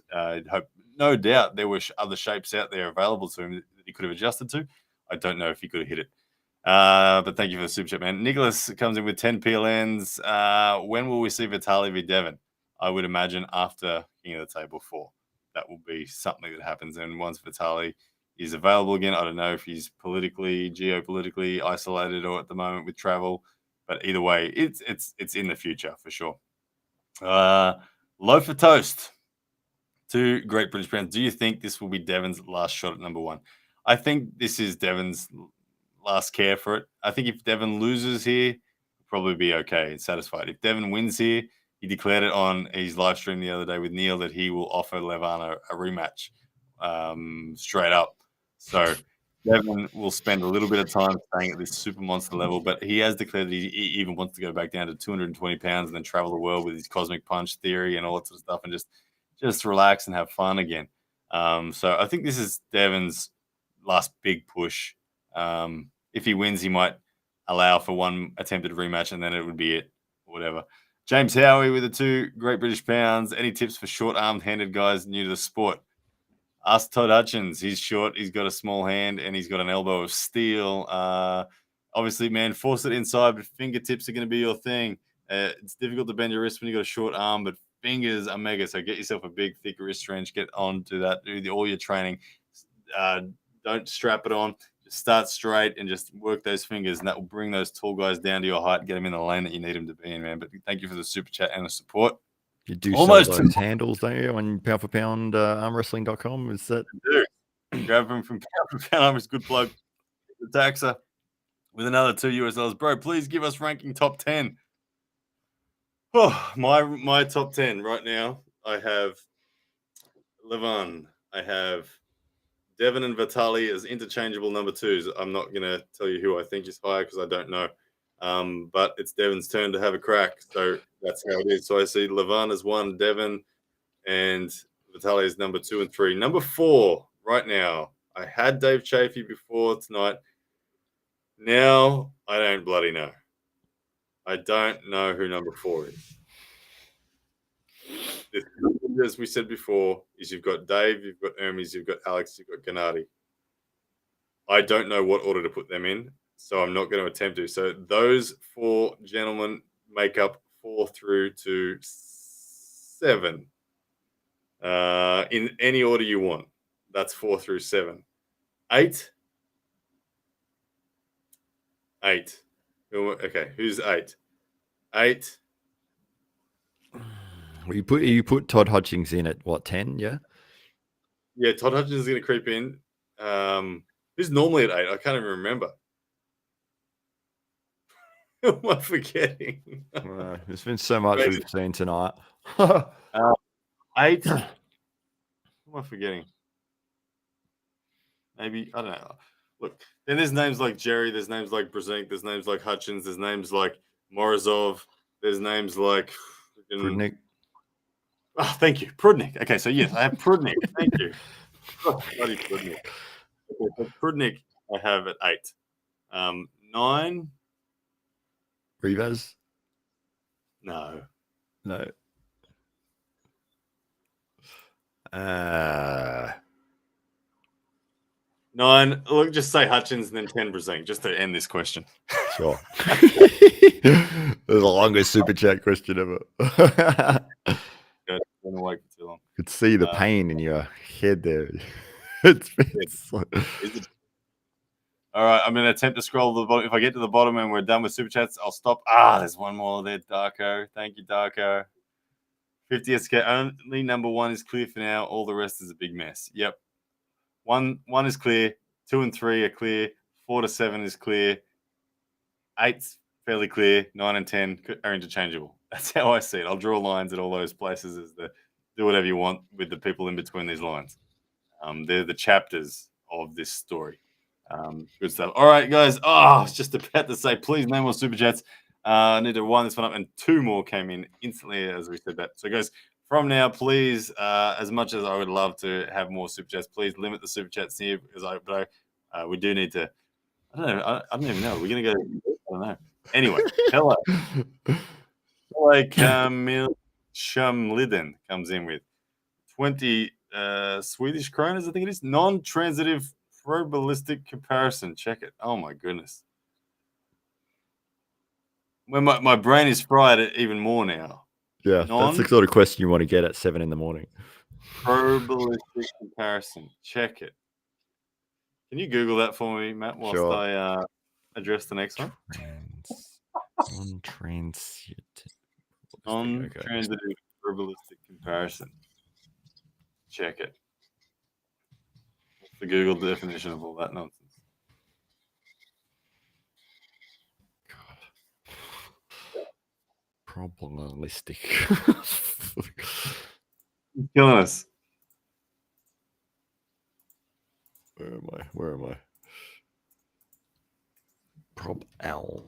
hope. No doubt there were other shapes out there available to him that he could have adjusted to. I don't know if he could have hit it. But thank you for the super chat, man. Nicholas comes in with 10 PLNs. When will we see Vitaly v. Devon? I would imagine after King of the Table 4. That will be something that happens. And once Vitaly is available again, I don't know if he's geopolitically isolated or at the moment with travel. But either way, it's in the future for sure. Loaf of Toast. 2 Great British Pounds. Do you think this will be Devon's last shot at number 1? I think this is Devon's last care for it. I think if Devon loses here, he'll probably be okay and satisfied. If Devon wins here, he declared it on his live stream the other day with Neil that he will offer Levan a rematch straight up. So Devon will spend a little bit of time staying at this super monster level, but he has declared that he even wants to go back down to 220 pounds and then travel the world with his cosmic punch theory and all that sort of stuff and just relax and have fun again. So I think this is Devon's last big push. If he wins, he might allow for one attempted rematch and then it would be it, or whatever. James Howie with the 2 Great British Pounds. Any tips for short-armed handed guys new to the sport? Ask Todd Hutchins. He's short, he's got a small hand, and he's got an elbow of steel. Obviously, man, force it inside, but fingertips are going to be your thing. It's difficult to bend your wrist when you've got a short arm, but fingers are mega. So get yourself a big, thick wrist wrench. Get on to that. Do all your training. Don't strap it on. Just start straight and just work those fingers, and that will bring those tall guys down to your height, get them in the lane that you need them to be in, man. But thank you for the super chat and the support. You do Almost sell those handles, don't you, on pound for pound armwrestling.com? Is that? Grab them from pound for pound arm. It's a good plug. The taxa with another $2. Bro, please give us ranking top 10. Oh, my top 10 right now. I have Levan. I have Devon and Vitaly as interchangeable number 2s. I'm not going to tell you who I think is higher because I don't know. But it's Devon's turn to have a crack. So that's how it is. So I see Levan as 1, Devon, and Vitaly is number 2 and 3. Number 4 right now. I had Dave Chafee before tonight. Now I don't bloody know. I don't know who number 4 is. As we said before, is you've got Dave, you've got Hermes, you've got Alex, you've got Gennady. I don't know what order to put them in, so I'm not going to attempt to. So those 4 gentlemen make up 4 through to 7. In any order you want. That's 4 through 7. 8. Okay, who's 8? 8. Well, you put Todd Hutchins in at what, 10? Yeah. Yeah, Todd Hutchins is going to creep in. Who's normally at 8? I can't even remember. Who am I forgetting? There's been so much Crazy. we've seen tonight. 8. Who am I forgetting? Maybe, I don't know. Look, then there's names like Jerry, there's names like Brzezinski, there's names like Hutchins, there's names like Morrisov, there's names like Prudnik. Oh, thank you. Prudnik. Okay, so yes, I have Prudnik. Thank you. Oh, bloody Prudnik. Okay, so Prudnik I have at 8. 9. Rivas? No. 9. Look, just say Hutchins and then 10 Brzezinski, just to end this question. Sure. The longest super chat question ever. Been awake for too long. Could see the pain in your head there. It's All right, I'm going to attempt to scroll to the bottom. If I get to the bottom and we're done with super chats, I'll stop. There's one more there, Darko. Thank you, Darko. 50 SK. Only number 1 is clear for now. All the rest is a big mess. Yep. 1 is clear. 2 and 3 are clear. 4 to 7 is clear. 8's fairly clear. 9 and 10 are interchangeable. That's how I see it. I'll draw lines at all those places as do whatever you want with the people in between these lines. They're the chapters of this story. Good stuff. All right, guys. I was just about to say, please, no more super chats. I need to wind this one up, and 2 more came in instantly as we said that. So, guys, from now, please, as much as I would love to have more super chats, please limit the super chats here because we do need to. I don't know. I don't even know. We're gonna go. I don't know. Anyway, hello. Camille Shumliden comes in with 20 Swedish kroners, I think it is. Non-transitive probabilistic comparison. Check it. Oh my goodness. When my brain is fried even more now. Yeah, that's the sort of question you want to get at 7 in the morning. Probabilistic comparison. Check it. Can you Google that for me, Matt, whilst Sure. I address the next one? Non-transitive Non-transitive probabilistic comparison. Check it. What's the Google definition of all that nonsense? Probabilistic. You're killing us. Where am I? Prob-al.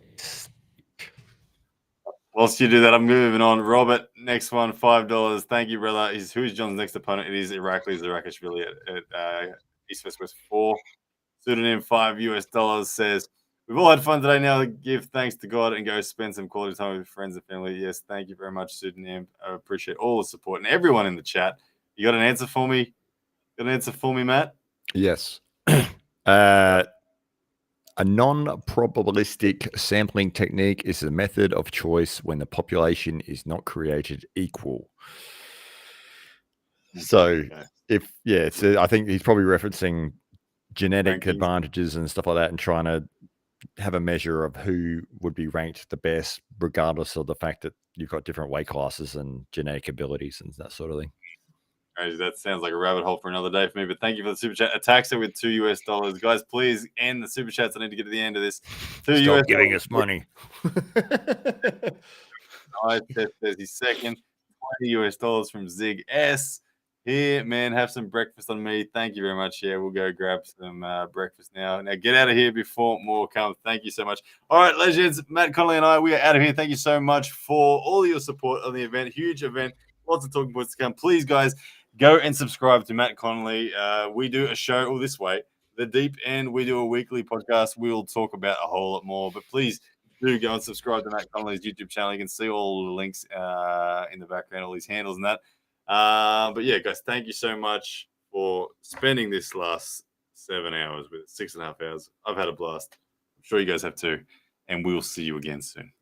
Whilst you do that, I'm moving on. Robert, next one, $5. Thank you, brother. Who's John's next opponent? It is Irakli Zarakashvili at East West 4. Pseudonym $5 says, we've all had fun today. Now give thanks to God and go spend some quality time with friends and family. Yes, thank you very much, Pseudonym. I appreciate all the support and everyone in the chat. You got an answer for me? Matt? Yes. A non-probabilistic sampling technique is a method of choice when the population is not created equal. So, I think he's probably referencing genetic advantages and stuff like that and trying to have a measure of who would be ranked the best, regardless of the fact that you've got different weight classes and genetic abilities and that sort of thing. That sounds like a rabbit hole for another day for me, but thank you for the super chat. Ataxa with $2. Guys, please end the super chats. I need to get to the end of this. Stop giving us money. I said 30 seconds. $20 from Zig S. Here, man, have some breakfast on me. Thank you very much. Yeah, we'll go grab some breakfast now. Now, get out of here before more comes. Thank you so much. All right, legends, Matt Connolly and I, we are out of here. Thank you so much for all your support on the event. Huge event. Lots of talking points to come. Please, guys, go and subscribe to Matt Connolly. We do a show this way, The Deep End. We do a weekly podcast. We'll talk about a whole lot more, but please do go and subscribe to Matt Connolly's YouTube channel. You can see all the links in the background, all these handles and that. But yeah, guys, thank you so much for spending this last 7 hours with 6.5 hours. I've had a blast. I'm sure you guys have too. And we'll see you again soon.